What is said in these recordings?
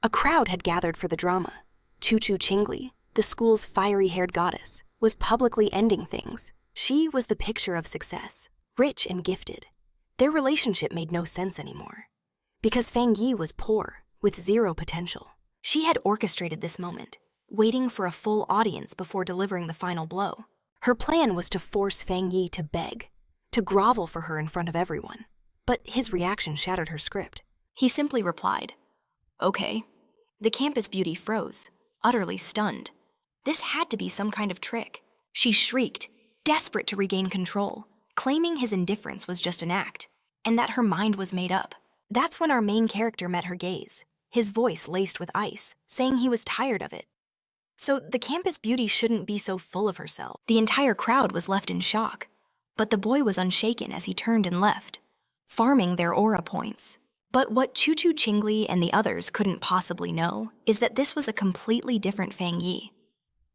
A crowd had gathered for the drama. Chu-Chu Chingli, the school's fiery-haired goddess, was publicly ending things. She was the picture of success, rich and gifted. Their relationship made no sense anymore. Because Fang Yi was poor, with zero potential. She had orchestrated this moment, waiting for a full audience before delivering the final blow. Her plan was to force Fang Yi to beg, to grovel for her in front of everyone. But his reaction shattered her script. He simply replied, "Okay." The campus beauty froze, utterly stunned. This had to be some kind of trick. She shrieked, desperate to regain control, claiming his indifference was just an act, and that her mind was made up. That's when our main character met her gaze, his voice laced with ice, saying he was tired of it. So the campus beauty shouldn't be so full of herself. The entire crowd was left in shock, but the boy was unshaken as he turned and left, farming their aura points. But what Chu-Chu Chingli and the others couldn't possibly know is that this was a completely different Fang Yi.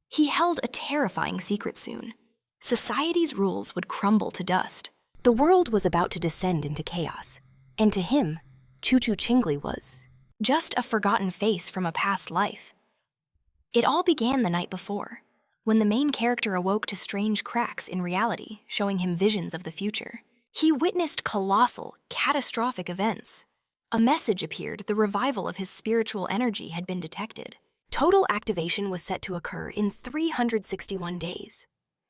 He held a terrifying secret soon. Society's rules would crumble to dust. The world was about to descend into chaos, and to him, Chu-Chu Chingli was just a forgotten face from a past life. It all began the night before, when the main character awoke to strange cracks in reality, showing him visions of the future. He witnessed colossal, catastrophic events. A message appeared the revival of his spiritual energy had been detected. Total activation was set to occur in 361 days.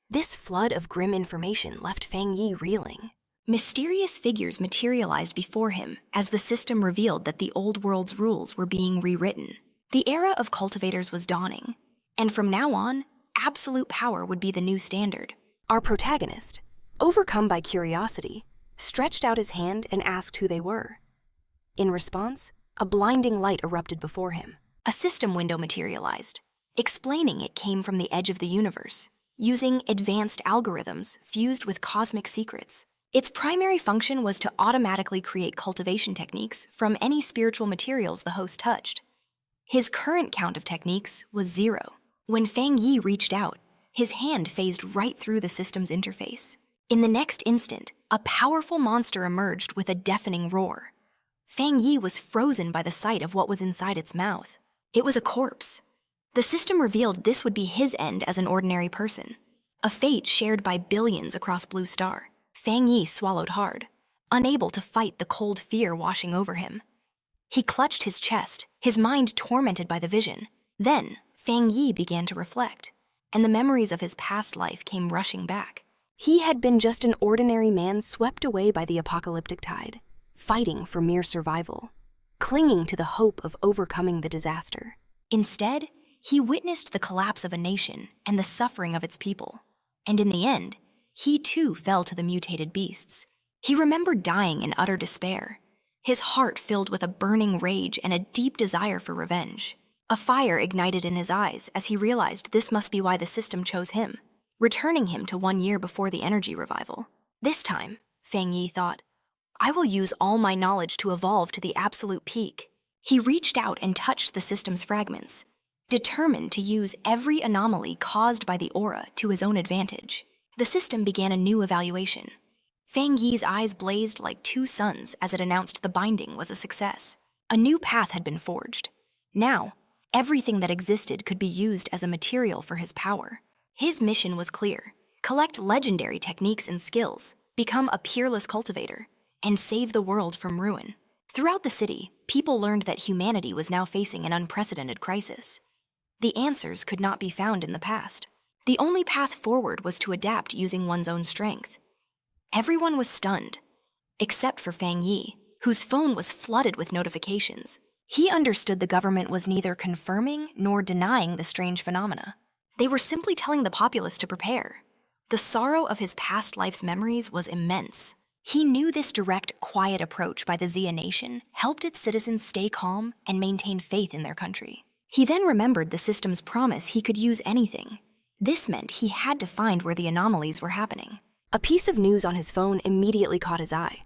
This flood of grim information left Fang Yi reeling. Mysterious figures materialized before him as the system revealed that the old world's rules were being rewritten. The era of cultivators was dawning, and from now on, absolute power would be the new standard. Our protagonist, overcome by curiosity, stretched out his hand and asked who they were. In response, a blinding light erupted before him. A system window materialized, explaining it came from the edge of the universe, using advanced algorithms fused with cosmic secrets. Its primary function was to automatically create cultivation techniques from any spiritual materials the host touched. His current count of techniques was 0. When Fang Yi reached out, his hand phased right through the system's interface. In the next instant, a powerful monster emerged with a deafening roar. Fang Yi was frozen by the sight of what was inside its mouth. It was a corpse. The system revealed this would be his end as an ordinary person, a fate shared by billions across Blue Star. Fang Yi swallowed hard, unable to fight the cold fear washing over him. He clutched his chest, his mind tormented by the vision. Then, Fang Yi began to reflect, and the memories of his past life came rushing back. He had been just an ordinary man swept away by the apocalyptic tide, fighting for mere survival, clinging to the hope of overcoming the disaster. Instead, he witnessed the collapse of a nation and the suffering of its people. And in the end, he too fell to the mutated beasts. He remembered dying in utter despair, his heart filled with a burning rage and a deep desire for revenge. A fire ignited in his eyes as he realized this must be why the system chose him, returning him to 1 year before the energy revival. This time, Fang Yi thought, I will use all my knowledge to evolve to the absolute peak. He reached out and touched the system's fragments, determined to use every anomaly caused by the aura to his own advantage. The system began a new evaluation. Fang Yi's eyes blazed like 2 suns as it announced the binding was a success. A new path had been forged. Now, everything that existed could be used as a material for his power. His mission was clear: collect legendary techniques and skills, become a peerless cultivator, and save the world from ruin. Throughout the city, people learned that humanity was now facing an unprecedented crisis. The answers could not be found in the past. The only path forward was to adapt using one's own strength. Everyone was stunned, except for Fang Yi, whose phone was flooded with notifications. He understood the government was neither confirming nor denying the strange phenomena. They were simply telling the populace to prepare. The sorrow of his past life's memories was immense. He knew this direct, quiet approach by the Xia nation helped its citizens stay calm and maintain faith in their country. He then remembered the system's promise he could use anything. This meant he had to find where the anomalies were happening. A piece of news on his phone immediately caught his eye.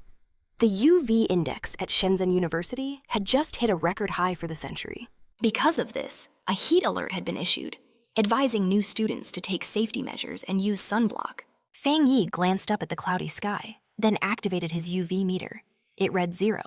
The UV index at Shenzhen University had just hit a record high for the century. Because of this, a heat alert had been issued, advising new students to take safety measures and use sunblock. Fang Yi glanced up at the cloudy sky, then activated his UV meter. It read 0.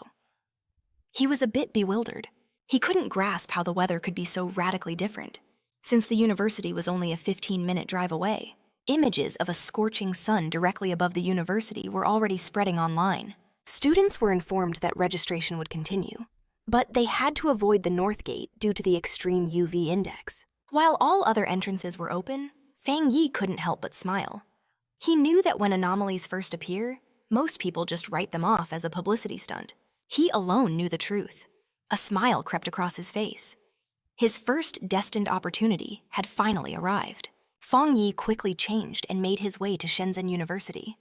He was a bit bewildered. He couldn't grasp how the weather could be so radically different. Since the university was only a 15-minute drive away, images of a scorching sun directly above the university were already spreading online. Students were informed that registration would continue, but they had to avoid the North Gate due to the extreme UV index. While all other entrances were open, Fang Yi couldn't help but smile. He knew that when anomalies first appear, most people just write them off as a publicity stunt. He alone knew the truth. A smile crept across his face. His first destined opportunity had finally arrived. Fang Yi quickly changed and made his way to Shenzhen University.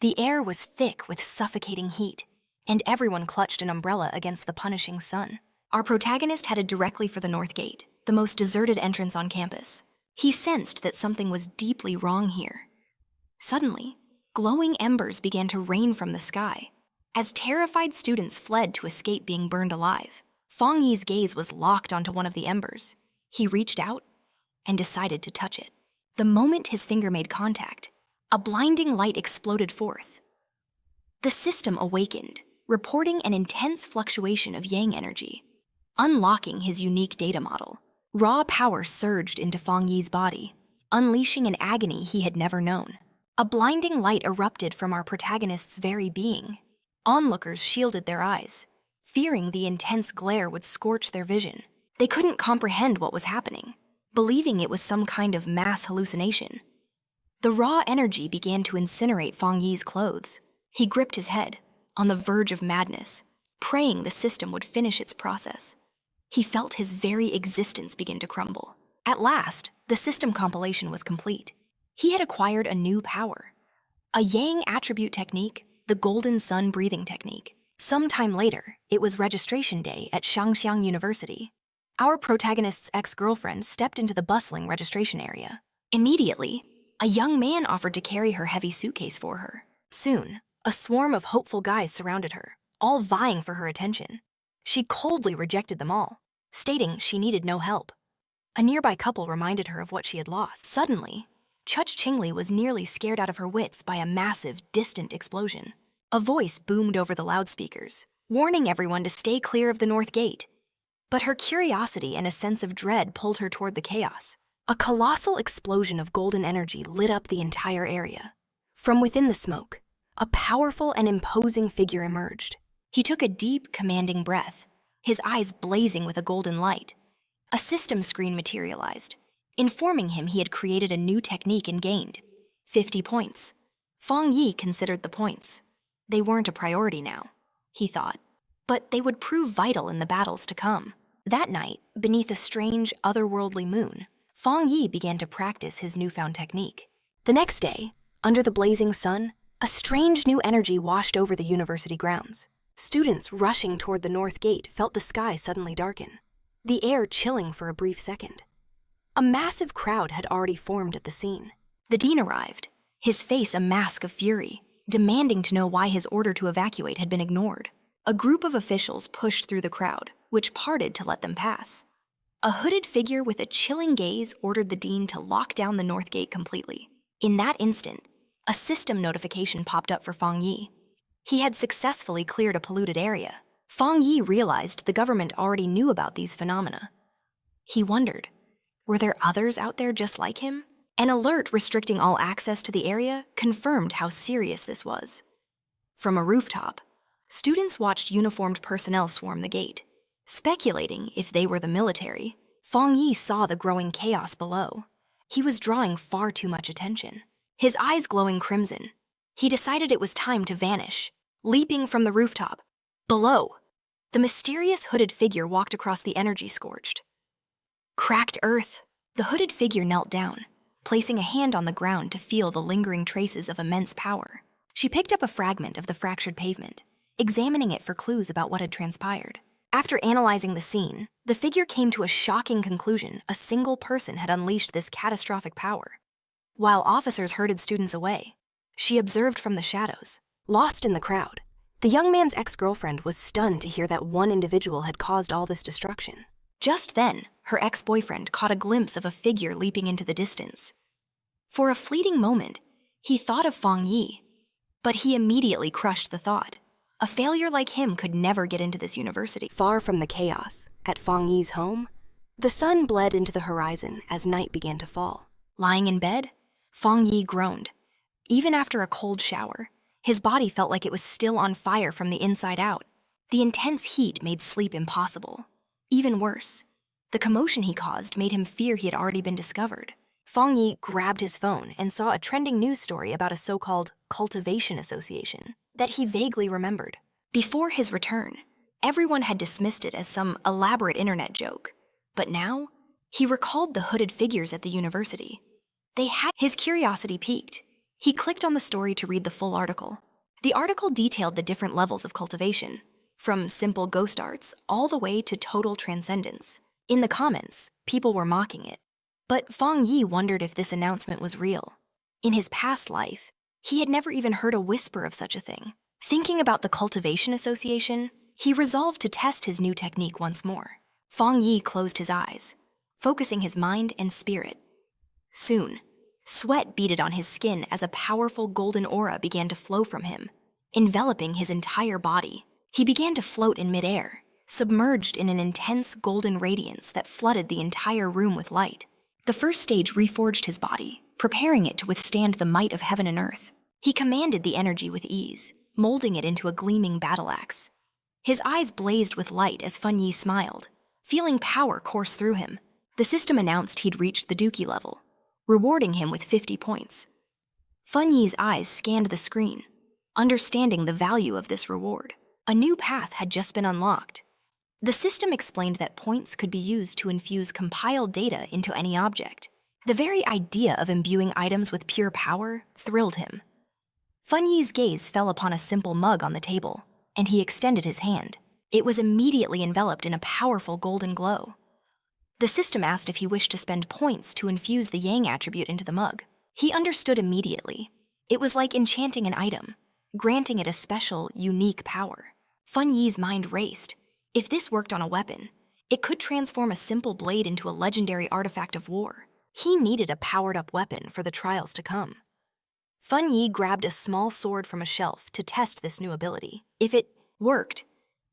The air was thick with suffocating heat, and everyone clutched an umbrella against the punishing sun. Our protagonist headed directly for the North Gate, the most deserted entrance on campus. He sensed that something was deeply wrong here. Suddenly, glowing embers began to rain from the sky. As terrified students fled to escape being burned alive, Fang Yi's gaze was locked onto one of the embers. He reached out and decided to touch it. The moment his finger made contact, a blinding light exploded forth. The system awakened, reporting an intense fluctuation of yang energy. Unlocking his unique data model, raw power surged into Fang Yi's body, unleashing an agony he had never known. A blinding light erupted from our protagonist's very being. Onlookers shielded their eyes, fearing the intense glare would scorch their vision. They couldn't comprehend what was happening, believing it was some kind of mass hallucination. The raw energy began to incinerate Fang Yi's clothes. He gripped his head, on the verge of madness, praying the system would finish its process. He felt his very existence begin to crumble. At last, the system compilation was complete. He had acquired a new power, a yang attribute technique, the golden sun breathing technique. Sometime later, it was registration day at Shangxiang University. Our protagonist's ex-girlfriend stepped into the bustling registration area. Immediately, a young man offered to carry her heavy suitcase for her. Soon, a swarm of hopeful guys surrounded her, all vying for her attention. She coldly rejected them all, stating she needed no help. A nearby couple reminded her of what she had lost. Suddenly, Chuch Qingli was nearly scared out of her wits by a massive, distant explosion. A voice boomed over the loudspeakers, warning everyone to stay clear of the North Gate. But her curiosity and a sense of dread pulled her toward the chaos. A colossal explosion of golden energy lit up the entire area. From within the smoke, a powerful and imposing figure emerged. He took a deep, commanding breath, his eyes blazing with a golden light. A system screen materialized, informing him he had created a new technique and gained 50 points. Fang Yi considered the points. They weren't a priority now, he thought, but they would prove vital in the battles to come. That night, beneath a strange, otherworldly moon, Fang Yi began to practice his newfound technique. The next day, under the blazing sun, a strange new energy washed over the university grounds. Students rushing toward the North Gate felt the sky suddenly darken, the air chilling for a brief second. A massive crowd had already formed at the scene. The dean arrived, his face a mask of fury, demanding to know why his order to evacuate had been ignored. A group of officials pushed through the crowd, which parted to let them pass. A hooded figure with a chilling gaze ordered the dean to lock down the North Gate completely. In that instant, a system notification popped up for Fang Yi. He had successfully cleared a polluted area. Fang Yi realized the government already knew about these phenomena. He wondered, were there others out there just like him? An alert restricting all access to the area confirmed how serious this was. From a rooftop, students watched uniformed personnel swarm the gate. Speculating if they were the military, Fang Yi saw the growing chaos below. He was drawing far too much attention. His eyes glowing crimson, he decided it was time to vanish. Leaping from the rooftop, below, the mysterious hooded figure walked across the energy-scorched. Cracked earth. The hooded figure knelt down, placing a hand on the ground to feel the lingering traces of immense power. She picked up a fragment of the fractured pavement, examining it for clues about what had transpired. After analyzing the scene, the figure came to a shocking conclusion: a single person had unleashed this catastrophic power. While officers herded students away, she observed from the shadows. Lost in the crowd, the young man's ex-girlfriend was stunned to hear that one individual had caused all this destruction. Just then, her ex-boyfriend caught a glimpse of a figure leaping into the distance. For a fleeting moment, he thought of Fang Yi, but he immediately crushed the thought. A failure like him could never get into this university. Far from the chaos, At Fang Yi's home, the sun bled into the horizon as night began to fall. Lying in bed, Fang Yi groaned. Even after a cold shower, his body felt like it was still on fire from the inside out. The intense heat made sleep impossible. Even worse, the commotion he caused made him fear he had already been discovered. Fang Yi grabbed his phone and saw a trending news story about a so-called cultivation association that he vaguely remembered. Before his return, everyone had dismissed it as some elaborate internet joke. But now, he recalled the hooded figures at the university. His curiosity piqued. He clicked on the story to read the full article. The article detailed the different levels of cultivation, from simple ghost arts all the way to total transcendence. In the comments, people were mocking it. But Fang Yi wondered if this announcement was real. In his past life, he had never even heard a whisper of such a thing. Thinking about the cultivation association, he resolved to test his new technique once more. Fang Yi closed his eyes, focusing his mind and spirit. Soon, sweat beaded on his skin as a powerful golden aura began to flow from him, enveloping his entire body. He began to float in midair, submerged in an intense golden radiance that flooded the entire room with light. The first stage reforged his body, preparing it to withstand the might of heaven and earth. He commanded the energy with ease, molding it into a gleaming battle axe. His eyes blazed with light as Fang Yi smiled, feeling power course through him. The system announced he'd reached the Dookie level, rewarding him with 50 points. Fang Yi's eyes scanned the screen, understanding the value of this reward. A new path had just been unlocked. The system explained that points could be used to infuse compiled data into any object. The very idea of imbuing items with pure power thrilled him. Fang Yi's gaze fell upon a simple mug on the table, and he extended his hand. It was immediately enveloped in a powerful golden glow. The system asked if he wished to spend points to infuse the yang attribute into the mug. He understood immediately. It was like enchanting an item, granting it a special, unique power. Fang Yi's mind raced. If this worked on a weapon, it could transform a simple blade into a legendary artifact of war. He needed a powered-up weapon for the trials to come. Fang Yi grabbed a small sword from a shelf to test this new ability. If it worked,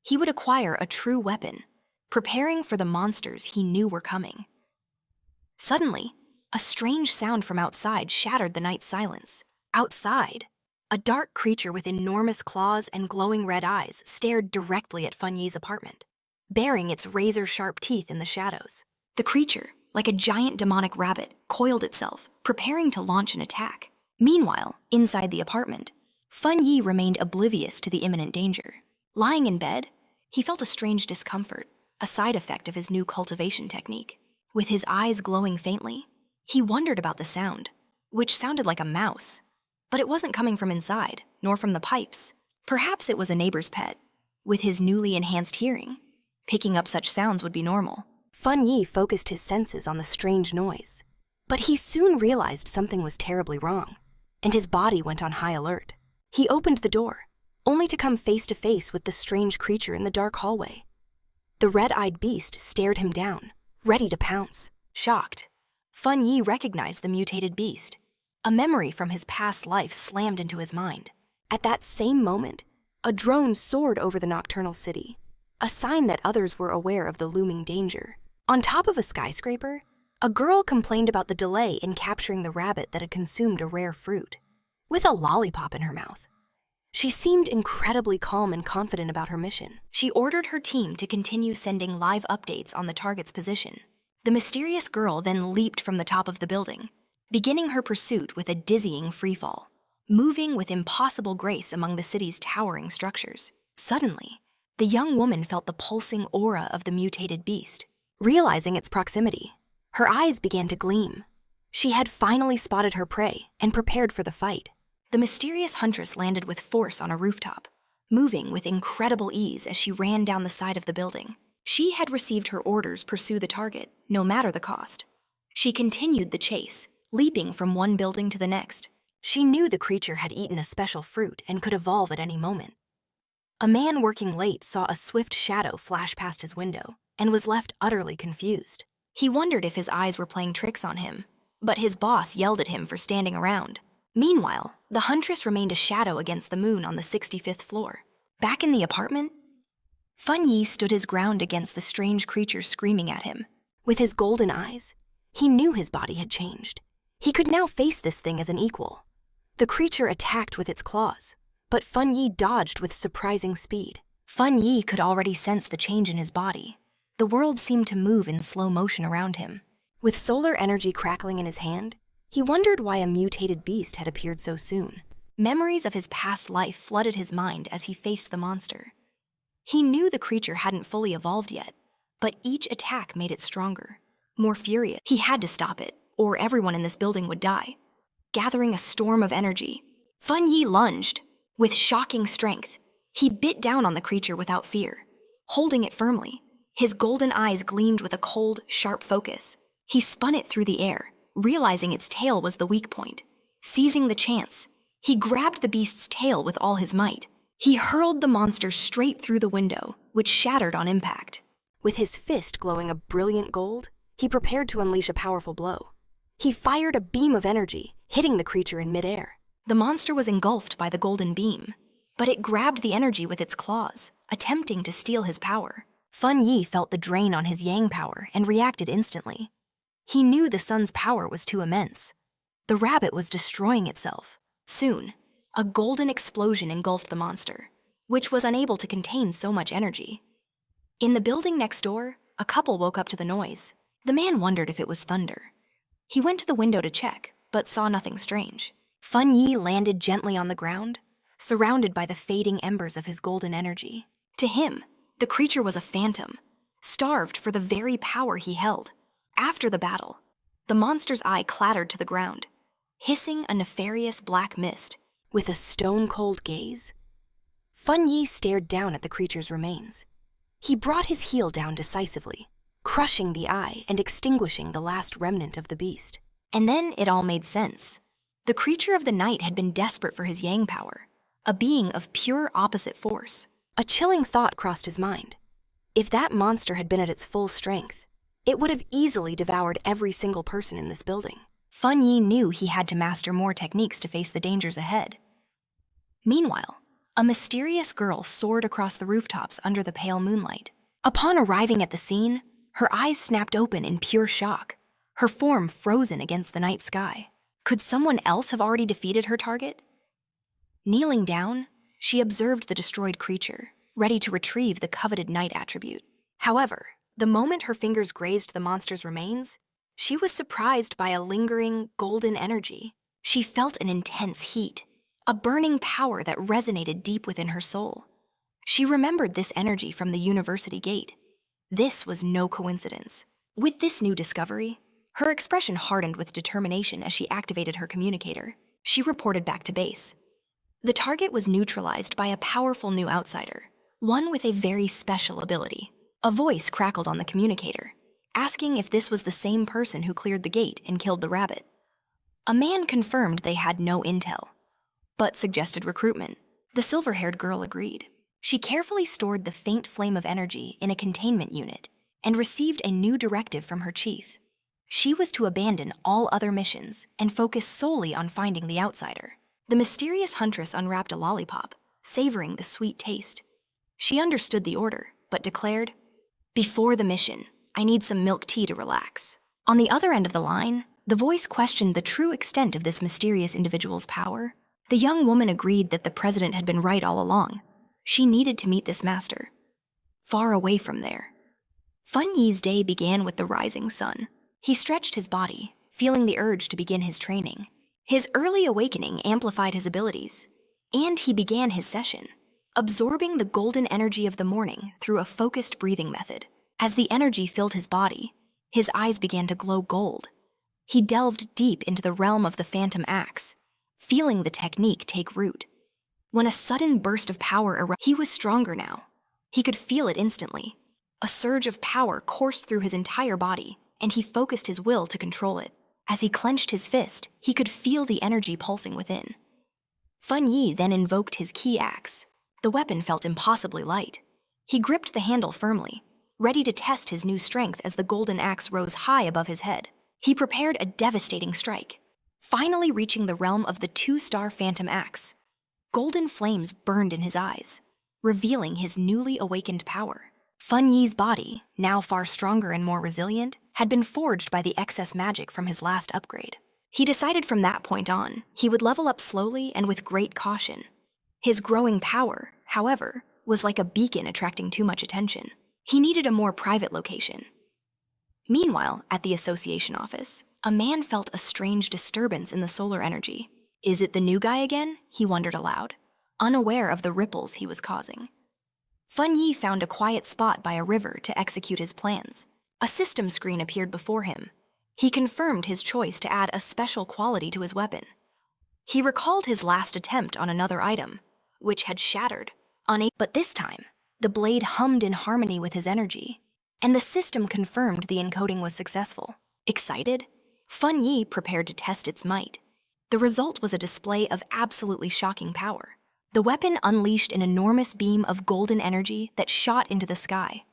he would acquire a true weapon, preparing for the monsters he knew were coming. Suddenly, a strange sound from outside shattered the night's silence. Outside, a dark creature with enormous claws and glowing red eyes stared directly at Fang Yi's apartment, baring its razor-sharp teeth in the shadows. The creature, like a giant demonic rabbit, coiled itself, preparing to launch an attack. Meanwhile, inside the apartment, Fang Yi remained oblivious to the imminent danger. Lying in bed, he felt a strange discomfort, a side effect of his new cultivation technique. With his eyes glowing faintly, he wondered about the sound, which sounded like a mouse. But it wasn't coming from inside, nor from the pipes. Perhaps it was a neighbor's pet. With his newly enhanced hearing, picking up such sounds would be normal. Fang Yi focused his senses on the strange noise. But he soon realized something was terribly wrong, and his body went on high alert. He opened the door, only to come face to face with the strange creature in the dark hallway. The red-eyed beast stared him down, ready to pounce. Shocked, Fang Yi recognized the mutated beast. A memory from his past life slammed into his mind. At that same moment, a drone soared over the nocturnal city, a sign that others were aware of the looming danger. On top of a skyscraper, a girl complained about the delay in capturing the rabbit that had consumed a rare fruit. With a lollipop in her mouth, she seemed incredibly calm and confident about her mission. She ordered her team to continue sending live updates on the target's position. The mysterious girl then leaped from the top of the building, beginning her pursuit with a dizzying freefall, moving with impossible grace among the city's towering structures. Suddenly, the young woman felt the pulsing aura of the mutated beast. Realizing its proximity, her eyes began to gleam. She had finally spotted her prey and prepared for the fight. The mysterious huntress landed with force on a rooftop, moving with incredible ease as she ran down the side of the building. She had received her orders pursue the target, no matter the cost. She continued the chase, leaping from one building to the next. She knew the creature had eaten a special fruit and could evolve at any moment. A man working late saw a swift shadow flash past his window and was left utterly confused. He wondered if his eyes were playing tricks on him, but his boss yelled at him for standing around. Meanwhile, the huntress remained a shadow against the moon on the 65th floor. Back in the apartment, Fang Yi stood his ground against the strange creature screaming at him. With his golden eyes, he knew his body had changed. He could now face this thing as an equal. The creature attacked with its claws, but Fang Yi dodged with surprising speed. Fang Yi could already sense the change in his body. The world seemed to move in slow motion around him. With solar energy crackling in his hand, he wondered why a mutated beast had appeared so soon. Memories of his past life flooded his mind as he faced the monster. He knew the creature hadn't fully evolved yet, but each attack made it stronger, more furious. He had to stop it, or everyone in this building would die. Gathering a storm of energy, Fang Yi lunged. With shocking strength, he bit down on the creature without fear. Holding it firmly, his golden eyes gleamed with a cold, sharp focus. He spun it through the air, realizing its tail was the weak point. Seizing the chance, he grabbed the beast's tail with all his might. He hurled the monster straight through the window, which shattered on impact. With his fist glowing a brilliant gold, he prepared to unleash a powerful blow. He fired a beam of energy, hitting the creature in midair. The monster was engulfed by the golden beam, but it grabbed the energy with its claws, attempting to steal his power. Fang Yi felt the drain on his yang power and reacted instantly. He knew the sun's power was too immense. The rabbit was destroying itself. Soon, a golden explosion engulfed the monster, which was unable to contain so much energy. In the building next door, a couple woke up to the noise. The man wondered if it was thunder. He went to the window to check, but saw nothing strange. Fang Yi landed gently on the ground, surrounded by the fading embers of his golden energy. To him, the creature was a phantom, starved for the very power he held. After the battle, the monster's eye clattered to the ground, hissing a nefarious black mist. With a stone-cold gaze, Fang Yi stared down at the creature's remains. He brought his heel down decisively, crushing the eye and extinguishing the last remnant of the beast. And then it all made sense. The creature of the night had been desperate for his yang power, a being of pure opposite force. A chilling thought crossed his mind. If that monster had been at its full strength, it would have easily devoured every single person in this building. Fang Yi knew he had to master more techniques to face the dangers ahead. Meanwhile, a mysterious girl soared across the rooftops under the pale moonlight. Upon arriving at the scene, her eyes snapped open in pure shock, her form frozen against the night sky. Could someone else have already defeated her target? Kneeling down, she observed the destroyed creature, ready to retrieve the coveted night attribute. However, the moment her fingers grazed the monster's remains, she was surprised by a lingering, golden energy. She felt an intense heat, a burning power that resonated deep within her soul. She remembered this energy from the university gate. This was no coincidence. With this new discovery, her expression hardened with determination as she activated her communicator. She reported back to base. The target was neutralized by a powerful new outsider, one with a very special ability. A voice crackled on the communicator, asking if this was the same person who cleared the gate and killed the rabbit. A man confirmed they had no intel, but suggested recruitment. The silver-haired girl agreed. She carefully stored the faint flame of energy in a containment unit and received a new directive from her chief. She was to abandon all other missions and focus solely on finding the outsider. The mysterious huntress unwrapped a lollipop, savoring the sweet taste. She understood the order, but declared, "Before the mission, I need some milk tea to relax." On the other end of the line, the voice questioned the true extent of this mysterious individual's power. The young woman agreed that the president had been right all along. She needed to meet this master. Far away from there. Fang Yi's day began with the rising sun. He stretched his body, feeling the urge to begin his training. His early awakening amplified his abilities, and he began his session, absorbing the golden energy of the morning through a focused breathing method. As the energy filled his body, his eyes began to glow gold. He delved deep into the realm of the phantom axe, feeling the technique take root. When a sudden burst of power erupted, he was stronger now. He could feel it instantly. A surge of power coursed through his entire body, and he focused his will to control it. As he clenched his fist, he could feel the energy pulsing within. Fang Yi then invoked his key axe. The weapon felt impossibly light. He gripped the handle firmly, ready to test his new strength as the golden axe rose high above his head. He prepared a devastating strike, finally reaching the realm of the 2-star phantom axe. Golden flames burned in his eyes. revealing his newly awakened power. Fang Yi's body, now far stronger and more resilient, had been forged by the excess magic from his last upgrade. He decided from that point on, he would level up slowly and with great caution. His growing power, however, was like a beacon attracting too much attention. He needed a more private location. Meanwhile, at the association office, a man felt a strange disturbance in the solar energy. Is it the new guy again? He wondered aloud, unaware of the ripples he was causing. Fang Yi found a quiet spot by a river to execute his plans. A system screen appeared before him. He confirmed his choice to add a special quality to his weapon. He recalled his last attempt on another item, which had shattered. But this time, the blade hummed in harmony with his energy, and the system confirmed the encoding was successful. Excited, Fang Yi prepared to test its might. The result was a display of absolutely shocking power. The weapon unleashed an enormous beam of golden energy that shot into the sky.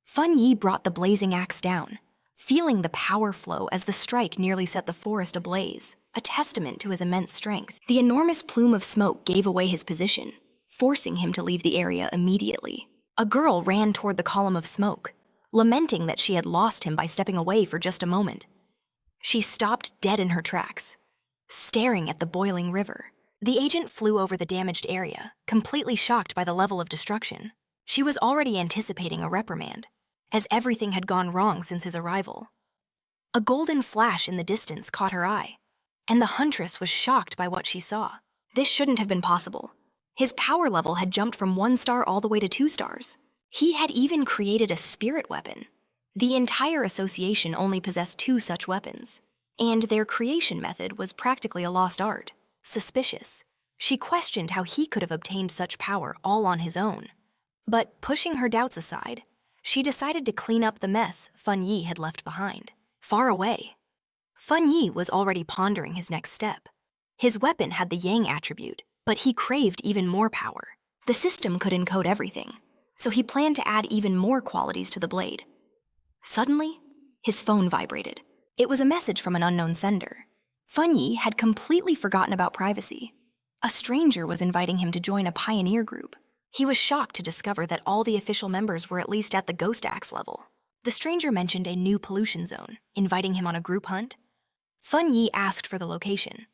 Fang Yi brought the blazing axe down, feeling the power flow as the strike nearly set the forest ablaze, a testament to his immense strength. The enormous plume of smoke gave away his position, forcing him to leave the area immediately. A girl ran toward the column of smoke, lamenting that she had lost him by stepping away for just a moment. She stopped dead in her tracks, staring at the boiling river. The agent flew over the damaged area, completely shocked by the level of destruction. She was already anticipating a reprimand, as everything had gone wrong since his arrival. A golden flash in the distance caught her eye, and the huntress was shocked by what she saw. This shouldn't have been possible. His power level had jumped from 1 star all the way to 2 stars. He had even created a spirit weapon. The entire association only possessed 2 such weapons, and their creation method was practically a lost art. Suspicious, she questioned how he could have obtained such power all on his own. But pushing her doubts aside, she decided to clean up the mess Fang Yi had left behind. Far away, Fang Yi was already pondering his next step. His weapon had the Yang attribute, but he craved even more power. The system could encode everything, so he planned to add even more qualities to the blade. Suddenly, his phone vibrated. It was a message from an unknown sender. Fang Yi had completely forgotten about privacy. A stranger was inviting him to join a pioneer group. He was shocked to discover that all the official members were at least at the Ghost Axe level. The stranger mentioned a new pollution zone, inviting him on a group hunt. Fang Yi asked for the location.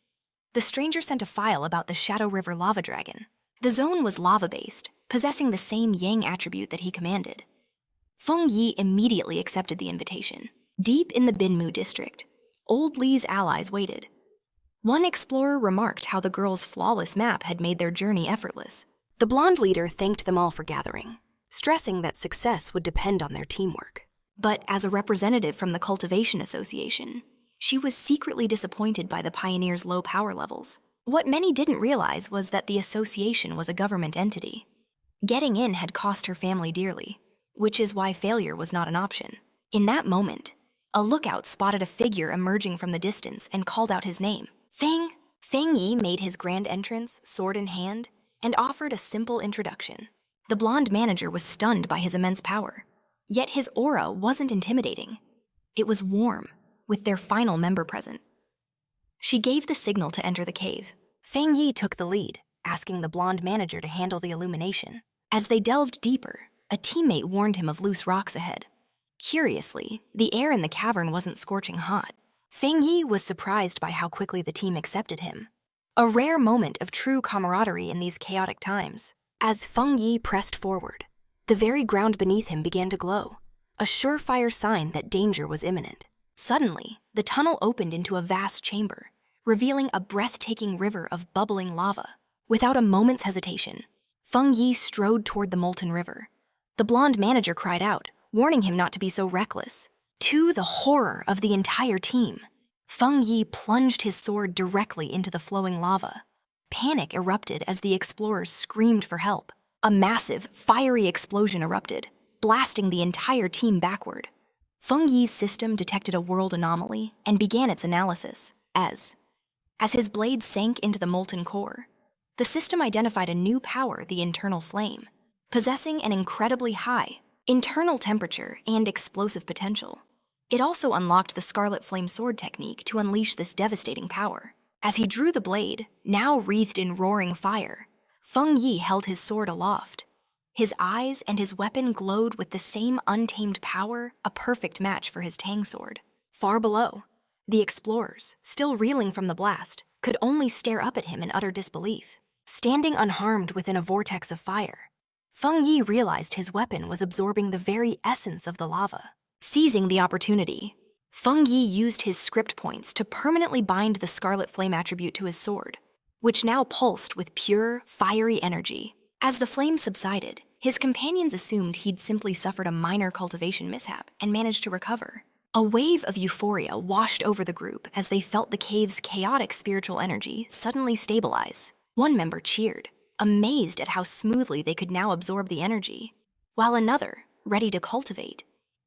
The stranger sent a file about the Shadow River lava dragon. The zone was lava-based, possessing the same Yang attribute that he commanded. Fang Yi immediately accepted the invitation. Deep in the Binmu district, Old Li's allies waited. One explorer remarked how the girls' flawless map had made their journey effortless. The blonde leader thanked them all for gathering, stressing that success would depend on their teamwork. But as a representative from the Cultivation Association, she was secretly disappointed by the pioneers' low power levels. What many didn't realize was that the association was a government entity. Getting in had cost her family dearly, which is why failure was not an option. In that moment, a lookout spotted a figure emerging from the distance and called out his name. Fang Yi made his grand entrance, sword in hand, and offered a simple introduction. The blonde manager was stunned by his immense power. Yet his aura wasn't intimidating. It was warm, with their final member present. She gave the signal to enter the cave. Fang Yi took the lead, asking the blonde manager to handle the illumination. As they delved deeper, a teammate warned him of loose rocks ahead. Curiously, the air in the cavern wasn't scorching hot. Fang Yi was surprised by how quickly the team accepted him. A rare moment of true camaraderie in these chaotic times. As Fang Yi pressed forward, the very ground beneath him began to glow, a surefire sign that danger was imminent. Suddenly, the tunnel opened into a vast chamber, revealing a breathtaking river of bubbling lava. Without a moment's hesitation, Fang Yi strode toward the molten river. The blonde manager cried out, warning him not to be so reckless. To the horror of the entire team, Fang Yi plunged his sword directly into the flowing lava. Panic erupted as the explorers screamed for help. A massive, fiery explosion erupted, blasting the entire team backward. Fang Yi's system detected a world anomaly and began its analysis. As his blade sank into the molten core, the system identified a new power, the internal flame, possessing an incredibly high internal temperature and explosive potential. It also unlocked the Scarlet Flame Sword technique to unleash this devastating power. As he drew the blade, now wreathed in roaring fire, Fang Yi held his sword aloft, His eyes and his weapon glowed with the same untamed power, a perfect match for his tang sword. Far below, the explorers, still reeling from the blast, could only stare up at him in utter disbelief. Standing unharmed within a vortex of fire, Fang Yi realized his weapon was absorbing the very essence of the lava. Seizing the opportunity, Fang Yi used his script points to permanently bind the scarlet flame attribute to his sword, which now pulsed with pure, fiery energy. As the flame subsided, his companions assumed he'd simply suffered a minor cultivation mishap and managed to recover. A wave of euphoria washed over the group as they felt the cave's chaotic spiritual energy suddenly stabilize. One member cheered, amazed at how smoothly they could now absorb the energy, while another, ready to cultivate,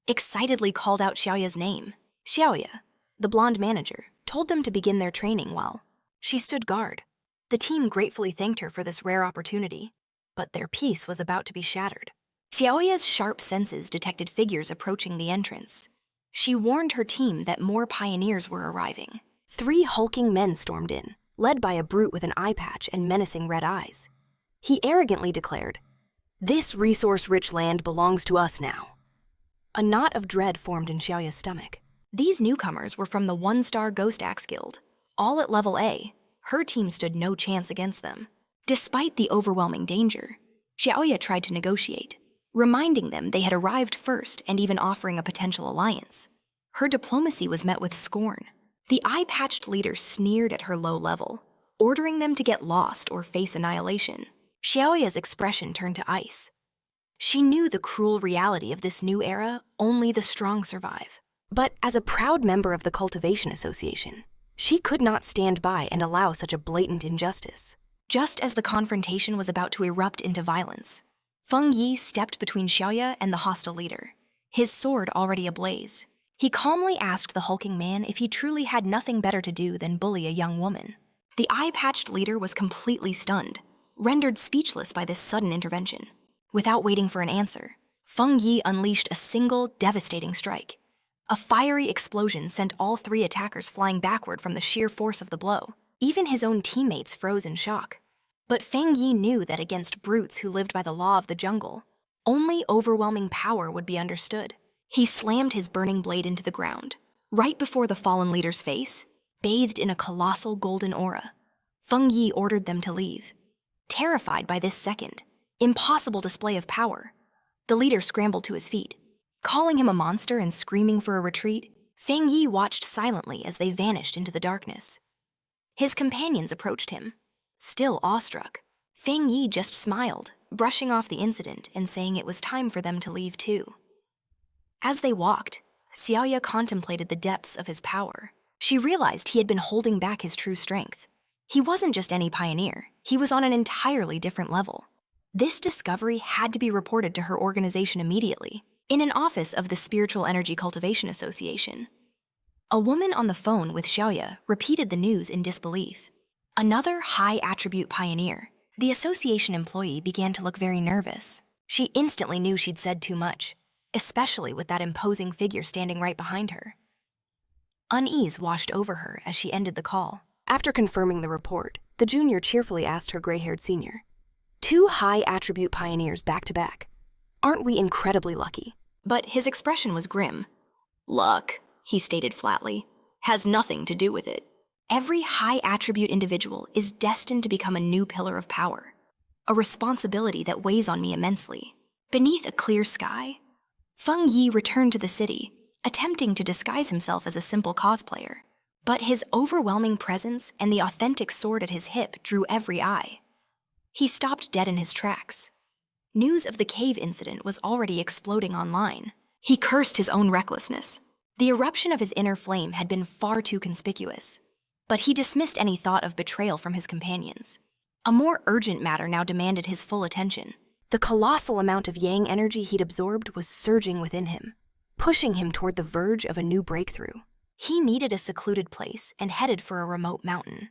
excitedly called out Xiaoya's name. Xiaoya, the blonde manager, told them to begin their training while she stood guard. The team gratefully thanked her for this rare opportunity, but their peace was about to be shattered. Xiaoya's sharp senses detected figures approaching the entrance. She warned her team that more pioneers were arriving. 3 hulking men stormed in, led by a brute with an eye patch and menacing red eyes. He arrogantly declared, "This resource-rich land belongs to us now." A knot of dread formed in Xiaoya's stomach. These newcomers were from the 1-star Ghost Axe Guild, all at level A. Her team stood no chance against them. Despite the overwhelming danger, Xiaoya tried to negotiate, reminding them they had arrived first and even offering a potential alliance. Her diplomacy was met with scorn. The eye-patched leader sneered at her low level, ordering them to get lost or face annihilation. Xiaoya's expression turned to ice. She knew the cruel reality of this new era, only the strong survive. But as a proud member of the Cultivation Association, she could not stand by and allow such a blatant injustice. Just as the confrontation was about to erupt into violence, Fang Yi stepped between Xiaoya and the hostile leader, his sword already ablaze. He calmly asked the hulking man if he truly had nothing better to do than bully a young woman. The eye-patched leader was completely stunned, rendered speechless by this sudden intervention. Without waiting for an answer, Fang Yi unleashed a single, devastating strike. A fiery explosion sent all 3 attackers flying backward from the sheer force of the blow. Even his own teammates froze in shock. But Fang Yi knew that against brutes who lived by the law of the jungle, only overwhelming power would be understood. He slammed his burning blade into the ground, right before the fallen leader's face, bathed in a colossal golden aura. Fang Yi ordered them to leave. Terrified by this second, impossible display of power, the leader scrambled to his feet. Calling him a monster and screaming for a retreat, Fang Yi watched silently as they vanished into the darkness. His companions approached him. Still awestruck, Fang Yi just smiled, brushing off the incident and saying it was time for them to leave too. As they walked, Xiaoya contemplated the depths of his power. She realized he had been holding back his true strength. He wasn't just any pioneer, he was on an entirely different level. This discovery had to be reported to her organization immediately, in an office of the Spiritual Energy Cultivation Association. A woman on the phone with Xiaoya repeated the news in disbelief. Another high-attribute pioneer, the association employee, began to look very nervous. She instantly knew she'd said too much, especially with that imposing figure standing right behind her. Unease washed over her as she ended the call. After confirming the report, the junior cheerfully asked her gray-haired senior, "2 high-attribute pioneers back-to-back. Aren't we incredibly lucky?" But his expression was grim. "Luck," he stated flatly, "has nothing to do with it. Every high-attribute individual is destined to become a new pillar of power, a responsibility that weighs on me immensely." Beneath a clear sky, Fang Yi returned to the city, attempting to disguise himself as a simple cosplayer. But his overwhelming presence and the authentic sword at his hip drew every eye. He stopped dead in his tracks. News of the cave incident was already exploding online. He cursed his own recklessness. The eruption of his inner flame had been far too conspicuous. But he dismissed any thought of betrayal from his companions. A more urgent matter now demanded his full attention. The colossal amount of yang energy he'd absorbed was surging within him, pushing him toward the verge of a new breakthrough. He needed a secluded place and headed for a remote mountain.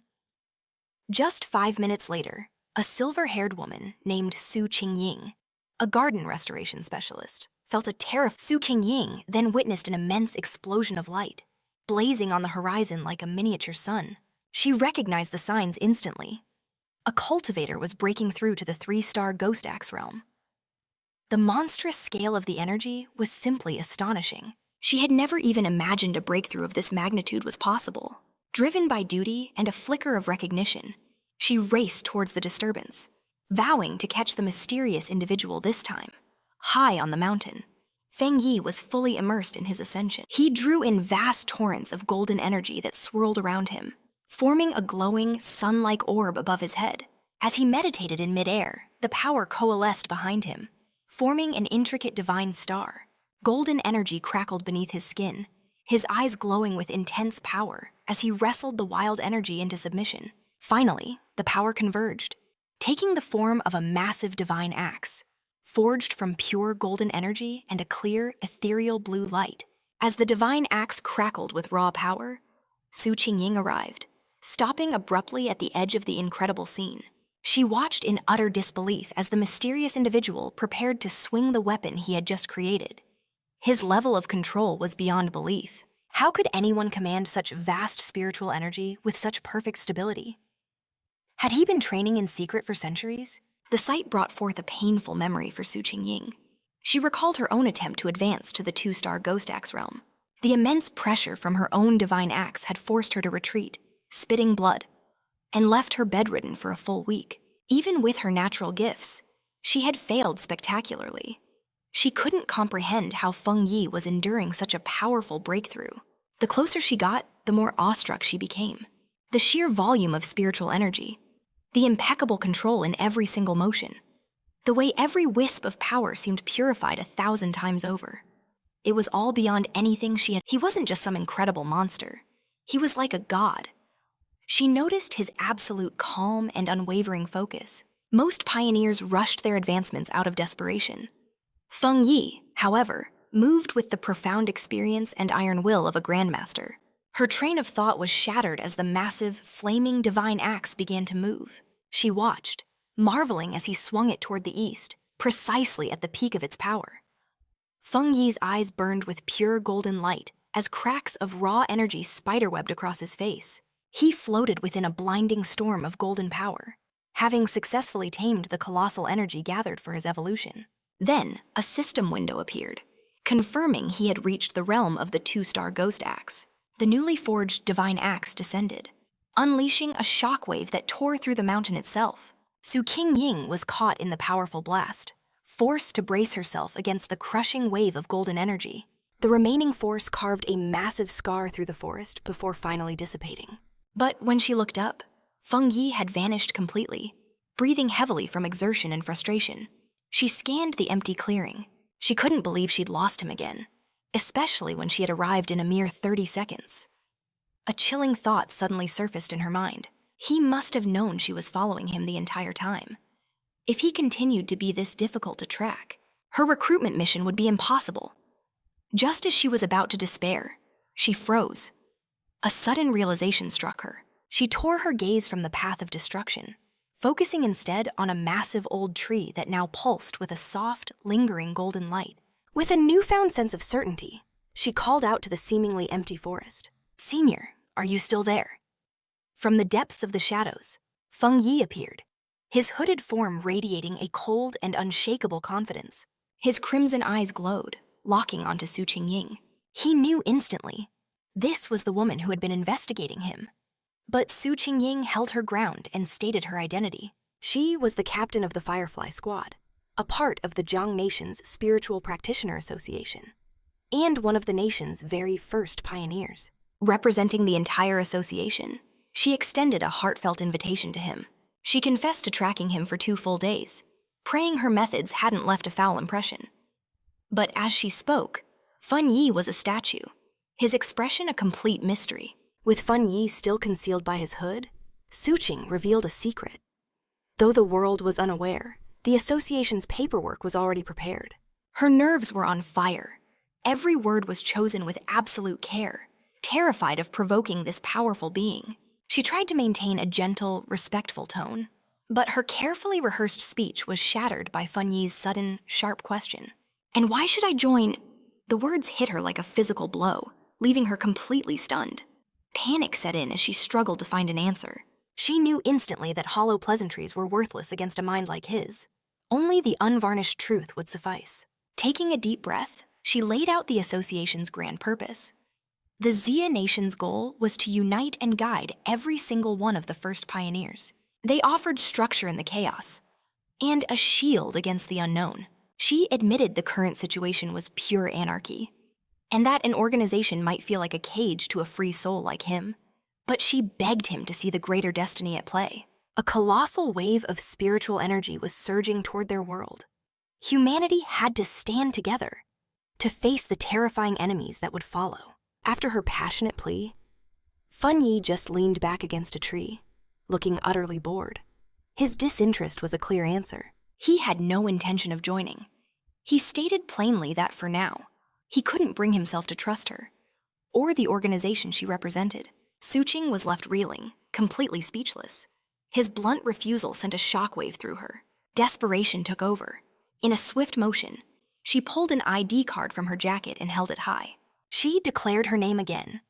Just 5 minutes later, a silver-haired woman named Su Qingying, a garden restoration specialist, felt a terrifying. Su Qingying then witnessed an immense explosion of light, blazing on the horizon like a miniature sun. She recognized the signs instantly. A cultivator was breaking through to the 3-star Ghost Axe realm. The monstrous scale of the energy was simply astonishing. She had never even imagined a breakthrough of this magnitude was possible. Driven by duty and a flicker of recognition, she raced towards the disturbance, vowing to catch the mysterious individual this time. High on the mountain, Fang Yi was fully immersed in his ascension. He drew in vast torrents of golden energy that swirled around him, forming a glowing, sun-like orb above his head. As he meditated in midair, the power coalesced behind him, forming an intricate divine star. Golden energy crackled beneath his skin, his eyes glowing with intense power as he wrestled the wild energy into submission. Finally, the power converged, taking the form of a massive divine axe, forged from pure golden energy and a clear, ethereal blue light. As the divine axe crackled with raw power, Su Qingying arrived, stopping abruptly at the edge of the incredible scene. She watched in utter disbelief as the mysterious individual prepared to swing the weapon he had just created. His level of control was beyond belief. How could anyone command such vast spiritual energy with such perfect stability? Had he been training in secret for centuries? The sight brought forth a painful memory for Su Qingying. She recalled her own attempt to advance to the 2-star Ghost Axe realm. The immense pressure from her own divine axe had forced her to retreat, spitting blood, and left her bedridden for a full week. Even with her natural gifts, she had failed spectacularly. She couldn't comprehend how Fang Yi was enduring such a powerful breakthrough. The closer she got, the more awestruck she became. The sheer volume of spiritual energy, the impeccable control in every single motion, the way every wisp of power seemed purified 1,000 times over. It was all beyond anything she had. He wasn't just some incredible monster. He was like a god. She noticed his absolute calm and unwavering focus. Most pioneers rushed their advancements out of desperation. Fang Yi, however, moved with the profound experience and iron will of a grandmaster. Her train of thought was shattered as the massive, flaming divine axe began to move. She watched, marveling as he swung it toward the east, precisely at the peak of its power. Feng Yi's eyes burned with pure golden light as cracks of raw energy spiderwebbed across his face. He floated within a blinding storm of golden power, having successfully tamed the colossal energy gathered for his evolution. Then, a system window appeared, confirming he had reached the realm of the 2-star Ghost Axe. The newly forged divine axe descended, unleashing a shockwave that tore through the mountain itself. Su Qingying was caught in the powerful blast, forced to brace herself against the crushing wave of golden energy. The remaining force carved a massive scar through the forest before finally dissipating. But when she looked up, Feng Yi had vanished completely, breathing heavily from exertion and frustration. She scanned the empty clearing. She couldn't believe she'd lost him again, especially when she had arrived in a mere 30 seconds. A chilling thought suddenly surfaced in her mind. He must have known she was following him the entire time. If he continued to be this difficult to track, her recruitment mission would be impossible. Just as she was about to despair, she froze. A sudden realization struck her. She tore her gaze from the path of destruction, focusing instead on a massive old tree that now pulsed with a soft, lingering golden light. With a newfound sense of certainty, she called out to the seemingly empty forest. "Senior, are you still there?" From the depths of the shadows, Feng Yi appeared, his hooded form radiating a cold and unshakable confidence. His crimson eyes glowed, locking onto Su Qingying. He knew instantly. This was the woman who had been investigating him. But Su Qingying held her ground and stated her identity. She was the captain of the Firefly Squad, a part of the Jiang Nation's Spiritual Practitioner Association, and one of the nation's very first pioneers. Representing the entire association, she extended a heartfelt invitation to him. She confessed to tracking him for 2 full days, praying her methods hadn't left a foul impression. But as she spoke, Feng Yi was a statue, his expression a complete mystery. With Feng Yi still concealed by his hood, Su Qing revealed a secret. Though the world was unaware, the association's paperwork was already prepared. Her nerves were on fire. Every word was chosen with absolute care, terrified of provoking this powerful being. She tried to maintain a gentle, respectful tone, but her carefully rehearsed speech was shattered by Feng Yi's sudden, sharp question. "And why should I join?" The words hit her like a physical blow, leaving her completely stunned. Panic set in as she struggled to find an answer. She knew instantly that hollow pleasantries were worthless against a mind like his. Only the unvarnished truth would suffice. Taking a deep breath, she laid out the association's grand purpose. The Xia Nation's goal was to unite and guide every single one of the first pioneers. They offered structure in the chaos and a shield against the unknown. She admitted the current situation was pure anarchy, and that an organization might feel like a cage to a free soul like him. But she begged him to see the greater destiny at play. A colossal wave of spiritual energy was surging toward their world. Humanity had to stand together to face the terrifying enemies that would follow. After her passionate plea, Fang Yi just leaned back against a tree, looking utterly bored. His disinterest was a clear answer. He had no intention of joining. He stated plainly that for now, he couldn't bring himself to trust her, or the organization she represented. Suqing was left reeling, completely speechless. His blunt refusal sent a shockwave through her. Desperation took over. In a swift motion, she pulled an ID card from her jacket and held it high. She declared her name again,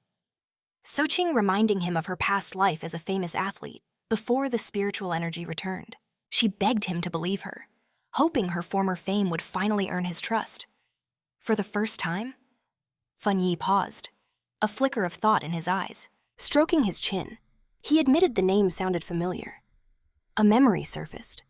Suqing reminding him of her past life as a famous athlete before the spiritual energy returned. She begged him to believe her, hoping her former fame would finally earn his trust. For the first time, Fang Yi paused, a flicker of thought in his eyes. Stroking his chin, he admitted the name sounded familiar. A memory surfaced,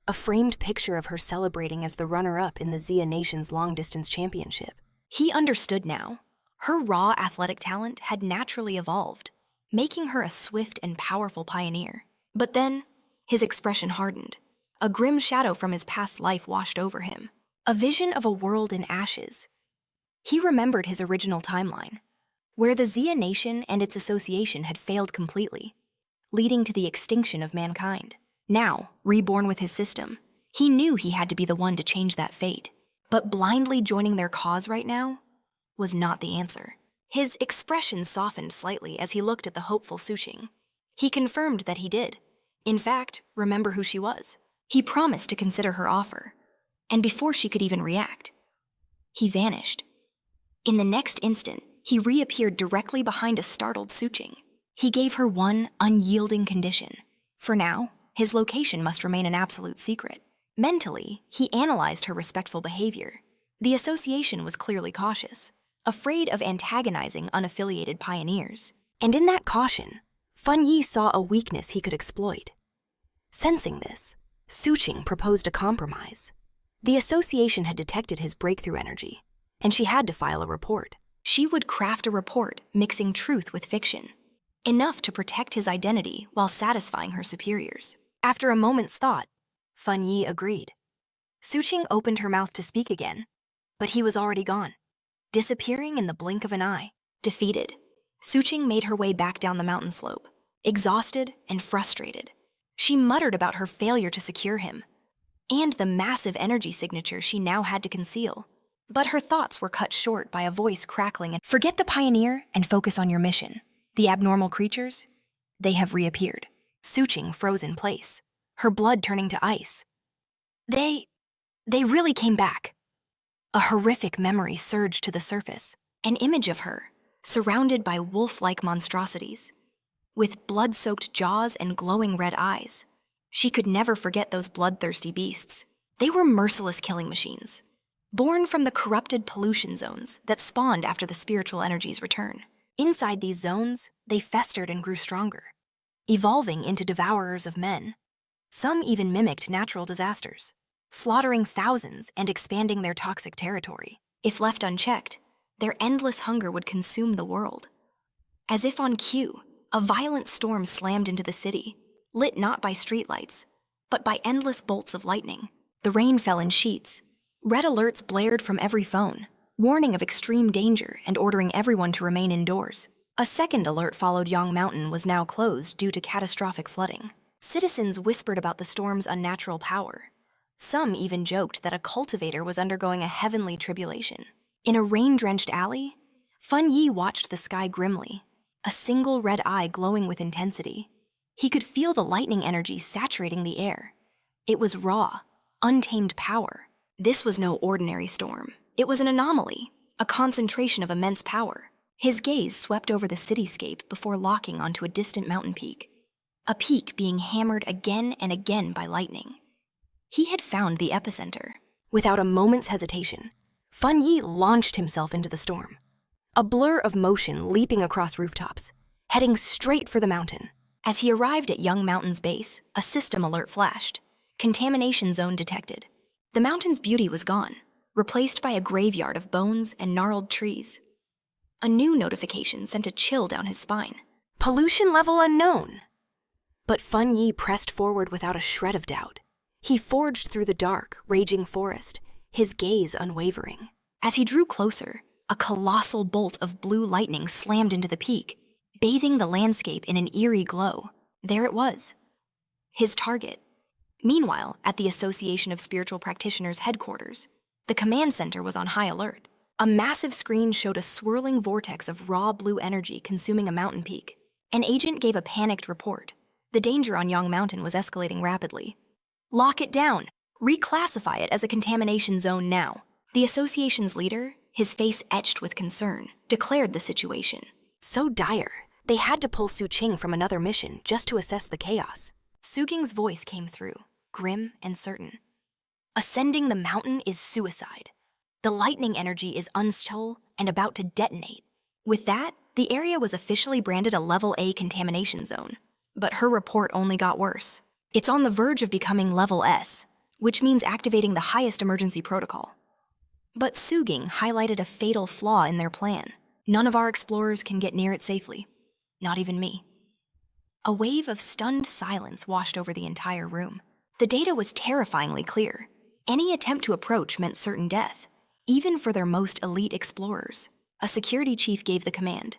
a framed picture of her celebrating as the runner-up in the Xia Nation's long-distance championship. He understood now. Her raw athletic talent had naturally evolved, making her a swift and powerful pioneer. But then, his expression hardened. A grim shadow from his past life washed over him, a vision of a world in ashes. He remembered his original timeline, where the Xia Nation and its association had failed completely, leading to the extinction of mankind. Now, reborn with his system, he knew he had to be the one to change that fate. But blindly joining their cause right now was not the answer. His expression softened slightly as he looked at the hopeful Suqing. He confirmed that he did, in fact, remember who she was. He promised to consider her offer, and before she could even react, he vanished. In the next instant, he reappeared directly behind a startled Suqing. He gave her one unyielding condition. For now, his location must remain an absolute secret. Mentally, he analyzed her respectful behavior. The association was clearly cautious, afraid of antagonizing unaffiliated pioneers. And in that caution, Fang Yi saw a weakness he could exploit. Sensing this, Suqing proposed a compromise. The association had detected his breakthrough energy, and she had to file a report. She would craft a report mixing truth with fiction, enough to protect his identity while satisfying her superiors. After a moment's thought, Fang Yi agreed. Suqing opened her mouth to speak again, but he was already gone, disappearing in the blink of an eye. Defeated, Suqing made her way back down the mountain slope, exhausted and frustrated. She muttered about her failure to secure him, and the massive energy signature she now had to conceal. But her thoughts were cut short by a voice crackling and, "Forget the pioneer and focus on your mission. The abnormal creatures, they have reappeared." Suqing froze in place, her blood turning to ice. They really came back. A horrific memory surged to the surface, an image of her, surrounded by wolf-like monstrosities, with blood-soaked jaws and glowing red eyes. She could never forget those bloodthirsty beasts. They were merciless killing machines, born from the corrupted pollution zones that spawned after the spiritual energy's return. Inside these zones, they festered and grew stronger, evolving into devourers of men. Some even mimicked natural disasters, slaughtering thousands and expanding their toxic territory. If left unchecked, their endless hunger would consume the world. As if on cue, a violent storm slammed into the city, lit not by streetlights, but by endless bolts of lightning. The rain fell in sheets. Red alerts blared from every phone, warning of extreme danger and ordering everyone to remain indoors. A second alert followed. Yang Mountain was now closed due to catastrophic flooding. Citizens whispered about the storm's unnatural power. Some even joked that a cultivator was undergoing a heavenly tribulation. In a rain-drenched alley, Fang Yi watched the sky grimly, a single red eye glowing with intensity. He could feel the lightning energy saturating the air. It was raw, untamed power. This was no ordinary storm. It was an anomaly, a concentration of immense power. His gaze swept over the cityscape before locking onto a distant mountain peak, a peak being hammered again and again by lightning. He had found the epicenter. Without a moment's hesitation, Fang Yi launched himself into the storm. A blur of motion leaping across rooftops, heading straight for the mountain. As he arrived at Young Mountain's base, a system alert flashed. Contamination zone detected. The mountain's beauty was gone, replaced by a graveyard of bones and gnarled trees. A new notification sent a chill down his spine. Pollution level unknown. But Fang Yi pressed forward without a shred of doubt. He forged through the dark, raging forest, his gaze unwavering. As he drew closer, a colossal bolt of blue lightning slammed into the peak, bathing the landscape in an eerie glow. There it was, his target. Meanwhile, at the Association of Spiritual Practitioners headquarters, the command center was on high alert. A massive screen showed a swirling vortex of raw blue energy consuming a mountain peak. An agent gave a panicked report. The danger on Yang Mountain was escalating rapidly. Lock it down. Reclassify it as a contamination zone now. The association's leader, his face etched with concern, declared the situation. So dire, they had to pull Su Qing from another mission just to assess the chaos. Su Qing's voice came through, grim and certain. Ascending the mountain is suicide. The lightning energy is unstable and about to detonate. With that, the area was officially branded a Level A contamination zone. But her report only got worse. It's on the verge of becoming Level S, which means activating the highest emergency protocol. But Su Qing highlighted a fatal flaw in their plan. None of our explorers can get near it safely. Not even me. A wave of stunned silence washed over the entire room. The data was terrifyingly clear. Any attempt to approach meant certain death, even for their most elite explorers. A security chief gave the command.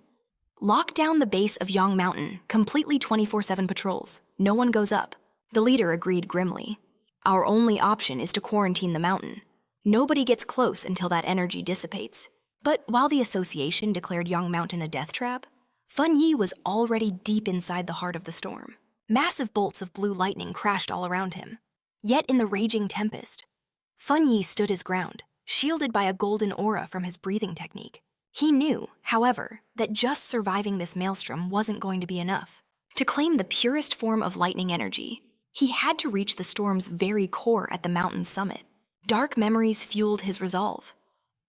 Lock down the base of Yang Mountain, completely 24/7 patrols. No one goes up. The leader agreed grimly. Our only option is to quarantine the mountain. Nobody gets close until that energy dissipates. But while the association declared Yang Mountain a death trap, Fang Yi was already deep inside the heart of the storm. Massive bolts of blue lightning crashed all around him. Yet in the raging tempest, Fang Yi stood his ground, shielded by a golden aura from his breathing technique. He knew, however, that just surviving this maelstrom wasn't going to be enough. To claim the purest form of lightning energy, he had to reach the storm's very core at the mountain's summit. Dark memories fueled his resolve.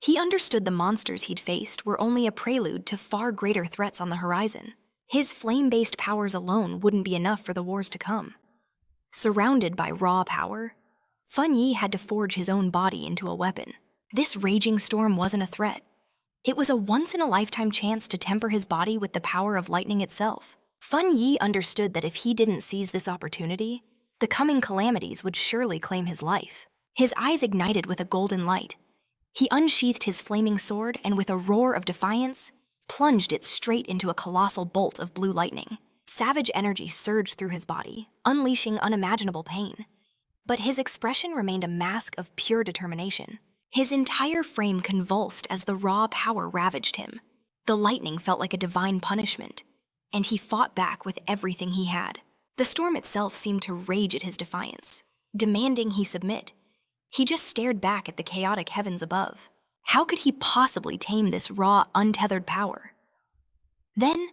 He understood the monsters he'd faced were only a prelude to far greater threats on the horizon. His flame-based powers alone wouldn't be enough for the wars to come. Surrounded by raw power, Fang Yi had to forge his own body into a weapon. This raging storm wasn't a threat. It was a once-in-a-lifetime chance to temper his body with the power of lightning itself. Fang Yi understood that if he didn't seize this opportunity, the coming calamities would surely claim his life. His eyes ignited with a golden light. He unsheathed his flaming sword and with a roar of defiance, plunged it straight into a colossal bolt of blue lightning. Savage energy surged through his body, unleashing unimaginable pain. But his expression remained a mask of pure determination. His entire frame convulsed as the raw power ravaged him. The lightning felt like a divine punishment, and he fought back with everything he had. The storm itself seemed to rage at his defiance, demanding he submit. He just stared back at the chaotic heavens above. How could he possibly tame this raw, untethered power? Then,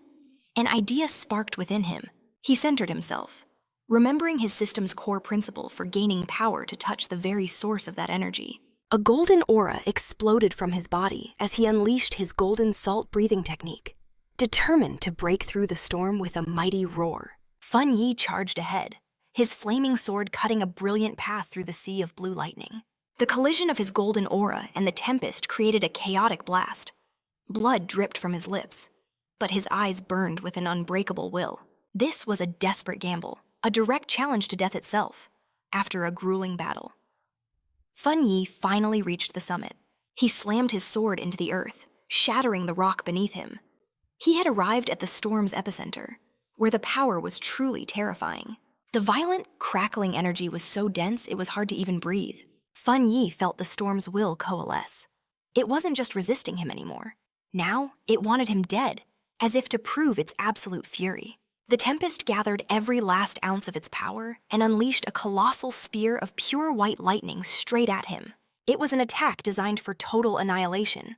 an idea sparked within him. He centered himself, remembering his system's core principle for gaining power to touch the very source of that energy. A golden aura exploded from his body as he unleashed his golden salt breathing technique. Determined to break through the storm with a mighty roar, Fang Yi charged ahead, his flaming sword cutting a brilliant path through the sea of blue lightning. The collision of his golden aura and the tempest created a chaotic blast. Blood dripped from his lips, but his eyes burned with an unbreakable will. This was a desperate gamble, a direct challenge to death itself, after a grueling battle. Fang Yi finally reached the summit. He slammed his sword into the earth, shattering the rock beneath him. He had arrived at the storm's epicenter, where the power was truly terrifying. The violent, crackling energy was so dense it was hard to even breathe. Fang Yi felt the storm's will coalesce. It wasn't just resisting him anymore. Now, it wanted him dead, as if to prove its absolute fury. The tempest gathered every last ounce of its power and unleashed a colossal spear of pure white lightning straight at him. It was an attack designed for total annihilation.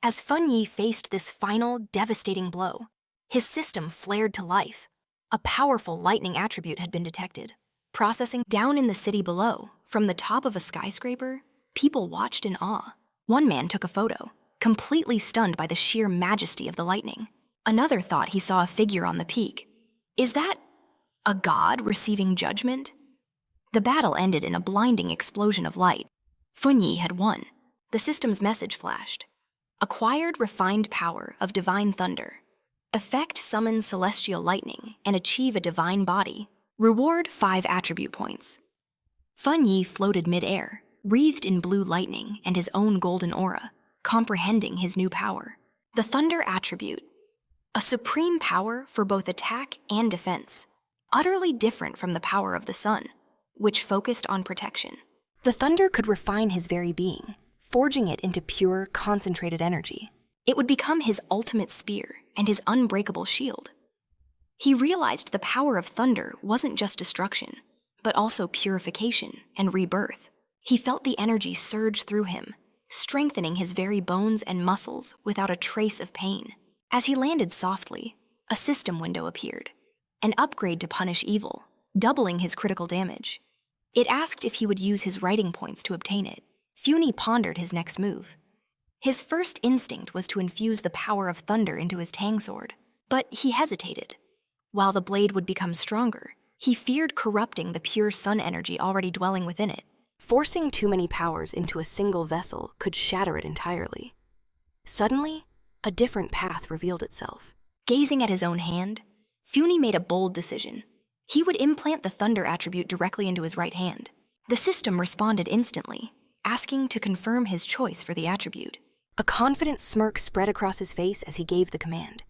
As Fang Yi faced this final, devastating blow, his system flared to life. A powerful lightning attribute had been detected. Processing down in the city below, from the top of a skyscraper, people watched in awe. One man took a photo, completely stunned by the sheer majesty of the lightning. Another thought he saw a figure on the peak. Is that a god receiving judgment? The battle ended in a blinding explosion of light. Fang Yi had won. The system's message flashed. Acquired refined power of divine thunder. Effect summon celestial lightning and achieve a divine body. Reward 5 attribute points. Fang Yi floated mid-air, wreathed in blue lightning and his own golden aura, comprehending his new power. The thunder attribute. A supreme power for both attack and defense, utterly different from the power of the sun, which focused on protection. The thunder could refine his very being, forging it into pure, concentrated energy. It would become his ultimate spear and his unbreakable shield. He realized the power of thunder wasn't just destruction, but also purification and rebirth. He felt the energy surge through him, strengthening his very bones and muscles without a trace of pain. As he landed softly, a system window appeared, an upgrade to punish evil, doubling his critical damage. It asked if he would use his writing points to obtain it. Fang Yi pondered his next move. His first instinct was to infuse the power of thunder into his tang sword, but he hesitated. While the blade would become stronger, he feared corrupting the pure sun energy already dwelling within it. Forcing too many powers into a single vessel could shatter it entirely. Suddenly, a different path revealed itself. Gazing at his own hand, Fang Yi made a bold decision. He would implant the thunder attribute directly into his right hand. The system responded instantly, asking to confirm his choice for the attribute. A confident smirk spread across his face as he gave the command.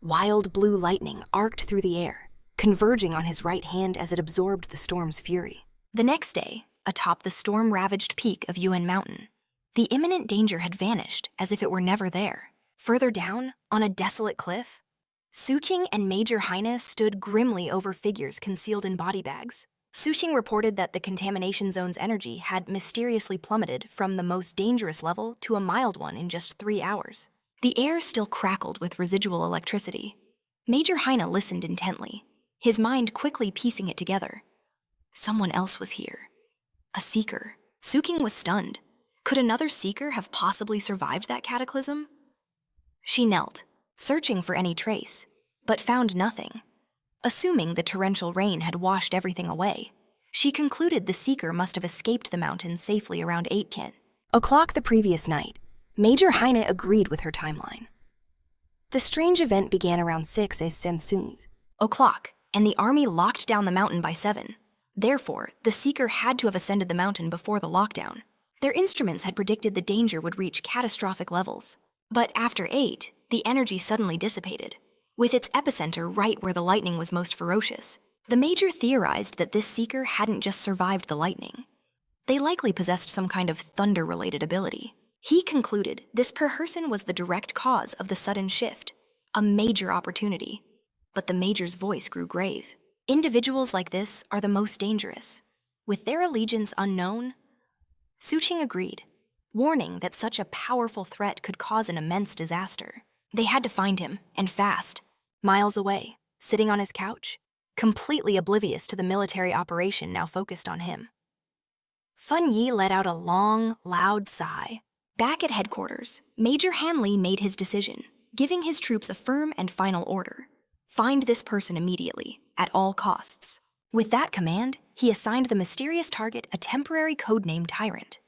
Wild blue lightning arced through the air, converging on his right hand as it absorbed the storm's fury. The next day, atop the storm-ravaged peak of Yuan Mountain, the imminent danger had vanished as if it were never there. Further down, on a desolate cliff, Suqing and Major Heine stood grimly over figures concealed in body bags. Suqing reported that the contamination zone's energy had mysteriously plummeted from the most dangerous level to a mild one in just 3 hours. The air still crackled with residual electricity. Major Heine listened intently, his mind quickly piecing it together. Someone else was here. A seeker. Suqing was stunned. Could another seeker have possibly survived that cataclysm? She knelt, searching for any trace, but found nothing. Assuming the torrential rain had washed everything away, she concluded the seeker must have escaped the mountains safely around 8:10 o'clock the previous night. Major Heine agreed with her timeline. The strange event began around 6 o'clock, and the army locked down the mountain by 7. Therefore, the seeker had to have ascended the mountain before the lockdown. Their instruments had predicted the danger would reach catastrophic levels. But after 8, the energy suddenly dissipated, with its epicenter right where the lightning was most ferocious. The Major theorized that this seeker hadn't just survived the lightning. They likely possessed some kind of thunder-related ability. He concluded this person was the direct cause of the sudden shift, a major opportunity. But the Major's voice grew grave. Individuals like this are the most dangerous. With their allegiance unknown, Suqing agreed, warning that such a powerful threat could cause an immense disaster. They had to find him, and fast. Miles away, sitting on his couch, completely oblivious to the military operation now focused on him. Fang Yi let out a long, loud sigh. Back at headquarters, Major Hanley made his decision, giving his troops a firm and final order. Find this person immediately, at all costs. With that command, he assigned the mysterious target a temporary codename Tyrant.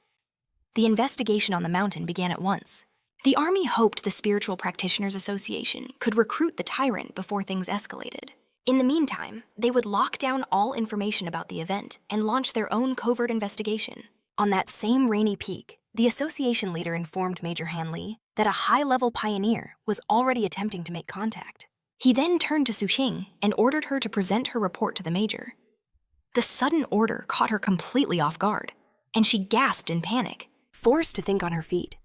The investigation on the mountain began at once. The army hoped the Spiritual Practitioners Association could recruit the Tyrant before things escalated. In the meantime, they would lock down all information about the event and launch their own covert investigation. On that same rainy peak, the association leader informed Major Hanley that a high-level pioneer was already attempting to make contact. He then turned to Suqing and ordered her to present her report to the Major. The sudden order caught her completely off guard, and she gasped in panic, forced to think on her feet.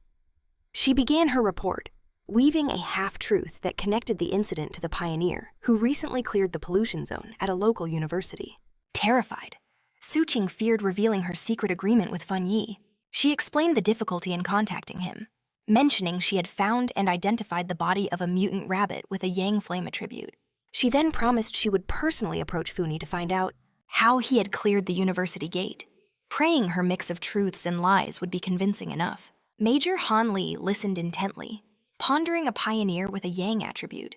She began her report, weaving a half-truth that connected the incident to the pioneer who recently cleared the pollution zone at a local university. Terrified, Suqing feared revealing her secret agreement with Fang Yi. She explained the difficulty in contacting him, mentioning she had found and identified the body of a mutant rabbit with a yang flame attribute. She then promised she would personally approach Fang Yi to find out how he had cleared the university gate, praying her mix of truths and lies would be convincing enough. Major Han Li listened intently, pondering a pioneer with a Yang attribute.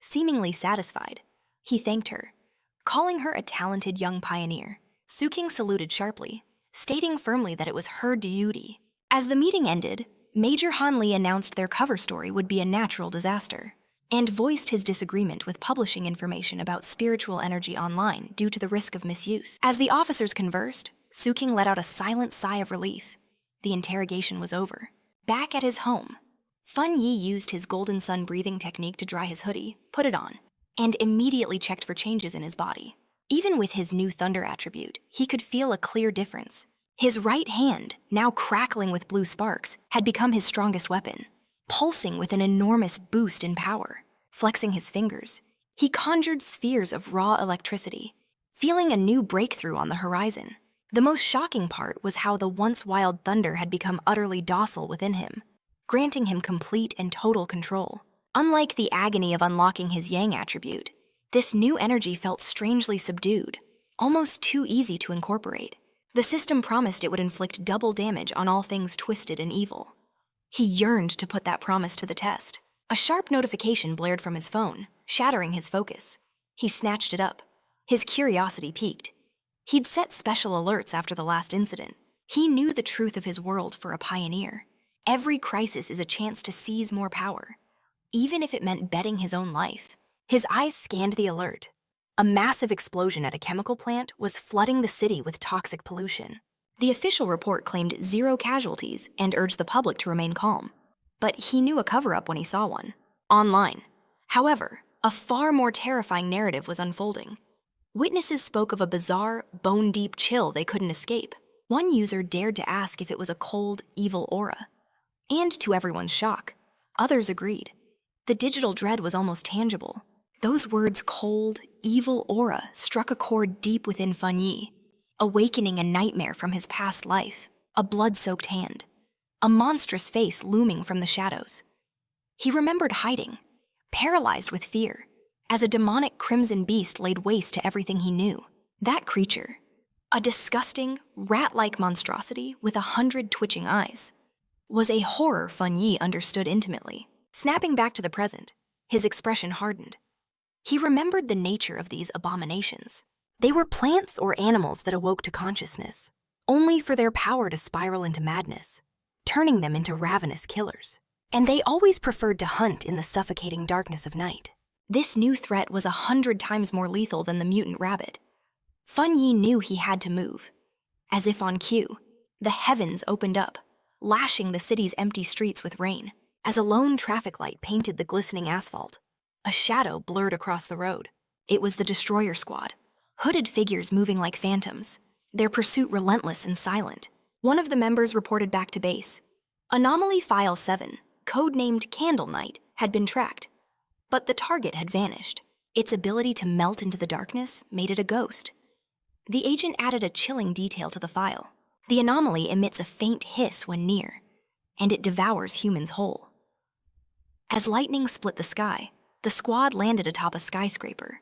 Seemingly satisfied, he thanked her, calling her a talented young pioneer. Suking saluted sharply, stating firmly that it was her duty. As the meeting ended, Major Han Li announced their cover story would be a natural disaster, and voiced his disagreement with publishing information about spiritual energy online due to the risk of misuse. As the officers conversed, Suking let out a silent sigh of relief. The interrogation was over. Back at his home, Fang Yi used his golden sun breathing technique to dry his hoodie, put it on, and immediately checked for changes in his body. Even with his new thunder attribute, he could feel a clear difference. His right hand, now crackling with blue sparks, had become his strongest weapon, pulsing with an enormous boost in power. Flexing his fingers, he conjured spheres of raw electricity, feeling a new breakthrough on the horizon. The most shocking part was how the once wild thunder had become utterly docile within him, granting him complete and total control. Unlike the agony of unlocking his Yang attribute, this new energy felt strangely subdued, almost too easy to incorporate. The system promised it would inflict double damage on all things twisted and evil. He yearned to put that promise to the test. A sharp notification blared from his phone, shattering his focus. He snatched it up. His curiosity piqued. He'd set special alerts after the last incident. He knew the truth of his world for a pioneer. Every crisis is a chance to seize more power, even if it meant betting his own life. His eyes scanned the alert. A massive explosion at a chemical plant was flooding the city with toxic pollution. The official report claimed 0 casualties and urged the public to remain calm. But he knew a cover-up when he saw one. Online. However, a far more terrifying narrative was unfolding. Witnesses spoke of a bizarre, bone-deep chill they couldn't escape. One user dared to ask if it was a cold, evil aura. And to everyone's shock, others agreed. The digital dread was almost tangible. Those words, cold, evil aura, struck a chord deep within Fang Yi, awakening a nightmare from his past life, a blood-soaked hand, a monstrous face looming from the shadows. He remembered hiding, paralyzed with fear, as a demonic crimson beast laid waste to everything he knew. That creature, a disgusting, rat-like monstrosity with 100 twitching eyes, was a horror Fang Yi understood intimately. Snapping back to the present, his expression hardened. He remembered the nature of these abominations. They were plants or animals that awoke to consciousness, only for their power to spiral into madness, turning them into ravenous killers. And they always preferred to hunt in the suffocating darkness of night. This new threat was 100 times more lethal than the mutant rabbit. Fang Yi knew he had to move. As if on cue, the heavens opened up, lashing the city's empty streets with rain. As a lone traffic light painted the glistening asphalt, a shadow blurred across the road. It was the Destroyer Squad, hooded figures moving like phantoms, their pursuit relentless and silent. One of the members reported back to base. Anomaly File 7, codenamed Candle Night, had been tracked, but the target had vanished. Its ability to melt into the darkness made it a ghost. The agent added a chilling detail to the file. The anomaly emits a faint hiss when near, and it devours humans whole. As lightning split the sky, the squad landed atop a skyscraper,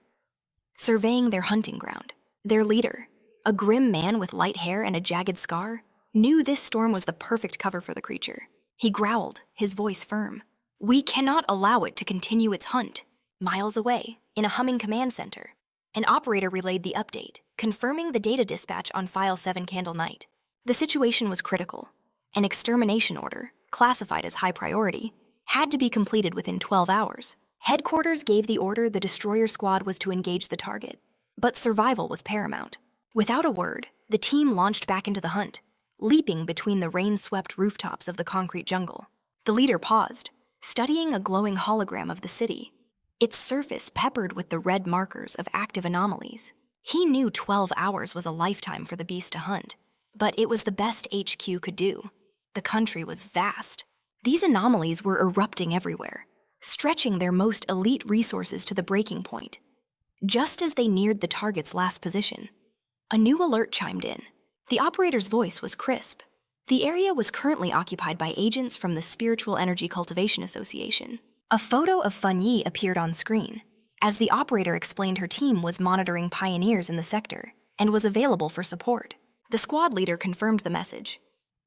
surveying their hunting ground. Their leader, a grim man with light hair and a jagged scar, knew this storm was the perfect cover for the creature. He growled, his voice firm. "We cannot allow it to continue its hunt." Miles away, in a humming command center, an operator relayed the update, confirming the data dispatch on File 7 Candle Night. The situation was critical. An extermination order, classified as high priority, had to be completed within 12 hours. Headquarters gave the order the Destroyer Squad was to engage the target, but survival was paramount. Without a word, the team launched back into the hunt, leaping between the rain-swept rooftops of the concrete jungle. The leader paused, studying a glowing hologram of the city, its surface peppered with the red markers of active anomalies. He knew 12 hours was a lifetime for the beast to hunt, but it was the best HQ could do. The country was vast. These anomalies were erupting everywhere, stretching their most elite resources to the breaking point. Just as they neared the target's last position, a new alert chimed in. The operator's voice was crisp. The area was currently occupied by agents from the Spiritual Energy Cultivation Association. A photo of Fang Yi appeared on screen, as the operator explained her team was monitoring pioneers in the sector. and was available for support. The squad leader confirmed the message.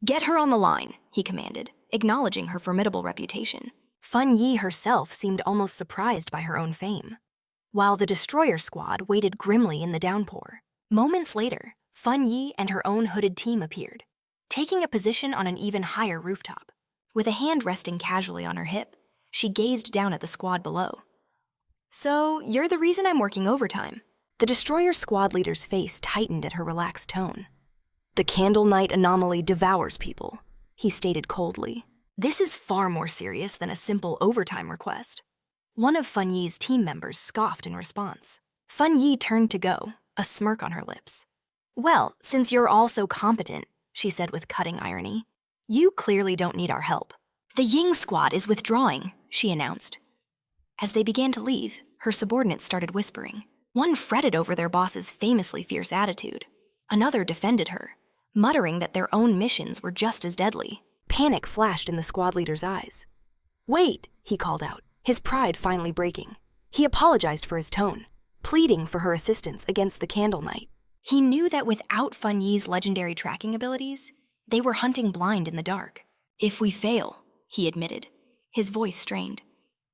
"Get her on the line," he commanded, acknowledging her formidable reputation. Fang Yi herself seemed almost surprised by her own fame, while the destroyer squad waited grimly in the downpour. Moments later, Fang Yi and her own hooded team appeared, taking a position on an even higher rooftop. With a hand resting casually on her hip, she gazed down at the squad below. "So, you're the reason I'm working overtime." The destroyer squad leader's face tightened at her relaxed tone. "The Candle Night anomaly devours people," he stated coldly. "This is far more serious than a simple overtime request." One of Fang Yi's team members scoffed in response. Fang Yi turned to go, a smirk on her lips. "Well, since you're all so competent," she said with cutting irony, "you clearly don't need our help." "The Ying squad is withdrawing," she announced. As they began to leave, her subordinates started whispering. One fretted over their boss's famously fierce attitude. Another defended her, muttering that their own missions were just as deadly. Panic flashed in the squad leader's eyes. "Wait," he called out, his pride finally breaking. He apologized for his tone, pleading for her assistance against the Candle Knight. He knew that without Fang Yi's legendary tracking abilities, they were hunting blind in the dark. "If we fail," he admitted, his voice strained,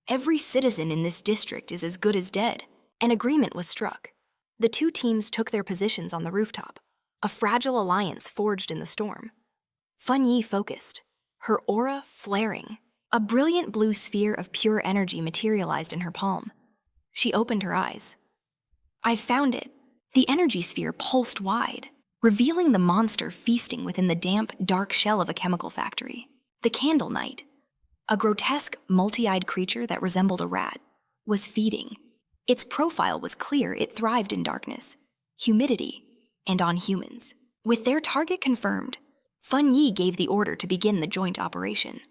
"every citizen in this district is as good as dead." An agreement was struck. The two teams took their positions on the rooftop, a fragile alliance forged in the storm. Fang Yi focused, her aura flaring. A brilliant blue sphere of pure energy materialized in her palm. She opened her eyes. "I found it." The energy sphere pulsed wide, revealing the monster feasting within the damp, dark shell of a chemical factory. The Candle Knight, a grotesque, multi-eyed creature that resembled a rat, was feeding. Its profile was clear. It thrived in darkness, humidity, and on humans. With their target confirmed, Fang Yi gave the order to begin the joint operation.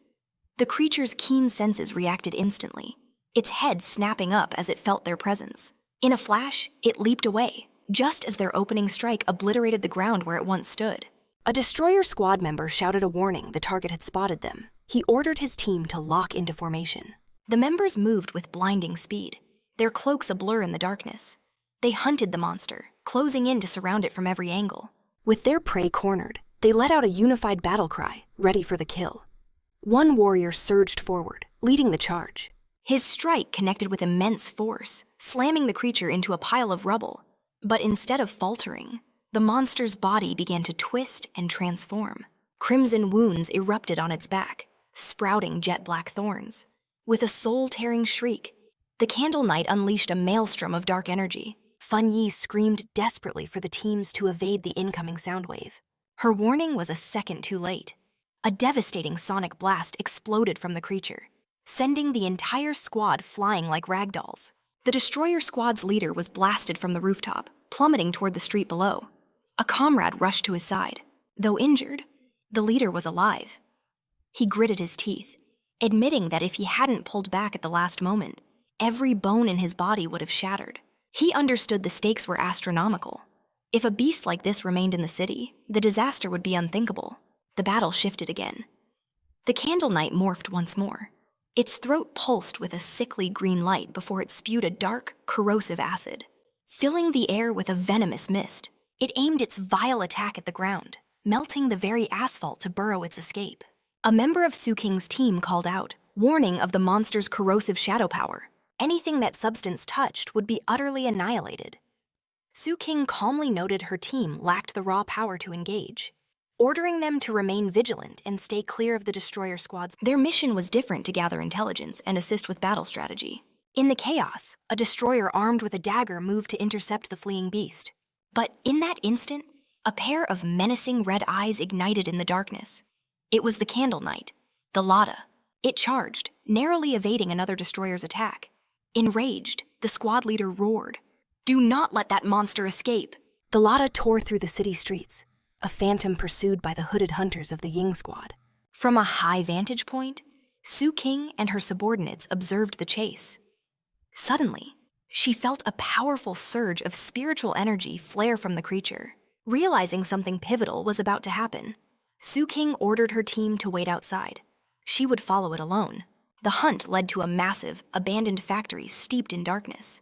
The creature's keen senses reacted instantly, its head snapping up as it felt their presence. In a flash, it leaped away, just as their opening strike obliterated the ground where it once stood. A destroyer squad member shouted a warning the target had spotted them. He ordered his team to lock into formation. The members moved with blinding speed, their cloaks ablur in the darkness. They hunted the monster, closing in to surround it from every angle. With their prey cornered, they let out a unified battle cry, ready for the kill. One warrior surged forward, leading the charge. His strike connected with immense force, slamming the creature into a pile of rubble. But instead of faltering, the monster's body began to twist and transform. Crimson wounds erupted on its back, sprouting jet-black thorns. With a soul-tearing shriek, the Candle Knight unleashed a maelstrom of dark energy. Fang Yi screamed desperately for the teams to evade the incoming sound wave. Her warning was a second too late. A devastating sonic blast exploded from the creature, sending the entire squad flying like ragdolls. The destroyer squad's leader was blasted from the rooftop, plummeting toward the street below. A comrade rushed to his side. Though injured, the leader was alive. He gritted his teeth, admitting that if he hadn't pulled back at the last moment, every bone in his body would have shattered. He understood the stakes were astronomical. If a beast like this remained in the city, the disaster would be unthinkable. The battle shifted again. The Candle Knight morphed once more. Its throat pulsed with a sickly green light before it spewed a dark, corrosive acid. Filling the air with a venomous mist, it aimed its vile attack at the ground, melting the very asphalt to burrow its escape. A member of Su King's team called out, warning of the monster's corrosive shadow power. Anything that substance touched would be utterly annihilated. Su King calmly noted her team lacked the raw power to engage, ordering them to remain vigilant and stay clear of the destroyer squads. Their mission was different: to gather intelligence and assist with battle strategy. In the chaos, a destroyer armed with a dagger moved to intercept the fleeing beast. But in that instant, a pair of menacing red eyes ignited in the darkness. It was the Candle Knight, the Lada. It charged, narrowly evading another destroyer's attack. Enraged, the squad leader roared, "Do not let that monster escape!" The Lada tore through the city streets, a phantom pursued by the hooded hunters of the Ying squad. From a high vantage point, Su King and her subordinates observed the chase. Suddenly, she felt a powerful surge of spiritual energy flare from the creature. Realizing something pivotal was about to happen, Su King ordered her team to wait outside. She would follow it alone. The hunt led to a massive, abandoned factory steeped in darkness.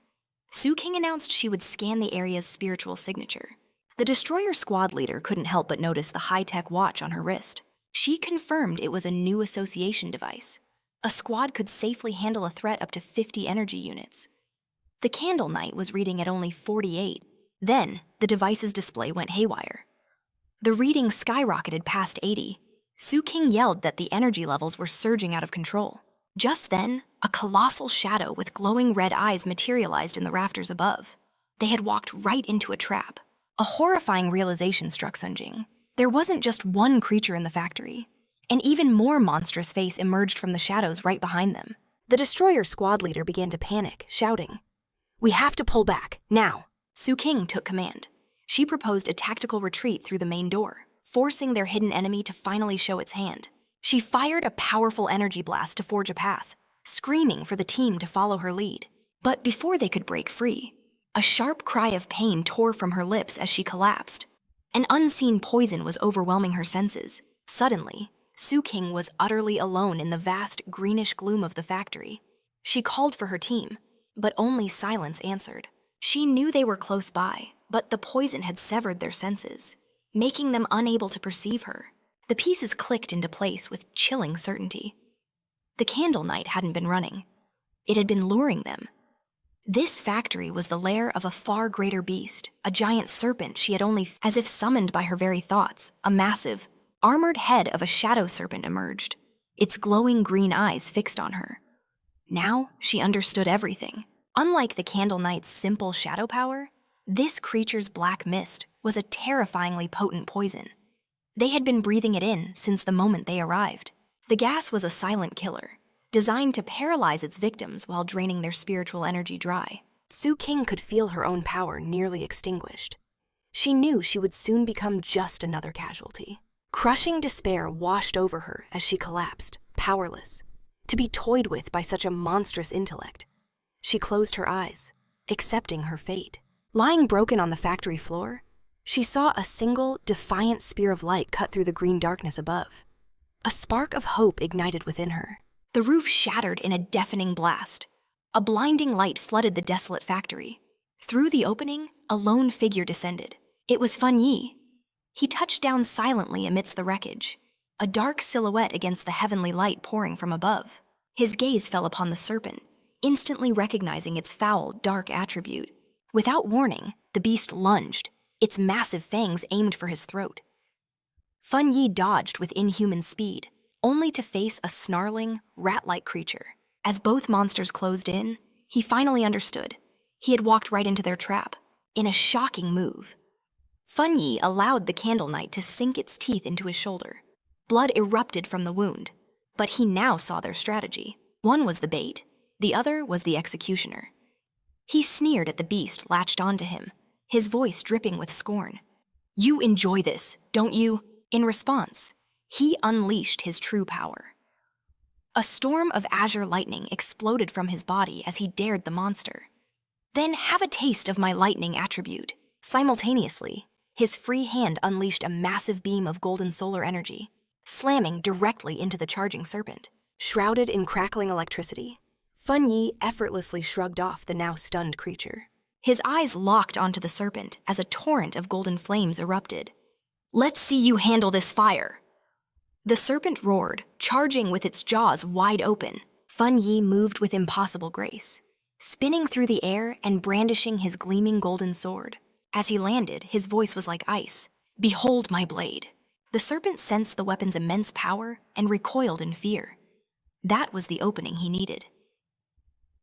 Su King announced she would scan the area's spiritual signature. The destroyer squad leader couldn't help but notice the high-tech watch on her wrist. She confirmed it was a new association device. A squad could safely handle a threat up to 50 energy units. The Candle Knight was reading at only 48. Then, the device's display went haywire. The reading skyrocketed past 80. Su King yelled that the energy levels were surging out of control. Just then, a colossal shadow with glowing red eyes materialized in the rafters above. They had walked right into a trap. A horrifying realization struck Sun Jing. There wasn't just one creature in the factory. An even more monstrous face emerged from the shadows right behind them. The destroyer squad leader began to panic, shouting, "We have to pull back, now!" Su King took command. She proposed a tactical retreat through the main door, forcing their hidden enemy to finally show its hand. She fired a powerful energy blast to forge a path, screaming for the team to follow her lead. But before they could break free, a sharp cry of pain tore from her lips as she collapsed. An unseen poison was overwhelming her senses. Suddenly, Su King was utterly alone in the vast greenish gloom of the factory. She called for her team, but only silence answered. She knew they were close by, but the poison had severed their senses, making them unable to perceive her. The pieces clicked into place with chilling certainty. The Candle Knight hadn't been running. It had been luring them. This factory was the lair of a far greater beast, a giant serpent she had only, as if summoned by her very thoughts. A massive, armored head of a shadow serpent emerged, its glowing green eyes fixed on her. Now she understood everything. Unlike the Candle Knight's simple shadow power, this creature's black mist was a terrifyingly potent poison. They had been breathing it in since the moment they arrived. The gas was a silent killer, designed to paralyze its victims while draining their spiritual energy dry. Su King could feel her own power nearly extinguished. She knew she would soon become just another casualty. Crushing despair washed over her as she collapsed, powerless, to be toyed with by such a monstrous intellect. She closed her eyes, accepting her fate. Lying broken on the factory floor, she saw a single, defiant spear of light cut through the green darkness above. A spark of hope ignited within her. The roof shattered in a deafening blast. A blinding light flooded the desolate factory. Through the opening, a lone figure descended. It was Fang Yi. He touched down silently amidst the wreckage, a dark silhouette against the heavenly light pouring from above. His gaze fell upon the serpent, instantly recognizing its foul, dark attribute. Without warning, the beast lunged, its massive fangs aimed for his throat. Fang Yi dodged with inhuman speed, only to face a snarling, rat-like creature. As both monsters closed in, he finally understood. He had walked right into their trap, in a shocking move. Fang Yi allowed the Candle Knight to sink its teeth into his shoulder. Blood erupted from the wound, but he now saw their strategy. One was the bait, the other was the executioner. He sneered at the beast latched onto him, his voice dripping with scorn. "You enjoy this, don't you?" In response, he unleashed his true power. A storm of azure lightning exploded from his body as he dared the monster. "Then have a taste of my lightning attribute." Simultaneously, his free hand unleashed a massive beam of golden solar energy, slamming directly into the charging serpent. Shrouded in crackling electricity, Fang Yi effortlessly shrugged off the now stunned creature. His eyes locked onto the serpent as a torrent of golden flames erupted. "Let's see you handle this fire!" The serpent roared, charging with its jaws wide open. Fang Yi moved with impossible grace, spinning through the air and brandishing his gleaming golden sword. As he landed, his voice was like ice. "Behold my blade." The serpent sensed the weapon's immense power and recoiled in fear. That was the opening he needed.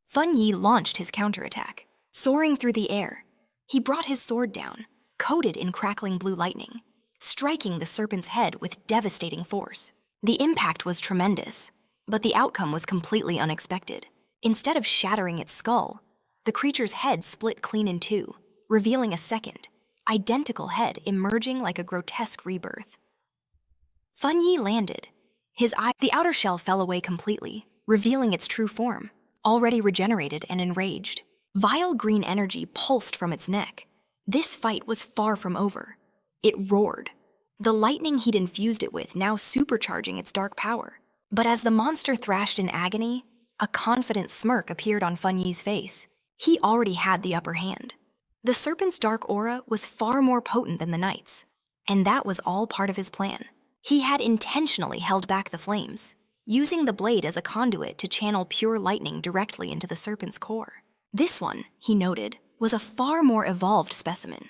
Fang Yi launched his counterattack. Soaring through the air, he brought his sword down, coated in crackling blue lightning, striking the serpent's head with devastating force. The impact was tremendous, but the outcome was completely unexpected. Instead of shattering its skull, the creature's head split clean in two, revealing a second, identical head emerging like a grotesque rebirth. Fang Yi landed. The outer shell fell away completely, revealing its true form, already regenerated and enraged. Vile green energy pulsed from its neck. This fight was far from over. It roared, the lightning he'd infused it with now supercharging its dark power. But as the monster thrashed in agony, a confident smirk appeared on Fang Yi's face. He already had the upper hand. The serpent's dark aura was far more potent than the knight's, and that was all part of his plan. He had intentionally held back the flames, using the blade as a conduit to channel pure lightning directly into the serpent's core. This one, he noted, was a far more evolved specimen.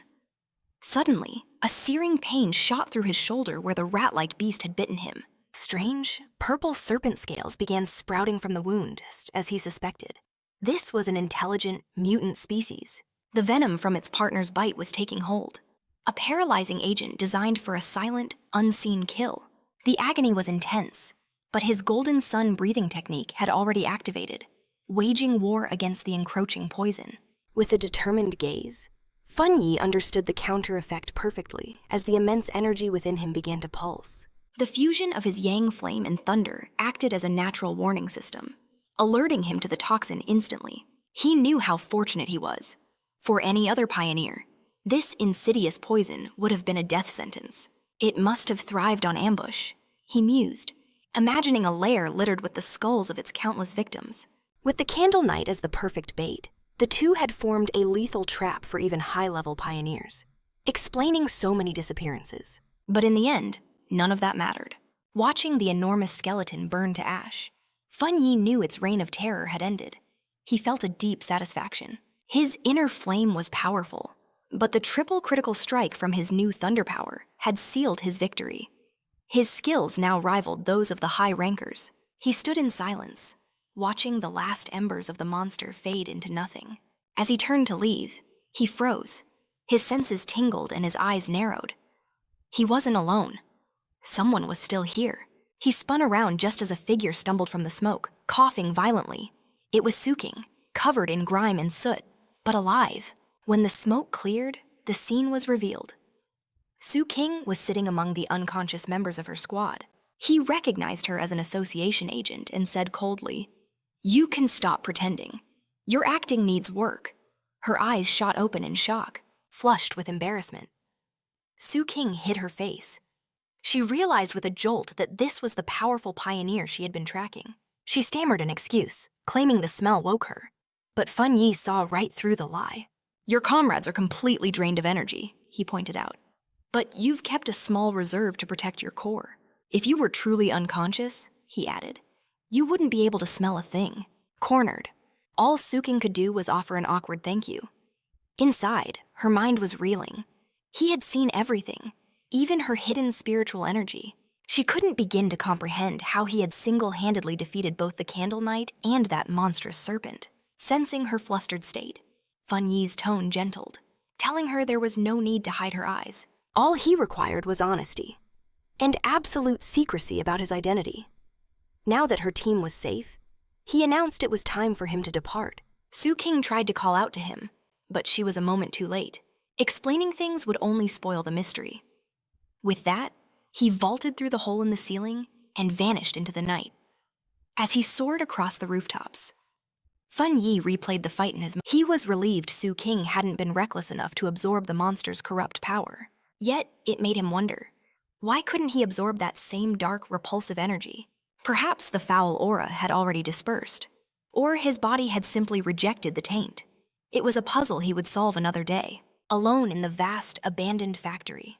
Suddenly, a searing pain shot through his shoulder where the rat-like beast had bitten him. Strange, purple serpent scales began sprouting from the wound, as he suspected. This was an intelligent, mutant species. The venom from its partner's bite was taking hold. A paralyzing agent designed for a silent, unseen kill. The agony was intense, but his golden sun breathing technique had already activated, waging war against the encroaching poison. With a determined gaze, Fang Yi understood the counter-effect perfectly as the immense energy within him began to pulse. The fusion of his yang flame and thunder acted as a natural warning system, alerting him to the toxin instantly. He knew how fortunate he was. For any other pioneer, this insidious poison would have been a death sentence. It must have thrived on ambush, he mused, imagining a lair littered with the skulls of its countless victims. With the candle knight as the perfect bait, the two had formed a lethal trap for even high-level pioneers, explaining so many disappearances. But in the end, none of that mattered. Watching the enormous skeleton burn to ash, Fang Yi knew its reign of terror had ended. He felt a deep satisfaction. His inner flame was powerful, but the triple critical strike from his new thunder power had sealed his victory. His skills now rivaled those of the high rankers. He stood in silence, watching the last embers of the monster fade into nothing. As he turned to leave, he froze. His senses tingled and his eyes narrowed. He wasn't alone. Someone was still here. He spun around just as a figure stumbled from the smoke, coughing violently. It was Suking, covered in grime and soot, but alive. When the smoke cleared, the scene was revealed. Suking was sitting among the unconscious members of her squad. He recognized her as an association agent and said coldly, "You can stop pretending. Your acting needs work." Her eyes shot open in shock, flushed with embarrassment. Suking hid her face. She realized with a jolt that this was the powerful pioneer she had been tracking. She stammered an excuse, claiming the smell woke her. But Fang Yi saw right through the lie. "Your comrades are completely drained of energy," he pointed out. "But you've kept a small reserve to protect your core. If you were truly unconscious," he added, "you wouldn't be able to smell a thing." Cornered, all Suking could do was offer an awkward thank you. Inside, her mind was reeling. He had seen everything, even her hidden spiritual energy. She couldn't begin to comprehend how he had single-handedly defeated both the Candle Knight and that monstrous serpent. Sensing her flustered state, Fang Yi's tone gentled, telling her there was no need to hide her eyes. All he required was honesty, and absolute secrecy about his identity. Now that her team was safe, he announced it was time for him to depart. Suking tried to call out to him, but she was a moment too late. Explaining things would only spoil the mystery. With that, he vaulted through the hole in the ceiling and vanished into the night. As he soared across the rooftops, Fang Yi replayed the fight in his mind. He was relieved Suking hadn't been reckless enough to absorb the monster's corrupt power. Yet, it made him wonder, why couldn't he absorb that same dark, repulsive energy? Perhaps the foul aura had already dispersed, or his body had simply rejected the taint. It was a puzzle he would solve another day, alone in the vast, abandoned factory.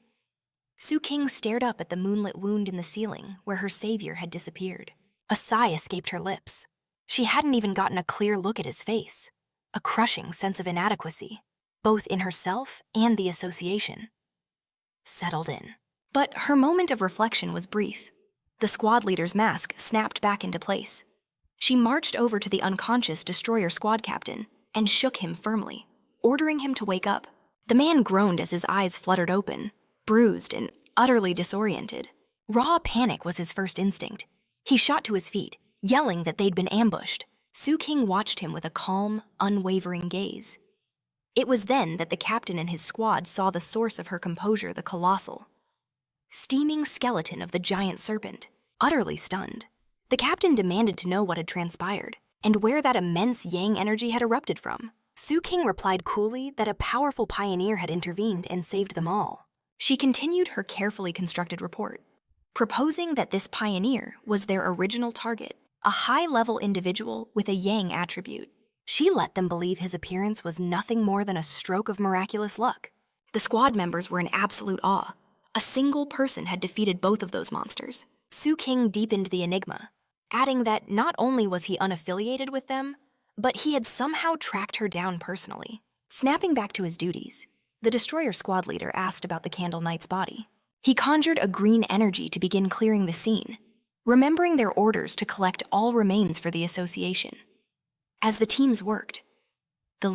Suking stared up at the moonlit wound in the ceiling where her savior had disappeared. A sigh escaped her lips. She hadn't even gotten a clear look at his face. A crushing sense of inadequacy, both in herself and the association, settled in. But her moment of reflection was brief. The squad leader's mask snapped back into place. She marched over to the unconscious destroyer squad captain and shook him firmly, ordering him to wake up. The man groaned as his eyes fluttered open, bruised and utterly disoriented. Raw panic was his first instinct. He shot to his feet, yelling that they'd been ambushed. Suking watched him with a calm, unwavering gaze. It was then that the captain and his squad saw the source of her composure, the colossal, steaming skeleton of the giant serpent. Utterly stunned, the captain demanded to know what had transpired and where that immense yang energy had erupted from. Suking replied coolly that a powerful pioneer had intervened and saved them all. She continued her carefully constructed report, proposing that this pioneer was their original target, a high-level individual with a yang attribute. She let them believe his appearance was nothing more than a stroke of miraculous luck. The squad members were in absolute awe. A single person had defeated both of those monsters. Su King deepened the enigma, adding that not only was he unaffiliated with them, but he had somehow tracked her down personally. Snapping back to his duties, the destroyer squad leader asked about the Candle Knight's body. He conjured a green energy to begin clearing the scene, remembering their orders to collect all remains for the association. As the teams worked,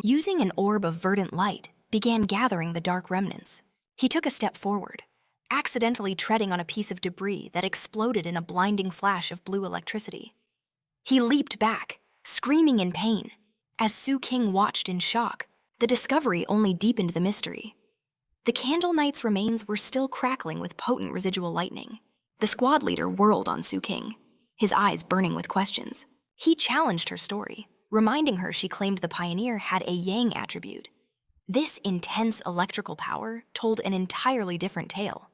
using an orb of verdant light began gathering the dark remnants. He took a step forward, accidentally treading on a piece of debris that exploded in a blinding flash of blue electricity. He leaped back, screaming in pain. As Su King watched in shock, the discovery only deepened the mystery. The Candle Knight's remains were still crackling with potent residual lightning. The squad leader whirled on Su King, his eyes burning with questions. He challenged her story, reminding her she claimed the pioneer had a yang attribute. This intense electrical power told an entirely different tale.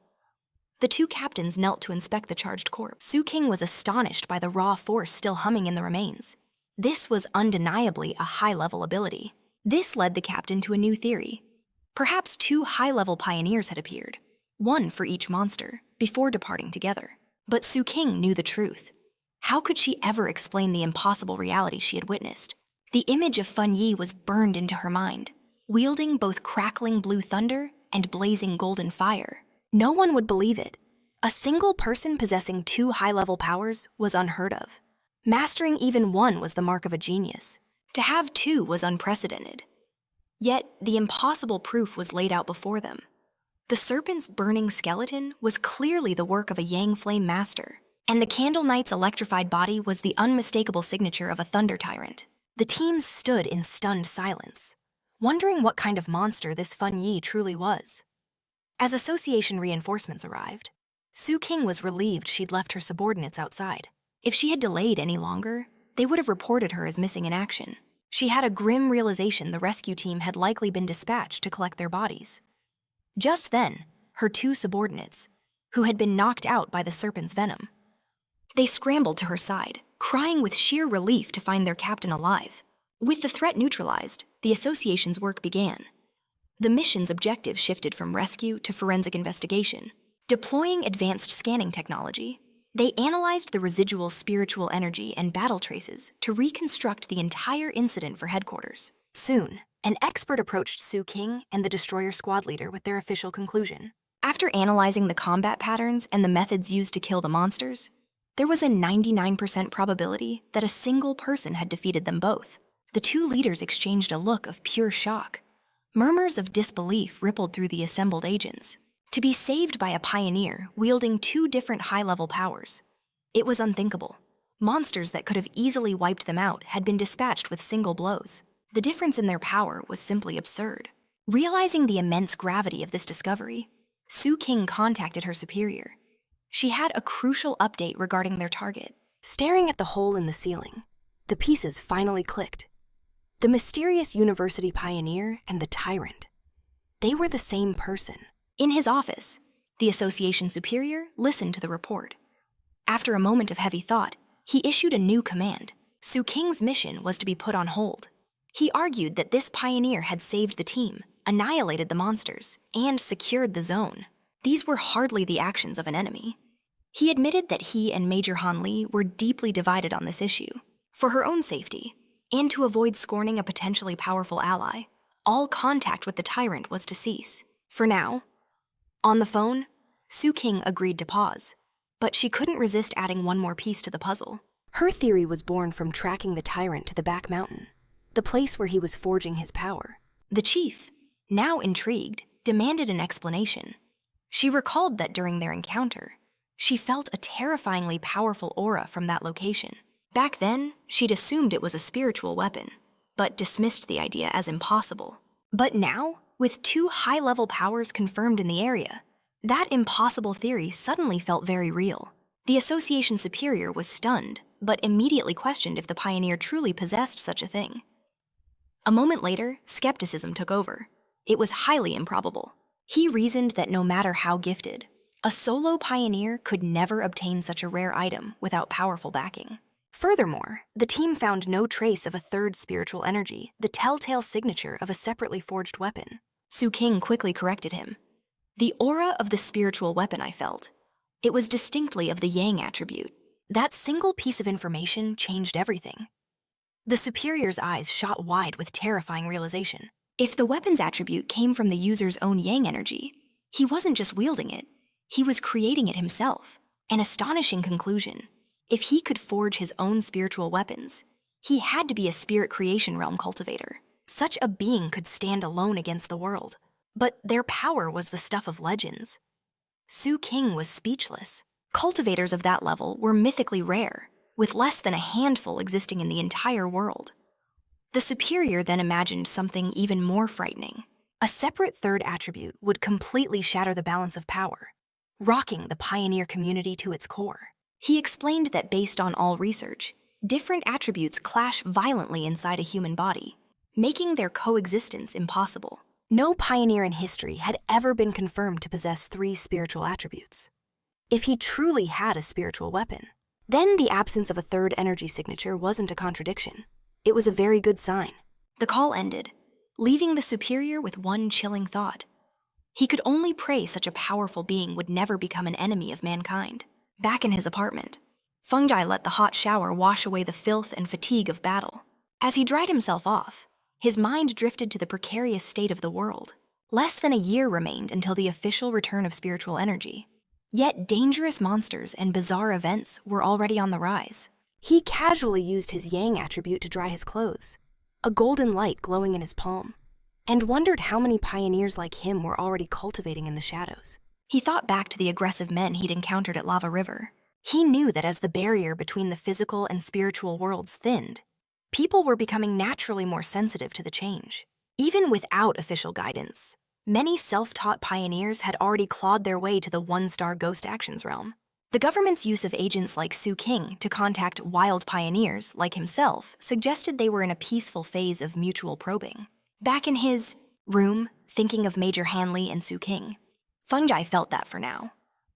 The two captains knelt to inspect the charged corpse. Su King was astonished by the raw force still humming in the remains. This was undeniably a high-level ability. This led the captain to a new theory. Perhaps two high-level pioneers had appeared, one for each monster, before departing together. But Su King knew the truth. How could she ever explain the impossible reality she had witnessed? The image of Fang Yi was burned into her mind, wielding both crackling blue thunder and blazing golden fire. No one would believe it. A single person possessing two high-level powers was unheard of. Mastering even one was the mark of a genius. To have two was unprecedented. Yet, the impossible proof was laid out before them. The serpent's burning skeleton was clearly the work of a Yang Flame master, and the Candle Knight's electrified body was the unmistakable signature of a Thunder Tyrant. The teams stood in stunned silence, wondering what kind of monster this Fang Yi truly was. As association reinforcements arrived, Su King was relieved she'd left her subordinates outside. If she had delayed any longer, they would have reported her as missing in action. She had a grim realization the rescue team had likely been dispatched to collect their bodies. Just then, her two subordinates, who had been knocked out by the serpent's venom, they scrambled to her side, crying with sheer relief to find their captain alive. With the threat neutralized, the association's work began. The mission's objective shifted from rescue to forensic investigation. Deploying advanced scanning technology, they analyzed the residual spiritual energy and battle traces to reconstruct the entire incident for headquarters. Soon, an expert approached Su King and the destroyer squad leader with their official conclusion. After analyzing the combat patterns and the methods used to kill the monsters, there was a 99% probability that a single person had defeated them both. The two leaders exchanged a look of pure shock. Murmurs of disbelief rippled through the assembled agents. To be saved by a pioneer wielding two different high-level powers, it was unthinkable. Monsters that could have easily wiped them out had been dispatched with single blows. The difference in their power was simply absurd. Realizing the immense gravity of this discovery, Su King contacted her superior. She had a crucial update regarding their target. Staring at the hole in the ceiling, the pieces finally clicked. The mysterious university pioneer and the tyrant. They were the same person. In his office, the association superior listened to the report. After a moment of heavy thought, he issued a new command. Su King's mission was to be put on hold. He argued that this pioneer had saved the team, annihilated the monsters, and secured the zone. These were hardly the actions of an enemy. He admitted that he and Major Han Li were deeply divided on this issue. For her own safety, and to avoid scorning a potentially powerful ally, all contact with the tyrant was to cease. For now, on the phone, Su King agreed to pause, but she couldn't resist adding one more piece to the puzzle. Her theory was born from tracking the tyrant to the back mountain, the place where he was forging his power. The chief, now intrigued, demanded an explanation. She recalled that during their encounter, she felt a terrifyingly powerful aura from that location. Back then, she'd assumed it was a spiritual weapon, but dismissed the idea as impossible. But now, with two high-level powers confirmed in the area, that impossible theory suddenly felt very real. The association superior was stunned, but immediately questioned if the pioneer truly possessed such a thing. A moment later, skepticism took over. It was highly improbable. He reasoned that no matter how gifted, a solo pioneer could never obtain such a rare item without powerful backing. Furthermore, the team found no trace of a third spiritual energy, the telltale signature of a separately forged weapon. Su King quickly corrected him. The aura of the spiritual weapon I felt. It was distinctly of the Yang attribute. That single piece of information changed everything. The superior's eyes shot wide with terrifying realization. If the weapon's attribute came from the user's own Yang energy, he wasn't just wielding it, he was creating it himself. An astonishing conclusion. If he could forge his own spiritual weapons, he had to be a spirit creation realm cultivator. Such a being could stand alone against the world. But their power was the stuff of legends. Su King was speechless. Cultivators of that level were mythically rare, with less than a handful existing in the entire world. The superior then imagined something even more frightening. A separate third attribute would completely shatter the balance of power, rocking the pioneer community to its core. He explained that based on all research, different attributes clash violently inside a human body, making their coexistence impossible. No pioneer in history had ever been confirmed to possess 3 spiritual attributes. If he truly had a spiritual weapon, then the absence of a third energy signature wasn't a contradiction. It was a very good sign. The call ended, leaving the superior with one chilling thought. He could only pray such a powerful being would never become an enemy of mankind. Back in his apartment, Fang Yi let the hot shower wash away the filth and fatigue of battle. As he dried himself off, his mind drifted to the precarious state of the world. Less than a year remained until the official return of spiritual energy. Yet dangerous monsters and bizarre events were already on the rise. He casually used his Yang attribute to dry his clothes, a golden light glowing in his palm, and wondered how many pioneers like him were already cultivating in the shadows. He thought back to the aggressive men he'd encountered at Lava River. He knew that as the barrier between the physical and spiritual worlds thinned, people were becoming naturally more sensitive to the change. Even without official guidance, many self-taught pioneers had already clawed their way to the one-star ghost actions realm. The government's use of agents like Su King to contact wild pioneers like himself suggested they were in a peaceful phase of mutual probing. Back in his room, thinking of Major Hanley and Su King, Fang Yi felt that for now.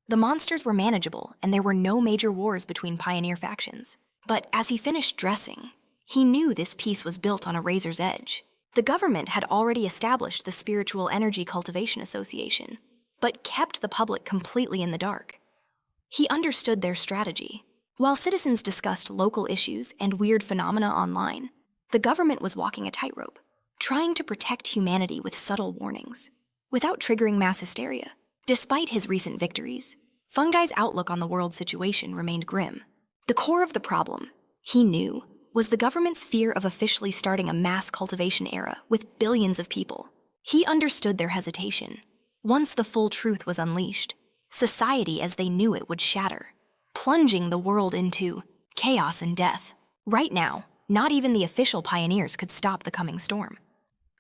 The monsters were manageable and there were no major wars between pioneer factions. But as he finished dressing, he knew this peace was built on a razor's edge. The government had already established the Spiritual Energy Cultivation Association, but kept the public completely in the dark. He understood their strategy. While citizens discussed local issues and weird phenomena online, the government was walking a tightrope, trying to protect humanity with subtle warnings, without triggering mass hysteria. Despite his recent victories, Fang Yi's outlook on the world situation remained grim. The core of the problem, he knew, was the government's fear of officially starting a mass cultivation era with billions of people. He understood their hesitation. Once the full truth was unleashed, society as they knew it would shatter, plunging the world into chaos and death. Right now, not even the official pioneers could stop the coming storm.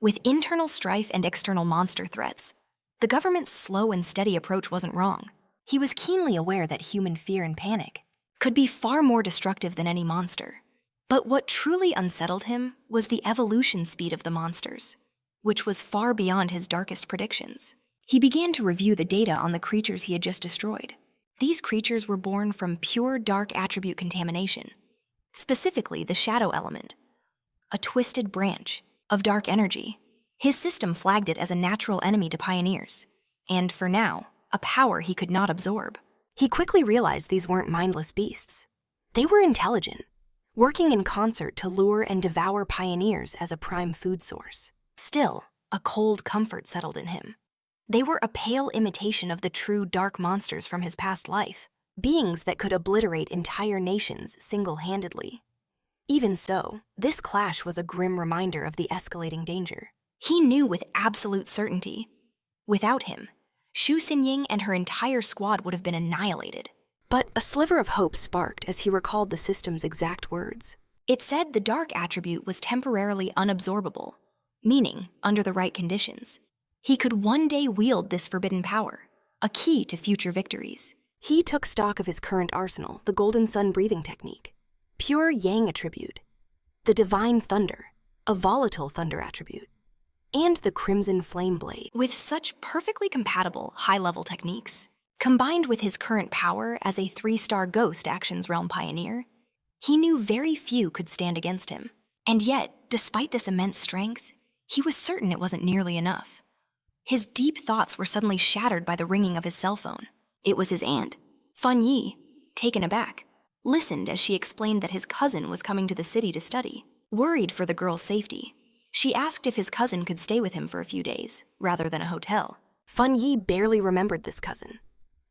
With internal strife and external monster threats, the government's slow and steady approach wasn't wrong. He was keenly aware that human fear and panic could be far more destructive than any monster. But what truly unsettled him was the evolution speed of the monsters, which was far beyond his darkest predictions. He began to review the data on the creatures he had just destroyed. These creatures were born from pure dark attribute contamination, specifically the shadow element, a twisted branch of dark energy. His system flagged it as a natural enemy to pioneers, and for now, a power he could not absorb. He quickly realized these weren't mindless beasts. They were intelligent, working in concert to lure and devour pioneers as a prime food source. Still, a cold comfort settled in him. They were a pale imitation of the true dark monsters from his past life, beings that could obliterate entire nations single-handedly. Even so, this clash was a grim reminder of the escalating danger. He knew with absolute certainty, without him, Xu Xinying and her entire squad would have been annihilated. But a sliver of hope sparked as he recalled the system's exact words. It said the dark attribute was temporarily unabsorbable, meaning, under the right conditions, he could one day wield this forbidden power, a key to future victories. He took stock of his current arsenal, the Golden Sun breathing technique, pure Yang attribute, the Divine Thunder, a volatile thunder attribute, and the Crimson Flame Blade. With such perfectly compatible high-level techniques, combined with his current power as a 3-star ghost actions realm pioneer, He knew very few could stand against him. And yet, despite this immense strength, he was certain it wasn't nearly enough. His deep thoughts were suddenly shattered by the ringing of his cell phone. It was his aunt. Fang Yi, taken aback, listened as she explained that his cousin was coming to the city to study. Worried for the girl's safety, she asked if his cousin could stay with him for a few days, rather than a hotel. Fang Yi barely remembered this cousin.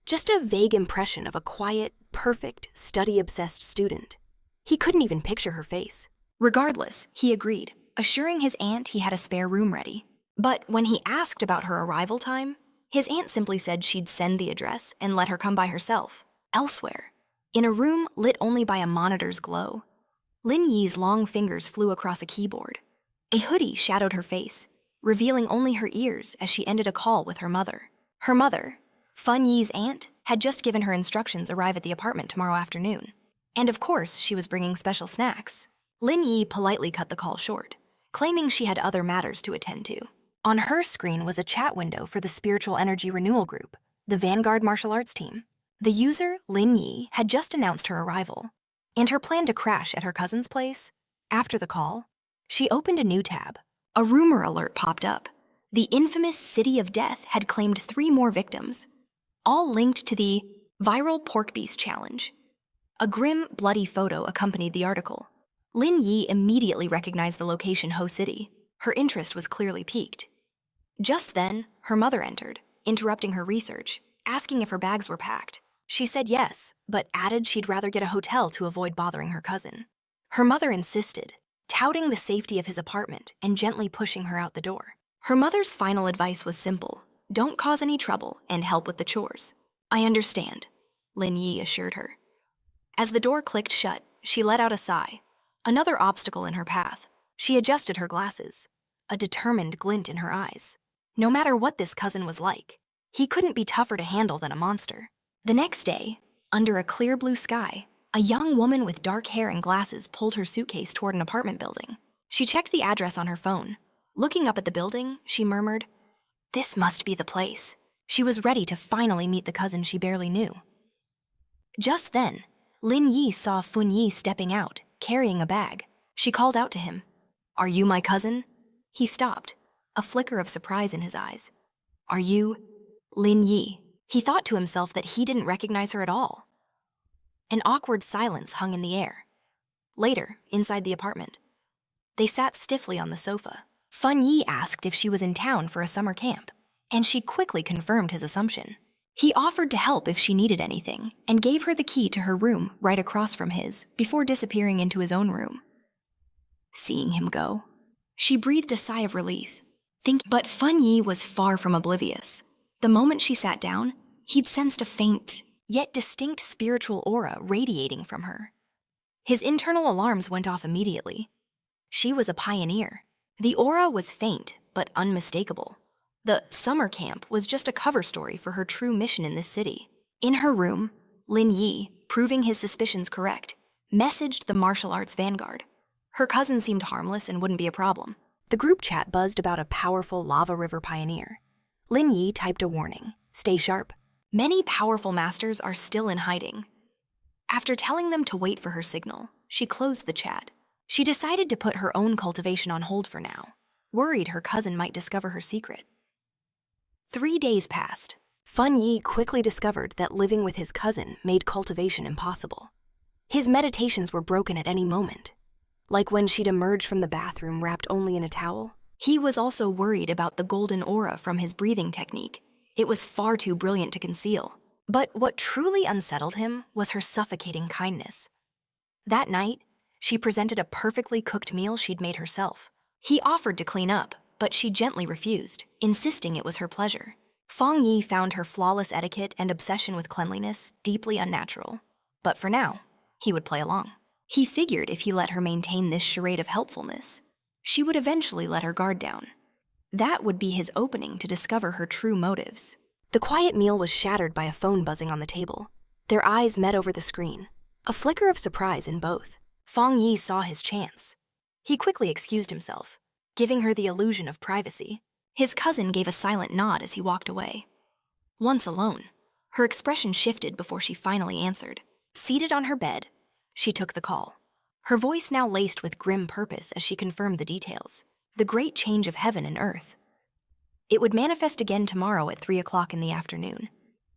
Just a vague impression of a quiet, perfect, study-obsessed student. He couldn't even picture her face. Regardless, he agreed, assuring his aunt he had a spare room ready. But when he asked about her arrival time, his aunt simply said she'd send the address and let her come by herself. Elsewhere, in a room lit only by a monitor's glow, Lin Yi's long fingers flew across a keyboard. A hoodie shadowed her face, revealing only her ears as she ended a call with her mother. Her mother, Fang Yi's aunt, had just given her instructions arrive at the apartment tomorrow afternoon. And of course, she was bringing special snacks. Lin Yi politely cut the call short, claiming she had other matters to attend to. On her screen was a chat window for the Spiritual Energy Renewal Group, the Vanguard martial arts team. The user, Lin Yi, had just announced her arrival, and her plan to crash at her cousin's place. After the call, she opened a new tab. A rumor alert popped up. The infamous City of Death had claimed 3 more victims, all linked to the viral pork beast challenge. A grim, bloody photo accompanied the article. Lin Yi immediately recognized the location Ho City. Her interest was clearly piqued. Just then, her mother entered, interrupting her research, asking if her bags were packed. She said yes, but added she'd rather get a hotel to avoid bothering her cousin. Her mother insisted, touting the safety of his apartment and gently pushing her out the door. Her mother's final advice was simple: don't cause any trouble and help with the chores. I understand, Lin Yi assured her. As the door clicked shut, she let out a sigh. Another obstacle in her path. She adjusted her glasses, a determined glint in her eyes. No matter what this cousin was like, he couldn't be tougher to handle than a monster. The next day, under a clear blue sky, a young woman with dark hair and glasses pulled her suitcase toward an apartment building. She checked the address on her phone. Looking up at the building, she murmured, "This must be the place." She was ready to finally meet the cousin she barely knew. Just then, Lin Yi saw Fun Yi stepping out, carrying a bag. She called out to him, "Are you my cousin?" He stopped, a flicker of surprise in his eyes. "Are you Lin Yi?" He thought to himself that he didn't recognize her at all. An awkward silence hung in the air. Later, inside the apartment, they sat stiffly on the sofa. Fun Yi asked if she was in town for a summer camp, and she quickly confirmed his assumption. He offered to help if she needed anything, and gave her the key to her room right across from his before disappearing into his own room. Seeing him go, she breathed a sigh of relief. But Fun Yi was far from oblivious. The moment she sat down, he'd sensed a faint, yet distinct spiritual aura radiating from her. His internal alarms went off immediately. She was a pioneer. The aura was faint, but unmistakable. The summer camp was just a cover story for her true mission in this city. In her room, Lin Yi, proving his suspicions correct, messaged the martial arts vanguard. Her cousin seemed harmless and wouldn't be a problem. The group chat buzzed about a powerful lava river pioneer. Lin Yi typed a warning, "Stay sharp. Many powerful masters are still in hiding." After telling them to wait for her signal, she closed the chat. She decided to put her own cultivation on hold for now, worried her cousin might discover her secret. 3 days passed. Fun Yi quickly discovered that living with his cousin made cultivation impossible. His meditations were broken at any moment, like when she'd emerge from the bathroom wrapped only in a towel. He was also worried about the golden aura from his breathing technique. It was far too brilliant to conceal. But what truly unsettled him was her suffocating kindness. That night, she presented a perfectly cooked meal she'd made herself. He offered to clean up, but she gently refused, insisting it was her pleasure. Fang Yi found her flawless etiquette and obsession with cleanliness deeply unnatural. But for now, he would play along. He figured if he let her maintain this charade of helpfulness, she would eventually let her guard down. That would be his opening to discover her true motives. The quiet meal was shattered by a phone buzzing on the table. Their eyes met over the screen, a flicker of surprise in both. Fang Yi saw his chance. He quickly excused himself, giving her the illusion of privacy. His cousin gave a silent nod as he walked away. Once alone, her expression shifted before she finally answered. Seated on her bed, she took the call. her voice now laced with grim purpose as she confirmed the details. The great change of heaven and earth. It would manifest again tomorrow at 3 o'clock in the afternoon.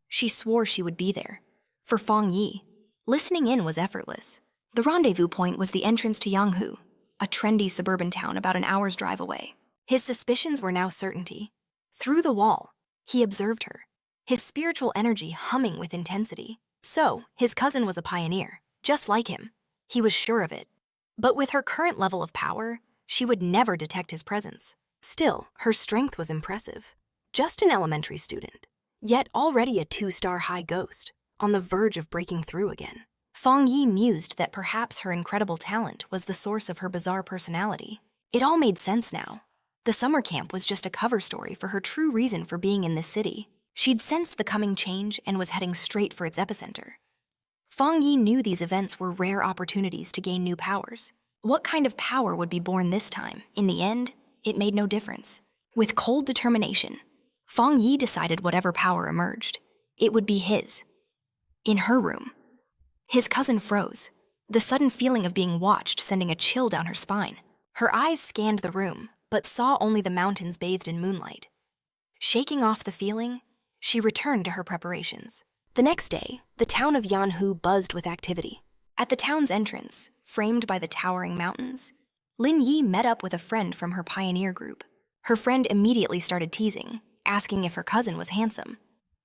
She swore she would be there. For Fang Yi, listening in was effortless. The rendezvous point was the entrance to Yanghu, a trendy suburban town about an hour's drive away. His suspicions were now certainty. Through the wall, he observed her, his spiritual energy humming with intensity. So, his cousin was a pioneer, just like him. He was sure of it. But with her current level of power, she would never detect his presence. Still, her strength was impressive. Just an elementary student, yet already a 2-star high ghost, on the verge of breaking through again. Fang Yi mused that perhaps her incredible talent was the source of her bizarre personality. It all made sense now. The summer camp was just a cover story for her true reason for being in this city. She'd sensed the coming change and was heading straight for its epicenter. Fang Yi knew these events were rare opportunities to gain new powers. What kind of power would be born this time? In the end, it made no difference. With cold determination, Fang Yi decided whatever power emerged, it would be his. In her room, his cousin froze, the sudden feeling of being watched sending a chill down her spine. Her eyes scanned the room, but saw only the mountains bathed in moonlight. Shaking off the feeling, she returned to her preparations. The next day, the town of Yanhu buzzed with activity. At the town's entrance, framed by the towering mountains, Lin Yi met up with a friend from her pioneer group. Her friend immediately started teasing, asking if her cousin was handsome.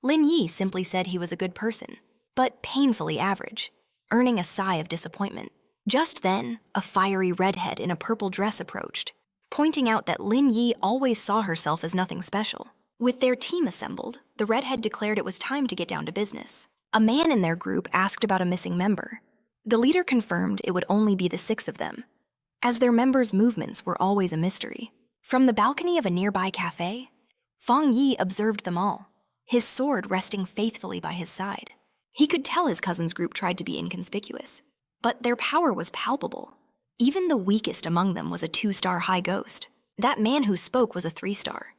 Lin Yi simply said he was a good person, but painfully average, earning a sigh of disappointment. Just then, a fiery redhead in a purple dress approached, pointing out that Lin Yi always saw herself as nothing special. With their team assembled, the redhead declared it was time to get down to business. A man in their group asked about a missing member. The leader confirmed it would only be the 6 of them, as their members' movements were always a mystery. From the balcony of a nearby cafe, Fang Yi observed them all, his sword resting faithfully by his side. He could tell his cousin's group tried to be inconspicuous, but their power was palpable. Even the weakest among them was a 2-star high ghost. That man who spoke was a 3-star.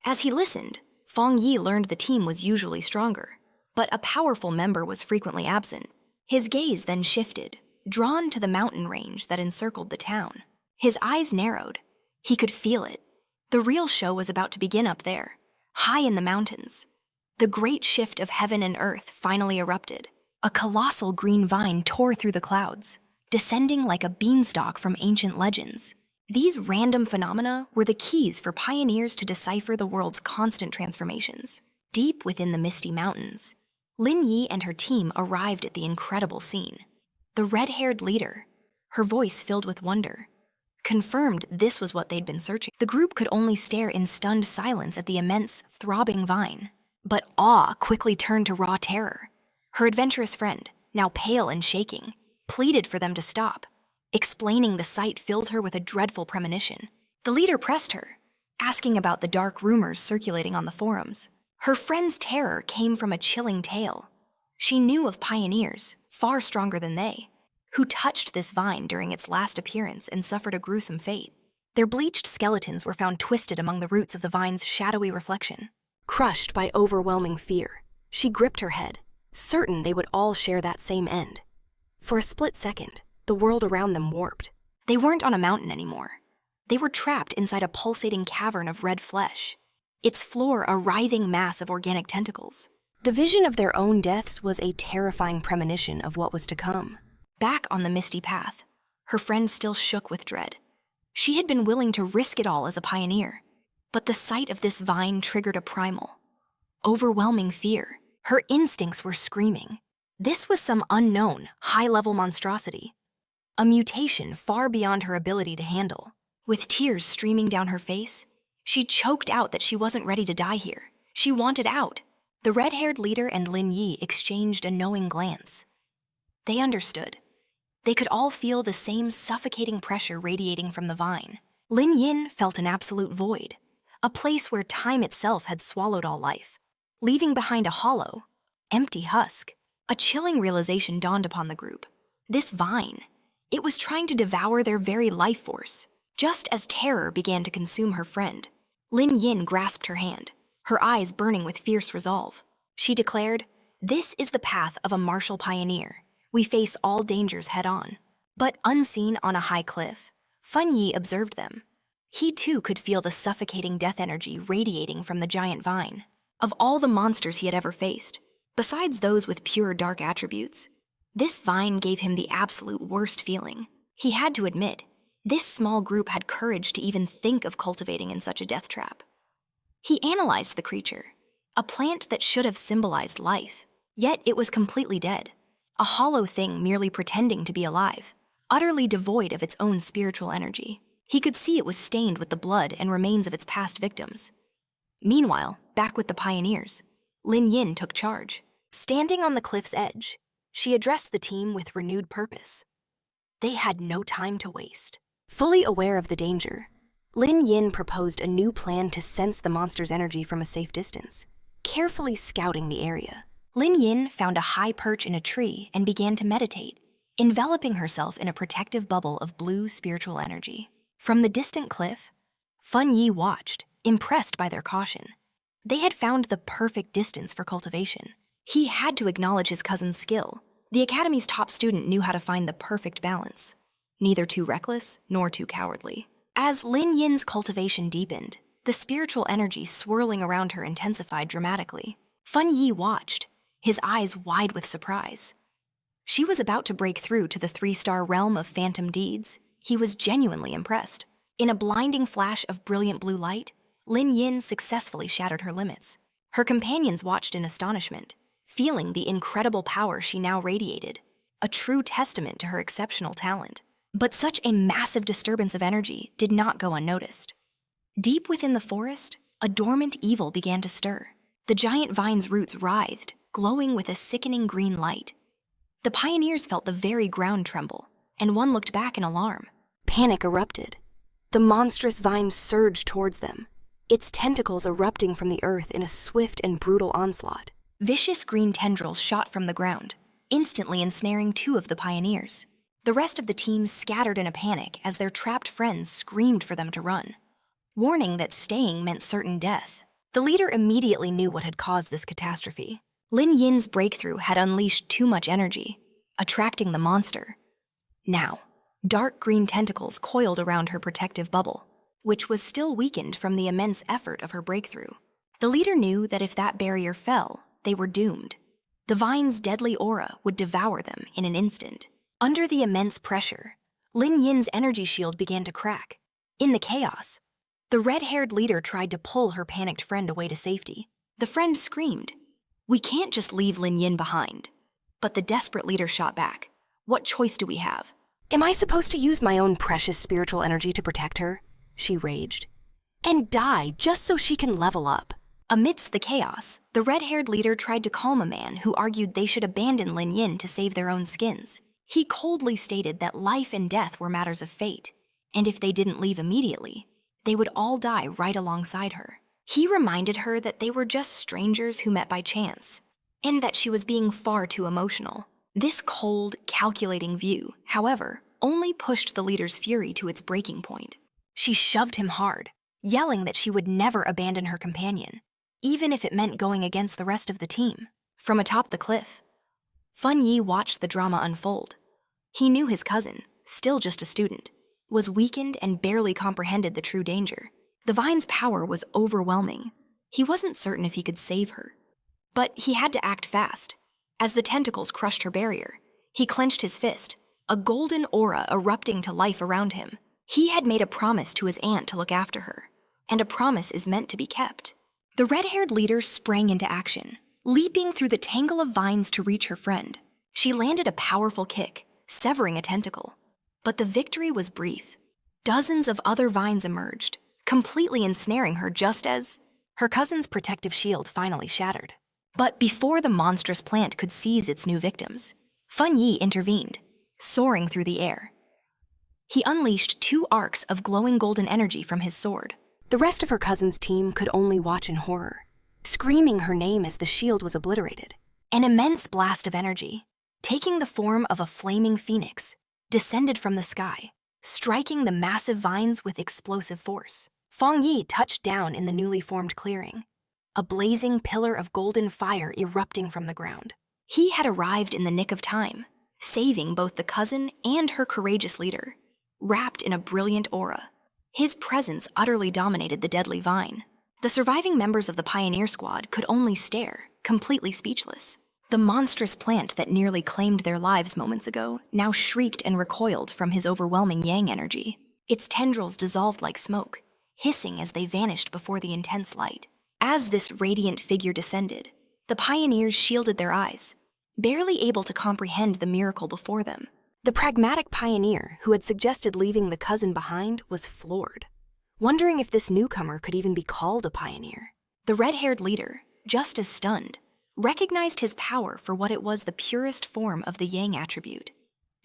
As he listened, Fang Yi learned the team was usually stronger, but a powerful member was frequently absent. His gaze then shifted, drawn to the mountain range that encircled the town. His eyes narrowed. He could feel it. The real show was about to begin up there, high in the mountains. The great shift of heaven and earth finally erupted. A colossal green vine tore through the clouds, descending like a beanstalk from ancient legends. These random phenomena were the keys for pioneers to decipher the world's constant transformations. Deep within the misty mountains, Lin Yi and her team arrived at the incredible scene. The red-haired leader, her voice filled with wonder, confirmed this was what they'd been searching. The group could only stare in stunned silence at the immense, throbbing vine. But awe quickly turned to raw terror. Her adventurous friend, now pale and shaking, pleaded for them to stop. Explaining the sight filled her with a dreadful premonition. The leader pressed her, asking about the dark rumors circulating on the forums. Her friend's terror came from a chilling tale. She knew of pioneers, far stronger than they, who touched this vine during its last appearance and suffered a gruesome fate. Their bleached skeletons were found twisted among the roots of the vine's shadowy reflection. Crushed by overwhelming fear, she gripped her head, certain they would all share that same end. For a split second, the world around them warped. They weren't on a mountain anymore. They were trapped inside a pulsating cavern of red flesh, its floor a writhing mass of organic tentacles. The vision of their own deaths was a terrifying premonition of what was to come. Back on the misty path, her friend still shook with dread. She had been willing to risk it all as a pioneer, but the sight of this vine triggered a primal, overwhelming fear. Her instincts were screaming. This was some unknown, high-level monstrosity, a mutation far beyond her ability to handle. With tears streaming down her face, she choked out that she wasn't ready to die here. She wanted out. The red-haired leader and Lin Yi exchanged a knowing glance. They understood. They could all feel the same suffocating pressure radiating from the vine. Lin Yin felt an absolute void, a place where time itself had swallowed all life, leaving behind a hollow, empty husk. A chilling realization dawned upon the group. This vine, it was trying to devour their very life force. Just as terror began to consume her friend, Lin Yin grasped her hand, her eyes burning with fierce resolve. She declared, "This is the path of a martial pioneer. We face all dangers head-on." But unseen on a high cliff, Fang Yi observed them. He too could feel the suffocating death energy radiating from the giant vine. Of all the monsters he had ever faced, besides those with pure dark attributes, this vine gave him the absolute worst feeling. He had to admit, this small group had courage to even think of cultivating in such a death trap. He analyzed the creature, a plant that should have symbolized life, yet it was completely dead, a hollow thing merely pretending to be alive, utterly devoid of its own spiritual energy. He could see it was stained with the blood and remains of its past victims. Meanwhile, back with the pioneers, Lin Yin took charge. Standing on the cliff's edge, she addressed the team with renewed purpose. They had no time to waste. Fully aware of the danger, Lin Yin proposed a new plan to sense the monster's energy from a safe distance. Carefully scouting the area, Lin Yin found a high perch in a tree and began to meditate, enveloping herself in a protective bubble of blue spiritual energy. From the distant cliff, Fang Yi watched, impressed by their caution. They had found the perfect distance for cultivation. He had to acknowledge his cousin's skill. The academy's top student knew how to find the perfect balance, neither too reckless nor too cowardly. As Lin Yin's cultivation deepened, the spiritual energy swirling around her intensified dramatically. Fang Yi watched, his eyes wide with surprise. She was about to break through to the 3-star realm of phantom deeds. He was genuinely impressed. In a blinding flash of brilliant blue light, Lin Yin successfully shattered her limits. Her companions watched in astonishment, feeling the incredible power she now radiated, a true testament to her exceptional talent. But such a massive disturbance of energy did not go unnoticed. Deep within the forest, a dormant evil began to stir. The giant vine's roots writhed, glowing with a sickening green light. The pioneers felt the very ground tremble, and one looked back in alarm. Panic erupted. The monstrous vine surged towards them, its tentacles erupting from the earth in a swift and brutal onslaught. Vicious green tendrils shot from the ground, instantly ensnaring 2 of the pioneers. The rest of the team scattered in a panic as their trapped friends screamed for them to run, warning that staying meant certain death. The leader immediately knew what had caused this catastrophe. Lin Yin's breakthrough had unleashed too much energy, attracting the monster. Now, dark green tentacles coiled around her protective bubble, which was still weakened from the immense effort of her breakthrough. The leader knew that if that barrier fell, they were doomed. The vine's deadly aura would devour them in an instant. Under the immense pressure, Lin Yin's energy shield began to crack. In the chaos, the red-haired leader tried to pull her panicked friend away to safety. The friend screamed, "We can't just leave Lin Yin behind." But the desperate leader shot back. "What choice do we have?" "Am I supposed to use my own precious spiritual energy to protect her?" she raged. "And die just so she can level up?" Amidst the chaos, the red-haired leader tried to calm a man who argued they should abandon Lin Yin to save their own skins. He coldly stated that life and death were matters of fate, and if they didn't leave immediately, they would all die right alongside her. He reminded her that they were just strangers who met by chance, and that she was being far too emotional. This cold, calculating view, however, only pushed the leader's fury to its breaking point. She shoved him hard, yelling that she would never abandon her companion, even if it meant going against the rest of the team. From atop the cliff, Fang Yi watched the drama unfold. He knew his cousin, still just a student, was weakened and barely comprehended the true danger. The vine's power was overwhelming. He wasn't certain if he could save her. But he had to act fast. As the tentacles crushed her barrier, he clenched his fist, a golden aura erupting to life around him. He had made a promise to his aunt to look after her, and a promise is meant to be kept. The red-haired leader sprang into action, leaping through the tangle of vines to reach her friend. She landed a powerful kick, severing a tentacle. But the victory was brief. Dozens of other vines emerged, completely ensnaring her just as her cousin's protective shield finally shattered. But before the monstrous plant could seize its new victims, Fang Yi intervened, soaring through the air. He unleashed 2 arcs of glowing golden energy from his sword. The rest of her cousin's team could only watch in horror, screaming her name as the shield was obliterated. An immense blast of energy, taking the form of a flaming phoenix, descended from the sky, striking the massive vines with explosive force. Fang Yi touched down in the newly formed clearing, a blazing pillar of golden fire erupting from the ground. He had arrived in the nick of time, saving both the cousin and her courageous leader, wrapped in a brilliant aura. His presence utterly dominated the deadly vine. The surviving members of the pioneer squad could only stare, completely speechless. The monstrous plant that nearly claimed their lives moments ago now shrieked and recoiled from his overwhelming yang energy. Its tendrils dissolved like smoke, hissing as they vanished before the intense light. As this radiant figure descended, the pioneers shielded their eyes, barely able to comprehend the miracle before them. The pragmatic pioneer who had suggested leaving the cousin behind was floored, wondering if this newcomer could even be called a pioneer. The red-haired leader, just as stunned, recognized his power for what it was: the purest form of the yang attribute,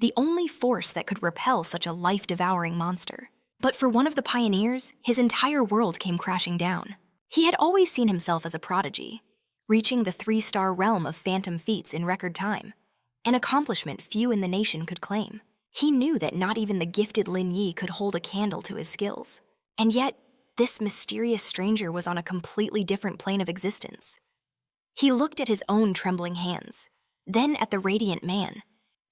the only force that could repel such a life-devouring monster. But for one of the pioneers, his entire world came crashing down. He had always seen himself as a prodigy, reaching the 3-star realm of phantom feats in record time, an accomplishment few in the nation could claim. He knew that not even the gifted Lin Yi could hold a candle to his skills. And yet, this mysterious stranger was on a completely different plane of existence. He looked at his own trembling hands, then at the radiant man,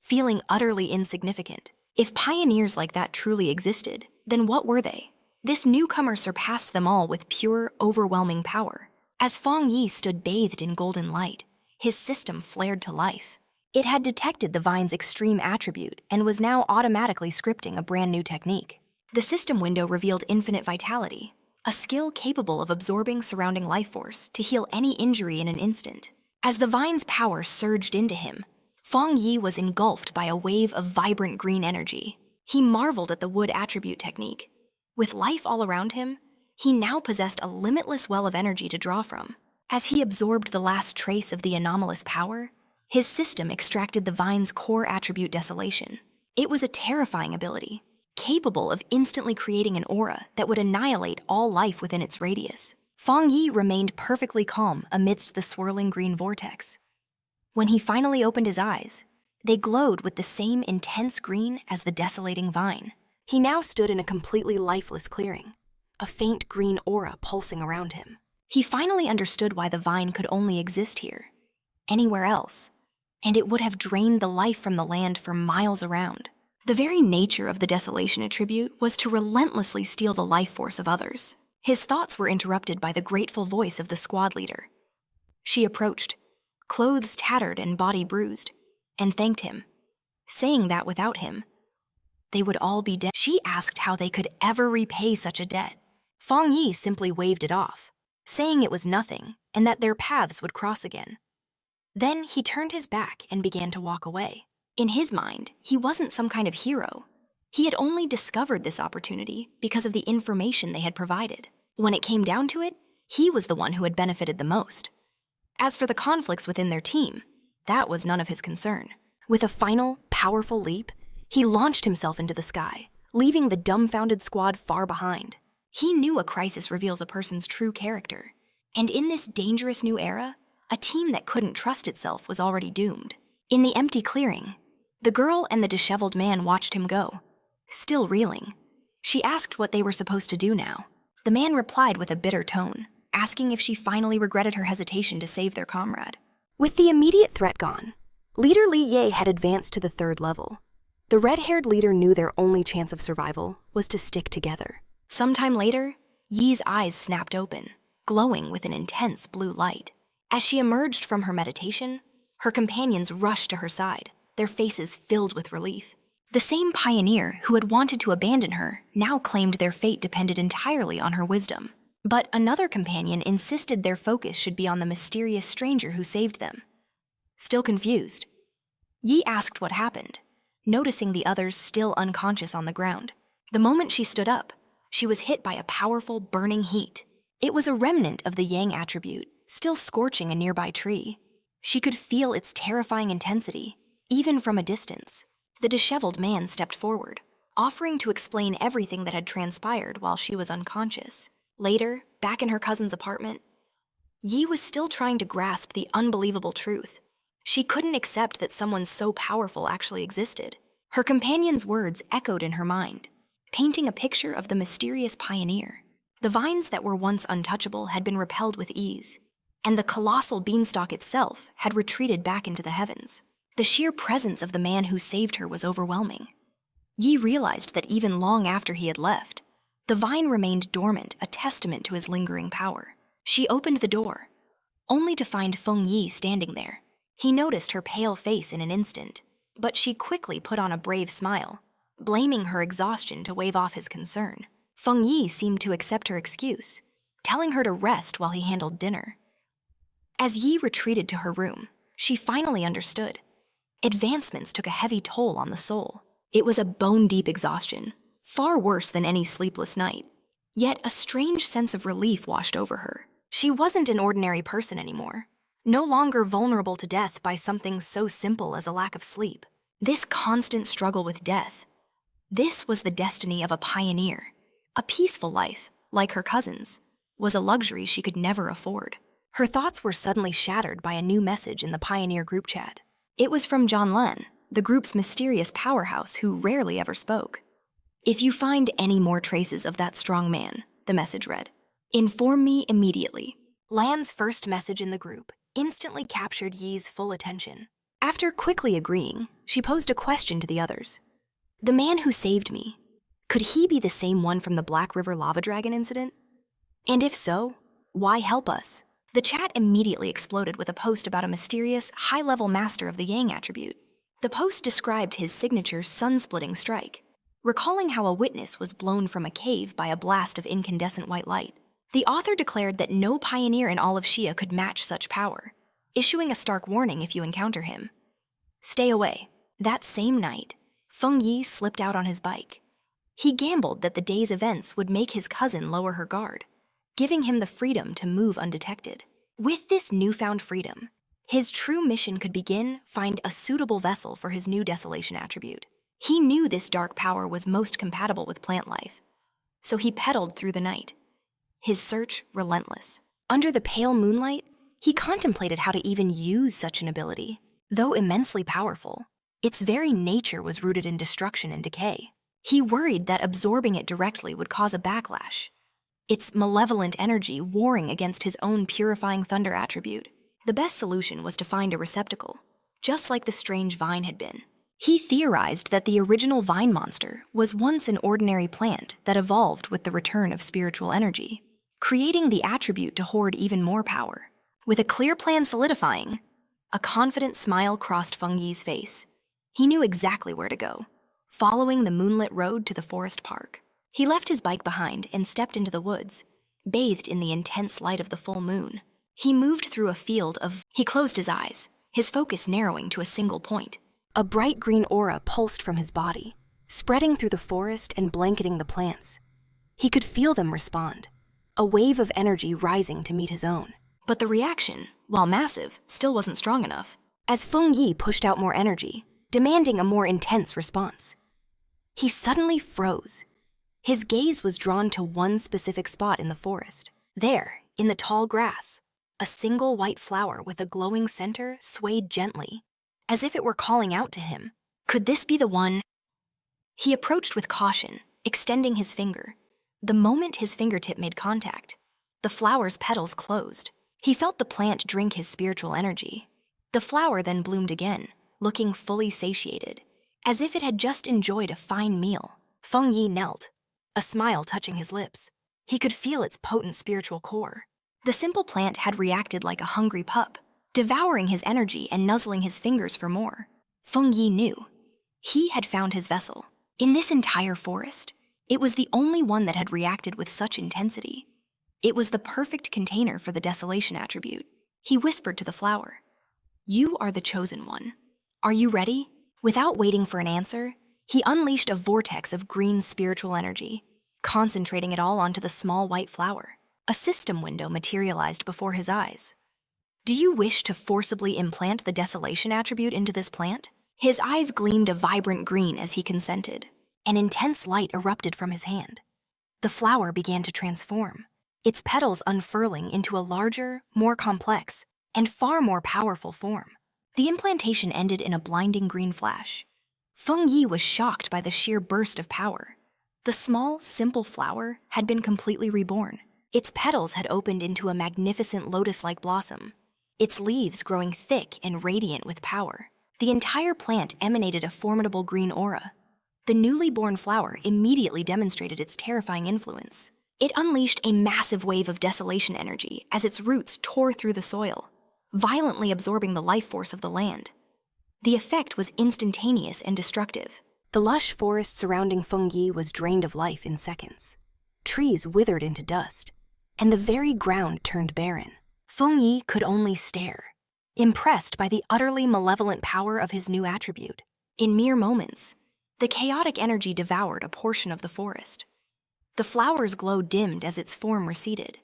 feeling utterly insignificant. If pioneers like that truly existed, then what were they? This newcomer surpassed them all with pure, overwhelming power. As Fang Yi stood bathed in golden light, his system flared to life. It had detected the vine's extreme attribute and was now automatically scripting a brand new technique. The system window revealed infinite vitality, a skill capable of absorbing surrounding life force to heal any injury in an instant. As the vine's power surged into him, Fang Yi was engulfed by a wave of vibrant green energy. He marveled at the wood attribute technique. With life all around him, he now possessed a limitless well of energy to draw from. As he absorbed the last trace of the anomalous power, his system extracted the vine's core attribute, desolation. It was a terrifying ability, capable of instantly creating an aura that would annihilate all life within its radius. Fang Yi remained perfectly calm amidst the swirling green vortex. When he finally opened his eyes, they glowed with the same intense green as the desolating vine. He now stood in a completely lifeless clearing, a faint green aura pulsing around him. He finally understood why the vine could only exist here. Anywhere else, and it would have drained the life from the land for miles around. The very nature of the desolation attribute was to relentlessly steal the life force of others. His thoughts were interrupted by the grateful voice of the squad leader. She approached, clothes tattered and body bruised, and thanked him, saying that without him, they would all be dead. She asked how they could ever repay such a debt. Fang Yi simply waved it off, saying it was nothing and that their paths would cross again. Then he turned his back and began to walk away. In his mind, he wasn't some kind of hero. He had only discovered this opportunity because of the information they had provided. When it came down to it, he was the one who had benefited the most. As for the conflicts within their team, that was none of his concern. With a final, powerful leap, he launched himself into the sky, leaving the dumbfounded squad far behind. He knew a crisis reveals a person's true character, and in this dangerous new era, a team that couldn't trust itself was already doomed. In the empty clearing, the girl and the disheveled man watched him go, still reeling. She asked what they were supposed to do now. The man replied with a bitter tone, asking if she finally regretted her hesitation to save their comrade. With the immediate threat gone, Leader Li Ye had advanced to the 3rd level. The red-haired leader knew their only chance of survival was to stick together. Sometime later, Yi's eyes snapped open, glowing with an intense blue light. As she emerged from her meditation, her companions rushed to her side, their faces filled with relief. The same pioneer who had wanted to abandon her now claimed their fate depended entirely on her wisdom. But another companion insisted their focus should be on the mysterious stranger who saved them. Still confused, Yi asked what happened, noticing the others still unconscious on the ground. The moment she stood up, she was hit by a powerful, burning heat. It was a remnant of the yang attribute, still scorching a nearby tree. She could feel its terrifying intensity, even from a distance. The disheveled man stepped forward, offering to explain everything that had transpired while she was unconscious. Later, back in her cousin's apartment, Yi was still trying to grasp the unbelievable truth. She couldn't accept that someone so powerful actually existed. Her companion's words echoed in her mind, painting a picture of the mysterious pioneer. The vines that were once untouchable had been repelled with ease, and the colossal beanstalk itself had retreated back into the heavens. The sheer presence of the man who saved her was overwhelming. Yi realized that even long after he had left, the vine remained dormant, a testament to his lingering power. She opened the door, only to find Fang Yi standing there. He noticed her pale face in an instant, but she quickly put on a brave smile, blaming her exhaustion to wave off his concern. Fang Yi seemed to accept her excuse, telling her to rest while he handled dinner. As Yi retreated to her room, she finally understood. Advancements took a heavy toll on the soul. It was a bone-deep exhaustion, far worse than any sleepless night. Yet a strange sense of relief washed over her. She wasn't an ordinary person anymore, no longer vulnerable to death by something so simple as a lack of sleep. This constant struggle with death, this was the destiny of a pioneer. A peaceful life, like her cousin's, was a luxury she could never afford. Her thoughts were suddenly shattered by a new message in the Pioneer group chat. It was from John Lan, the group's mysterious powerhouse who rarely ever spoke. "If you find any more traces of that strong man," the message read, "inform me immediately." Lan's first message in the group instantly captured Yi's full attention. After quickly agreeing, she posed a question to the others. "The man who saved me, could he be the same one from the Black River Lava Dragon incident? And if so, why help us?" The chat immediately exploded with a post about a mysterious, high-level master of the Yang attribute. The post described his signature sun-splitting strike, recalling how a witness was blown from a cave by a blast of incandescent white light. The author declared that no pioneer in all of Xia could match such power, issuing a stark warning if you encounter him. Stay away. That same night, Fang Yi slipped out on his bike. He gambled that the day's events would make his cousin lower her guard, giving him the freedom to move undetected. With this newfound freedom, his true mission could begin find a suitable vessel for his new desolation attribute. He knew this dark power was most compatible with plant life, so he pedaled through the night, his search relentless. Under the pale moonlight, he contemplated how to even use such an ability. Though immensely powerful, its very nature was rooted in destruction and decay. He worried that absorbing it directly would cause a backlash, its malevolent energy warring against his own purifying thunder attribute. The best solution was to find a receptacle, just like the strange vine had been. He theorized that the original vine monster was once an ordinary plant that evolved with the return of spiritual energy, creating the attribute to hoard even more power. With a clear plan solidifying, a confident smile crossed Fang Yi's face. He knew exactly where to go, following the moonlit road to the forest park. He left his bike behind and stepped into the woods, bathed in the intense light of the full moon. He moved through a field of... He closed his eyes, his focus narrowing to a single point. A bright green aura pulsed from his body, spreading through the forest and blanketing the plants. He could feel them respond, a wave of energy rising to meet his own. But the reaction, while massive, still wasn't strong enough. As Feng Yi pushed out more energy, demanding a more intense response, he suddenly froze. His gaze was drawn to one specific spot in the forest. There, in the tall grass, a single white flower with a glowing center swayed gently, as if it were calling out to him. Could this be the one? He approached with caution, extending his finger. The moment his fingertip made contact, the flower's petals closed. He felt the plant drink his spiritual energy. The flower then bloomed again, looking fully satiated, as if it had just enjoyed a fine meal. Feng Yi knelt, a smile touching his lips. He could feel its potent spiritual core. The simple plant had reacted like a hungry pup, devouring his energy and nuzzling his fingers for more. Feng Yi knew. He had found his vessel. In this entire forest, it was the only one that had reacted with such intensity. It was the perfect container for the desolation attribute. He whispered to the flower, "You are the chosen one. Are you ready?" Without waiting for an answer, he unleashed a vortex of green spiritual energy, concentrating it all onto the small white flower. A system window materialized before his eyes. "Do you wish to forcibly implant the desolation attribute into this plant?" His eyes gleamed a vibrant green as he consented. An intense light erupted from his hand. The flower began to transform, its petals unfurling into a larger, more complex, and far more powerful form. The implantation ended in a blinding green flash. Feng Yi was shocked by the sheer burst of power. The small, simple flower had been completely reborn. Its petals had opened into a magnificent lotus-like blossom, its leaves growing thick and radiant with power. The entire plant emanated a formidable green aura. The newly born flower immediately demonstrated its terrifying influence. It unleashed a massive wave of desolation energy as its roots tore through the soil, violently absorbing the life force of the land. The effect was instantaneous and destructive. The lush forest surrounding Fang Yi was drained of life in seconds. Trees withered into dust, and the very ground turned barren. Fang Yi could only stare, impressed by the utterly malevolent power of his new attribute. In mere moments, the chaotic energy devoured a portion of the forest. The flower's glow dimmed as its form receded.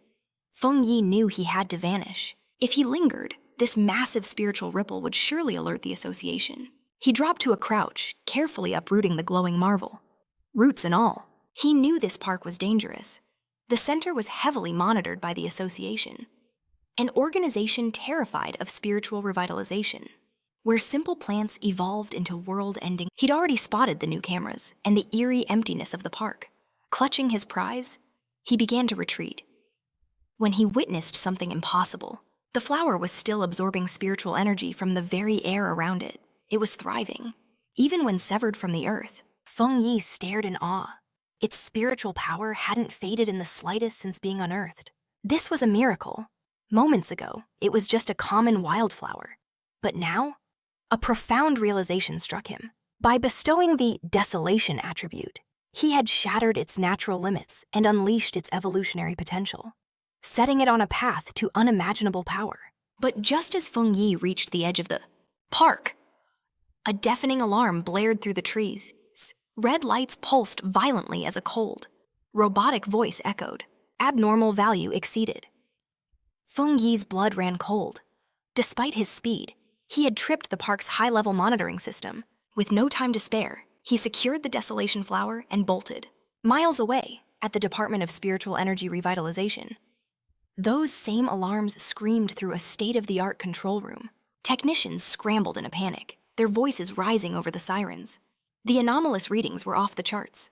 Fang Yi knew he had to vanish. If he lingered, this massive spiritual ripple would surely alert the association. He dropped to a crouch, carefully uprooting the glowing marvel. Roots and all, he knew this park was dangerous. The center was heavily monitored by the association, an organization terrified of spiritual revitalization. Where simple plants evolved into world-ending, he'd already spotted the new cameras and the eerie emptiness of the park. Clutching his prize, he began to retreat. When he witnessed something impossible, the flower was still absorbing spiritual energy from the very air around it. It was thriving. Even when severed from the earth, Fang Yi stared in awe. Its spiritual power hadn't faded in the slightest since being unearthed. This was a miracle. Moments ago, it was just a common wildflower. But now, a profound realization struck him. By bestowing the desolation attribute, he had shattered its natural limits and unleashed its evolutionary potential, setting it on a path to unimaginable power. But just as Fang Yi reached the edge of the park, a deafening alarm blared through the trees. Red lights pulsed violently as a cold, robotic voice echoed. Abnormal value exceeded. Fang Yi's blood ran cold. Despite his speed, he had tripped the park's high-level monitoring system. With no time to spare, he secured the desolation flower and bolted. Miles away, at the Department of Spiritual Energy Revitalization, those same alarms screamed through a state-of-the-art control room. Technicians scrambled in a panic, their voices rising over the sirens. The anomalous readings were off the charts.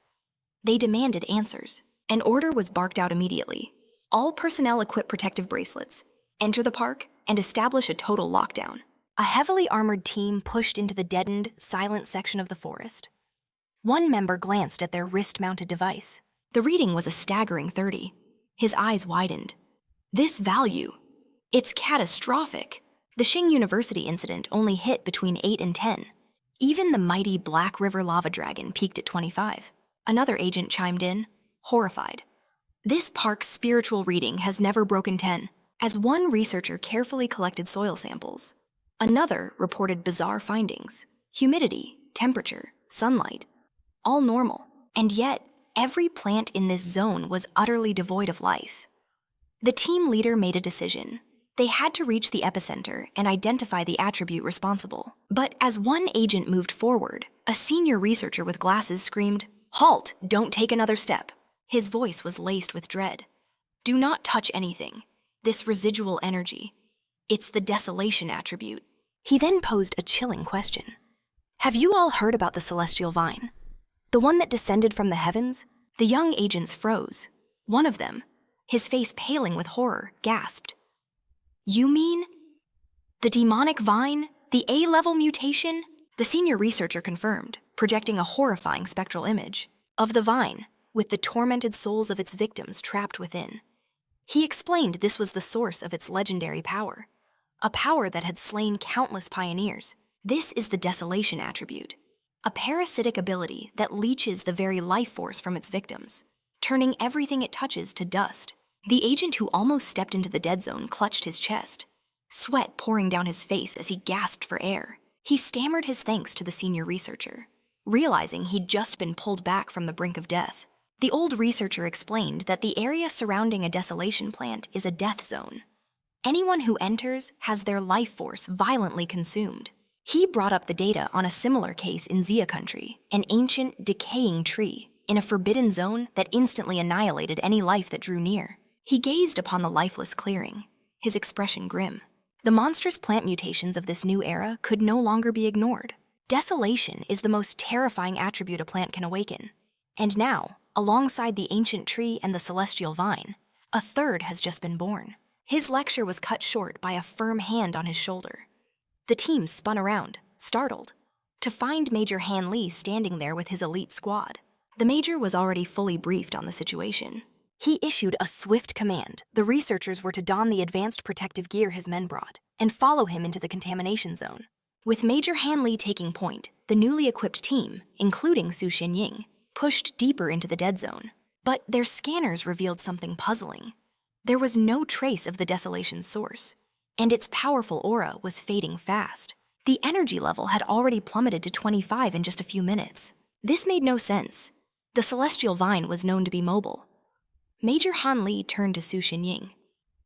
They demanded answers. An order was barked out immediately. All personnel equip protective bracelets, enter the park, and establish a total lockdown. A heavily armored team pushed into the deadened, silent section of the forest. One member glanced at their wrist-mounted device. The reading was a staggering 30. His eyes widened. This value, it's catastrophic. The Xing University incident only hit between 8 and 10. Even the mighty Black River lava dragon peaked at 25. Another agent chimed in, horrified. This park's spiritual reading has never broken 10, as one researcher carefully collected soil samples. Another reported bizarre findings: humidity, temperature, sunlight, all normal. And yet, every plant in this zone was utterly devoid of life. The team leader made a decision. They had to reach the epicenter and identify the attribute responsible. But as one agent moved forward, a senior researcher with glasses screamed, "Halt! Don't take another step." His voice was laced with dread. "Do not touch anything. This residual energy. It's the desolation attribute." He then posed a chilling question. "Have you all heard about the celestial vine? The one that descended from the heavens?" The young agents froze. One of them, his face paling with horror, gasped. "You mean the demonic vine? The A-level mutation?" The senior researcher confirmed, projecting a horrifying spectral image of the vine, with the tormented souls of its victims trapped within. He explained this was the source of its legendary power, a power that had slain countless pioneers. This is the desolation attribute, a parasitic ability that leeches the very life force from its victims, turning everything it touches to dust. The agent who almost stepped into the dead zone clutched his chest, sweat pouring down his face as he gasped for air. He stammered his thanks to the senior researcher, realizing he'd just been pulled back from the brink of death. The old researcher explained that the area surrounding a desolation plant is a death zone. Anyone who enters has their life force violently consumed. He brought up the data on a similar case in Xia country, an ancient, decaying tree in a forbidden zone that instantly annihilated any life that drew near. He gazed upon the lifeless clearing, his expression grim. The monstrous plant mutations of this new era could no longer be ignored. Desolation is the most terrifying attribute a plant can awaken. And now, alongside the ancient tree and the celestial vine, a third has just been born. His lecture was cut short by a firm hand on his shoulder. The team spun around, startled, to find Major Han Li standing there with his elite squad. The Major was already fully briefed on the situation. He issued a swift command. The researchers were to don the advanced protective gear his men brought and follow him into the contamination zone. With Major Han Li taking point, the newly equipped team, including Su Xinying, pushed deeper into the dead zone. But their scanners revealed something puzzling. There was no trace of the desolation's source, and its powerful aura was fading fast. The energy level had already plummeted to 25 in just a few minutes. This made no sense. The celestial vine was known to be mobile. Major Han Li turned to Su Xinying.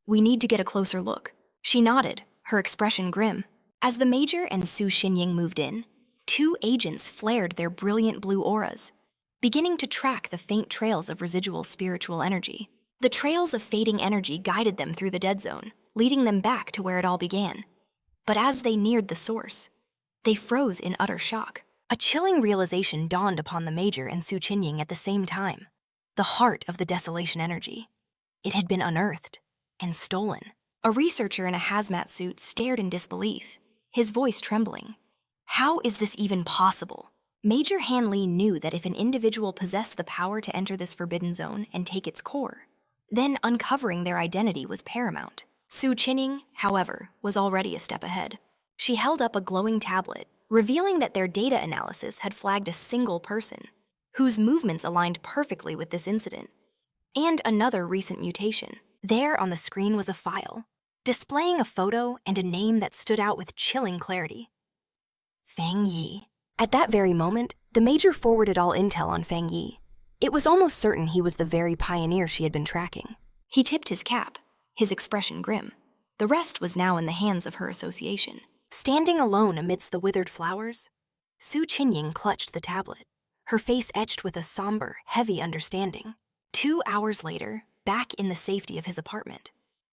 "We need to get a closer look." She nodded, her expression grim. As the Major and Su Xinying moved in, two agents flared their brilliant blue auras, beginning to track the faint trails of residual spiritual energy. The trails of fading energy guided them through the dead zone, leading them back to where it all began. But as they neared the source, they froze in utter shock. A chilling realization dawned upon the Major and Su Xinying at the same time. The heart of the desolation energy. It had been unearthed and stolen. A researcher in a hazmat suit stared in disbelief, his voice trembling. How is this even possible? Major Han Li knew that if an individual possessed the power to enter this forbidden zone and take its core, then uncovering their identity was paramount. Su Xinying, however, was already a step ahead. She held up a glowing tablet, revealing that their data analysis had flagged a single person, whose movements aligned perfectly with this incident, and another recent mutation. There on the screen was a file, displaying a photo and a name that stood out with chilling clarity. Fang Yi. At that very moment, the Major forwarded all intel on Fang Yi. It was almost certain he was the very pioneer she had been tracking. He tipped his cap, his expression grim. The rest was now in the hands of her association. Standing alone amidst the withered flowers, Su Xinying clutched the tablet, her face etched with a somber, heavy understanding. 2 hours later, back in the safety of his apartment,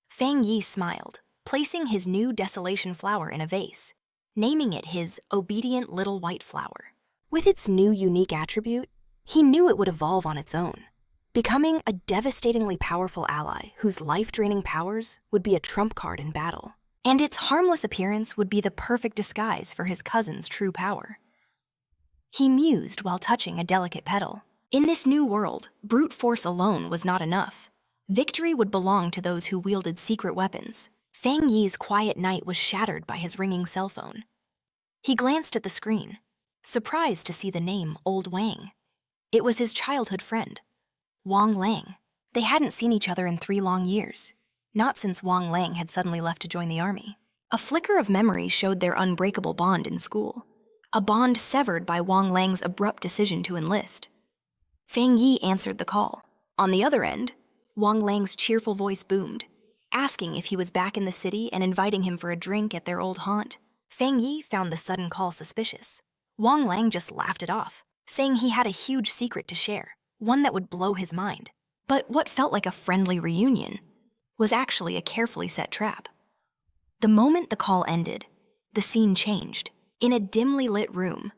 Fang Yi smiled, placing his new desolation flower in a vase, naming it his obedient little white flower. With its new unique attribute, he knew it would evolve on its own, becoming a devastatingly powerful ally whose life-draining powers would be a trump card in battle. And its harmless appearance would be the perfect disguise for his cousin's true power. He mused while touching a delicate petal. In this new world, brute force alone was not enough. Victory would belong to those who wielded secret weapons. Fang Yi's quiet night was shattered by his ringing cell phone. He glanced at the screen, surprised to see the name Old Wang. It was his childhood friend, Wang Lang. They hadn't seen each other in 3 long years, not since Wang Lang had suddenly left to join the army. A flicker of memory showed their unbreakable bond in school, a bond severed by Wang Lang's abrupt decision to enlist. Fang Yi answered the call. On the other end, Wang Lang's cheerful voice boomed, asking if he was back in the city and inviting him for a drink at their old haunt. Fang Yi found the sudden call suspicious. Wang Lang just laughed it off, saying he had a huge secret to share, one that would blow his mind. But what felt like a friendly reunion was actually a carefully set trap. The moment the call ended, the scene changed. In a dimly lit room,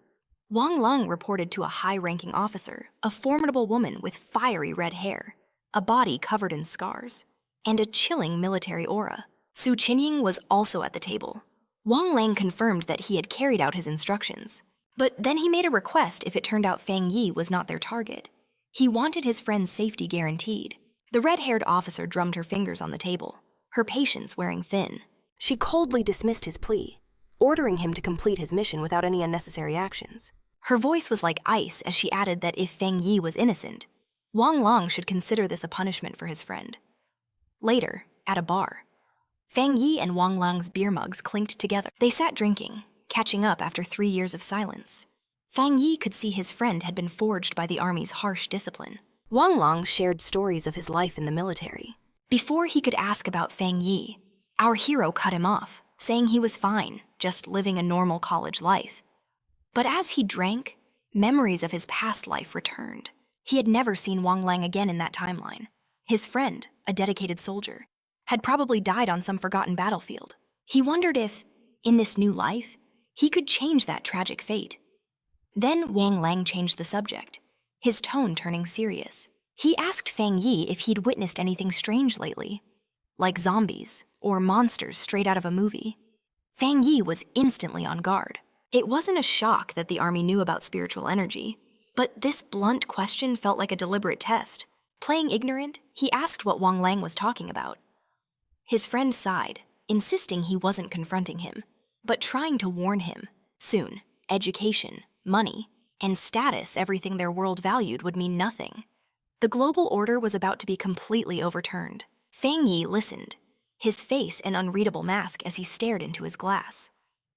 Wang Lang reported to a high-ranking officer, a formidable woman with fiery red hair, a body covered in scars, and a chilling military aura. Su Xinying was also at the table. Wang Lang confirmed that he had carried out his instructions, but then he made a request if it turned out Fang Yi was not their target. He wanted his friend's safety guaranteed. The red-haired officer drummed her fingers on the table, her patience wearing thin. She coldly dismissed his plea, ordering him to complete his mission without any unnecessary actions. Her voice was like ice as she added that if Fang Yi was innocent, Wang Lang should consider this a punishment for his friend. Later, at a bar, Fang Yi and Wang Lang's beer mugs clinked together. They sat drinking, catching up after 3 years of silence. Fang Yi could see his friend had been forged by the army's harsh discipline. Wang Lang shared stories of his life in the military. Before he could ask about Fang Yi, our hero cut him off, saying he was fine, just living a normal college life. But as he drank, memories of his past life returned. He had never seen Wang Lang again in that timeline. His friend, a dedicated soldier, had probably died on some forgotten battlefield. He wondered if, in this new life, he could change that tragic fate. Then Wang Lang changed the subject, his tone turning serious. He asked Fang Yi if he'd witnessed anything strange lately, like zombies or monsters straight out of a movie. Fang Yi was instantly on guard. It wasn't a shock that the army knew about spiritual energy, but this blunt question felt like a deliberate test. Playing ignorant, he asked what Wang Lang was talking about. His friend sighed, insisting he wasn't confronting him, but trying to warn him. Soon, education, money, and status, everything their world valued, would mean nothing. The global order was about to be completely overturned. Fang Yi listened, his face an unreadable mask as he stared into his glass.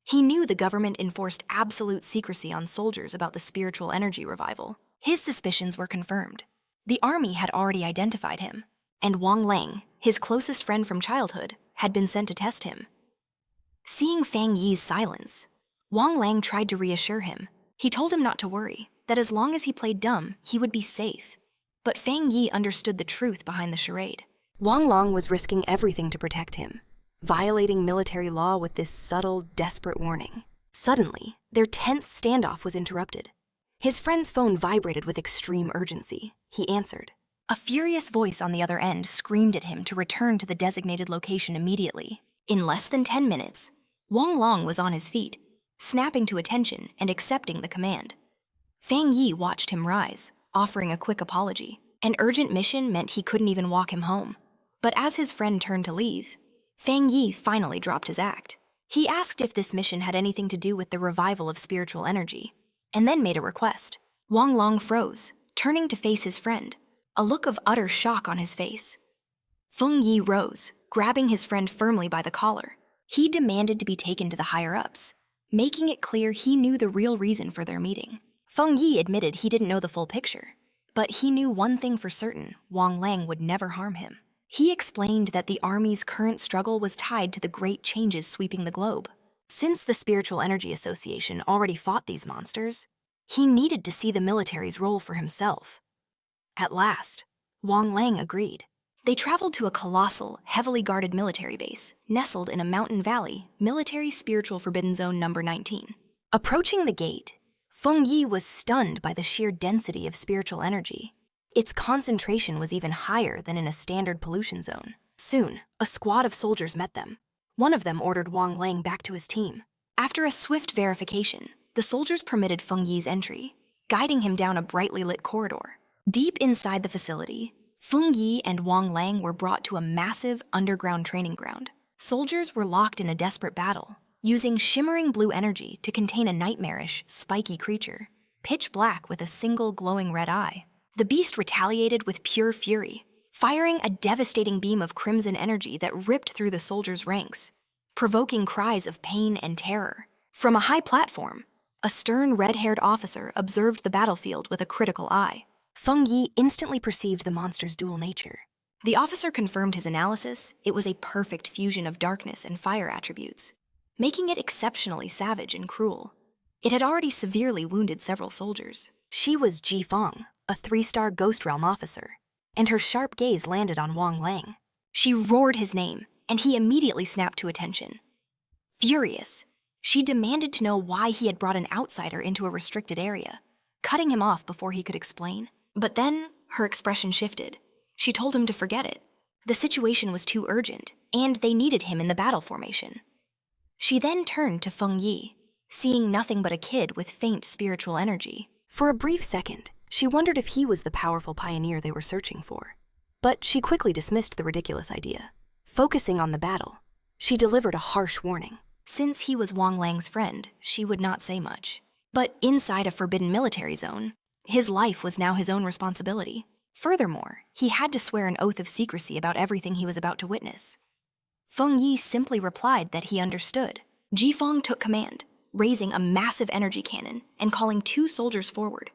He knew the government enforced absolute secrecy on soldiers about the spiritual energy revival. His suspicions were confirmed. The army had already identified him, and Wang Lang, his closest friend from childhood, had been sent to test him. Seeing Fang Yi's silence, Wang Lang tried to reassure him. He told him not to worry, that as long as he played dumb, he would be safe. But Fang Yi understood the truth behind the charade. Wang Lang was risking everything to protect him, violating military law with this subtle, desperate warning. Suddenly, their tense standoff was interrupted. His friend's phone vibrated with extreme urgency. He answered. A furious voice on the other end screamed at him to return to the designated location immediately. In less than 10 minutes, Wang Lang was on his feet, snapping to attention and accepting the command. Fang Yi watched him rise, offering a quick apology. An urgent mission meant he couldn't even walk him home. But as his friend turned to leave, Fang Yi finally dropped his act. He asked if this mission had anything to do with the revival of spiritual energy, and then made a request. Wang Lang froze, turning to face his friend, a look of utter shock on his face. Feng Yi rose, grabbing his friend firmly by the collar. He demanded to be taken to the higher-ups, making it clear he knew the real reason for their meeting. Feng Yi admitted he didn't know the full picture, but he knew one thing for certain: Wang Lang would never harm him. He explained that the army's current struggle was tied to the great changes sweeping the globe. Since the Spiritual Energy Association already fought these monsters, he needed to see the military's role for himself. At last, Wang Lang agreed. They traveled to a colossal, heavily guarded military base, nestled in a mountain valley, Military Spiritual Forbidden Zone number 19. Approaching the gate, Feng Yi was stunned by the sheer density of spiritual energy. Its concentration was even higher than in a standard pollution zone. Soon, a squad of soldiers met them. One of them ordered Wang Lang back to his team. After a swift verification, the soldiers permitted Feng Yi's entry, guiding him down a brightly lit corridor. Deep inside the facility, Feng Yi and Wang Lang were brought to a massive underground training ground. Soldiers were locked in a desperate battle, using shimmering blue energy to contain a nightmarish, spiky creature, pitch black with a single glowing red eye. The beast retaliated with pure fury, firing a devastating beam of crimson energy that ripped through the soldiers' ranks, provoking cries of pain and terror. From a high platform, a stern red-haired officer observed the battlefield with a critical eye. Feng Yi instantly perceived the monster's dual nature. The officer confirmed his analysis. It was a perfect fusion of darkness and fire attributes, making it exceptionally savage and cruel. It had already severely wounded several soldiers. She was Ji Fang, a 3-star Ghost Realm officer, and her sharp gaze landed on Wang Lang. She roared his name, and he immediately snapped to attention. Furious, she demanded to know why he had brought an outsider into a restricted area, cutting him off before he could explain. But then, her expression shifted. She told him to forget it. The situation was too urgent, and they needed him in the battle formation. She then turned to Feng Yi, seeing nothing but a kid with faint spiritual energy. For a brief second, she wondered if he was the powerful pioneer they were searching for. But she quickly dismissed the ridiculous idea. Focusing on the battle, she delivered a harsh warning. Since he was Wang Lang's friend, she would not say much. But inside a forbidden military zone, his life was now his own responsibility. Furthermore, he had to swear an oath of secrecy about everything he was about to witness. Feng Yi simply replied that he understood. Ji Fang took command, raising a massive energy cannon and calling 2 soldiers forward.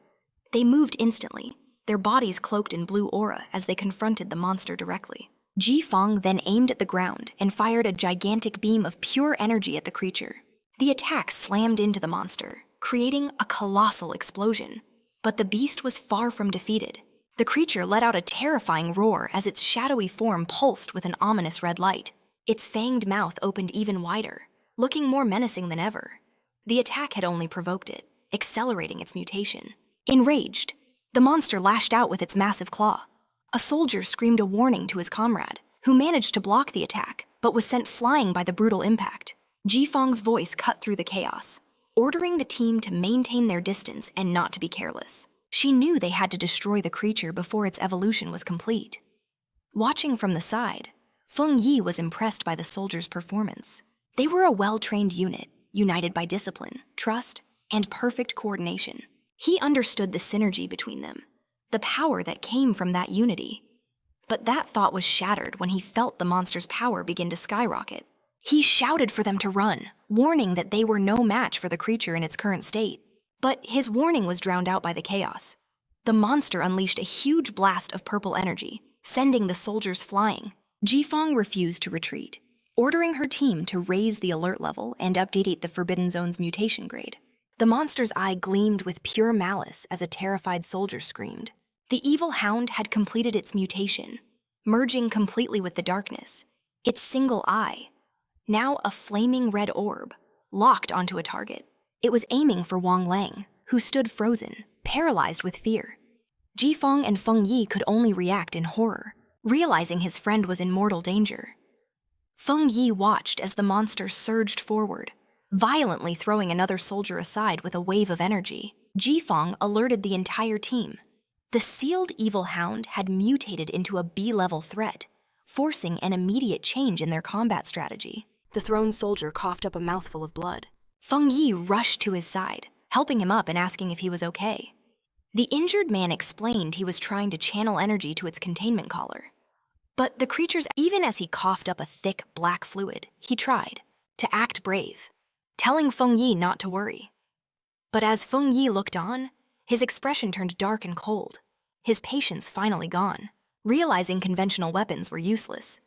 They moved instantly, their bodies cloaked in blue aura as they confronted the monster directly. Ji Fang then aimed at the ground and fired a gigantic beam of pure energy at the creature. The attack slammed into the monster, creating a colossal explosion. But the beast was far from defeated. The creature let out a terrifying roar as its shadowy form pulsed with an ominous red light. Its fanged mouth opened even wider, looking more menacing than ever. The attack had only provoked it, accelerating its mutation. Enraged, the monster lashed out with its massive claw. A soldier screamed a warning to his comrade, who managed to block the attack, but was sent flying by the brutal impact. Ji Fang's voice cut through the chaos. ordering the team to maintain their distance and not to be careless. She knew they had to destroy the creature before its evolution was complete. Watching from the side, Fang Yi was impressed by the soldiers' performance. They were a well-trained unit, united by discipline, trust, and perfect coordination. He understood the synergy between them, the power that came from that unity. But that thought was shattered when he felt the monster's power begin to skyrocket. He shouted for them to run, warning that they were no match for the creature in its current state. But his warning was drowned out by the chaos. The monster unleashed a huge blast of purple energy, sending the soldiers flying. Jifeng refused to retreat, ordering her team to raise the alert level and update the Forbidden Zone's mutation grade. The monster's eye gleamed with pure malice as a terrified soldier screamed. The evil hound had completed its mutation, merging completely with the darkness, its single eye, now a flaming red orb, locked onto a target. It was aiming for Wang Lang, who stood frozen, paralyzed with fear. Jifeng and Feng Yi could only react in horror, realizing his friend was in mortal danger. Feng Yi watched as the monster surged forward, violently throwing another soldier aside with a wave of energy. Jifeng alerted the entire team. The sealed evil hound had mutated into a B-level threat, forcing an immediate change in their combat strategy. The thrown soldier coughed up a mouthful of blood. Feng Yi rushed to his side, helping him up and asking if he was okay. The injured man explained he was trying to channel energy to its containment collar. But the creature's, even as he coughed up a thick black fluid, he tried to act brave, telling Feng Yi not to worry. But as Feng Yi looked on, his expression turned dark and cold, his patience finally gone. Realizing conventional weapons were useless,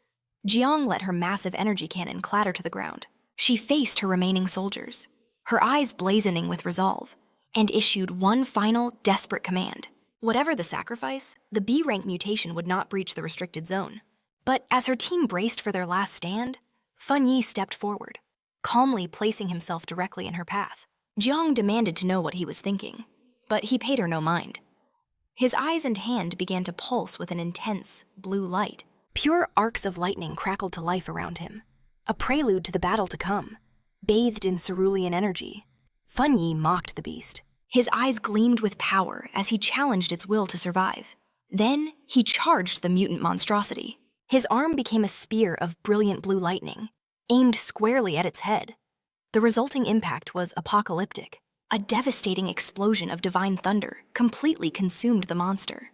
Jiang let her massive energy cannon clatter to the ground. She faced her remaining soldiers, her eyes blazoning with resolve, and issued one final, desperate command. Whatever the sacrifice, the B-rank mutation would not breach the restricted zone. But as her team braced for their last stand, Feng Yi stepped forward, calmly placing himself directly in her path. Jiang demanded to know what he was thinking, but he paid her no mind. His eyes and hand began to pulse with an intense, blue light. Pure arcs of lightning crackled to life around him, a prelude to the battle to come, bathed in cerulean energy. Feng Yi mocked the beast. His eyes gleamed with power as he challenged its will to survive. Then he charged the mutant monstrosity. His arm became a spear of brilliant blue lightning, aimed squarely at its head. The resulting impact was apocalyptic. A devastating explosion of divine thunder completely consumed the monster.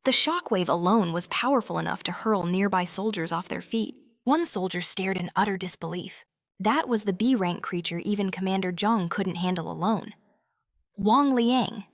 The shockwave alone was powerful enough to hurl nearby soldiers off their feet. One soldier stared in utter disbelief. That was the B-rank creature even Commander Zhang couldn't handle alone. Wang Liang,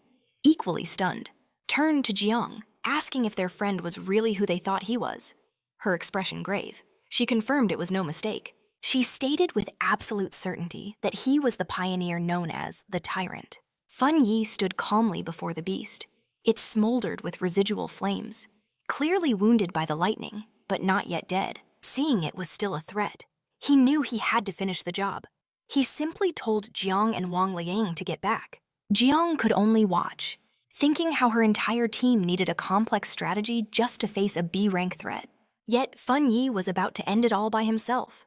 equally stunned, turned to Jiang, asking if their friend was really who they thought he was. Her expression grave. She confirmed it was no mistake. She stated with absolute certainty that he was the pioneer known as the Tyrant. Feng Yi stood calmly before the beast. It smoldered with residual flames, clearly wounded by the lightning, but not yet dead. Seeing it was still a threat, he knew he had to finish the job. He simply told Jiang and Wang Liang to get back. Jiang could only watch, thinking how her entire team needed a complex strategy just to face a B-rank threat. Yet Feng Yi was about to end it all by himself.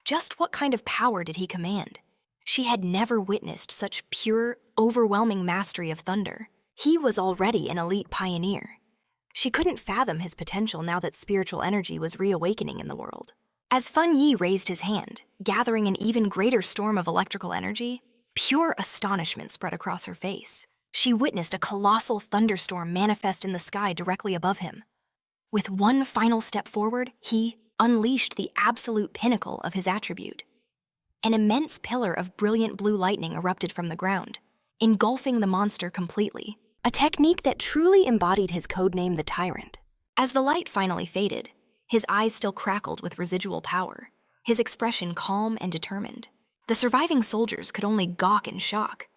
Just what kind of power did he command? She had never witnessed such pure, overwhelming mastery of thunder. He was already an elite pioneer. She couldn't fathom his potential now that spiritual energy was reawakening in the world. As Feng Yi raised his hand, gathering an even greater storm of electrical energy, pure astonishment spread across her face. She witnessed a colossal thunderstorm manifest in the sky directly above him. With one final step forward, he unleashed the absolute pinnacle of his attribute. An immense pillar of brilliant blue lightning erupted from the ground, engulfing the monster completely, a technique that truly embodied his codename the Tyrant. As the light finally faded, his eyes still crackled with residual power, his expression calm and determined. The surviving soldiers could only gawk in shock.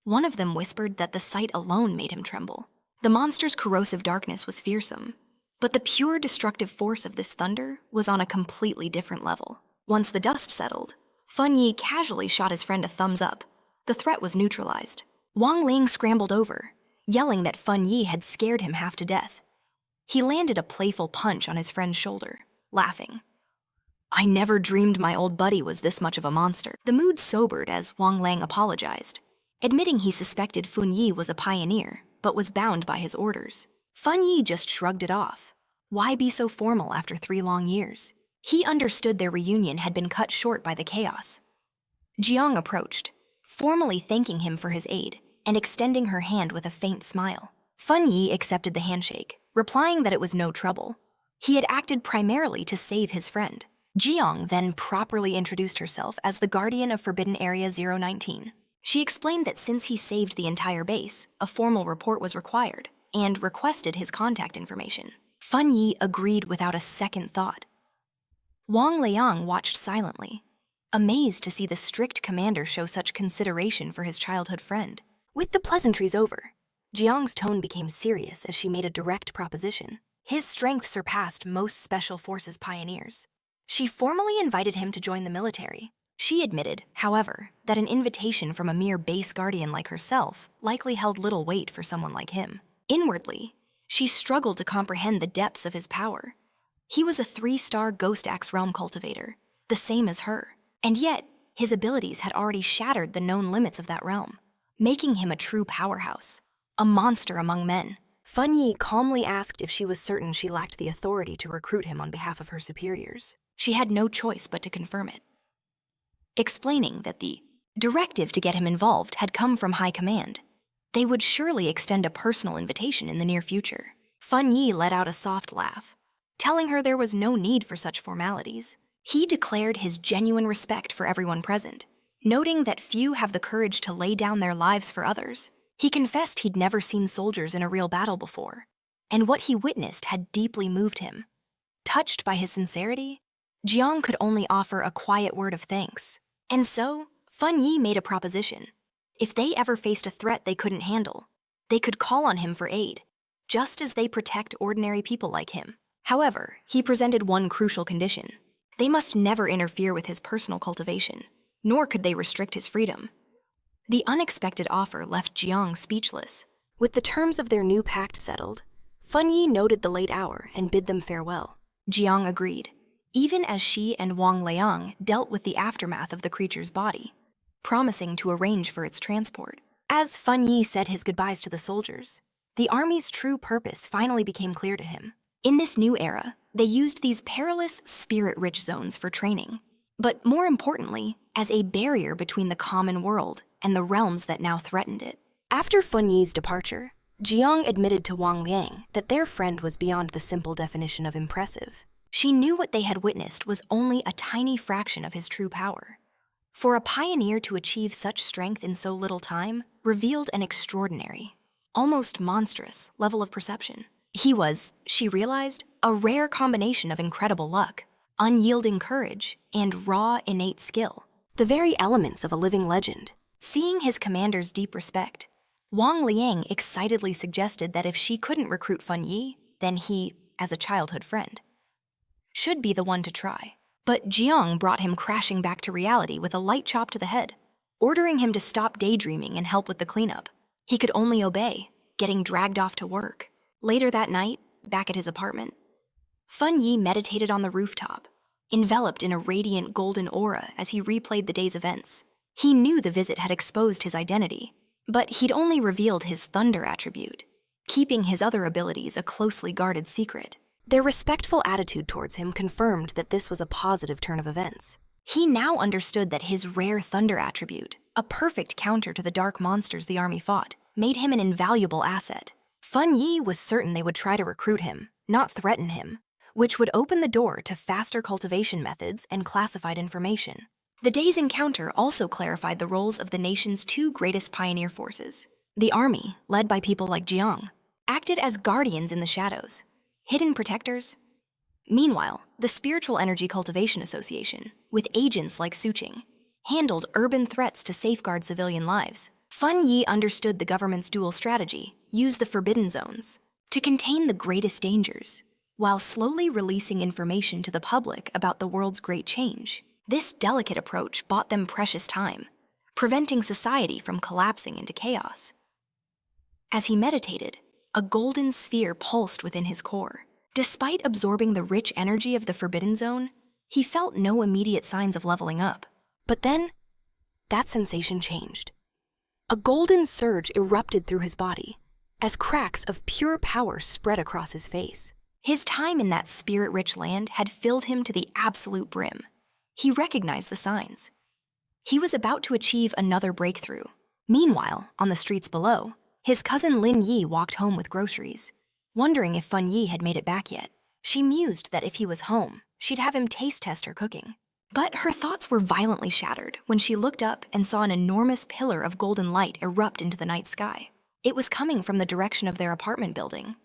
One of them whispered that the sight alone made him tremble. The monster's corrosive darkness was fearsome, but the pure destructive force of this thunder was on a completely different level. Once the dust settled, Feng Yi casually shot his friend a thumbs up. The threat was neutralized. Wang Ling scrambled over, yelling that Feng Yi had scared him half to death. He landed a playful punch on his friend's shoulder, laughing. I never dreamed my old buddy was this much of a monster. The mood sobered as Wang Lang apologized, admitting he suspected Fang Yi was a pioneer, but was bound by his orders. Fang Yi just shrugged it off. Why be so formal after 3 long years? He understood their reunion had been cut short by the chaos. Jiang approached, formally thanking him for his aid and extending her hand with a faint smile. Fang Yi accepted the handshake, replying that it was no trouble. He had acted primarily to save his friend. Jiang then properly introduced herself as the guardian of Forbidden Area 019. She explained that since he saved the entire base, a formal report was required, and requested his contact information. Fang Yi agreed without a second thought. Wang Liang watched silently, amazed to see the strict commander show such consideration for his childhood friend. With the pleasantries over, Jiang's tone became serious as she made a direct proposition. His strength surpassed most special forces pioneers. She formally invited him to join the military. She admitted, however, that an invitation from a mere base guardian like herself likely held little weight for someone like him. Inwardly, she struggled to comprehend the depths of his power. He was a 3-star Ghost Axe realm cultivator, the same as her, and yet his abilities had already shattered the known limits of that realm, making him a true powerhouse, a monster among men. Fang Yi calmly asked if she was certain she lacked the authority to recruit him on behalf of her superiors. She had no choice but to confirm it, explaining that the directive to get him involved had come from high command. They would surely extend a personal invitation in the near future. Fang Yi let out a soft laugh, telling her there was no need for such formalities. He declared his genuine respect for everyone present, noting that few have the courage to lay down their lives for others. He confessed he'd never seen soldiers in a real battle before, and what he witnessed had deeply moved him. Touched by his sincerity, Jiang could only offer a quiet word of thanks. And so, Fang Yi made a proposition. If they ever faced a threat they couldn't handle, they could call on him for aid, just as they protect ordinary people like him. However, he presented one crucial condition. They must never interfere with his personal cultivation, nor could they restrict his freedom. The unexpected offer left Jiang speechless. With the terms of their new pact settled, Fang Yi noted the late hour and bid them farewell. Jiang agreed, even as she and Wang Liang dealt with the aftermath of the creature's body, promising to arrange for its transport. As Fang Yi said his goodbyes to the soldiers, the army's true purpose finally became clear to him. In this new era, they used these perilous, spirit-rich zones for training, but more importantly, as a barrier between the common world and the realms that now threatened it. After Fang Yi's departure, Jiang admitted to Wang Liang that their friend was beyond the simple definition of impressive. She knew what they had witnessed was only a tiny fraction of his true power. For a pioneer to achieve such strength in so little time revealed an extraordinary, almost monstrous level of perception. He was, she realized, a rare combination of incredible luck, unyielding courage, and raw, innate skill, the very elements of a living legend. Seeing his commander's deep respect, Wang Liang excitedly suggested that if she couldn't recruit Fang Yi, then he, as a childhood friend, should be the one to try. But Jiang brought him crashing back to reality with a light chop to the head, ordering him to stop daydreaming and help with the cleanup. He could only obey, getting dragged off to work. Later that night, back at his apartment, Fang Yi meditated on the rooftop, enveloped in a radiant golden aura as he replayed the day's events. He knew the visit had exposed his identity, but he'd only revealed his thunder attribute, keeping his other abilities a closely guarded secret. Their respectful attitude towards him confirmed that this was a positive turn of events. He now understood that his rare thunder attribute, a perfect counter to the dark monsters the army fought, made him an invaluable asset. Fang Yi was certain they would try to recruit him, not threaten him, which would open the door to faster cultivation methods and classified information. The day's encounter also clarified the roles of the nation's 2 greatest pioneer forces. The army, led by people like Jiang, acted as guardians in the shadows, hidden protectors. Meanwhile, the Spiritual Energy Cultivation Association, with agents like Suqing, handled urban threats to safeguard civilian lives. Fang Yi understood the government's dual strategy: use the forbidden zones to contain the greatest dangers, while slowly releasing information to the public about the world's great change. This delicate approach bought them precious time, preventing society from collapsing into chaos. As he meditated, a golden sphere pulsed within his core. Despite absorbing the rich energy of the Forbidden Zone, He felt no immediate signs of leveling up. But then, that sensation changed. A golden surge erupted through his body, as cracks of pure power spread across his face. His time in that spirit-rich land had filled him to the absolute brim. He recognized the signs. He was about to achieve another breakthrough. Meanwhile, on the streets below, his cousin Lin Yi walked home with groceries, wondering if Fang Yi had made it back yet. She mused that if he was home, she'd have him taste test her cooking. But her thoughts were violently shattered when she looked up and saw an enormous pillar of golden light erupt into the night sky. It was coming from the direction of their apartment building.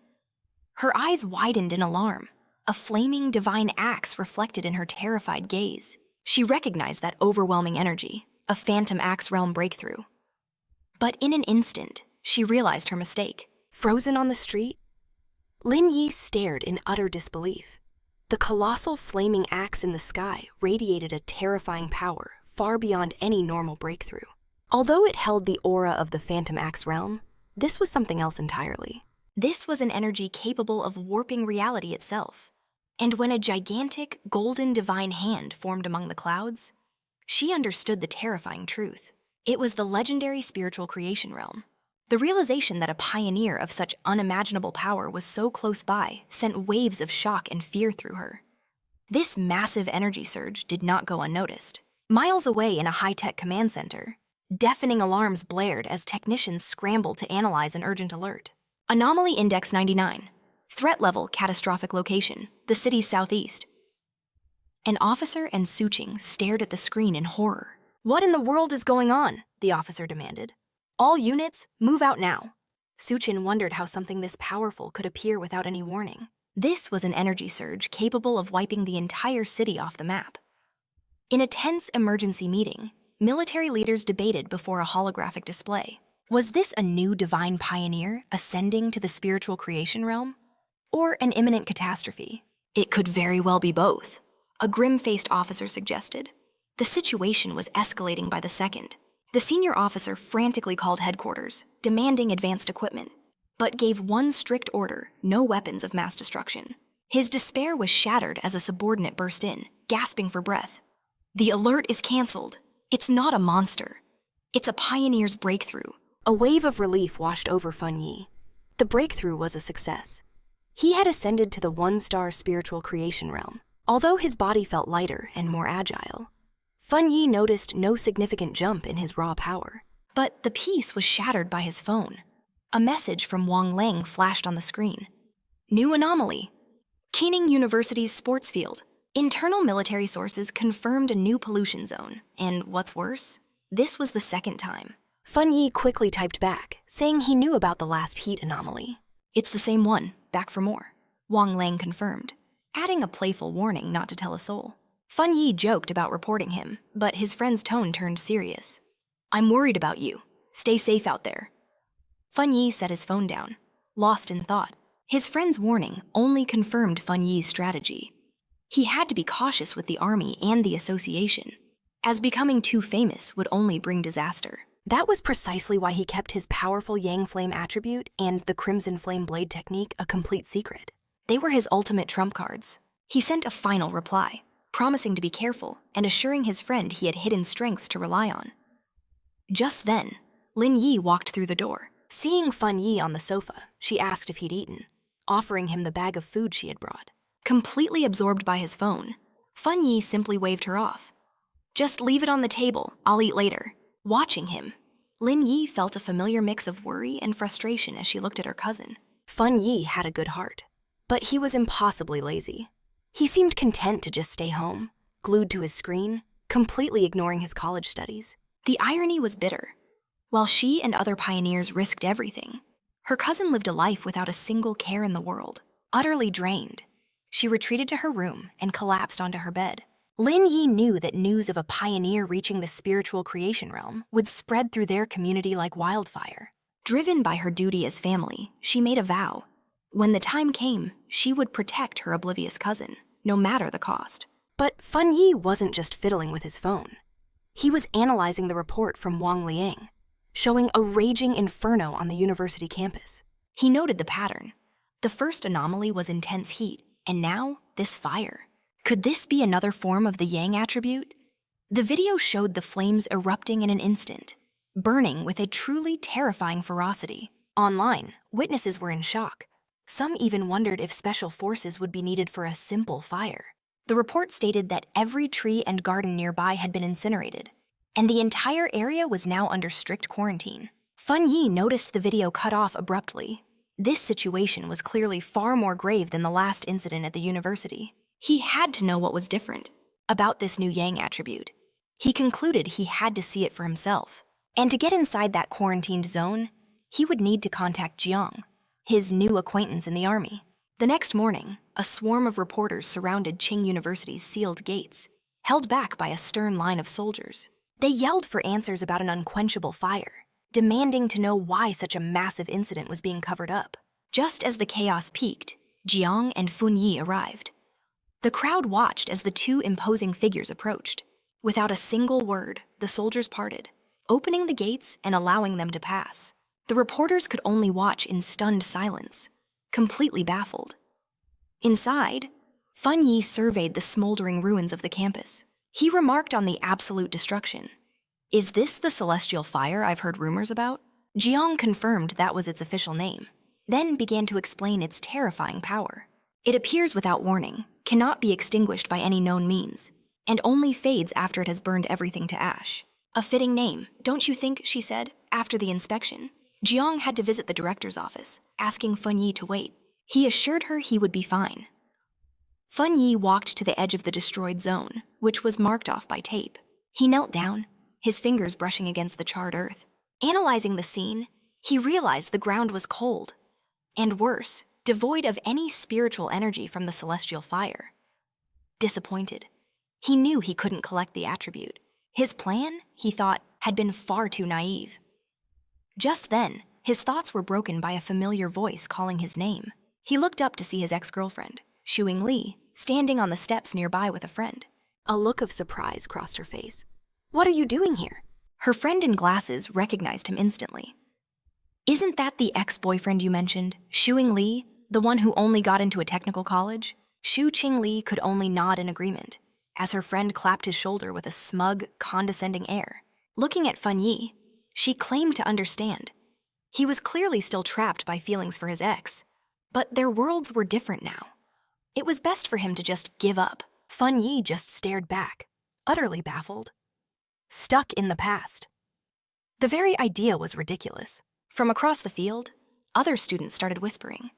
Her eyes widened in alarm. A flaming divine axe reflected in her terrified gaze. She recognized that overwhelming energy, a phantom axe realm breakthrough. But in an instant, she realized her mistake. Frozen on the street, Lin Yi stared in utter disbelief. The colossal flaming axe in the sky radiated a terrifying power far beyond any normal breakthrough. Although it held the aura of the phantom axe realm, this was something else entirely. This was an energy capable of warping reality itself. And when a gigantic, golden divine hand formed among the clouds, she understood the terrifying truth. It was the legendary spiritual creation realm. The realization that a pioneer of such unimaginable power was so close by sent waves of shock and fear through her. This massive energy surge did not go unnoticed. Miles away in a high-tech command center, deafening alarms blared as technicians scrambled to analyze an urgent alert. Anomaly Index 99. Threat level catastrophic location, the city's southeast. An officer and Suching stared at the screen in horror. "What in the world is going on?" the officer demanded. "All units, move out now." Suchin wondered how something this powerful could appear without any warning. This was an energy surge capable of wiping the entire city off the map. In a tense emergency meeting, military leaders debated before a holographic display. Was this a new divine pioneer ascending to the spiritual creation realm? Or an imminent catastrophe? It could very well be both, a grim-faced officer suggested. The situation was escalating by the second. The senior officer frantically called headquarters, demanding advanced equipment, but gave one strict order: no weapons of mass destruction. His despair was shattered as a subordinate burst in, gasping for breath. "The alert is canceled. It's not a monster. It's a pioneer's breakthrough." A wave of relief washed over Fang Yi. The breakthrough was a success. He had ascended to the one-star spiritual creation realm. Although his body felt lighter and more agile, Fang Yi noticed no significant jump in his raw power. But the peace was shattered by his phone. A message from Wang Lang flashed on the screen. "New anomaly. Kening University's sports field. Internal military sources confirmed a new pollution zone. And what's worse, this was the second time." Fang Yi quickly typed back, saying he knew about the last heat anomaly. "It's the same one, back for more," Wang Lang confirmed, adding a playful warning not to tell a soul. Fang Yi joked about reporting him, but his friend's tone turned serious. "I'm worried about you. Stay safe out there." Fang Yi set his phone down, lost in thought. His friend's warning only confirmed Fang Yi's strategy. He had to be cautious with the army and the association, as becoming too famous would only bring disaster. That was precisely why he kept his powerful Yang Flame attribute and the Crimson Flame Blade technique a complete secret. They were his ultimate trump cards. He sent a final reply, promising to be careful and assuring his friend he had hidden strengths to rely on. Just then, Lin Yi walked through the door. Seeing Fang Yi on the sofa, she asked if he'd eaten, offering him the bag of food she had brought. Completely absorbed by his phone, Fang Yi simply waved her off. "Just leave it on the table, I'll eat later." Watching him, Lin Yi felt a familiar mix of worry and frustration as she looked at her cousin. Fang Yi had a good heart, but he was impossibly lazy. He seemed content to just stay home, glued to his screen, completely ignoring his college studies. The irony was bitter. While she and other pioneers risked everything, her cousin lived a life without a single care in the world. Utterly drained, she retreated to her room and collapsed onto her bed. Lin Yi knew that news of a pioneer reaching the spiritual creation realm would spread through their community like wildfire. Driven by her duty as family, she made a vow. When the time came, she would protect her oblivious cousin, no matter the cost. But Fang Yi wasn't just fiddling with his phone. He was analyzing the report from Wang Liang, showing a raging inferno on the university campus. He noted the pattern. The first anomaly was intense heat, and now this fire. Could this be another form of the Yang attribute? The video showed the flames erupting in an instant, burning with a truly terrifying ferocity. Online, witnesses were in shock. Some even wondered if special forces would be needed for a simple fire. The report stated that every tree and garden nearby had been incinerated, and the entire area was now under strict quarantine. Fang Yi noticed the video cut off abruptly. This situation was clearly far more grave than the last incident at the university. He had to know what was different about this new Yang attribute. He concluded he had to see it for himself. And to get inside that quarantined zone, he would need to contact Jiang, his new acquaintance in the army. The next morning, a swarm of reporters surrounded Qing University's sealed gates, held back by a stern line of soldiers. They yelled for answers about an unquenchable fire, demanding to know why such a massive incident was being covered up. Just as the chaos peaked, Jiang and Fang Yi arrived. The crowd watched as the two imposing figures approached. Without a single word, the soldiers parted, opening the gates and allowing them to pass. The reporters could only watch in stunned silence, completely baffled. Inside, Fang Yi surveyed the smoldering ruins of the campus. He remarked on the absolute destruction. "Is this the celestial fire I've heard rumors about?" Jiang confirmed that was its official name, then began to explain its terrifying power. "It appears without warning, cannot be extinguished by any known means, and only fades after it has burned everything to ash." "A fitting name, don't you think?" she said. After the inspection, Jiang had to visit the director's office, asking Fang Yi to wait. He assured her he would be fine. Fang Yi walked to the edge of the destroyed zone, which was marked off by tape. He knelt down, his fingers brushing against the charred earth. Analyzing the scene, he realized the ground was cold, and worse, devoid of any spiritual energy from the celestial fire. Disappointed, he knew he couldn't collect the attribute. His plan, he thought, had been far too naive. Just then, his thoughts were broken by a familiar voice calling his name. He looked up to see his ex-girlfriend, Xu Li, standing on the steps nearby with a friend. A look of surprise crossed her face. "What are you doing here?" Her friend in glasses recognized him instantly. "Isn't that the ex-boyfriend you mentioned, Xu Li, the one who only got into a technical college?" Xu Li could only nod in agreement, as her friend clapped his shoulder with a smug, condescending air. Looking at Fang Yi, she claimed to understand. He was clearly still trapped by feelings for his ex, but their worlds were different now. It was best for him to just give up. Fang Yi just stared back, utterly baffled. Stuck in the past. The very idea was ridiculous. From across the field, other students started whispering.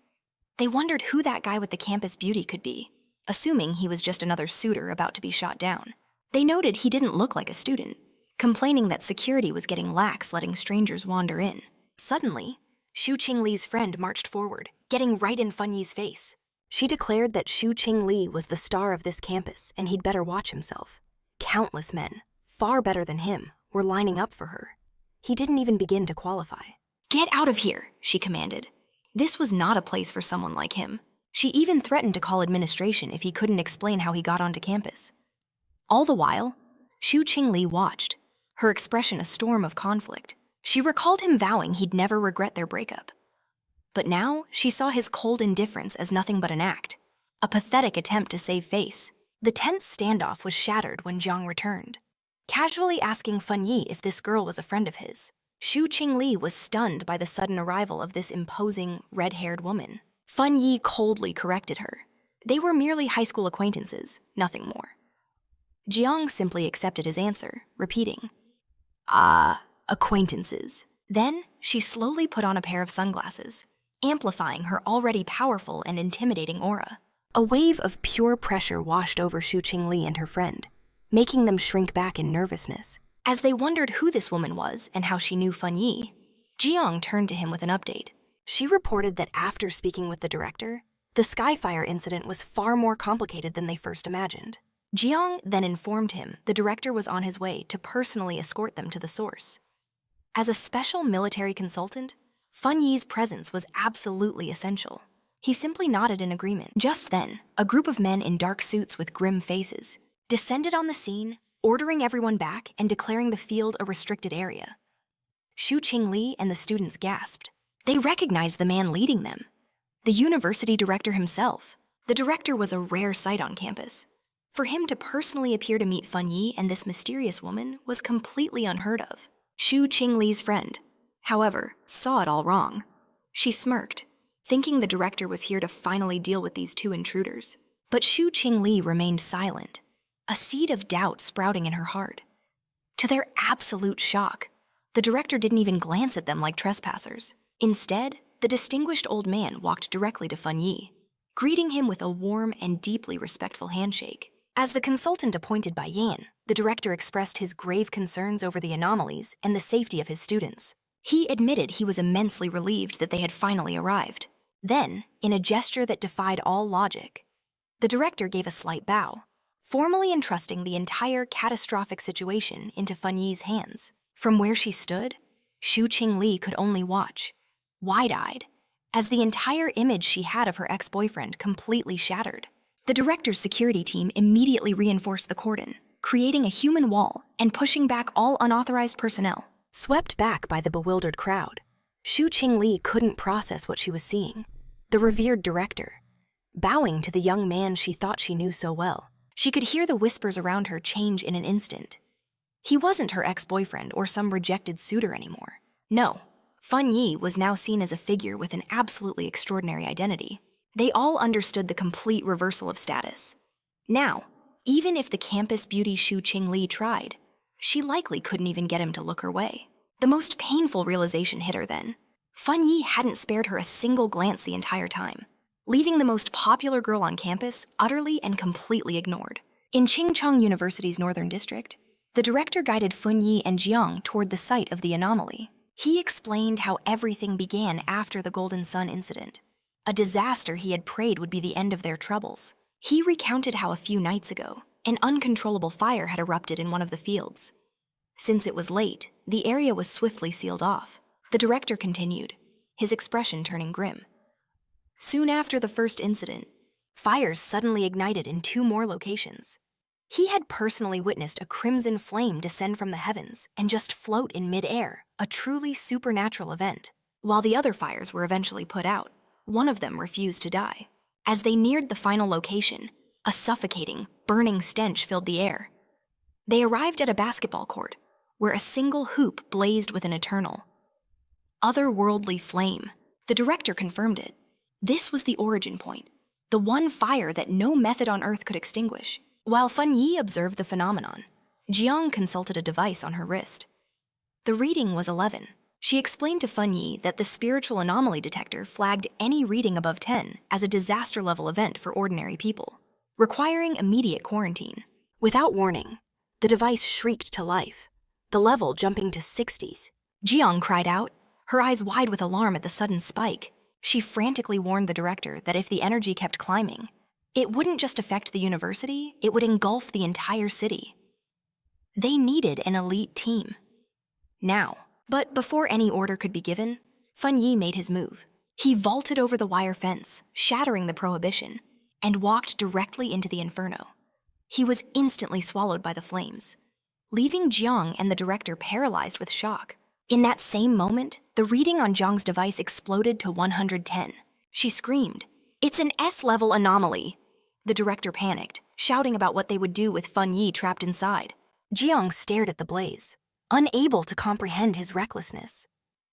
They wondered who that guy with the campus beauty could be, assuming he was just another suitor about to be shot down. They noted he didn't look like a student, complaining that security was getting lax letting strangers wander in. Suddenly, Xu Li's friend marched forward, getting right in Fang Yi's face. She declared that Xu Li was the star of this campus and he'd better watch himself. Countless men, far better than him, were lining up for her. He didn't even begin to qualify. "Get out of here," she commanded. This was not a place for someone like him. She even threatened to call administration if he couldn't explain how he got onto campus. All the while, Xu Li watched, her expression a storm of conflict. She recalled him vowing he'd never regret their breakup. But now she saw his cold indifference as nothing but an act, a pathetic attempt to save face. The tense standoff was shattered when Jiang returned, casually asking Fang Yi if this girl was a friend of his. Xu Li was stunned by the sudden arrival of this imposing, red-haired woman. Fang Yi coldly corrected her. They were merely high school acquaintances, nothing more. Jiang simply accepted his answer, repeating, acquaintances. Then she slowly put on a pair of sunglasses, amplifying her already powerful and intimidating aura. A wave of pure pressure washed over Xu Li and her friend, making them shrink back in nervousness. As they wondered who this woman was and how she knew Fang Yi, Jiang turned to him with an update. She reported that after speaking with the director, the Skyfire incident was far more complicated than they first imagined. Jiang then informed him the director was on his way to personally escort them to the source. As a special military consultant, Fang Yi's presence was absolutely essential. He simply nodded in agreement. Just then, a group of men in dark suits with grim faces descended on the scene, ordering everyone back and declaring the field a restricted area. Xu Li and the students gasped. They recognized the man leading them, the university director himself. The director was a rare sight on campus. For him to personally appear to meet Fang Yi and this mysterious woman was completely unheard of. Xu Qingli's friend, however, saw it all wrong. She smirked, thinking the director was here to finally deal with these two intruders. But Xu Qingli remained silent, a seed of doubt sprouting in her heart. To their absolute shock, the director didn't even glance at them like trespassers. Instead, the distinguished old man walked directly to Fang Yi, greeting him with a warm and deeply respectful handshake. As the consultant appointed by Yan, the director expressed his grave concerns over the anomalies and the safety of his students. He admitted he was immensely relieved that they had finally arrived. Then, in a gesture that defied all logic, the director gave a slight bow, formally entrusting the entire catastrophic situation into Fang Yi's hands. From where she stood, Xu Qingli could only watch, wide-eyed, as the entire image she had of her ex-boyfriend completely shattered. The director's security team immediately reinforced the cordon, creating a human wall and pushing back all unauthorized personnel. Swept back by the bewildered crowd, Xu Qingli couldn't process what she was seeing. The revered director, bowing to the young man she thought she knew so well. She could hear the whispers around her change in an instant. He wasn't her ex-boyfriend or some rejected suitor anymore. No, Fang Yi was now seen as a figure with an absolutely extraordinary identity. They all understood the complete reversal of status. Now, even if the campus beauty Xu Qingli tried, she likely couldn't even get him to look her way. The most painful realization hit her then. Fang Yi hadn't spared her a single glance the entire time, leaving the most popular girl on campus utterly and completely ignored. In Qingcheng University's northern district, the director guided Fang Yi and Jiang toward the site of the anomaly. He explained how everything began after the Golden Sun incident, a disaster he had prayed would be the end of their troubles. He recounted how a few nights ago, an uncontrollable fire had erupted in one of the fields. Since it was late, the area was swiftly sealed off. The director continued, his expression turning grim. Soon after the first incident, fires suddenly ignited in 2 more locations. He had personally witnessed a crimson flame descend from the heavens and just float in mid-air, a truly supernatural event. While the other fires were eventually put out, one of them refused to die. As they neared the final location, a suffocating, burning stench filled the air. They arrived at a basketball court, where a single hoop blazed with an eternal, otherworldly flame. The director confirmed it. This was the origin point, the one fire that no method on Earth could extinguish. While Fang Yi observed the phenomenon, Jiang consulted a device on her wrist. The reading was 11. She explained to Fang Yi that the spiritual anomaly detector flagged any reading above 10 as a disaster-level event for ordinary people, requiring immediate quarantine. Without warning, the device shrieked to life, the level jumping to 60s. Jiang cried out, her eyes wide with alarm at the sudden spike. She frantically warned the director that if the energy kept climbing, it wouldn't just affect the university, it would engulf the entire city. They needed an elite team. Now. But before any order could be given, Fang Yi made his move. He vaulted over the wire fence, shattering the prohibition, and walked directly into the inferno. He was instantly swallowed by the flames, leaving Jiang and the director paralyzed with shock. In that same moment, the reading on Jiang's device exploded to 110. She screamed, "It's an S-level anomaly!" The director panicked, shouting about what they would do with Fang Yi trapped inside. Jiang stared at the blaze, unable to comprehend his recklessness.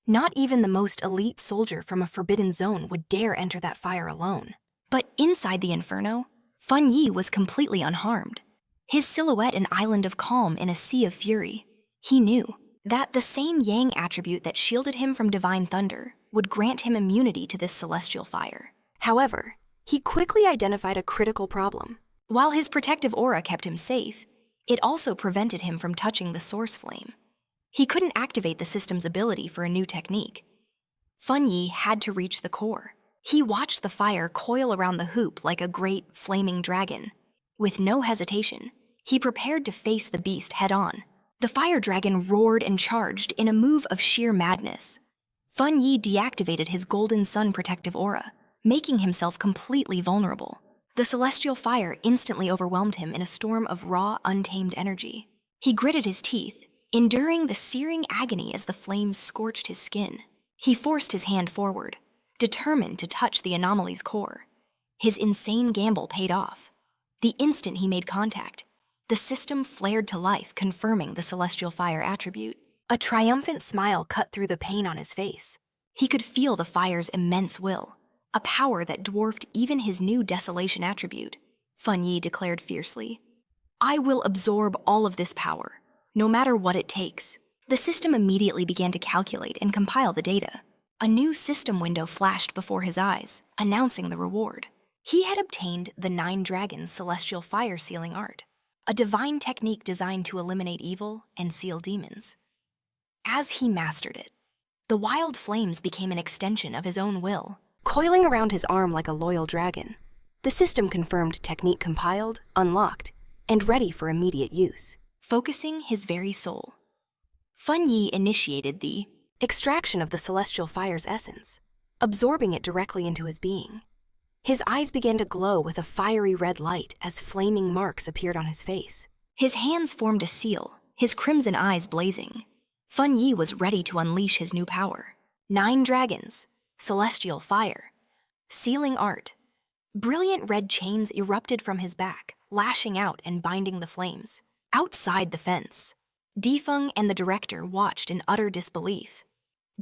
Not even the most elite soldier from a forbidden zone would dare enter that fire alone. But inside the inferno, Fang Yi was completely unharmed, his silhouette an island of calm in a sea of fury. He knew that the same yang attribute that shielded him from divine thunder would grant him immunity to this celestial fire. However, he quickly identified a critical problem. While his protective aura kept him safe, it also prevented him from touching the source flame. He couldn't activate the system's ability for a new technique. Fang Yi had to reach the core. He watched the fire coil around the hoop like a great, flaming dragon. With no hesitation, he prepared to face the beast head-on. The fire dragon roared and charged in a move of sheer madness. Fang Yi deactivated his golden sun protective aura, making himself completely vulnerable. The celestial fire instantly overwhelmed him in a storm of raw, untamed energy. He gritted his teeth, enduring the searing agony as the flames scorched his skin. He forced his hand forward, determined to touch the anomaly's core. His insane gamble paid off. The instant he made contact, the system flared to life, confirming the celestial fire attribute. A triumphant smile cut through the pain on his face. He could feel the fire's immense will, a power that dwarfed even his new desolation attribute. Fang Yi declared fiercely, "I will absorb all of this power, no matter what it takes." The system immediately began to calculate and compile the data. A new system window flashed before his eyes, announcing the reward. He had obtained the 9 Dragons Celestial Fire Sealing Art, a divine technique designed to eliminate evil and seal demons. As he mastered it, the wild flames became an extension of his own will, coiling around his arm like a loyal dragon. The system confirmed technique compiled, unlocked, and ready for immediate use. Focusing his very soul, Fang Yi initiated the extraction of the celestial fire's essence, absorbing it directly into his being. His eyes began to glow with a fiery red light as flaming marks appeared on his face. His hands formed a seal, his crimson eyes blazing. Fang Yi was ready to unleash his new power. 9 dragons, celestial fire, sealing art. Brilliant red chains erupted from his back, lashing out and binding the flames. Outside the fence, Defeng and the director watched in utter disbelief.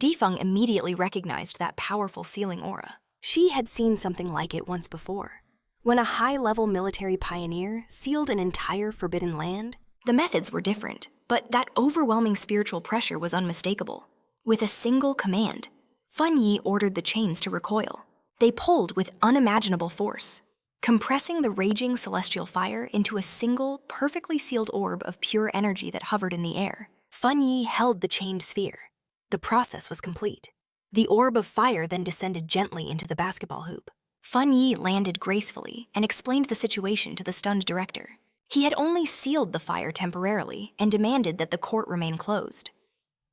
Defeng immediately recognized that powerful sealing aura. She had seen something like it once before. When a high-level military pioneer sealed an entire forbidden land, the methods were different, but that overwhelming spiritual pressure was unmistakable. With a single command, Fang Yi ordered the chains to recoil. They pulled with unimaginable force, compressing the raging celestial fire into a single, perfectly sealed orb of pure energy that hovered in the air. Fang Yi held the chained sphere. The process was complete. The orb of fire then descended gently into the basketball hoop. Fang Yi landed gracefully and explained the situation to the stunned director. He had only sealed the fire temporarily and demanded that the court remain closed.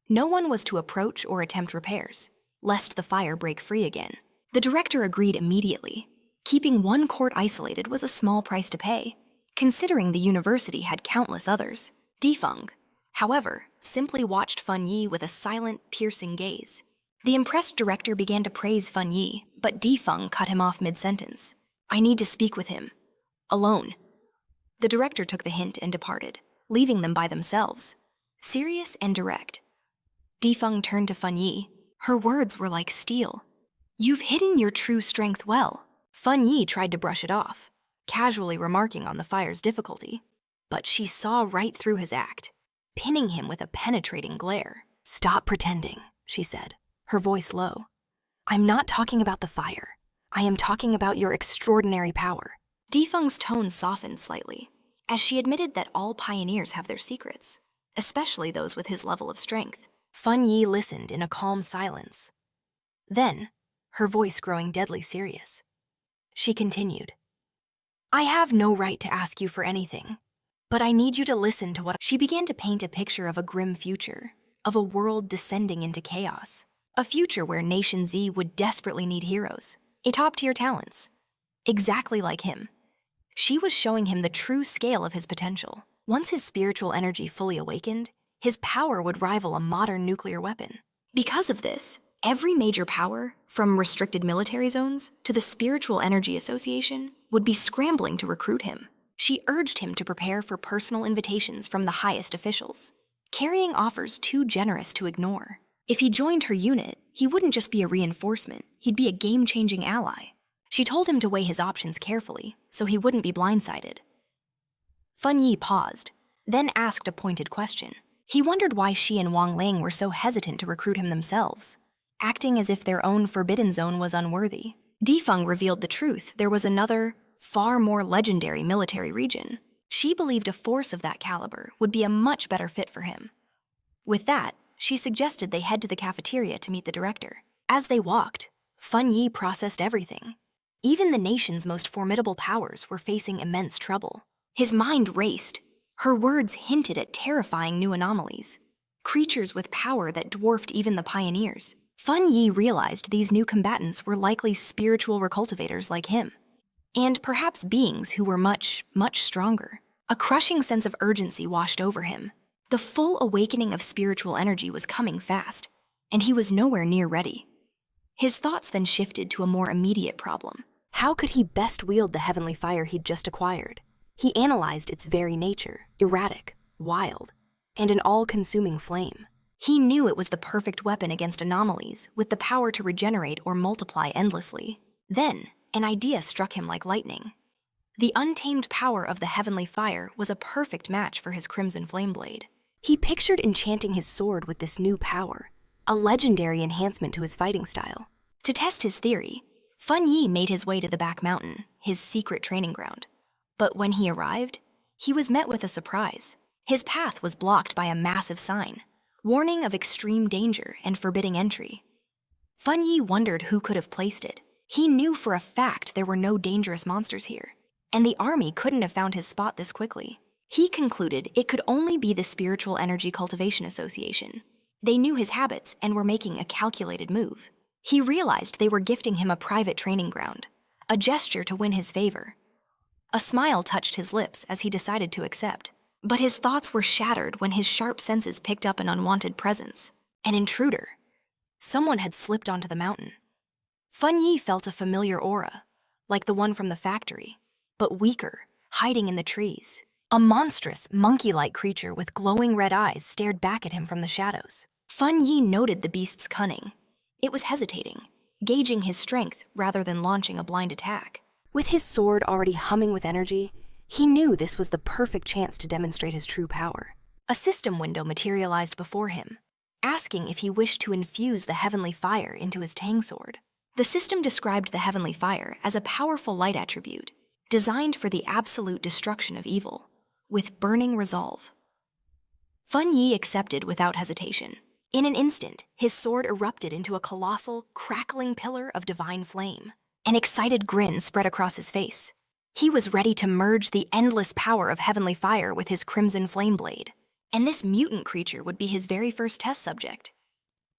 No one was to approach or attempt repairs, lest the fire break free again. The director agreed immediately. Keeping one court isolated was a small price to pay, considering the university had countless others. Defeng, however, simply watched Fang Yi with a silent, piercing gaze. The impressed director began to praise Fang Yi, but Defeng cut him off mid-sentence. "I need to speak with him. Alone." The director took the hint and departed, leaving them by themselves, serious and direct. Defeng turned to Fang Yi. Her words were like steel. "You've hidden your true strength well." Fang Yi tried to brush it off, casually remarking on the fire's difficulty, but she saw right through his act, pinning him with a penetrating glare. "Stop pretending," she said, her voice low. "I'm not talking about the fire. I am talking about your extraordinary power." Defeng's tone softened slightly, as she admitted that all pioneers have their secrets, especially those with his level of strength. Fang Yi listened in a calm silence. Then, her voice growing deadly serious, she continued, "I have no right to ask you for anything, but I need you to listen to what—" She began to paint a picture of a grim future, of a world descending into chaos. A future where Nation Z would desperately need heroes, a top-tier talents, exactly like him. She was showing him the true scale of his potential. Once his spiritual energy fully awakened, his power would rival a modern nuclear weapon. Because of this, every major power, from restricted military zones to the Spiritual Energy Association, would be scrambling to recruit him. She urged him to prepare for personal invitations from the highest officials, carrying offers too generous to ignore. If he joined her unit, he wouldn't just be a reinforcement, he'd be a game-changing ally. She told him to weigh his options carefully, so he wouldn't be blindsided. Fang Yi paused, then asked a pointed question. He wondered why she and Wang Ling were so hesitant to recruit him themselves, acting as if their own forbidden zone was unworthy. Defeng revealed the truth. There was another, far more legendary military region. She believed a force of that caliber would be a much better fit for him. With that, she suggested they head to the cafeteria to meet the director. As they walked, Fang Yi processed everything. Even the nation's most formidable powers were facing immense trouble. His mind raced. Her words hinted at terrifying new anomalies, creatures with power that dwarfed even the pioneers. Fang Yi realized these new combatants were likely spiritual recultivators like him, and perhaps beings who were much, much stronger. A crushing sense of urgency washed over him. The full awakening of spiritual energy was coming fast, and he was nowhere near ready. His thoughts then shifted to a more immediate problem. How could he best wield the heavenly fire he'd just acquired? He analyzed its very nature, erratic, wild, and an all-consuming flame. He knew it was the perfect weapon against anomalies, with the power to regenerate or multiply endlessly. Then, an idea struck him like lightning. The untamed power of the heavenly fire was a perfect match for his crimson flame blade. He pictured enchanting his sword with this new power, a legendary enhancement to his fighting style. To test his theory, Fang Yi made his way to the back mountain, his secret training ground. But when he arrived, he was met with a surprise. His path was blocked by a massive sign, warning of extreme danger and forbidding entry. Fang Yi wondered who could have placed it. He knew for a fact there were no dangerous monsters here, and the army couldn't have found his spot this quickly. He concluded it could only be the Spiritual Energy Cultivation Association. They knew his habits and were making a calculated move. He realized they were gifting him a private training ground, a gesture to win his favor. A smile touched his lips as he decided to accept, but his thoughts were shattered when his sharp senses picked up an unwanted presence. An intruder. Someone had slipped onto the mountain. Fang Yi felt a familiar aura, like the one from the factory, but weaker, hiding in the trees. A monstrous, monkey-like creature with glowing red eyes stared back at him from the shadows. Fang Yi noted the beast's cunning. It was hesitating, gauging his strength rather than launching a blind attack. With his sword already humming with energy, he knew this was the perfect chance to demonstrate his true power. A system window materialized before him, asking if he wished to infuse the heavenly fire into his Tang sword. The system described the heavenly fire as a powerful light attribute, designed for the absolute destruction of evil, with burning resolve. Fang Yi accepted without hesitation. In an instant, his sword erupted into a colossal, crackling pillar of divine flame. An excited grin spread across his face. He was ready to merge the endless power of heavenly fire with his crimson flame blade, and this mutant creature would be his very first test subject.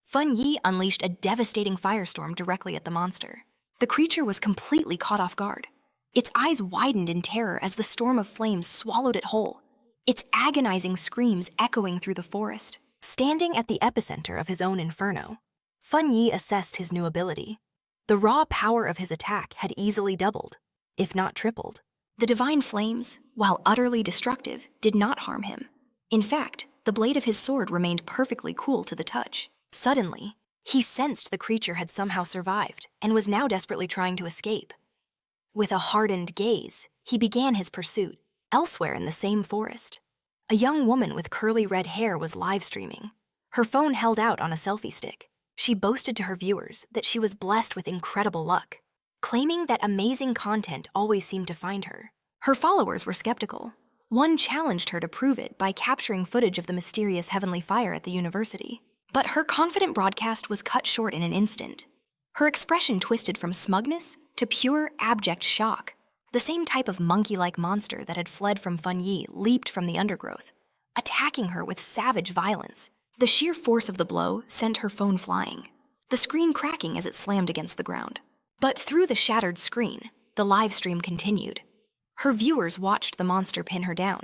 Fang Yi unleashed a devastating firestorm directly at the monster. The creature was completely caught off guard. Its eyes widened in terror as the storm of flames swallowed it whole, its agonizing screams echoing through the forest. Standing at the epicenter of his own inferno, Fang Yi assessed his new ability. The raw power of his attack had easily doubled, if not tripled. The divine flames, while utterly destructive, did not harm him. In fact, the blade of his sword remained perfectly cool to the touch. Suddenly, he sensed the creature had somehow survived and was now desperately trying to escape. With a hardened gaze, he began his pursuit. Elsewhere in the same forest, a young woman with curly red hair was live streaming. Her phone held out on a selfie stick. She boasted to her viewers that she was blessed with incredible luck, claiming that amazing content always seemed to find her. Her followers were skeptical. One challenged her to prove it by capturing footage of the mysterious heavenly fire at the university. But her confident broadcast was cut short in an instant. Her expression twisted from smugness to pure, abject shock. The same type of monkey-like monster that had fled from Fang Yi leaped from the undergrowth, attacking her with savage violence. The sheer force of the blow sent her phone flying, the screen cracking as it slammed against the ground. But through the shattered screen, the live stream continued. Her viewers watched the monster pin her down,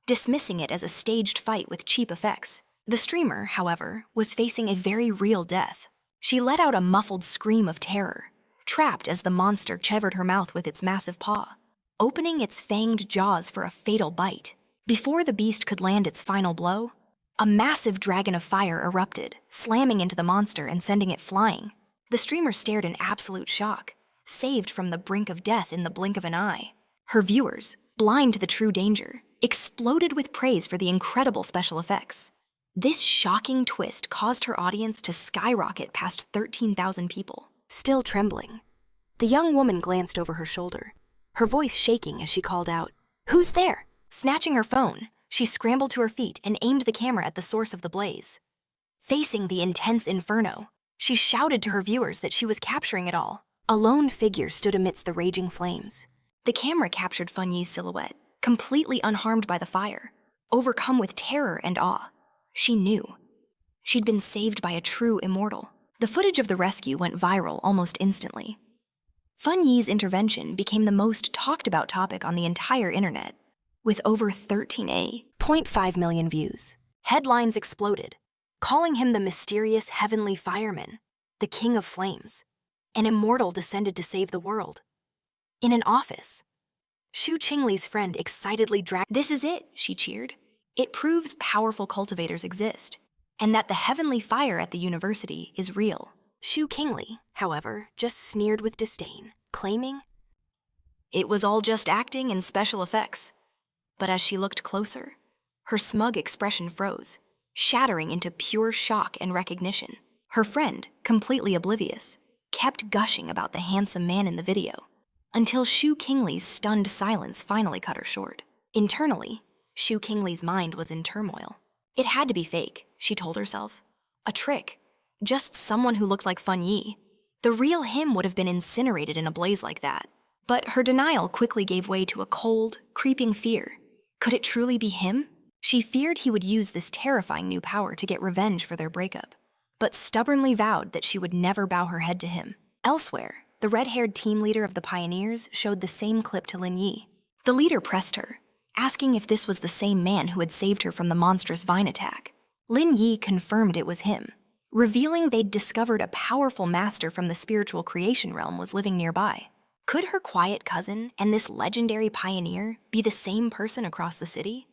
dismissing it as a staged fight with cheap effects. The streamer, however, was facing a very real death. She let out a muffled scream of terror, trapped as the monster severed her mouth with its massive paw, opening its fanged jaws for a fatal bite. Before the beast could land its final blow, a massive dragon of fire erupted, slamming into the monster and sending it flying. The streamer stared in absolute shock, saved from the brink of death in the blink of an eye. Her viewers, blind to the true danger, exploded with praise for the incredible special effects. This shocking twist caused her audience to skyrocket past 13,000 people. Still trembling, the young woman glanced over her shoulder, her voice shaking as she called out, "Who's there?" Snatching her phone, she scrambled to her feet and aimed the camera at the source of the blaze. Facing the intense inferno, she shouted to her viewers that she was capturing it all. A lone figure stood amidst the raging flames. The camera captured Fang Yi's silhouette, completely unharmed by the fire, overcome with terror and awe. She knew. She'd been saved by a true immortal. The footage of the rescue went viral almost instantly. Fang Yi's intervention became the most talked about topic on the entire internet, with over 13.5 million views. Headlines exploded, calling him the mysterious heavenly fireman, the king of flames, an immortal descended to save the world. In an office, Shu Qingli's friend excitedly dragged. "This is it," she cheered. "It proves powerful cultivators exist, and that the heavenly fire at the university is real." Shu Qingli, however, just sneered with disdain, claiming it was all just acting and special effects. But as she looked closer, her smug expression froze, shattering into pure shock and recognition. Her friend, completely oblivious, kept gushing about the handsome man in the video, until Shu Qingli's stunned silence finally cut her short. Internally, Shu Qingli's mind was in turmoil. It had to be fake, she told herself. A trick. Just someone who looked like Fang Yi. The real him would have been incinerated in a blaze like that. But her denial quickly gave way to a cold, creeping fear. Could it truly be him? She feared he would use this terrifying new power to get revenge for their breakup, but stubbornly vowed that she would never bow her head to him. Elsewhere, the red-haired team leader of the Pioneers showed the same clip to Lin Yi. The leader pressed her, asking if this was the same man who had saved her from the monstrous vine attack. Lin Yi confirmed it was him, revealing they'd discovered a powerful master from the spiritual creation realm was living nearby. Could her quiet cousin and this legendary pioneer be the same person across the city?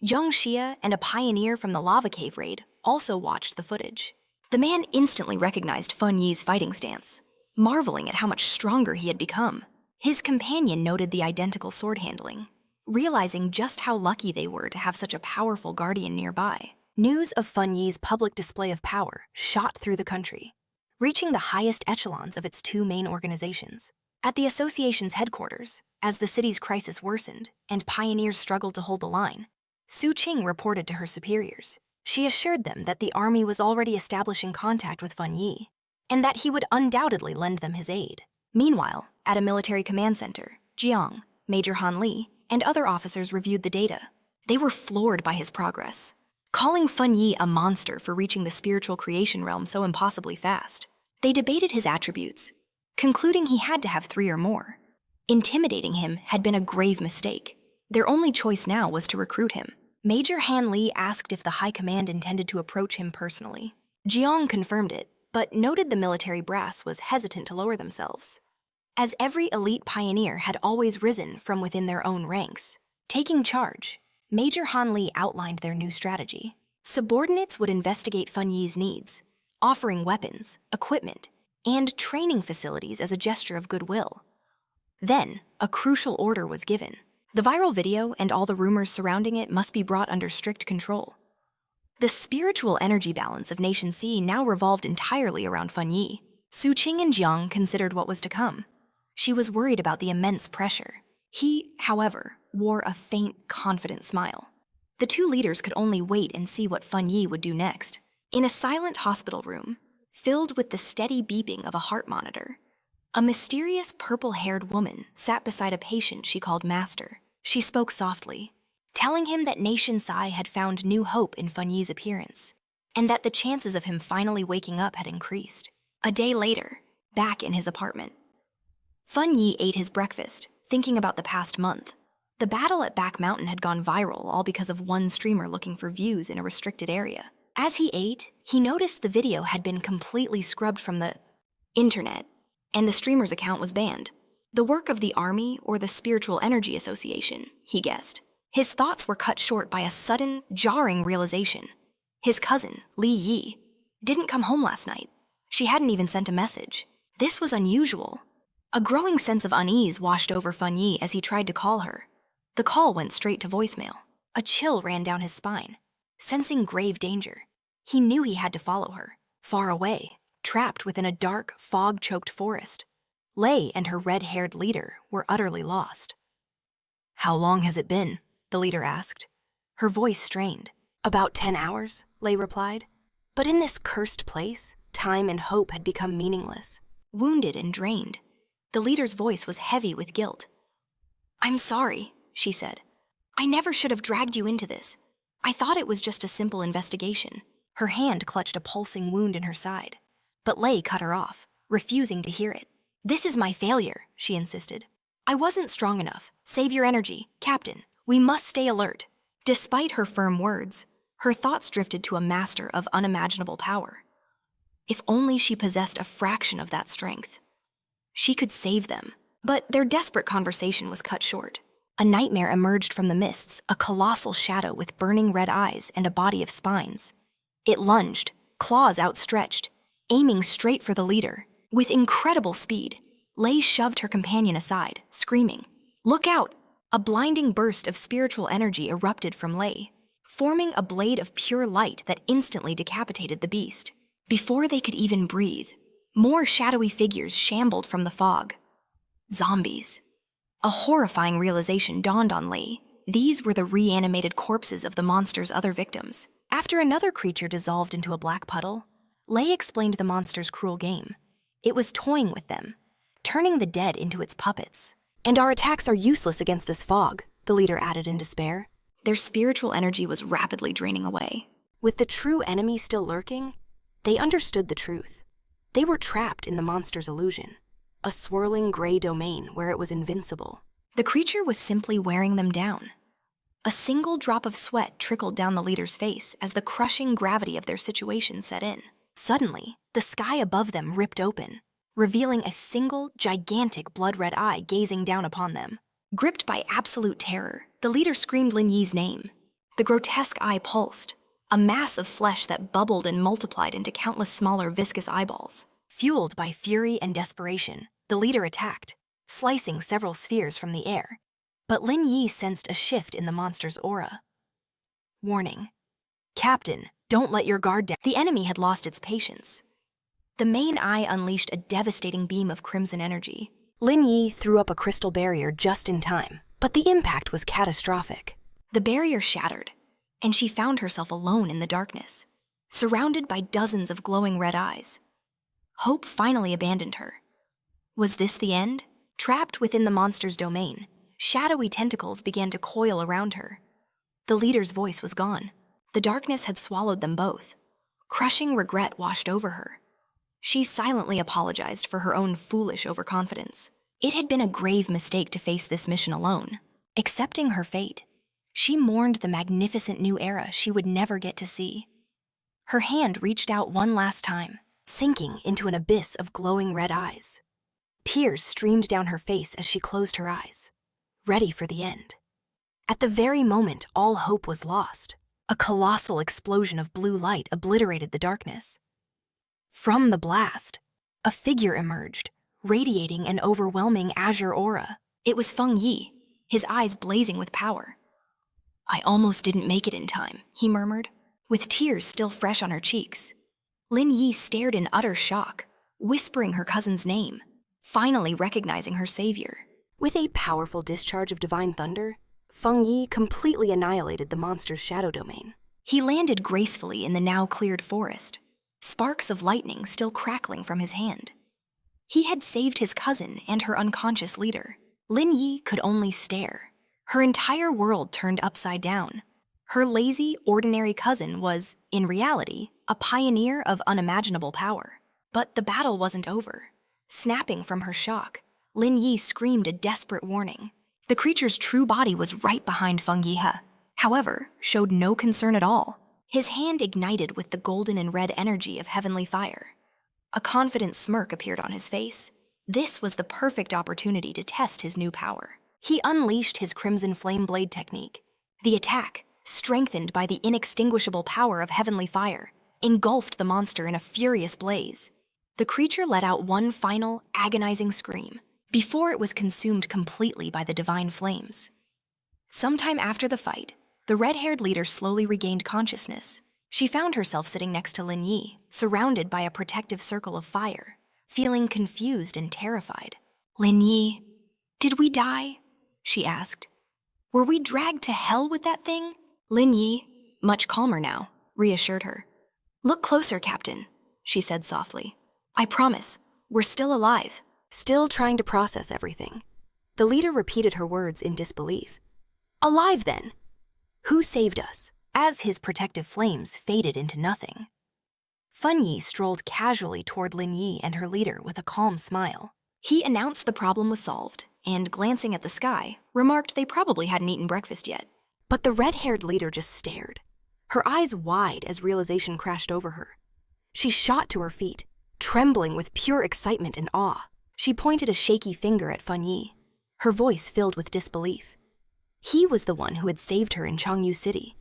Zheng Xia and a pioneer from the lava cave raid also watched the footage. The man instantly recognized Fang Yi's fighting stance, marveling at how much stronger he had become. His companion noted the identical sword handling, realizing just how lucky they were to have such a powerful guardian nearby. News of Fang Yi's public display of power shot through the country, reaching the highest echelons of its two main organizations. At the association's headquarters, as the city's crisis worsened and pioneers struggled to hold the line, Su Qing reported to her superiors. She assured them that the army was already establishing contact with Fang Yi, and that he would undoubtedly lend them his aid. Meanwhile, at a military command center, Jiang, Major Han Li, and other officers reviewed the data. They were floored by his progress, calling Fang Yi a monster for reaching the spiritual creation realm so impossibly fast. They debated his attributes, concluding he had to have 3 or more. Intimidating him had been a grave mistake. Their only choice now was to recruit him. Major Han Li asked if the high command intended to approach him personally. Jiang confirmed it, but noted the military brass was hesitant to lower themselves, as every elite pioneer had always risen from within their own ranks. Taking charge, Major Han Li outlined their new strategy. Subordinates would investigate Fang Yi's needs, offering weapons, equipment, and training facilities as a gesture of goodwill. Then, a crucial order was given. The viral video and all the rumors surrounding it must be brought under strict control. The spiritual energy balance of Nation C now revolved entirely around Fang Yi. Su Qing and Jiang considered what was to come. She was worried about the immense pressure. He, however, wore a faint, confident smile. The two leaders could only wait and see what Fang Yi would do next. In a silent hospital room, filled with the steady beeping of a heart monitor, a mysterious purple-haired woman sat beside a patient she called Master. She spoke softly, telling him that Nation Sai had found new hope in Fang Yi's appearance, and that the chances of him finally waking up had increased. A day later, back in his apartment, Fang Yi ate his breakfast, thinking about the past month. The battle at Back Mountain had gone viral, all because of one streamer looking for views in a restricted area. As he ate, he noticed the video had been completely scrubbed from the internet, and the streamer's account was banned. The work of the Army or the Spiritual Energy Association, he guessed. His thoughts were cut short by a sudden, jarring realization. His cousin, Li Yi, didn't come home last night. She hadn't even sent a message. This was unusual. A growing sense of unease washed over Fang Yi as he tried to call her. The call went straight to voicemail. A chill ran down his spine. Sensing grave danger, he knew he had to follow her. Far away, trapped within a dark, fog-choked forest, Lei and her red-haired leader were utterly lost. "How long has it been?" the leader asked. Her voice strained. "About 10 hours, Lei replied. But in this cursed place, time and hope had become meaningless. Wounded and drained, the leader's voice was heavy with guilt. "I'm sorry," she said. "I never should have dragged you into this. I thought it was just a simple investigation." Her hand clutched a pulsing wound in her side, but Lei cut her off, refusing to hear it. "This is my failure," she insisted. "I wasn't strong enough. Save your energy, Captain. We must stay alert." Despite her firm words, her thoughts drifted to a master of unimaginable power. If only she possessed a fraction of that strength, she could save them. But their desperate conversation was cut short. A nightmare emerged from the mists, a colossal shadow with burning red eyes and a body of spines. It lunged, claws outstretched, aiming straight for the leader. With incredible speed, Lei shoved her companion aside, screaming, "Look out!" A blinding burst of spiritual energy erupted from Lei, forming a blade of pure light that instantly decapitated the beast. Before they could even breathe, more shadowy figures shambled from the fog. Zombies. A horrifying realization dawned on Lei. These were the reanimated corpses of the monster's other victims. After another creature dissolved into a black puddle, Lei explained the monster's cruel game. It was toying with them, turning the dead into its puppets. "And our attacks are useless against this fog," the leader added in despair. Their spiritual energy was rapidly draining away. With the true enemy still lurking, they understood the truth. They were trapped in the monster's illusion, a swirling gray domain where it was invincible. The creature was simply wearing them down. A single drop of sweat trickled down the leader's face as the crushing gravity of their situation set in. Suddenly, the sky above them ripped open, revealing a single, gigantic blood-red eye gazing down upon them. Gripped by absolute terror, the leader screamed Lin Yi's name. The grotesque eye pulsed, a mass of flesh that bubbled and multiplied into countless smaller viscous eyeballs. Fueled by fury and desperation, the leader attacked, slicing several spheres from the air. But Lin Yi sensed a shift in the monster's aura. Warning. Captain, don't let your guard down. The enemy had lost its patience. The main eye unleashed a devastating beam of crimson energy. Lin Yi threw up a crystal barrier just in time, but the impact was catastrophic. The barrier shattered, and she found herself alone in the darkness, surrounded by dozens of glowing red eyes. Hope finally abandoned her. Was this the end? Trapped within the monster's domain, shadowy tentacles began to coil around her. The leader's voice was gone. The darkness had swallowed them both. Crushing regret washed over her. She silently apologized for her own foolish overconfidence. It had been a grave mistake to face this mission alone. Accepting her fate, she mourned the magnificent new era she would never get to see. Her hand reached out one last time, sinking into an abyss of glowing red eyes. Tears streamed down her face as she closed her eyes, ready for the end. At the very moment all hope was lost, a colossal explosion of blue light obliterated the darkness. From the blast, a figure emerged, radiating an overwhelming azure aura. It was Fang Yi, his eyes blazing with power. "I almost didn't make it in time," he murmured, with tears still fresh on her cheeks. Lin Yi stared in utter shock, whispering her cousin's name, finally recognizing her savior. With a powerful discharge of divine thunder, Fang Yi completely annihilated the monster's shadow domain. He landed gracefully in the now cleared forest, sparks of lightning still crackling from his hand. He had saved his cousin and her unconscious leader. Lin Yi could only stare. Her entire world turned upside down. Her lazy, ordinary cousin was, in reality, a pioneer of unimaginable power. But the battle wasn't over. Snapping from her shock, Lin Yi screamed a desperate warning. The creature's true body was right behind Feng Yi, however, showed no concern at all. His hand ignited with the golden and red energy of heavenly fire. A confident smirk appeared on his face. This was the perfect opportunity to test his new power. He unleashed his crimson flame blade technique. The attack, strengthened by the inextinguishable power of heavenly fire, engulfed the monster in a furious blaze. The creature let out one final, agonizing scream before it was consumed completely by the divine flames. Sometime after the fight, the red-haired leader slowly regained consciousness. She found herself sitting next to Lin Yi, surrounded by a protective circle of fire, feeling confused and terrified. "Lin Yi, did we die?" she asked. "Were we dragged to hell with that thing?" Lin Yi, much calmer now, reassured her. "Look closer, Captain," she said softly. "I promise, we're still alive." Still trying to process everything, the leader repeated her words in disbelief. "Alive, then? Who saved us?" As his protective flames faded into nothing, Feng Yi strolled casually toward Lin Yi and her leader with a calm smile. He announced the problem was solved, and glancing at the sky, remarked they probably hadn't eaten breakfast yet. But the red-haired leader just stared, her eyes wide as realization crashed over her. She shot to her feet, trembling with pure excitement and awe. She pointed a shaky finger at Fang Yi, her voice filled with disbelief. He was the one who had saved her in Changyu City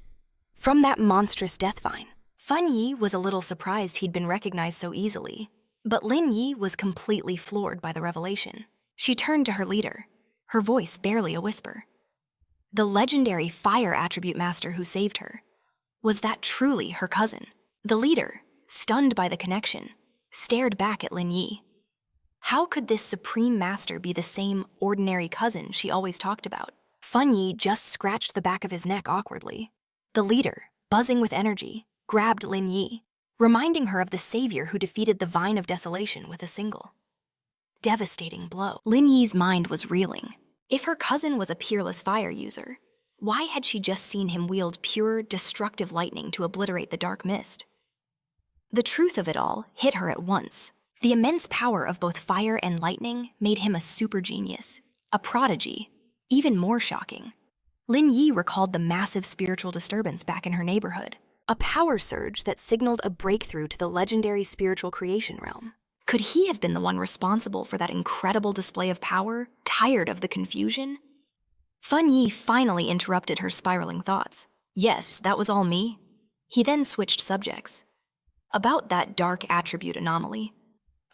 from that monstrous death vine. Fang Yi was a little surprised he'd been recognized so easily, but Lin Yi was completely floored by the revelation. She turned to her leader, her voice barely a whisper. The legendary fire attribute master who saved her. Was that truly her cousin? The leader, stunned by the connection, stared back at Lin Yi. How could this supreme master be the same ordinary cousin she always talked about? Fang Yi just scratched the back of his neck awkwardly. The leader, buzzing with energy, grabbed Lin Yi, reminding her of the savior who defeated the Vine of Desolation with a single devastating blow. Lin Yi's mind was reeling. If her cousin was a peerless fire user, why had she just seen him wield pure, destructive lightning to obliterate the dark mist? The truth of it all hit her at once. The immense power of both fire and lightning made him a super genius, a prodigy. Even more shocking, Lin Yi recalled the massive spiritual disturbance back in her neighborhood, a power surge that signaled a breakthrough to the legendary spiritual creation realm. Could he have been the one responsible for that incredible display of power, tired of the confusion? Fang Yi finally interrupted her spiraling thoughts. Yes, that was all me. He then switched subjects. About that dark attribute anomaly.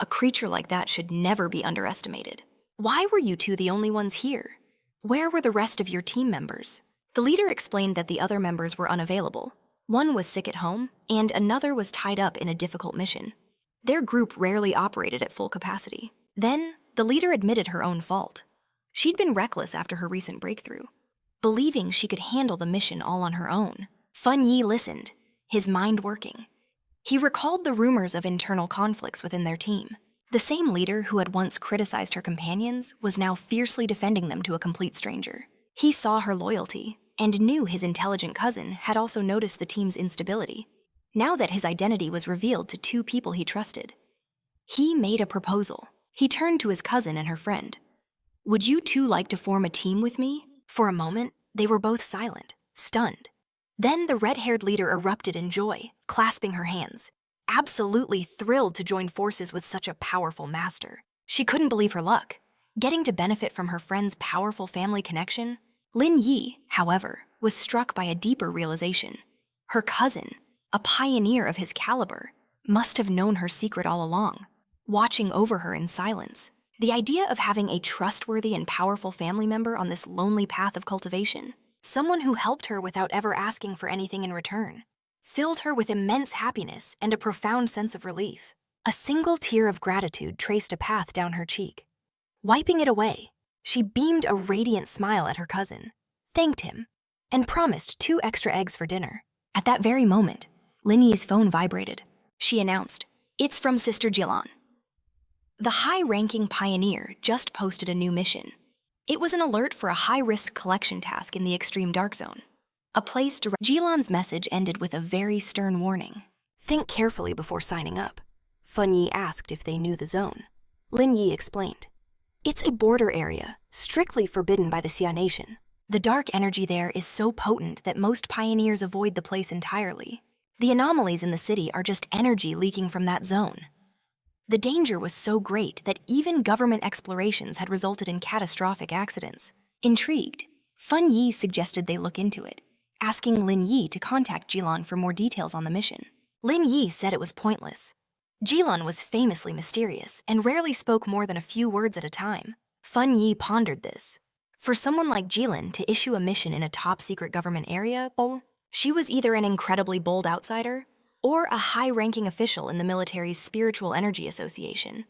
A creature like that should never be underestimated. Why were you two the only ones here? Where were the rest of your team members? The leader explained that the other members were unavailable. One was sick at home, and another was tied up in a difficult mission. Their group rarely operated at full capacity. Then, the leader admitted her own fault. She'd been reckless after her recent breakthrough, believing she could handle the mission all on her own. Fang Yi listened, his mind working. He recalled the rumors of internal conflicts within their team. The same leader who had once criticized her companions was now fiercely defending them to a complete stranger. He saw her loyalty and knew his intelligent cousin had also noticed the team's instability. Now that his identity was revealed to two people he trusted, he made a proposal. He turned to his cousin and her friend. Would you two like to form a team with me? For a moment, they were both silent, stunned. Then the red-haired leader erupted in joy, clasping her hands, absolutely thrilled to join forces with such a powerful master. She couldn't believe her luck, getting to benefit from her friend's powerful family connection. Lin Yi, however, was struck by a deeper realization. Her cousin, a pioneer of his caliber, must have known her secret all along, watching over her in silence. The idea of having a trustworthy and powerful family member on this lonely path of cultivation, someone who helped her without ever asking for anything in return, filled her with immense happiness and a profound sense of relief. A single tear of gratitude traced a path down her cheek. Wiping it away, she beamed a radiant smile at her cousin, thanked him, and promised 2 extra eggs for dinner. At that very moment, Lin Yi's phone vibrated. She announced, "It's from Sister Jilan." The high-ranking pioneer just posted a new mission. It was an alert for a high-risk collection task in the extreme dark zone. A place direct. Jilan's message ended with a very stern warning. Think carefully before signing up. Fang Yi asked if they knew the zone. Lin Yi explained. It's a border area, strictly forbidden by the Xia Nation. The dark energy there is so potent that most pioneers avoid the place entirely. The anomalies in the city are just energy leaking from that zone. The danger was so great that even government explorations had resulted in catastrophic accidents. Intrigued, Fang Yi suggested they look into it, asking Lin Yi to contact Jilan for more details on the mission. Lin Yi said it was pointless. Jilan was famously mysterious and rarely spoke more than a few words at a time. Fang Yi pondered this. For someone like Jilan to issue a mission in a top-secret government area, she was either an incredibly bold outsider or a high-ranking official in the military's Spiritual Energy Association.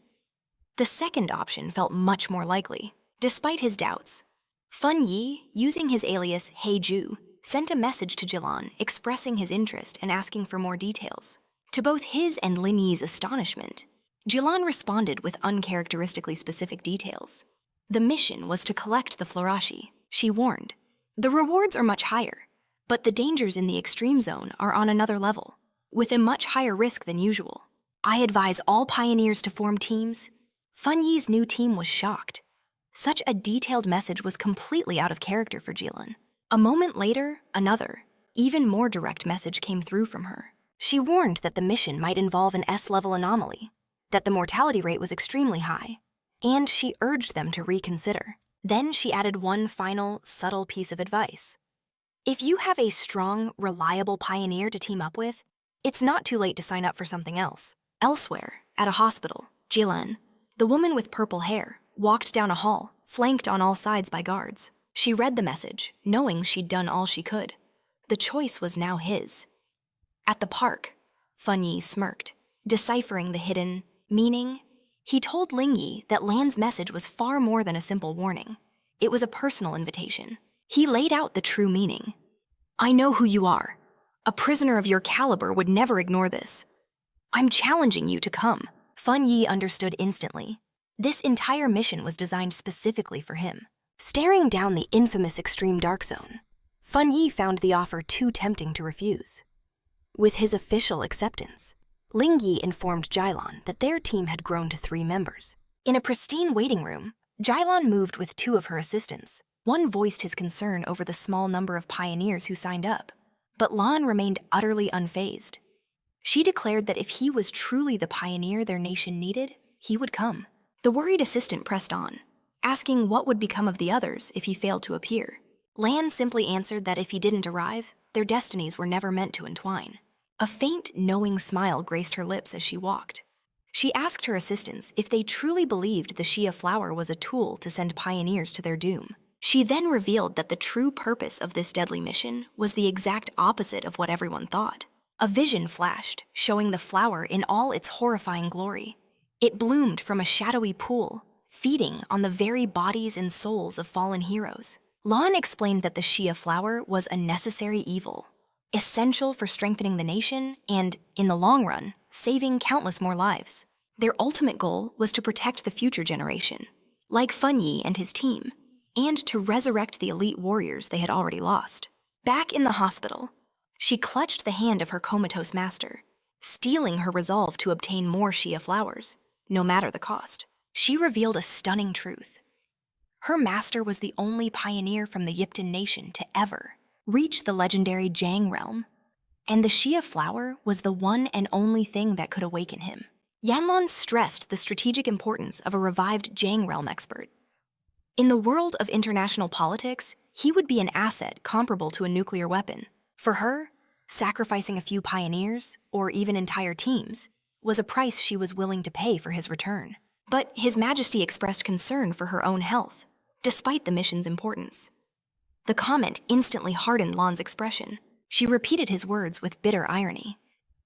The second option felt much more likely. Despite his doubts, Fang Yi, using his alias Heiju, sent a message to Jilan expressing his interest and asking for more details. To both his and Lin Yi's astonishment, Jilan responded with uncharacteristically specific details. The mission was to collect the Florashi, she warned. The rewards are much higher, but the dangers in the extreme zone are on another level, with a much higher risk than usual. I advise all pioneers to form teams. Fang Yi's new team was shocked. Such a detailed message was completely out of character for Jilan. A moment later, another, even more direct message came through from her. She warned that the mission might involve an S-level anomaly, that the mortality rate was extremely high, and she urged them to reconsider. Then she added one final, subtle piece of advice. If you have a strong, reliable pioneer to team up with, it's not too late to sign up for something else. Elsewhere, at a hospital, Jilan, the woman with purple hair, walked down a hall, flanked on all sides by guards. She read the message, knowing she'd done all she could. The choice was now his. At the park, Fang Yi smirked, deciphering the hidden meaning. He told Ling Yi that Lan's message was far more than a simple warning. It was a personal invitation. He laid out the true meaning. I know who you are. A prisoner of your caliber would never ignore this. I'm challenging you to come. Fang Yi understood instantly. This entire mission was designed specifically for him. Staring down the infamous extreme dark zone, Fang Yi found the offer too tempting to refuse. With his official acceptance, Ling Yi informed Jailan that their team had grown to 3 members. In a pristine waiting room, Jailan moved with 2 of her assistants. One voiced his concern over the small number of pioneers who signed up, but Lan remained utterly unfazed. She declared that if he was truly the pioneer their nation needed, he would come. The worried assistant pressed on, asking what would become of the others if he failed to appear. Lan simply answered that if he didn't arrive, their destinies were never meant to entwine. A faint, knowing smile graced her lips as she walked. She asked her assistants if they truly believed the Shia flower was a tool to send pioneers to their doom. She then revealed that the true purpose of this deadly mission was the exact opposite of what everyone thought. A vision flashed, showing the flower in all its horrifying glory. It bloomed from a shadowy pool, feeding on the very bodies and souls of fallen heroes. Lan explained that the Shia flower was a necessary evil, essential for strengthening the nation and, in the long run, saving countless more lives. Their ultimate goal was to protect the future generation, like Fang Yi and his team, and to resurrect the elite warriors they had already lost. Back in the hospital, she clutched the hand of her comatose master, steeling her resolve to obtain more Shia flowers, no matter the cost. She revealed a stunning truth. Her master was the only pioneer from the Yipton nation to ever reach the legendary Jiang realm, and the Shia flower was the one and only thing that could awaken him. Yanlan stressed the strategic importance of a revived Jiang realm expert. In the world of international politics, he would be an asset comparable to a nuclear weapon. For her, sacrificing a few pioneers, or even entire teams, was a price she was willing to pay for his return. But His Majesty expressed concern for her own health, despite the mission's importance. The comment instantly hardened Lan's expression. She repeated his words with bitter irony.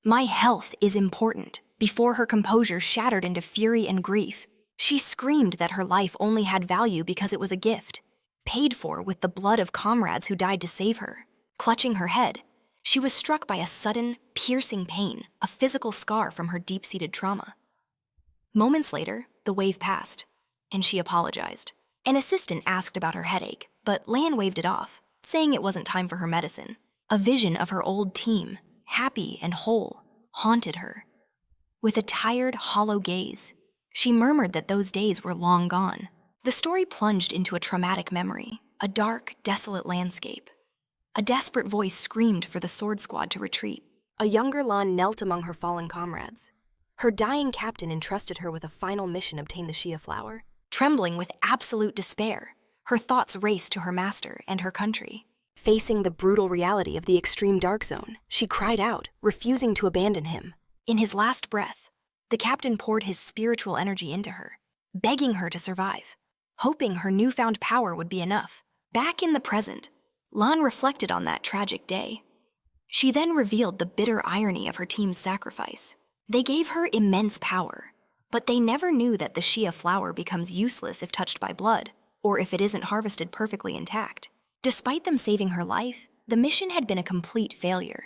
My health is important. Before her composure shattered into fury and grief, she screamed that her life only had value because it was a gift, paid for with the blood of comrades who died to save her. Clutching her head, she was struck by a sudden, piercing pain, a physical scar from her deep-seated trauma. Moments later, the wave passed, and she apologized. An assistant asked about her headache, but Lan waved it off, saying it wasn't time for her medicine. A vision of her old team, happy and whole, haunted her. With a tired, hollow gaze, she murmured that those days were long gone. The story plunged into a traumatic memory, a dark, desolate landscape. A desperate voice screamed for the sword squad to retreat. A younger Lan knelt among her fallen comrades. Her dying captain entrusted her with a final mission to obtain the Shia flower. Trembling with absolute despair, her thoughts raced to her master and her country. Facing the brutal reality of the extreme dark zone, she cried out, refusing to abandon him. In his last breath, the captain poured his spiritual energy into her, begging her to survive, hoping her newfound power would be enough. Back in the present, Lan reflected on that tragic day. She then revealed the bitter irony of her team's sacrifice. They gave her immense power, but they never knew that the Shia flower becomes useless if touched by blood, or if it isn't harvested perfectly intact. Despite them saving her life, the mission had been a complete failure.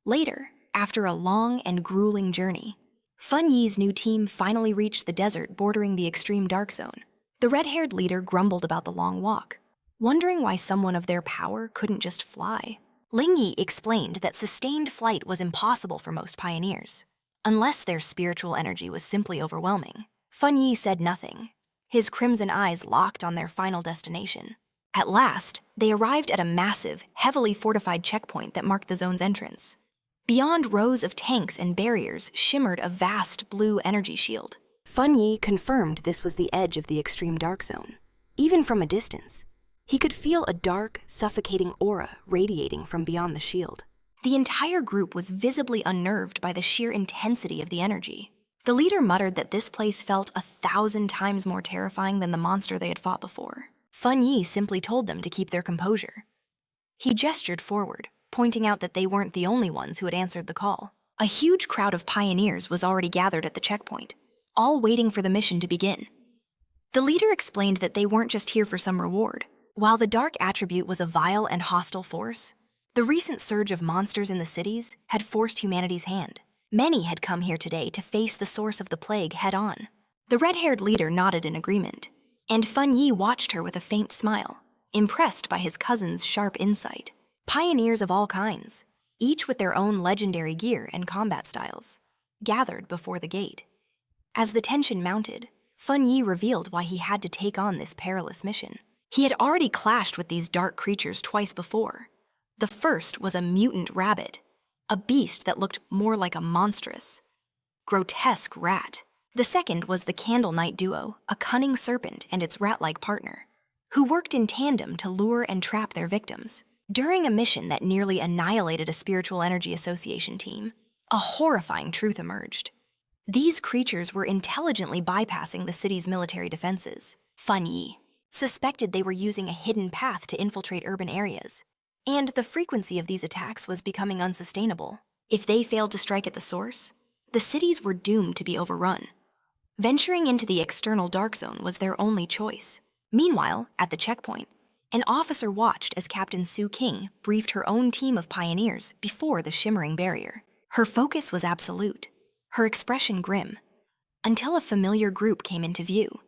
Later, after a long and grueling journey, Fang Yi's new team finally reached the desert bordering the extreme dark zone. The red-haired leader grumbled about the long walk, wondering why someone of their power couldn't just fly. Ling Yi explained that sustained flight was impossible for most pioneers, unless their spiritual energy was simply overwhelming. Fang Yi said nothing, his crimson eyes locked on their final destination. At last, they arrived at a massive, heavily fortified checkpoint that marked the zone's entrance. Beyond rows of tanks and barriers shimmered a vast blue energy shield. Fang Yi confirmed this was the edge of the extreme dark zone. Even from a distance, he could feel a dark, suffocating aura radiating from beyond the shield. The entire group was visibly unnerved by the sheer intensity of the energy. The leader muttered that this place felt 1,000 times more terrifying than the monster they had fought before. Fang Yi simply told them to keep their composure. He gestured forward, pointing out that they weren't the only ones who had answered the call. A huge crowd of pioneers was already gathered at the checkpoint, all waiting for the mission to begin. The leader explained that they weren't just here for some reward. While the dark attribute was a vile and hostile force, the recent surge of monsters in the cities had forced humanity's hand. Many had come here today to face the source of the plague head-on. The red-haired leader nodded in agreement, and Fang Yi watched her with a faint smile, impressed by his cousin's sharp insight. Pioneers of all kinds, each with their own legendary gear and combat styles, gathered before the gate. As the tension mounted, Fang Yi revealed why he had to take on this perilous mission. He had already clashed with these dark creatures twice before. The first was a mutant rabbit, a beast that looked more like a monstrous, grotesque rat. The second was the Candle Knight duo, a cunning serpent and its rat-like partner, who worked in tandem to lure and trap their victims. During a mission that nearly annihilated a spiritual energy association team, a horrifying truth emerged. These creatures were intelligently bypassing the city's military defenses. Fang Yi suspected they were using a hidden path to infiltrate urban areas, and the frequency of these attacks was becoming unsustainable. If they failed to strike at the source, the cities were doomed to be overrun. Venturing into the external dark zone was their only choice. Meanwhile, at the checkpoint, an officer watched as Captain Su King briefed her own team of pioneers before the shimmering barrier. Her focus was absolute, her expression grim, until a familiar group came into view.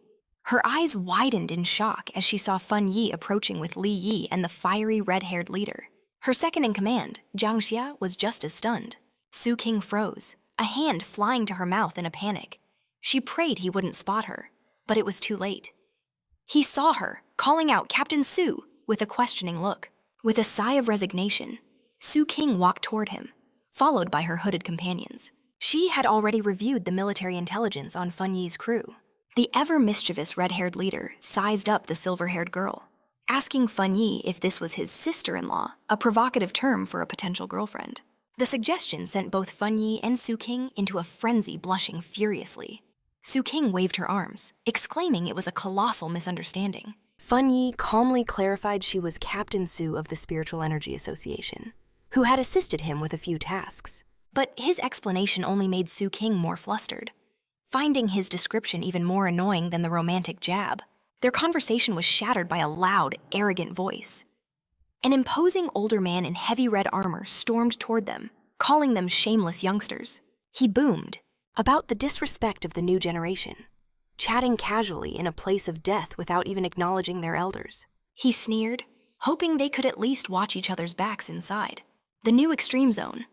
Her eyes widened in shock as she saw Fang Yi approaching with Li Yi and the fiery red-haired leader. Her second-in-command, Jiang Xia, was just as stunned. Su King froze, a hand flying to her mouth in a panic. She prayed he wouldn't spot her, but it was too late. He saw her, calling out Captain Su with a questioning look. With a sigh of resignation, Su King walked toward him, followed by her hooded companions. She had already reviewed the military intelligence on Fang Yi's crew. The ever-mischievous red-haired leader sized up the silver-haired girl, asking Fang Yi if this was his sister-in-law, a provocative term for a potential girlfriend. The suggestion sent both Fang Yi and Su King into a frenzy, blushing furiously. Su King waved her arms, exclaiming it was a colossal misunderstanding. Fang Yi calmly clarified she was Captain Su of the Spiritual Energy Association, who had assisted him with a few tasks. But his explanation only made Su King more flustered, finding his description even more annoying than the romantic jab. Their conversation was shattered by a loud, arrogant voice. An imposing older man in heavy red armor stormed toward them, calling them shameless youngsters. He boomed about the disrespect of the new generation, chatting casually in a place of death without even acknowledging their elders. He sneered, hoping they could at least watch each other's backs inside. The new extreme zone.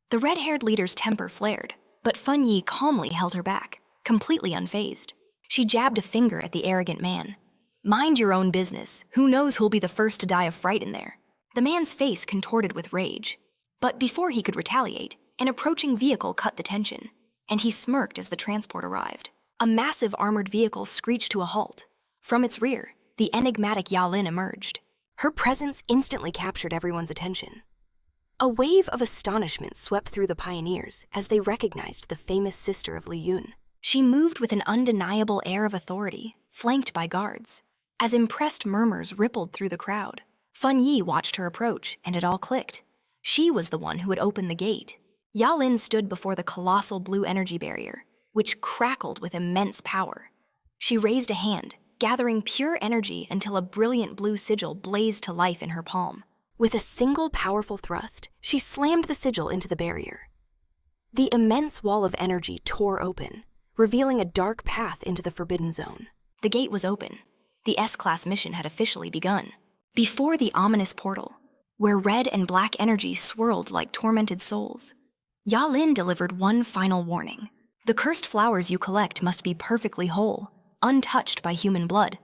The red-haired leader's temper flared, but Fang Yi calmly held her back, completely unfazed. She jabbed a finger at the arrogant man. Mind your own business. Who knows who'll be the first to die of fright in there? The man's face contorted with rage. But before he could retaliate, an approaching vehicle cut the tension, and he smirked as the transport arrived. A massive armored vehicle screeched to a halt. From its rear, the enigmatic Yalin emerged. Her presence instantly captured everyone's attention. A wave of astonishment swept through the pioneers as they recognized the famous sister of Li Yun. She moved with an undeniable air of authority, flanked by guards. As impressed murmurs rippled through the crowd, Fang Yi watched her approach, and it all clicked. She was the one who had opened the gate. Yalin stood before the colossal blue energy barrier, which crackled with immense power. She raised a hand, gathering pure energy until a brilliant blue sigil blazed to life in her palm. With a single powerful thrust, she slammed the sigil into the barrier. The immense wall of energy tore open, revealing a dark path into the Forbidden Zone. The gate was open. The S-Class mission had officially begun. Before the ominous portal, where red and black energy swirled like tormented souls, Yalin delivered one final warning. The cursed flowers you collect must be perfectly whole, untouched by human blood.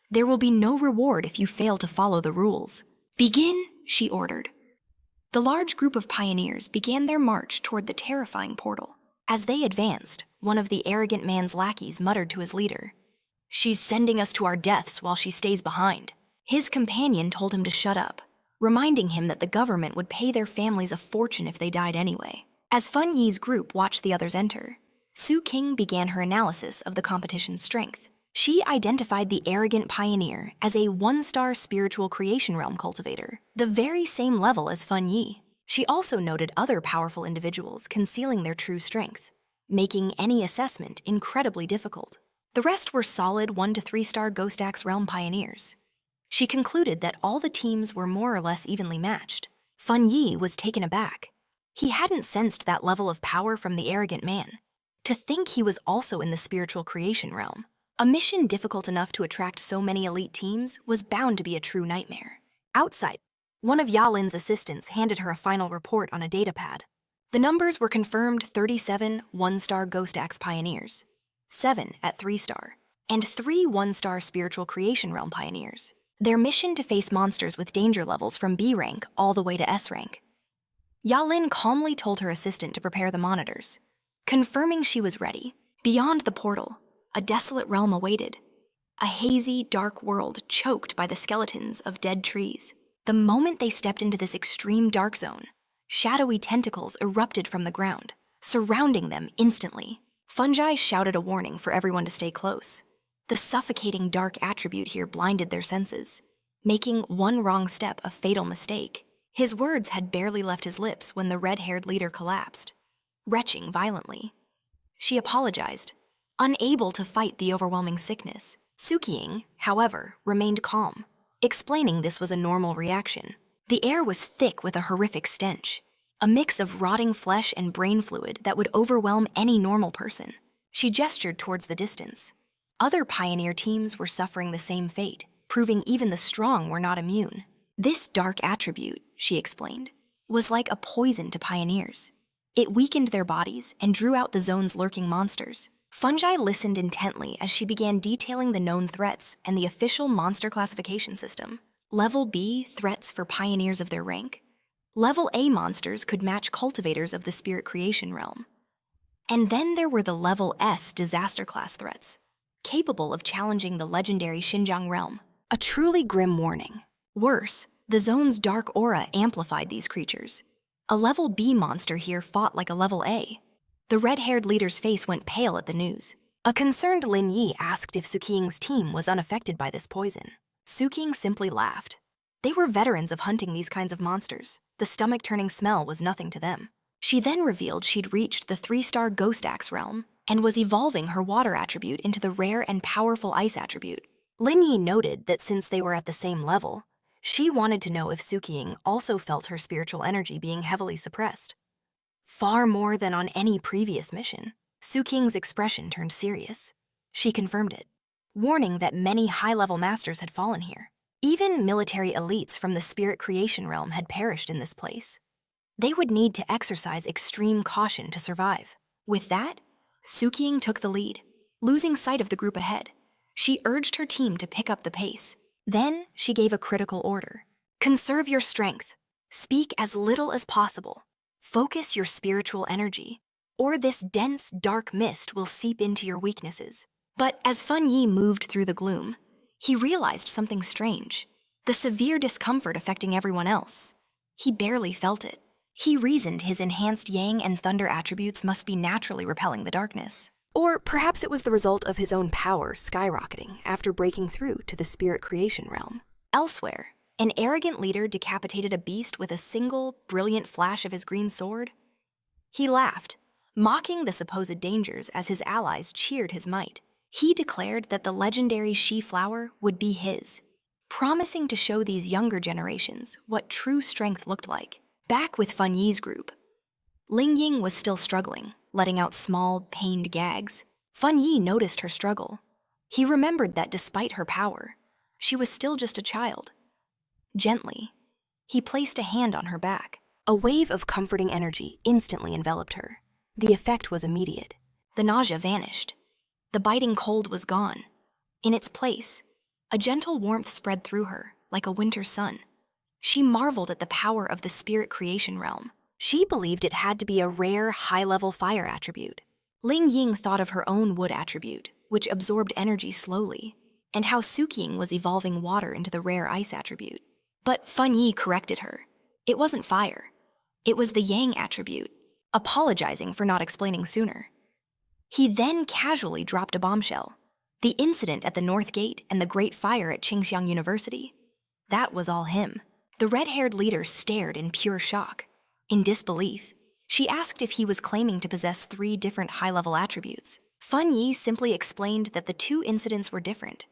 There will be no reward if you fail to follow the rules. Begin, she ordered. The large group of pioneers began their march toward the terrifying portal. As they advanced, one of the arrogant man's lackeys muttered to his leader. "She's sending us to our deaths while she stays behind." His companion told him to shut up, reminding him that the government would pay their families a fortune if they died anyway. As Fang Yi's group watched the others enter, Su King began her analysis of the competition's strength. She identified the arrogant pioneer as a one-star spiritual creation realm cultivator, the very same level as Fang Yi. She also noted other powerful individuals concealing their true strength, making any assessment incredibly difficult. The rest were solid 1 to 3-star Ghost Axe realm pioneers. She concluded that all the teams were more or less evenly matched. Fang Yi was taken aback. He hadn't sensed that level of power from the arrogant man. To think he was also in the spiritual creation realm, a mission difficult enough to attract so many elite teams, was bound to be a true nightmare. Outside, one of Yalin's assistants handed her a final report on a datapad. The numbers were confirmed: 37 1-star Ghost Axe pioneers, 7 at 3-star, and 3 1-star spiritual creation realm pioneers. Their mission to face monsters with danger levels from B rank all the way to S rank. Yalin calmly told her assistant to prepare the monitors. Confirming she was ready, beyond the portal, a desolate realm awaited. A hazy, dark world choked by the skeletons of dead trees. The moment they stepped into this extreme dark zone, shadowy tentacles erupted from the ground, surrounding them instantly. Fungi shouted a warning for everyone to stay close. The suffocating dark attribute here blinded their senses, making one wrong step a fatal mistake. His words had barely left his lips when the red-haired leader collapsed, retching violently. She apologized, unable to fight the overwhelming sickness. Sukying, however, remained calm, explaining this was a normal reaction. The air was thick with a horrific stench, a mix of rotting flesh and brain fluid that would overwhelm any normal person. She gestured towards the distance. Other pioneer teams were suffering the same fate, proving even the strong were not immune. This dark attribute, she explained, was like a poison to pioneers. It weakened their bodies and drew out the zone's lurking monsters. Fungi listened intently as she began detailing the known threats and the official monster classification system. Level B, threats for pioneers of their rank. Level A monsters could match cultivators of the spirit creation realm. And then there were the Level S disaster class threats, capable of challenging the legendary Xinjiang realm. A truly grim warning. Worse, the zone's dark aura amplified these creatures. A Level B monster here fought like a Level A. The red-haired leader's face went pale at the news. A concerned Lin Yi asked if Sukying's team was unaffected by this poison. Sukying simply laughed. They were veterans of hunting these kinds of monsters. The stomach-turning smell was nothing to them. She then revealed she'd reached the 3-star Ghost Axe realm and was evolving her water attribute into the rare and powerful ice attribute. Lin Yi noted that since they were at the same level, she wanted to know if Sukying also felt her spiritual energy being heavily suppressed. Far more than on any previous mission. Sukying's expression turned serious. She confirmed it, warning that many high-level masters had fallen here. Even military elites from the spirit creation realm had perished in this place. They would need to exercise extreme caution to survive. With that, Sukying took the lead. Losing sight of the group ahead, she urged her team to pick up the pace. Then she gave a critical order. Conserve your strength. Speak as little as possible. Focus your spiritual energy, or this dense, dark mist will seep into your weaknesses. But as Fang Yi moved through the gloom, he realized something strange. The severe discomfort affecting everyone else. He barely felt it. He reasoned his enhanced yang and thunder attributes must be naturally repelling the darkness. Or perhaps it was the result of his own power skyrocketing after breaking through to the spirit creation realm. Elsewhere, an arrogant leader decapitated a beast with a single, brilliant flash of his green sword. He laughed, mocking the supposed dangers as his allies cheered his might. He declared that the legendary she flower would be his, promising to show these younger generations what true strength looked like. Back with Fang Yi's group, Ling Ying was still struggling, letting out small, pained gags. Fang Yi noticed her struggle. He remembered that despite her power, she was still just a child. Gently, he placed a hand on her back. A wave of comforting energy instantly enveloped her. The effect was immediate. The nausea vanished. The biting cold was gone. In its place, a gentle warmth spread through her, like a winter sun. She marveled at the power of the spirit creation realm. She believed it had to be a rare, high-level fire attribute. Ling Ying thought of her own wood attribute, which absorbed energy slowly, and how Suking was evolving water into the rare ice attribute. But Fang Yi corrected her. It wasn't fire. It was the yang attribute, apologizing for not explaining sooner. He then casually dropped a bombshell. The incident at the North Gate and the Great Fire at Qingxiang University. That was all him. The red-haired leader stared in pure shock. In disbelief, she asked if he was claiming to possess 3 different high-level attributes. Fang Yi simply explained that the 2 incidents were different,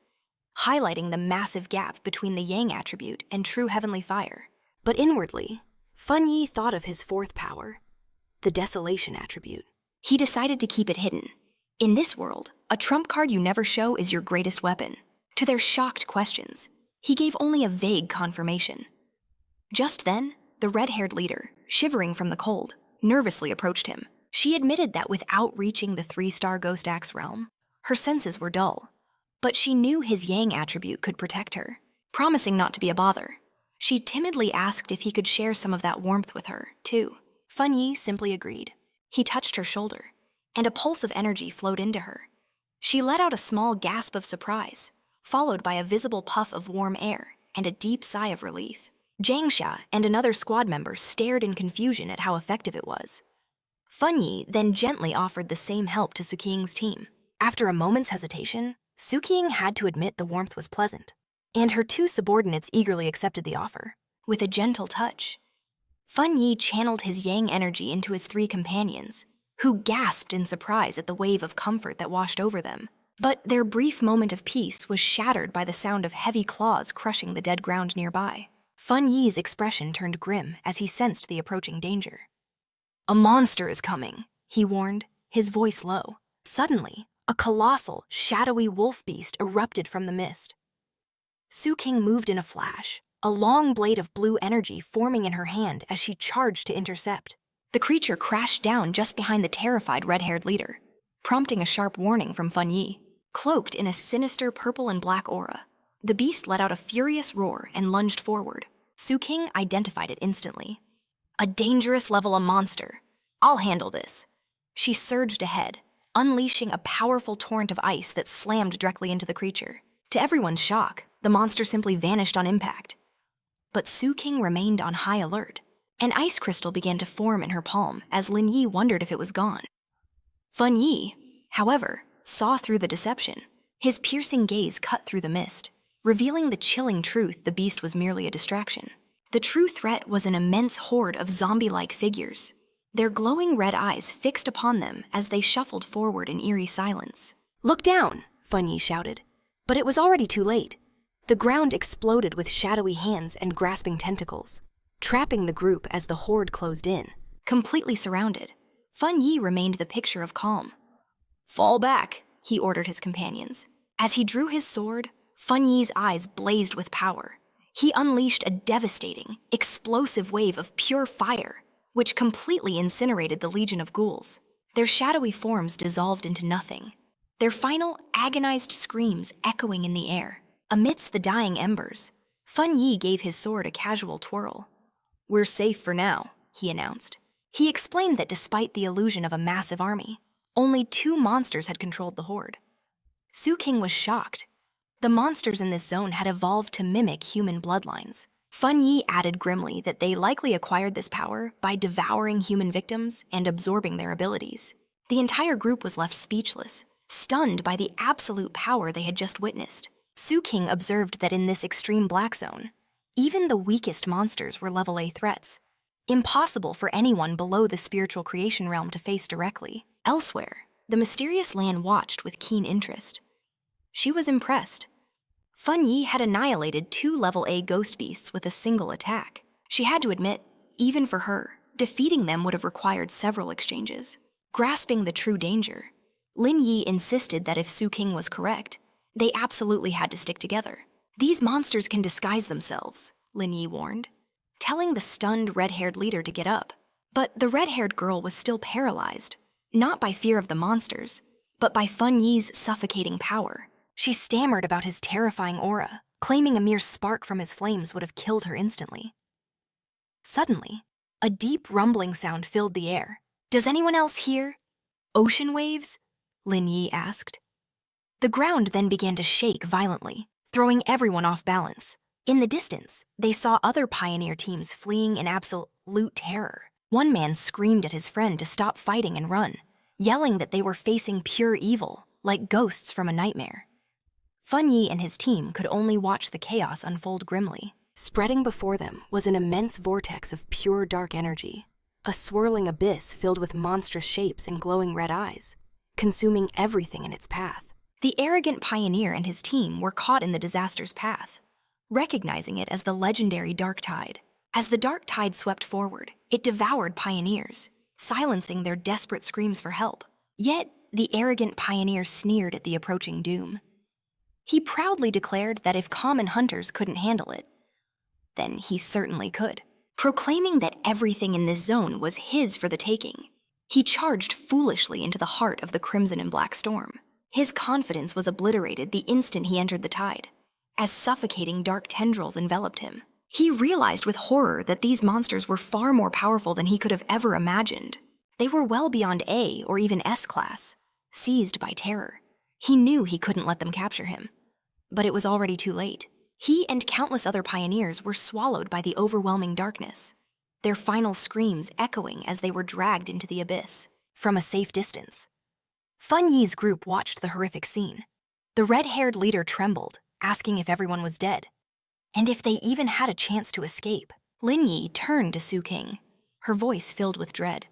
highlighting the massive gap between the yang attribute and true heavenly fire. But inwardly, Fang Yi thought of his 4th power, the desolation attribute. He decided to keep it hidden. In this world, a trump card you never show is your greatest weapon. To their shocked questions, he gave only a vague confirmation. Just then, the red-haired leader, shivering from the cold, nervously approached him. She admitted that without reaching the 3-star Ghost Axe realm, her senses were dull. But she knew his yang attribute could protect her. Promising not to be a bother, she timidly asked if he could share some of that warmth with her, too. Fang Yi simply agreed. He touched her shoulder, and a pulse of energy flowed into her. She let out a small gasp of surprise, followed by a visible puff of warm air and a deep sigh of relief. Jiangxia and another squad member stared in confusion at how effective it was. Fang Yi then gently offered the same help to Suqing's team. After a moment's hesitation, Suqing had to admit the warmth was pleasant, and her 2 subordinates eagerly accepted the offer. With a gentle touch, Fang Yi channeled his yang energy into his 3 companions, who gasped in surprise at the wave of comfort that washed over them. But their brief moment of peace was shattered by the sound of heavy claws crushing the dead ground nearby. Fang Yi's expression turned grim as he sensed the approaching danger. "A monster is coming," he warned, his voice low. Suddenly, a colossal, shadowy wolf beast erupted from the mist. Suqing moved in a flash, a long blade of blue energy forming in her hand as she charged to intercept. The creature crashed down just behind the terrified red-haired leader, prompting a sharp warning from Fang Yi. Cloaked in a sinister purple and black aura, the beast let out a furious roar and lunged forward. Suqing identified it instantly. "A dangerous level of monster. I'll handle this." She surged ahead, unleashing a powerful torrent of ice that slammed directly into the creature. To everyone's shock, the monster simply vanished on impact. But Suqing remained on high alert. An ice crystal began to form in her palm as Lin Yi wondered if it was gone. Fang Yi, however, saw through the deception. His piercing gaze cut through the mist, revealing the chilling truth the beast was merely a distraction. The true threat was an immense horde of zombie-like figures, their glowing red eyes fixed upon them as they shuffled forward in eerie silence. "Look down!" Fang Yi shouted. But it was already too late. The ground exploded with shadowy hands and grasping tentacles, trapping the group as the horde closed in. Completely surrounded, Fang Yi remained the picture of calm. "Fall back," he ordered his companions. As he drew his sword, Fang Yi's eyes blazed with power. He unleashed a devastating, explosive wave of pure fire, which completely incinerated the legion of ghouls. Their shadowy forms dissolved into nothing, their final agonized screams echoing in the air. Amidst the dying embers, Fang Yi gave his sword a casual twirl. "We're safe for now," he announced. He explained that despite the illusion of a massive army, only 2 monsters had controlled the horde. Suqing was shocked. The monsters in this zone had evolved to mimic human bloodlines. Fang Yi added grimly that they likely acquired this power by devouring human victims and absorbing their abilities. The entire group was left speechless, stunned by the absolute power they had just witnessed. Suqing observed that in this extreme black zone, even the weakest monsters were level A threats, impossible for anyone below the spiritual creation realm to face directly. Elsewhere, the mysterious land watched with keen interest. She was impressed. Fang Yi had annihilated 2 level A ghost beasts with a single attack. She had to admit, even for her, defeating them would have required several exchanges. Grasping the true danger, Lin Yi insisted that if Suqing was correct, they absolutely had to stick together. "These monsters can disguise themselves," Lin Yi warned, telling the stunned red-haired leader to get up. But the red-haired girl was still paralyzed, not by fear of the monsters, but by Fang Yi's suffocating power. She stammered about his terrifying aura, claiming a mere spark from his flames would have killed her instantly. Suddenly, a deep rumbling sound filled the air. "Does anyone else hear?" Ocean waves? Lin Yi asked. The ground then began to shake violently, throwing everyone off balance. In the distance, they saw other pioneer teams fleeing in absolute terror. One man screamed at his friend to stop fighting and run, yelling that they were facing pure evil, like ghosts from a nightmare. Fang Yi and his team could only watch the chaos unfold grimly. Spreading before them was an immense vortex of pure dark energy, a swirling abyss filled with monstrous shapes and glowing red eyes, consuming everything in its path. The arrogant pioneer and his team were caught in the disaster's path, recognizing it as the legendary Dark Tide. As the Dark Tide swept forward, it devoured pioneers, silencing their desperate screams for help. Yet, the arrogant pioneer sneered at the approaching doom. He proudly declared that if common hunters couldn't handle it, then he certainly could. Proclaiming that everything in this zone was his for the taking, he charged foolishly into the heart of the crimson and black storm. His confidence was obliterated the instant he entered the tide, as suffocating dark tendrils enveloped him. He realized with horror that these monsters were far more powerful than he could have ever imagined. They were well beyond A or even S class, seized by terror. He knew he couldn't let them capture him. But it was already too late. He and countless other pioneers were swallowed by the overwhelming darkness, their final screams echoing as they were dragged into the abyss. From a safe distance, Fang Yi's group watched the horrific scene. The red-haired leader trembled, asking if everyone was dead, and if they even had a chance to escape. Lin Yi turned to Su King, her voice filled with dread.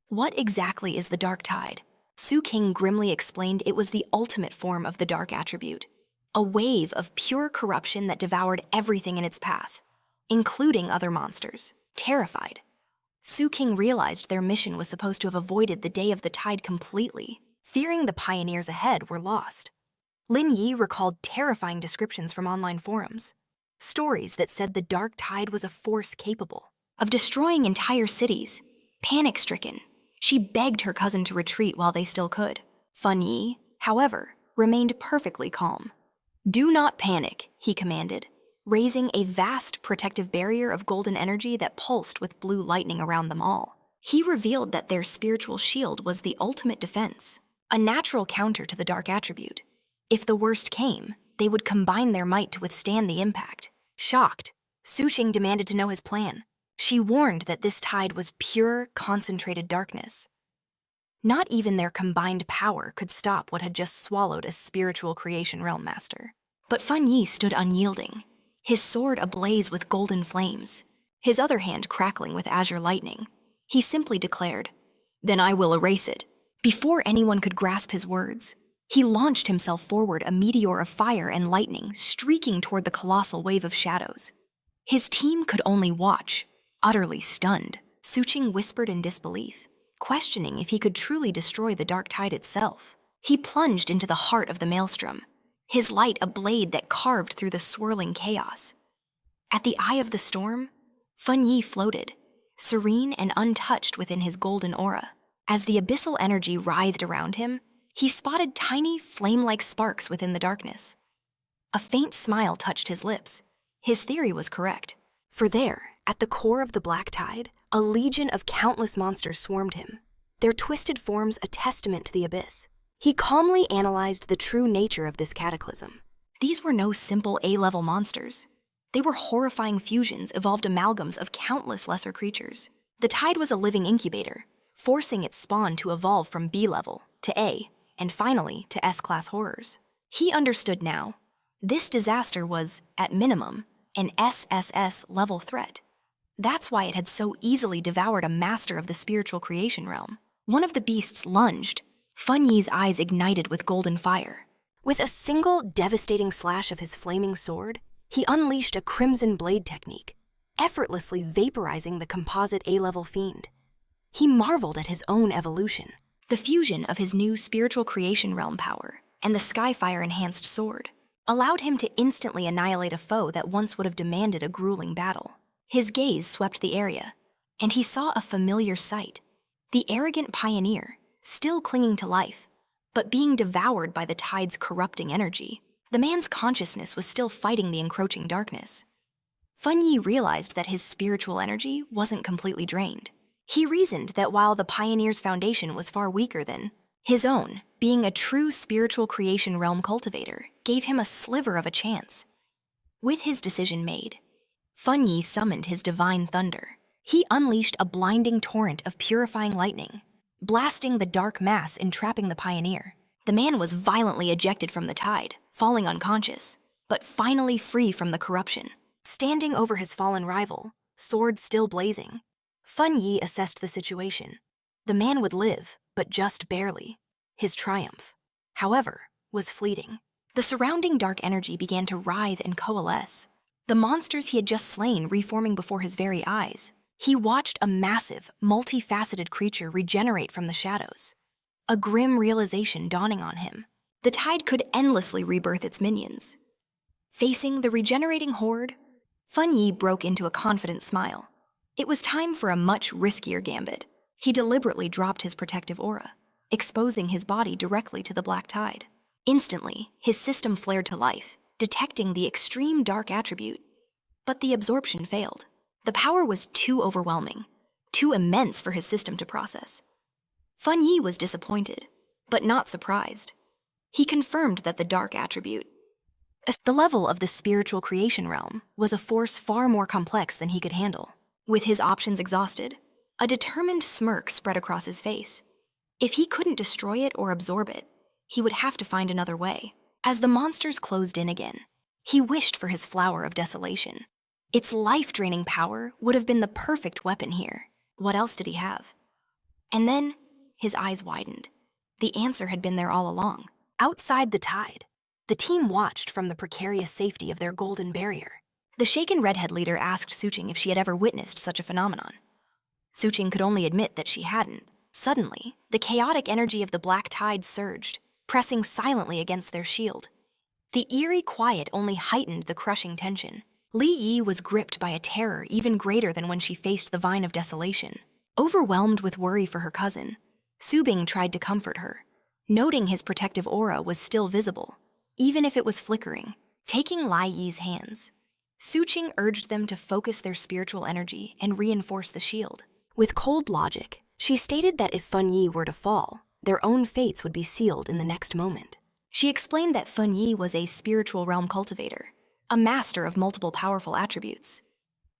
What exactly is the Dark Tide? Su King grimly explained it was the ultimate form of the dark attribute, a wave of pure corruption that devoured everything in its path, including other monsters. Terrified, Su King realized their mission was supposed to have avoided the day of the tide completely. Fearing the pioneers ahead were lost, Lin Yi recalled terrifying descriptions from online forums, stories that said the Dark Tide was a force capable of destroying entire cities. Panic-stricken, she begged her cousin to retreat while they still could. Fang Yi, however, remained perfectly calm. Do not panic, he commanded, raising a vast protective barrier of golden energy that pulsed with blue lightning around them all. He revealed that their spiritual shield was the ultimate defense, a natural counter to the dark attribute. If the worst came, they would combine their might to withstand the impact. Shocked, Su Xing demanded to know his plan. She warned that this tide was pure, concentrated darkness. Not even their combined power could stop what had just swallowed a spiritual creation realm master. But Fang Yi stood unyielding, his sword ablaze with golden flames, his other hand crackling with azure lightning. He simply declared, "Then I will erase it." Before anyone could grasp his words, he launched himself forward, a meteor of fire and lightning streaking toward the colossal wave of shadows. His team could only watch, utterly stunned. Su Xing whispered in disbelief, questioning if he could truly destroy the Dark Tide itself. He plunged into the heart of the maelstrom, his light a blade that carved through the swirling chaos. At the eye of the storm, Fang Yi floated, serene and untouched within his golden aura. As the abyssal energy writhed around him, he spotted tiny, flame-like sparks within the darkness. A faint smile touched his lips. His theory was correct. For there, at the core of the black tide, a legion of countless monsters swarmed him, their twisted forms a testament to the abyss. He calmly analyzed the true nature of this cataclysm. These were no simple A-level monsters. They were horrifying fusions, evolved amalgams of countless lesser creatures. The tide was a living incubator, forcing its spawn to evolve from B-level to A, and finally to S-class horrors. He understood now. This disaster was, at minimum, an SSS-level threat. That's why it had so easily devoured a master of the spiritual creation realm. One of the beasts lunged. Fang Yi's eyes ignited with golden fire. With a single devastating slash of his flaming sword, he unleashed a crimson blade technique, effortlessly vaporizing the composite A-level fiend. He marveled at his own evolution, the fusion of his new spiritual creation realm power and the Skyfire-enhanced sword allowed him to instantly annihilate a foe that once would have demanded a grueling battle. His gaze swept the area, and he saw a familiar sight. The arrogant pioneer, still clinging to life, but being devoured by the tide's corrupting energy. The man's consciousness was still fighting the encroaching darkness. Fang Yi realized that his spiritual energy wasn't completely drained. He reasoned that while the pioneer's foundation was far weaker than his own, being a true spiritual creation realm cultivator gave him a sliver of a chance. With his decision made, Fang Yi summoned his divine thunder. He unleashed a blinding torrent of purifying lightning, blasting the dark mass entrapping the pioneer. The man was violently ejected from the tide, falling unconscious, but finally free from the corruption. Standing over his fallen rival, sword still blazing, Fang Yi assessed the situation. The man would live, but just barely. His triumph, however, was fleeting. The surrounding dark energy began to writhe and coalesce, the monsters he had just slain reforming before his very eyes. He watched a massive, multifaceted creature regenerate from the shadows, a grim realization dawning on him. The tide could endlessly rebirth its minions. Facing the regenerating horde, Fang Yi broke into a confident smile. It was time for a much riskier gambit. He deliberately dropped his protective aura, exposing his body directly to the black tide. Instantly, his system flared to life, detecting the extreme dark attribute. But the absorption failed. The power was too overwhelming, too immense for his system to process. Fang Yi was disappointed, but not surprised. He confirmed that the dark attribute, the level of the spiritual creation realm, was a force far more complex than he could handle. With his options exhausted, a determined smirk spread across his face. If he couldn't destroy it or absorb it, he would have to find another way. As the monsters closed in again, he wished for his flower of desolation. Its life-draining power would have been the perfect weapon here. What else did he have? And then, his eyes widened. The answer had been there all along. Outside the tide, the team watched from the precarious safety of their golden barrier. The shaken redhead leader asked Suching if she had ever witnessed such a phenomenon. Suching could only admit that she hadn't. Suddenly, the chaotic energy of the black tide surged, pressing silently against their shield. The eerie quiet only heightened the crushing tension. Li Yi was gripped by a terror even greater than when she faced the vine of desolation. Overwhelmed with worry for her cousin, Su Bing tried to comfort her, noting his protective aura was still visible, even if it was flickering. Taking Lai Yi's hands, Suching urged them to focus their spiritual energy and reinforce the shield. With cold logic, she stated that if Fang Yi were to fall, their own fates would be sealed in the next moment. She explained that Fang Yi was a spiritual realm cultivator, a master of multiple powerful attributes.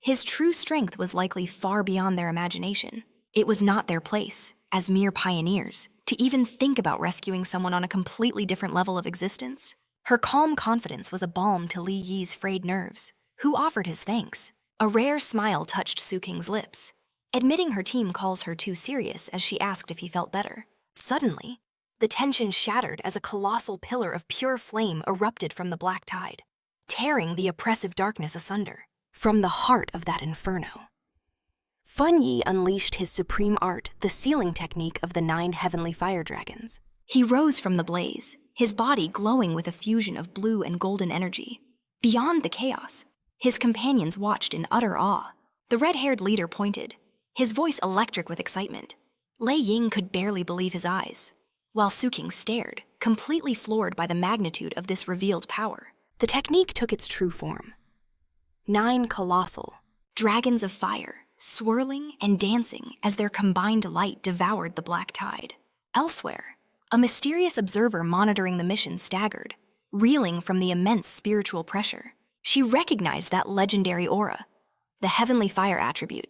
His true strength was likely far beyond their imagination. It was not their place, as mere pioneers, to even think about rescuing someone on a completely different level of existence. Her calm confidence was a balm to Li Yi's frayed nerves, who offered his thanks. A rare smile touched Su King's lips, admitting her team calls her too serious as she asked if he felt better. Suddenly, the tension shattered as a colossal pillar of pure flame erupted from the black tide, tearing the oppressive darkness asunder. From the heart of that inferno, Fang Yi unleashed his supreme art, the sealing technique of the 9 heavenly fire dragons. He rose from the blaze, his body glowing with a fusion of blue and golden energy. Beyond the chaos, his companions watched in utter awe. The red-haired leader pointed, his voice electric with excitement. Lei Ying could barely believe his eyes, while Su King stared, completely floored by the magnitude of this revealed power. The technique took its true form. 9 colossal dragons of fire, swirling and dancing as their combined light devoured the black tide. Elsewhere, a mysterious observer monitoring the mission staggered, reeling from the immense spiritual pressure. She recognized that legendary aura, the heavenly fire attribute,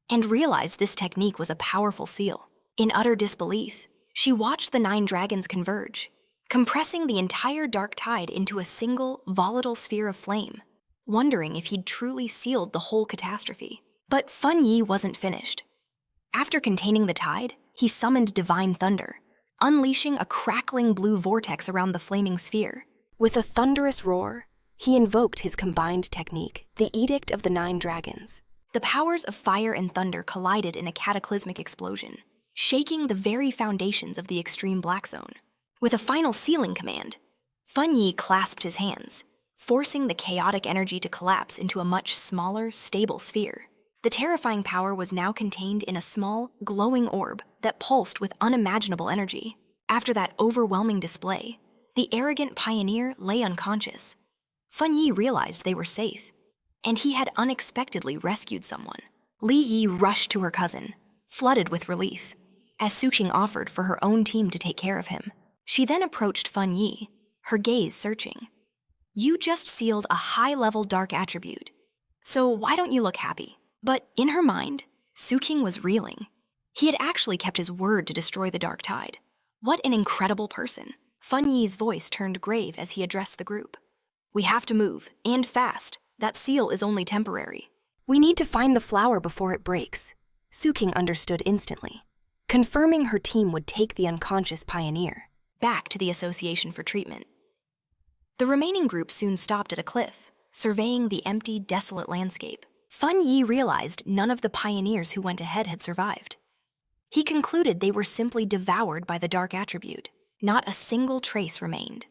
and realized this technique was a powerful seal. In utter disbelief, she watched the 9 dragons converge, compressing the entire dark tide into a single, volatile sphere of flame, wondering if he'd truly sealed the whole catastrophe. But Fang Yi wasn't finished. After containing the tide, he summoned divine thunder, unleashing a crackling blue vortex around the flaming sphere. With a thunderous roar, he invoked his combined technique, the Edict of the 9 Dragons. The powers of fire and thunder collided in a cataclysmic explosion, shaking the very foundations of the extreme black zone. With a final sealing command, Fang Yi clasped his hands, forcing the chaotic energy to collapse into a much smaller, stable sphere. The terrifying power was now contained in a small, glowing orb that pulsed with unimaginable energy. After that overwhelming display, the arrogant pioneer lay unconscious. Fang Yi realized they were safe, and he had unexpectedly rescued someone. Li Yi rushed to her cousin, flooded with relief, as Suqing offered for her own team to take care of him. She then approached Fang Yi, her gaze searching. You just sealed a high-level dark attribute, so why don't you look happy? But in her mind, Suqing was reeling. He had actually kept his word to destroy the dark tide. What an incredible person. Fang Yi's voice turned grave as he addressed the group. We have to move, and fast. That seal is only temporary. We need to find the flower before it breaks. Suqing understood instantly, confirming her team would take the unconscious pioneer back to the Association for Treatment. The remaining group soon stopped at a cliff, surveying the empty, desolate landscape. Fang Yi realized none of the pioneers who went ahead had survived. He concluded they were simply devoured by the dark attribute. Not a single trace remained.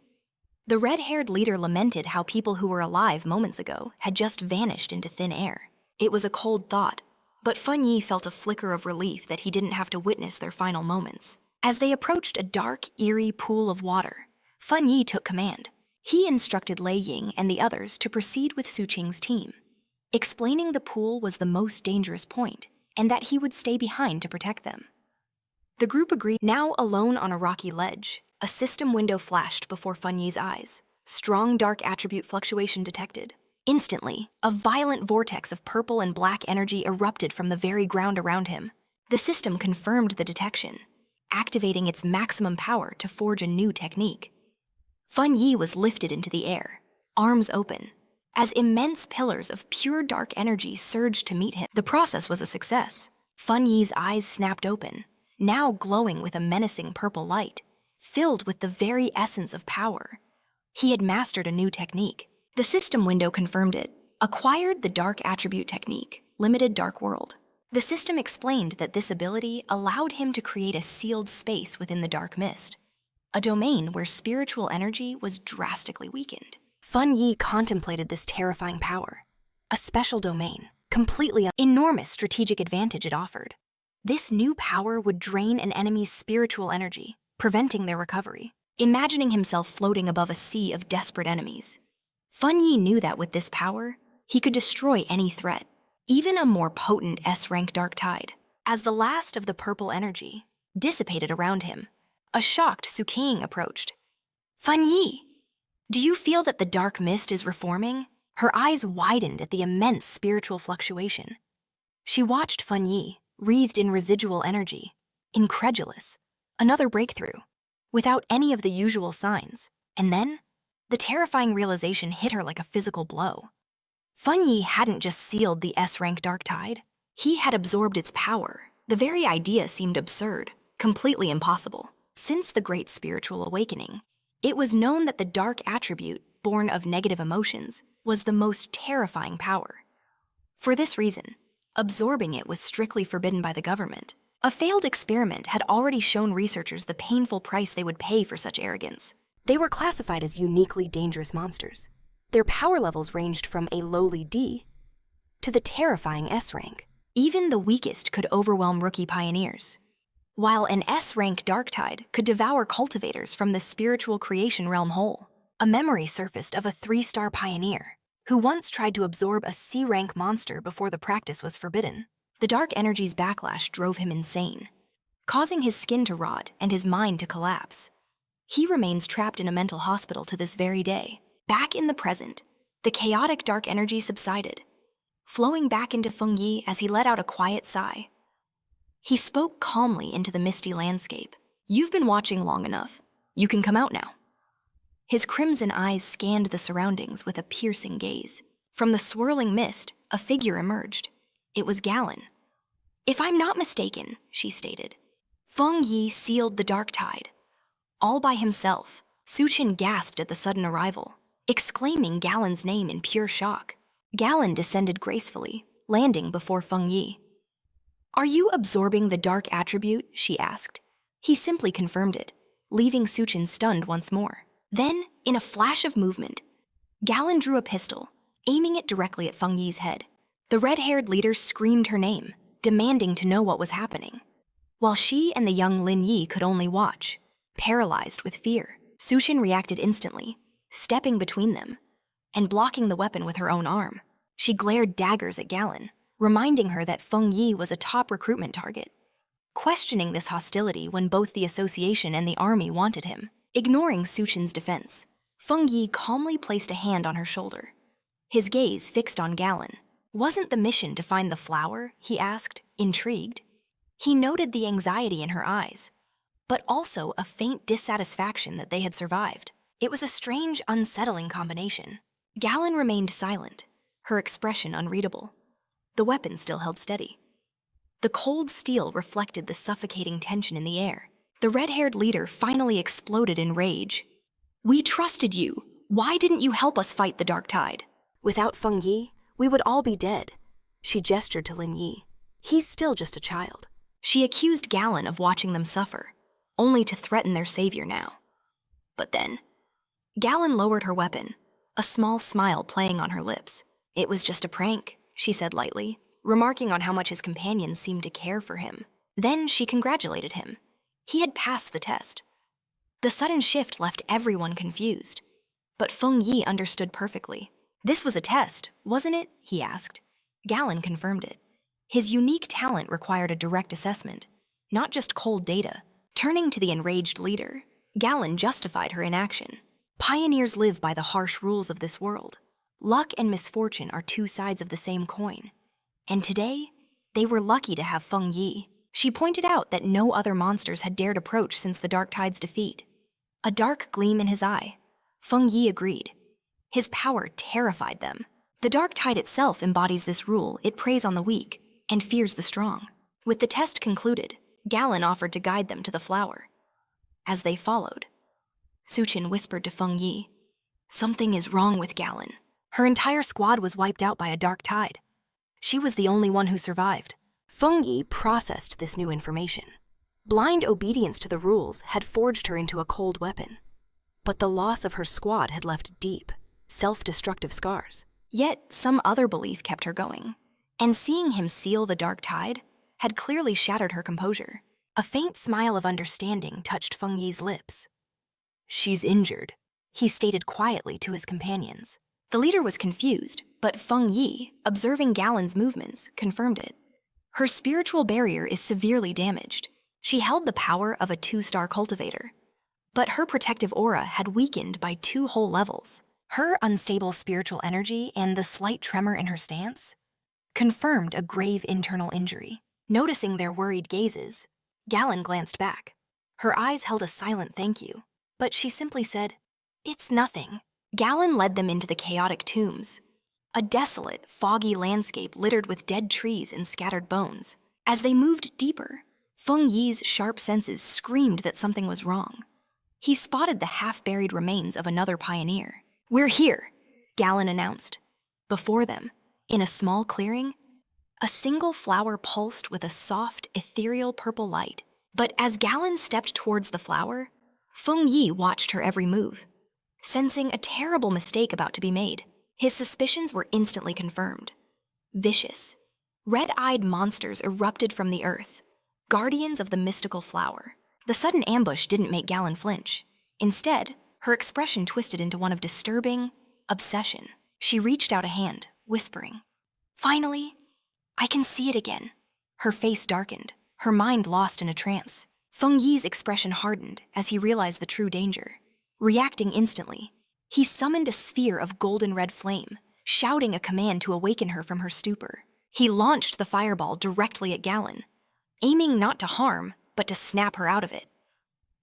The red-haired leader lamented how people who were alive moments ago had just vanished into thin air. It was a cold thought, but Fang Yi felt a flicker of relief that he didn't have to witness their final moments. As they approached a dark, eerie pool of water, Fang Yi took command. He instructed Lei Ying and the others to proceed with Suqing's team, explaining the pool was the most dangerous point and that he would stay behind to protect them. The group agreed. Now alone on a rocky ledge, a system window flashed before Fang Yi's eyes. Strong dark attribute fluctuation detected. Instantly, a violent vortex of purple and black energy erupted from the very ground around him. The system confirmed the detection, activating its maximum power to forge a new technique. Fang Yi was lifted into the air, arms open, as immense pillars of pure dark energy surged to meet him. The process was a success. Fang Yi's eyes snapped open, now glowing with a menacing purple light, filled with the very essence of power. He had mastered a new technique. The system window confirmed it. Acquired the dark attribute technique, limited dark world. The system explained that this ability allowed him to create a sealed space within the dark mist, a domain where spiritual energy was drastically weakened. Fang Yi contemplated this terrifying power, a special domain, completely enormous strategic advantage it offered. This new power would drain an enemy's spiritual energy, preventing their recovery. Imagining himself floating above a sea of desperate enemies, Fang Yi knew that with this power, he could destroy any threat, even a more potent S-rank dark tide. As the last of the purple energy dissipated around him, a shocked Suqing approached. Fang Yi, do you feel that the dark mist is reforming? Her eyes widened at the immense spiritual fluctuation. She watched Fang Yi, wreathed in residual energy, incredulous. Another breakthrough, without any of the usual signs. And then, the terrifying realization hit her like a physical blow. Fang Yi hadn't just sealed the S-rank dark tide, he had absorbed its power. The very idea seemed absurd, completely impossible. Since the Great Spiritual Awakening, it was known that the dark attribute, born of negative emotions, was the most terrifying power. For this reason, absorbing it was strictly forbidden by the government. A failed experiment had already shown researchers the painful price they would pay for such arrogance. They were classified as uniquely dangerous monsters. Their power levels ranged from a lowly D to the terrifying S rank. Even the weakest could overwhelm rookie pioneers, while an S-rank dark tide could devour cultivators from the spiritual creation realm whole. A memory surfaced of a 3-star pioneer who once tried to absorb a C-rank monster before the practice was forbidden. The dark energy's backlash drove him insane, causing his skin to rot and his mind to collapse. He remains trapped in a mental hospital to this very day. Back in the present, the chaotic dark energy subsided, flowing back into Fang Yi as he let out a quiet sigh. He spoke calmly into the misty landscape. You've been watching long enough. You can come out now. His crimson eyes scanned the surroundings with a piercing gaze. From the swirling mist, a figure emerged. It was Galen. If I'm not mistaken, she stated, Fang Yi sealed the dark tide. All by himself. Suqing gasped at the sudden arrival, exclaiming Galen's name in pure shock. Galen descended gracefully, landing before Fang Yi. Are you absorbing the dark attribute? She asked. He simply confirmed it, leaving Suqing stunned once more. Then, in a flash of movement, Galen drew a pistol, aiming it directly at Fang Yi's head. The red-haired leader screamed her name, demanding to know what was happening, while she and the young Lin Yi could only watch, paralyzed with fear. Suqing reacted instantly, stepping between them and blocking the weapon with her own arm. She glared daggers at Galen, reminding her that Fang Yi was a top recruitment target. questioning this hostility when both the association and the army wanted him. Ignoring Suchin's defense, Fang Yi calmly placed a hand on her shoulder. His gaze fixed on Galen. Wasn't the mission to find the flower? He asked, intrigued. He noted the anxiety in her eyes, but also a faint dissatisfaction that they had survived. It was a strange, unsettling combination. Galen remained silent, her expression unreadable. The weapon still held steady. The cold steel reflected the suffocating tension in the air. The red-haired leader finally exploded in rage. "We trusted you. Why didn't you help us fight the Dark Tide?" "Without Feng Yi, we would all be dead." She gestured to Lin Yi. "He's still just a child." She accused Galen of watching them suffer, only to threaten their savior now. But then, Galen lowered her weapon, a small smile playing on her lips. "It was just a prank," she said lightly, remarking on how much his companions seemed to care for him. Then she congratulated him. He had passed the test. The sudden shift left everyone confused, but Feng Yi understood perfectly. "This was a test, wasn't it?" he asked. Galen confirmed it. His unique talent required a direct assessment, not just cold data. Turning to the enraged leader, Galen justified her inaction. "Pioneers live by the harsh rules of this world. Luck and misfortune are two sides of the same coin. And today, they were lucky to have Feng Yi." She pointed out that no other monsters had dared approach since the Dark Tide's defeat. A dark gleam in his eye, Feng Yi agreed. His power terrified them. The Dark Tide itself embodies this rule. It preys on the weak and fears the strong. With the test concluded, Galen offered to guide them to the flower. As they followed, Suchin whispered to Feng Yi, "Something is wrong with Galen." Her entire squad was wiped out by a Dark Tide. She was the only one who survived. Feng Yi processed this new information. Blind obedience to the rules had forged her into a cold weapon. But the loss of her squad had left deep, self-destructive scars. Yet some other belief kept her going. And seeing him seal the Dark Tide had clearly shattered her composure. A faint smile of understanding touched Feng Yi's lips. "She's injured," he stated quietly to his companions. The leader was confused, but Feng Yi, observing Galen's movements, confirmed it. Her spiritual barrier is severely damaged. She held the power of a 2-star cultivator, but her protective aura had weakened by 2 whole levels. Her unstable spiritual energy and the slight tremor in her stance confirmed a grave internal injury. Noticing their worried gazes, Galen glanced back. Her eyes held a silent thank you, but she simply said, "It's nothing." Galen led them into the chaotic tombs, a desolate, foggy landscape littered with dead trees and scattered bones. As they moved deeper, Feng Yi's sharp senses screamed that something was wrong. He spotted the half-buried remains of another pioneer. "We're here," Galen announced. Before them, in a small clearing, a single flower pulsed with a soft, ethereal purple light. But as Galen stepped towards the flower, Feng Yi watched her every move. Sensing a terrible mistake about to be made, his suspicions were instantly confirmed. Vicious, red-eyed monsters erupted from the earth, guardians of the mystical flower. The sudden ambush didn't make Galen flinch. Instead, her expression twisted into one of disturbing obsession. She reached out a hand, whispering, "Finally, I can see it again." Her face darkened, her mind lost in a trance. Feng Yi's expression hardened as he realized the true danger. Reacting instantly, he summoned a sphere of golden red flame, shouting a command to awaken her from her stupor. He launched the fireball directly at Galen, aiming not to harm, but to snap her out of it.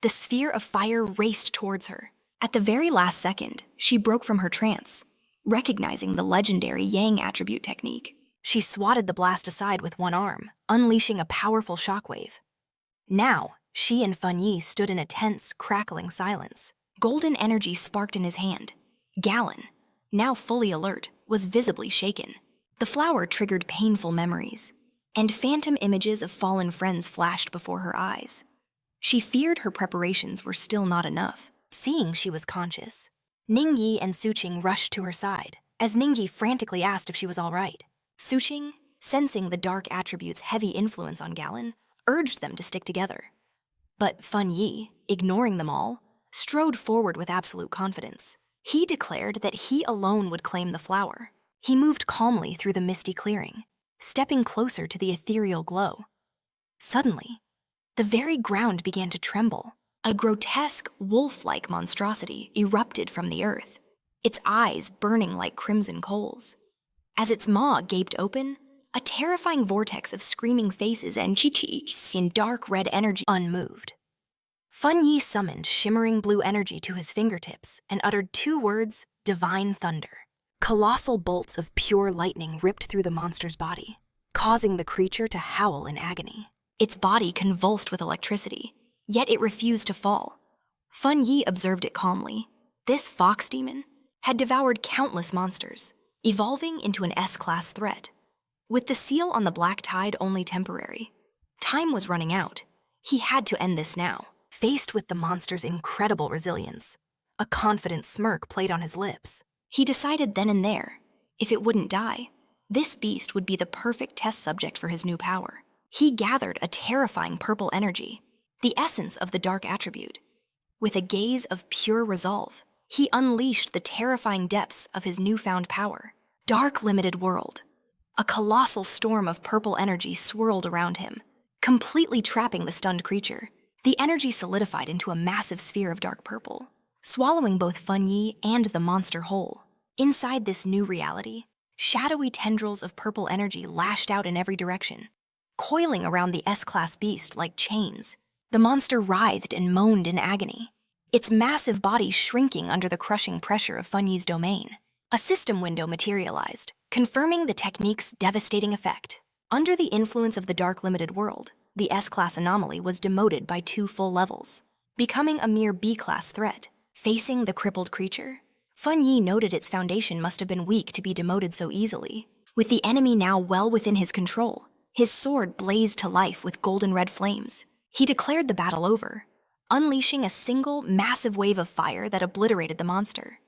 The sphere of fire raced towards her. At the very last second, she broke from her trance, recognizing the legendary Yang attribute technique. She swatted the blast aside with one arm, unleashing a powerful shockwave. Now, she and Feng Yi stood in a tense, crackling silence. Golden energy sparked in his hand. Galen, now fully alert, was visibly shaken. The flower triggered painful memories, and phantom images of fallen friends flashed before her eyes. She feared her preparations were still not enough. Seeing she was conscious, Ningyi and Suqing rushed to her side, as Ningyi frantically asked if she was all right. Suqing, sensing the dark attribute's heavy influence on Galen, urged them to stick together. But Feng Yi, ignoring them all, strode forward with absolute confidence. He declared that he alone would claim the flower. He moved calmly through the misty clearing, stepping closer to the ethereal glow. Suddenly, The very ground began to tremble. A grotesque, wolf-like monstrosity erupted from the earth, its eyes burning like crimson coals. As its maw gaped open, a terrifying vortex of screaming faces and cheeks in dark red energy unmoved. Fang Yi summoned shimmering blue energy to his fingertips and uttered 2 words, divine thunder. Colossal bolts of pure lightning ripped through the monster's body, causing the creature to howl in agony. Its body convulsed with electricity, yet it refused to fall. Fang Yi observed it calmly. This fox demon had devoured countless monsters, evolving into an S-class threat. With the seal on the black tide only temporary, time was running out. He had to end this now. Faced with the monster's incredible resilience, a confident smirk played on his lips. He decided then and there, if it wouldn't die, this beast would be the perfect test subject for his new power. He gathered a terrifying purple energy, the essence of the dark attribute. With a gaze of pure resolve, he unleashed the terrifying depths of his newfound power. Dark limited world. A colossal storm of purple energy swirled around him, completely trapping the stunned creature. The energy solidified into a massive sphere of dark purple, swallowing both Fang Yi and the monster whole. Inside this new reality, shadowy tendrils of purple energy lashed out in every direction, coiling around the S-class beast like chains. The monster writhed and moaned in agony, its massive body shrinking under the crushing pressure of Fang Yi's domain. A system window materialized, confirming the technique's devastating effect. Under the influence of the dark limited world, the S-class anomaly was demoted by 2 full levels, becoming a mere B-class threat. Facing the crippled creature, Fang Yi noted its foundation must have been weak to be demoted so easily. With the enemy now well within his control, his sword blazed to life with golden red flames. He declared the battle over, unleashing a single massive wave of fire that obliterated the monster.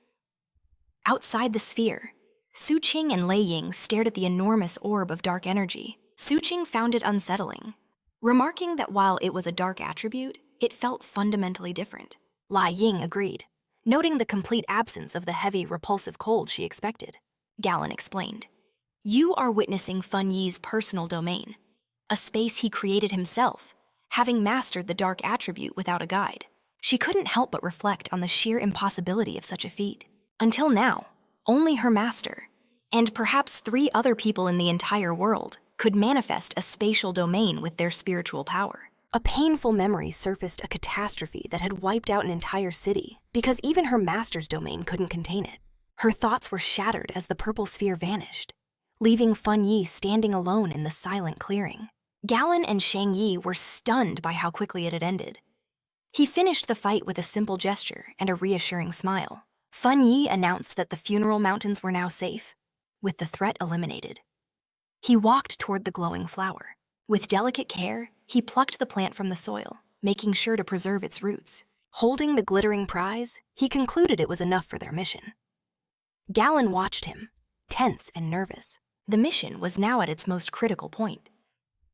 Outside the sphere, Su Qing and Lei Ying stared at the enormous orb of dark energy. Su Qing found it unsettling, remarking that while it was a dark attribute, it felt fundamentally different. Lei Ying agreed, noting the complete absence of the heavy, repulsive cold she expected. Galen explained, "You are witnessing Fang Yi's personal domain, a space he created himself, having mastered the dark attribute without a guide." She couldn't help but reflect on the sheer impossibility of such a feat. Until now, only her master, and perhaps 3 other people in the entire world, could manifest a spatial domain with their spiritual power. A painful memory surfaced, a catastrophe that had wiped out an entire city because even her master's domain couldn't contain it. Her thoughts were shattered as the purple sphere vanished, leaving Fang Yi standing alone in the silent clearing. Galen and Shang Yi were stunned by how quickly it had ended. He finished the fight with a simple gesture and a reassuring smile. Fang Yi announced that the funeral mountains were now safe, with the threat eliminated. He walked toward the glowing flower. With delicate care, he plucked the plant from the soil, making sure to preserve its roots. Holding the glittering prize, he concluded it was enough for their mission. Galen watched him, tense and nervous. The mission was now at its most critical point.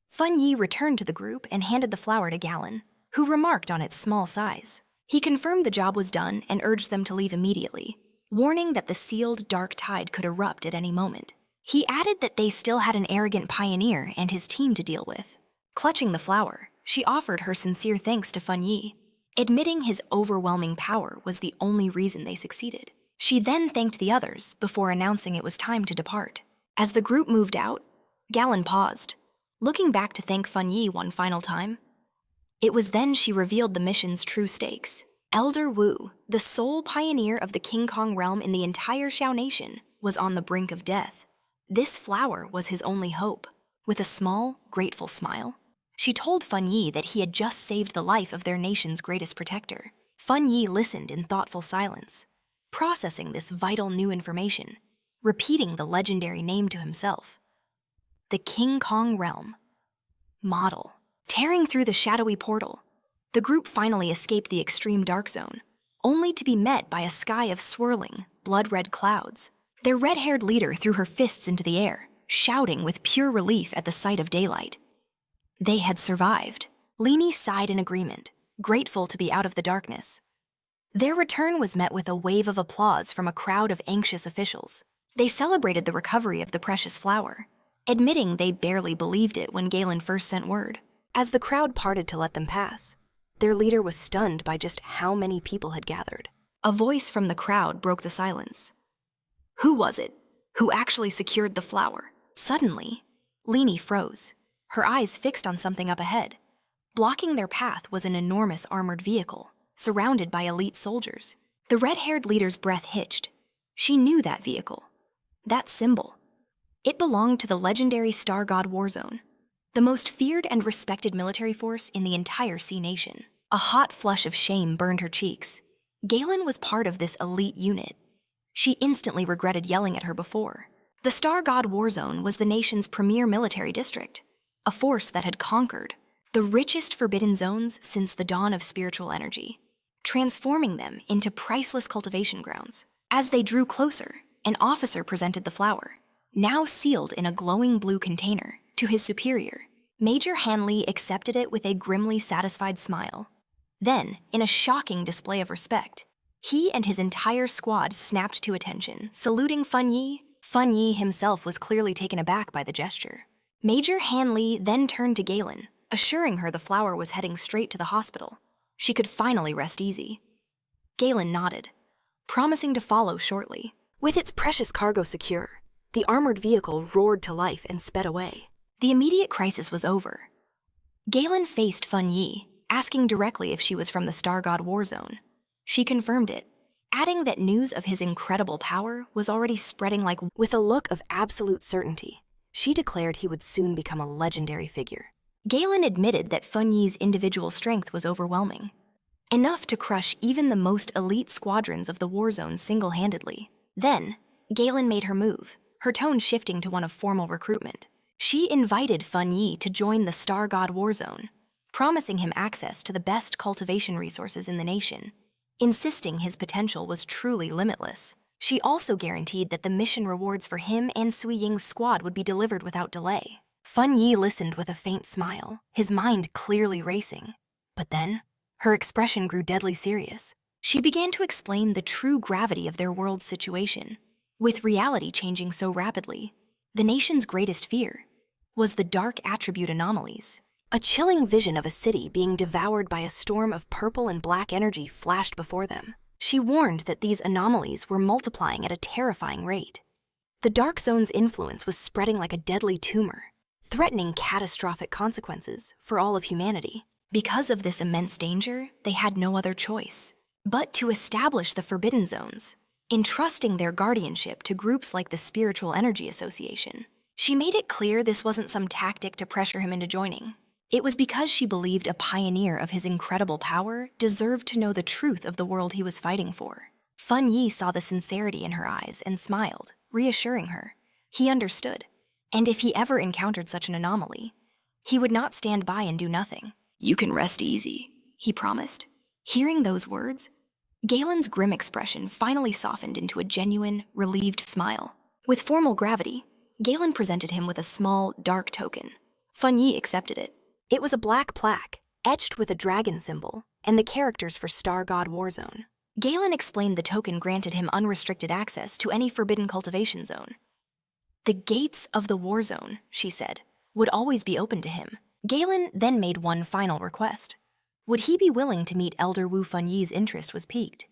Fang Yi returned to the group and handed the flower to Galen, who remarked on its small size. He confirmed the job was done and urged them to leave immediately, warning that the sealed dark tide could erupt at any moment. He added that they still had an arrogant pioneer and his team to deal with. Clutching the flower, she offered her sincere thanks to Fang Yi, admitting his overwhelming power was the only reason they succeeded. She then thanked the others before announcing it was time to depart. As the group moved out, Galen paused, looking back to thank Fang Yi one final time. It was then she revealed the mission's true stakes. Elder Wu, the sole pioneer of the King Kong realm in the entire Xiao Nation, was on the brink of death. This flower was his only hope. With a small, grateful smile, she told Fang Yi that he had just saved the life of their nation's greatest protector. Fang Yi listened in thoughtful silence, processing this vital new information, repeating the legendary name to himself. The King Kong realm. Model. Tearing through the shadowy portal, the group finally escaped the extreme dark zone, only to be met by a sky of swirling, blood-red clouds. Their red-haired leader threw her fists into the air, shouting with pure relief at the sight of daylight. They had survived. Lini sighed in agreement, grateful to be out of the darkness. Their return was met with a wave of applause from a crowd of anxious officials. They celebrated the recovery of the precious flower, admitting they barely believed it when Galen first sent word. As the crowd parted to let them pass, their leader was stunned by just how many people had gathered. A voice from the crowd broke the silence. Who was it who actually secured the flower? Suddenly, Leanie froze, her eyes fixed on something up ahead. Blocking their path was an enormous armored vehicle, surrounded by elite soldiers. The red-haired leader's breath hitched. She knew that vehicle, that symbol. It belonged to the legendary Star God Warzone, the most feared and respected military force in the entire Sea Nation. A hot flush of shame burned her cheeks. Galen was part of this elite unit. She instantly regretted yelling at her before. The Star God Warzone was the nation's premier military district, a force that had conquered the richest forbidden zones since the dawn of spiritual energy, transforming them into priceless cultivation grounds. As they drew closer, an officer presented the flower, now sealed in a glowing blue container, to his superior. Major Hanley accepted it with a grimly satisfied smile. Then, in a shocking display of respect, he and his entire squad snapped to attention, saluting Fang Yi. Fang Yi himself was clearly taken aback by the gesture. Major Hanley then turned to Galen, assuring her the flower was heading straight to the hospital. She could finally rest easy. Galen nodded, promising to follow shortly. With its precious cargo secure, the armored vehicle roared to life and sped away. The immediate crisis was over. Galen faced Fang Yi, asking directly if she was from the Star God Warzone. She confirmed it, adding that news of his incredible power was already spreading like. With a look of absolute certainty, she declared he would soon become a legendary figure. Galen admitted that Fang Yi's individual strength was overwhelming, enough to crush even the most elite squadrons of the Warzone single-handedly. Then, Galen made her move, her tone shifting to one of formal recruitment. She invited Fang Yi to join the Star God Warzone, promising him access to the best cultivation resources in the nation, insisting his potential was truly limitless. She also guaranteed that the mission rewards for him and Sui Ying's squad would be delivered without delay. Fang Yi listened with a faint smile, his mind clearly racing. But then, her expression grew deadly serious. She began to explain the true gravity of their world's situation. With reality changing so rapidly, the nation's greatest fear was the dark attribute anomalies. A chilling vision of a city being devoured by a storm of purple and black energy flashed before them. She warned that these anomalies were multiplying at a terrifying rate. The Dark Zone's influence was spreading like a deadly tumor, threatening catastrophic consequences for all of humanity. Because of this immense danger, they had no other choice but to establish the Forbidden Zones, entrusting their guardianship to groups like the Spiritual Energy Association. She made it clear this wasn't some tactic to pressure him into joining. It was because she believed a pioneer of his incredible power deserved to know the truth of the world he was fighting for. Fang Yi saw the sincerity in her eyes and smiled, reassuring her. He understood, and if he ever encountered such an anomaly, he would not stand by and do nothing. "You can rest easy," he promised. Hearing those words, Galen's grim expression finally softened into a genuine, relieved smile. With formal gravity, Galen presented him with a small, dark token. Fang Yi accepted it. It was a black plaque, etched with a dragon symbol, and the characters for Star God Warzone. Galen explained the token granted him unrestricted access to any forbidden cultivation zone. The gates of the Warzone, she said, would always be open to him. Galen then made one final request. Would he be willing to meet Elder Wu Fang Yi's interest was piqued?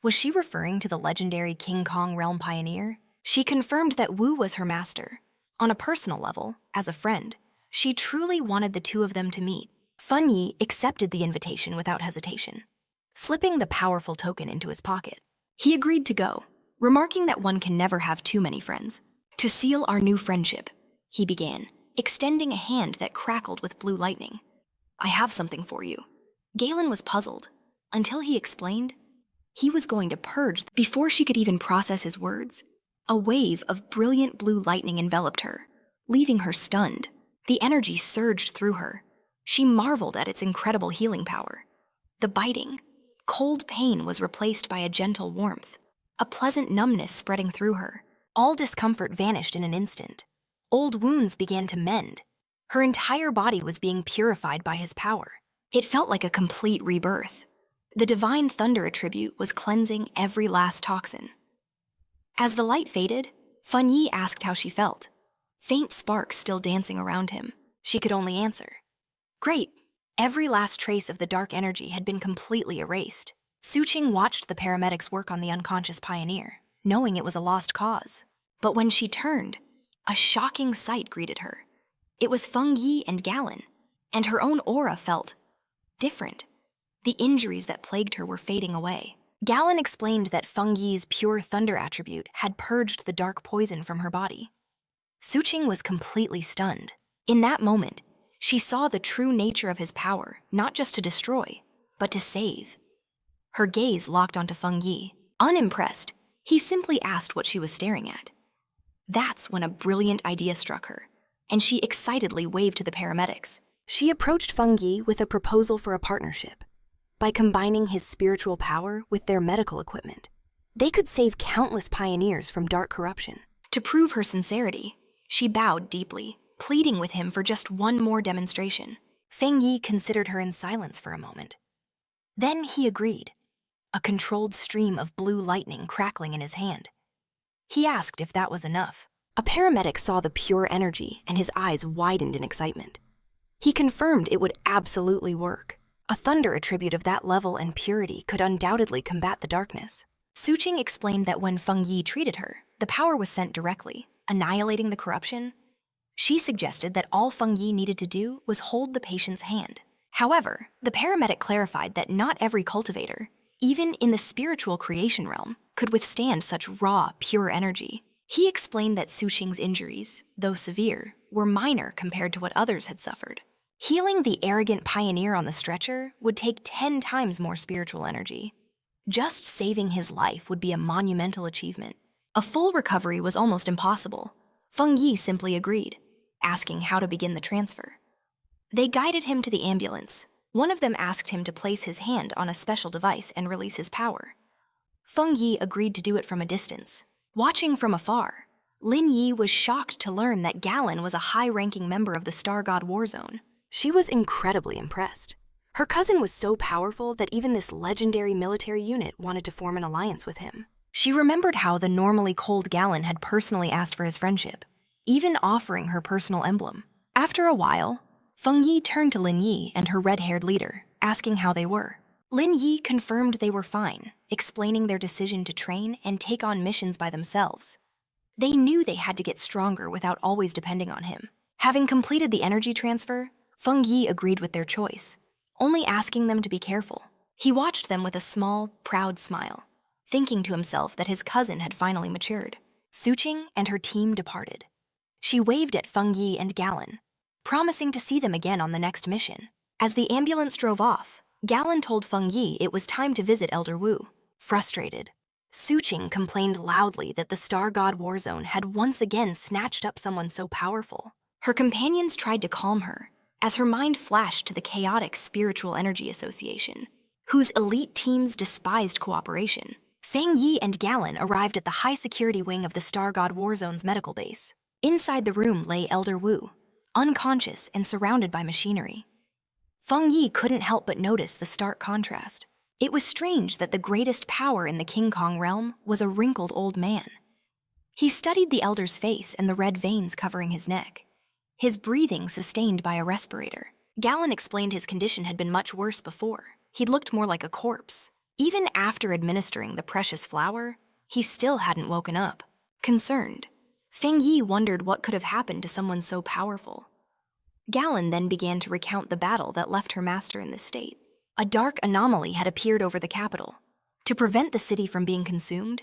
Was she referring to the legendary King Kong realm pioneer? She confirmed that Wu was her master. On a personal level, as a friend, she truly wanted the two of them to meet. Fang Yi accepted the invitation without hesitation, slipping the powerful token into his pocket. He agreed to go, remarking that one can never have too many friends. "To seal our new friendship," he began, extending a hand that crackled with blue lightning. "I have something for you." Galen was puzzled, until he explained he was going to purge. Before she could even process his words, a wave of brilliant blue lightning enveloped her, leaving her stunned. The energy surged through her. She marveled at its incredible healing power. The biting, cold pain was replaced by a gentle warmth, a pleasant numbness spreading through her. All discomfort vanished in an instant. Old wounds began to mend. Her entire body was being purified by his power. It felt like a complete rebirth. The divine thunder attribute was cleansing every last toxin. As the light faded, Fang Yi asked how she felt, faint sparks still dancing around him. She could only answer, Great! Every last trace of the dark energy had been completely erased. Suqing watched the paramedics work on the unconscious pioneer, knowing it was a lost cause. But when she turned, a shocking sight greeted her. It was Fang Yi and Galen, and her own aura felt different. The injuries that plagued her were fading away. Galen explained that Feng Yi's pure thunder attribute had purged the dark poison from her body. Suqing was completely stunned. In that moment, she saw the true nature of his power, not just to destroy, but to save. Her gaze locked onto Feng Yi. Unimpressed, he simply asked what she was staring at. That's when a brilliant idea struck her, and she excitedly waved to the paramedics. She approached Feng Yi with a proposal for a partnership. By combining his spiritual power with their medical equipment, they could save countless pioneers from dark corruption. To prove her sincerity, she bowed deeply, pleading with him for just one more demonstration. Feng Yi considered her in silence for a moment. Then he agreed, a controlled stream of blue lightning crackling in his hand. He asked if that was enough. A paramedic saw the pure energy and his eyes widened in excitement. He confirmed it would absolutely work. A thunder attribute of that level and purity could undoubtedly combat the darkness. Suqing explained that when Feng Yi treated her, the power was sent directly, annihilating the corruption. She suggested that all Feng Yi needed to do was hold the patient's hand. However, the paramedic clarified that not every cultivator, even in the spiritual creation realm, could withstand such raw, pure energy. He explained that Suqing's injuries, though severe, were minor compared to what others had suffered. Healing the arrogant pioneer on the stretcher would take 10 times more spiritual energy. Just saving his life would be a monumental achievement. A full recovery was almost impossible. Feng Yi simply agreed, asking how to begin the transfer. They guided him to the ambulance. One of them asked him to place his hand on a special device and release his power. Feng Yi agreed to do it from a distance. Watching from afar, Lin Yi was shocked to learn that Galen was a high-ranking member of the Star God War Zone. She was incredibly impressed. Her cousin was so powerful that even this legendary military unit wanted to form an alliance with him. She remembered how the normally cold Galen had personally asked for his friendship, even offering her personal emblem. After a while, Feng Yi turned to Lin Yi and her red-haired leader, asking how they were. Lin Yi confirmed they were fine, explaining their decision to train and take on missions by themselves. They knew they had to get stronger without always depending on him. Having completed the energy transfer, Feng Yi agreed with their choice, only asking them to be careful. He watched them with a small, proud smile, thinking to himself that his cousin had finally matured. Suqing and her team departed. She waved at Feng Yi and Galen, promising to see them again on the next mission. As the ambulance drove off, Galen told Feng Yi it was time to visit Elder Wu. Frustrated, Suqing complained loudly that the Star God War Zone had once again snatched up someone so powerful. Her companions tried to calm her, as her mind flashed to the chaotic Spiritual Energy Association, whose elite teams despised cooperation. Fang Yi and Galen arrived at the high-security wing of the Star God War Zone's medical base. Inside the room lay Elder Wu, unconscious and surrounded by machinery. Feng Yi couldn't help but notice the stark contrast. It was strange that the greatest power in the King Kong realm was a wrinkled old man. He studied the elder's face and the red veins covering his neck, his breathing sustained by a respirator. Galen explained his condition had been much worse before. He'd looked more like a corpse. Even after administering the precious flower, he still hadn't woken up. Concerned, Feng Yi wondered what could have happened to someone so powerful. Galen then began to recount the battle that left her master in this state. A dark anomaly had appeared over the capital. To prevent the city from being consumed,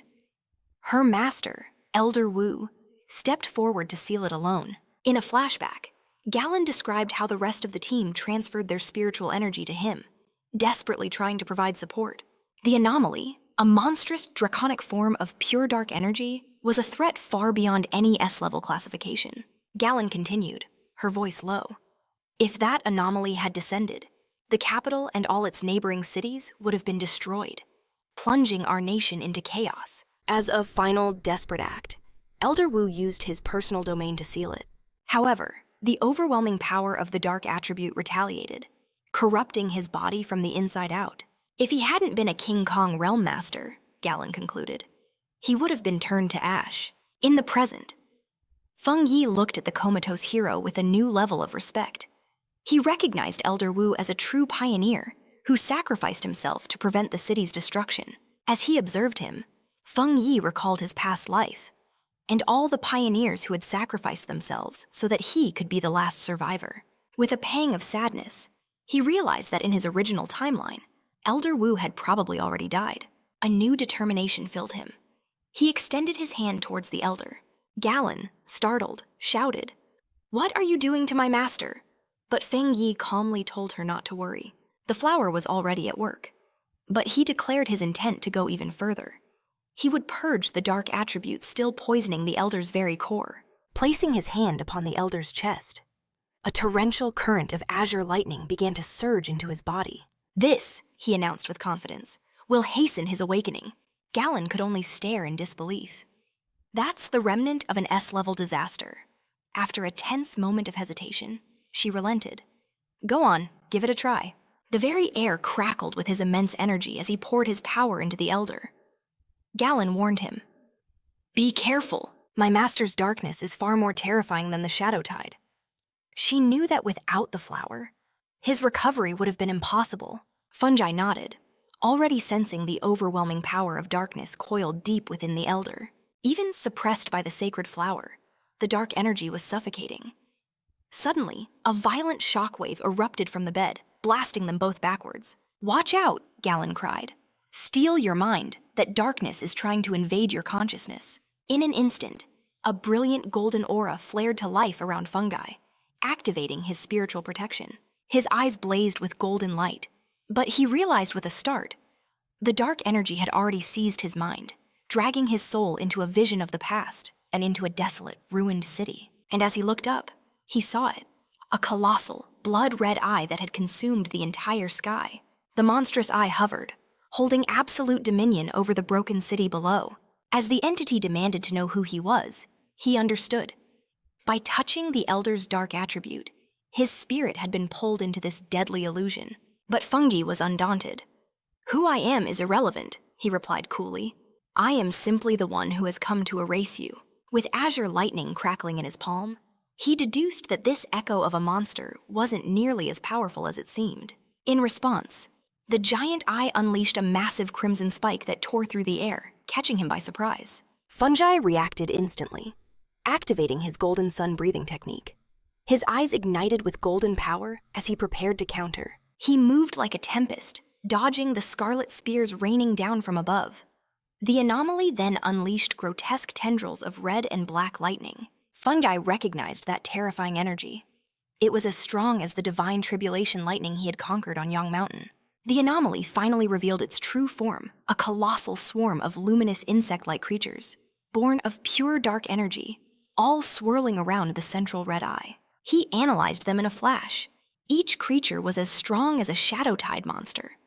her master, Elder Wu, stepped forward to seal it alone. In a flashback, Galen described how the rest of the team transferred their spiritual energy to him, desperately trying to provide support. The anomaly, a monstrous draconic form of pure dark energy, was a threat far beyond any S-level classification. Galen continued, her voice low. If that anomaly had descended, the capital and all its neighboring cities would have been destroyed, plunging our nation into chaos. As a final, desperate act, Elder Wu used his personal domain to seal it. However, the overwhelming power of the dark attribute retaliated, corrupting his body from the inside out. If he hadn't been a King Kong realm master, Galen concluded, he would have been turned to ash. In the present, Feng Yi looked at the comatose hero with a new level of respect. He recognized Elder Wu as a true pioneer who sacrificed himself to prevent the city's destruction. As he observed him, Fang Yi recalled his past life and all the pioneers who had sacrificed themselves so that he could be the last survivor. With a pang of sadness, he realized that in his original timeline, Elder Wu had probably already died. A new determination filled him. He extended his hand towards the elder. Galen, startled, shouted, "What are you doing to my master?" But Fang Yi calmly told her not to worry. The flower was already at work. But he declared his intent to go even further. He would purge the dark attributes still poisoning the elder's very core. Placing his hand upon the elder's chest, a torrential current of azure lightning began to surge into his body. "This," he announced with confidence, "will hasten his awakening." Galen could only stare in disbelief. That's the remnant of an S-level disaster. After a tense moment of hesitation, she relented. "Go on, give it a try." The very air crackled with his immense energy as he poured his power into the elder. Galen warned him, "Be careful. My master's darkness is far more terrifying than the shadow tide." She knew that without the flower, his recovery would have been impossible. Fungi nodded, already sensing the overwhelming power of darkness coiled deep within the elder. Even suppressed by the sacred flower, the dark energy was suffocating. Suddenly, a violent shockwave erupted from the bed, blasting them both backwards. "Watch out," Galen cried. "Steel your mind, that darkness is trying to invade your consciousness." In an instant, a brilliant golden aura flared to life around Fungi, activating his spiritual protection. His eyes blazed with golden light, but he realized with a start, the dark energy had already seized his mind, dragging his soul into a vision of the past and into a desolate, ruined city. And as he looked up, he saw it, a colossal, blood-red eye that had consumed the entire sky. The monstrous eye hovered, holding absolute dominion over the broken city below. As the entity demanded to know who he was, he understood. By touching the elder's dark attribute, his spirit had been pulled into this deadly illusion. But Fungi was undaunted. "Who I am is irrelevant," he replied coolly. "I am simply the one who has come to erase you." With azure lightning crackling in his palm, he deduced that this echo of a monster wasn't nearly as powerful as it seemed. In response, the giant eye unleashed a massive crimson spike that tore through the air, catching him by surprise. Fungi reacted instantly, activating his golden sun breathing technique. His eyes ignited with golden power as he prepared to counter. He moved like a tempest, dodging the scarlet spears raining down from above. The anomaly then unleashed grotesque tendrils of red and black lightning. Fungi recognized that terrifying energy. It was as strong as the divine tribulation lightning he had conquered on Yang Mountain. The anomaly finally revealed its true form, a colossal swarm of luminous insect-like creatures, born of pure dark energy, all swirling around the central red eye. He analyzed them in a flash. Each creature was as strong as a shadow tide monster,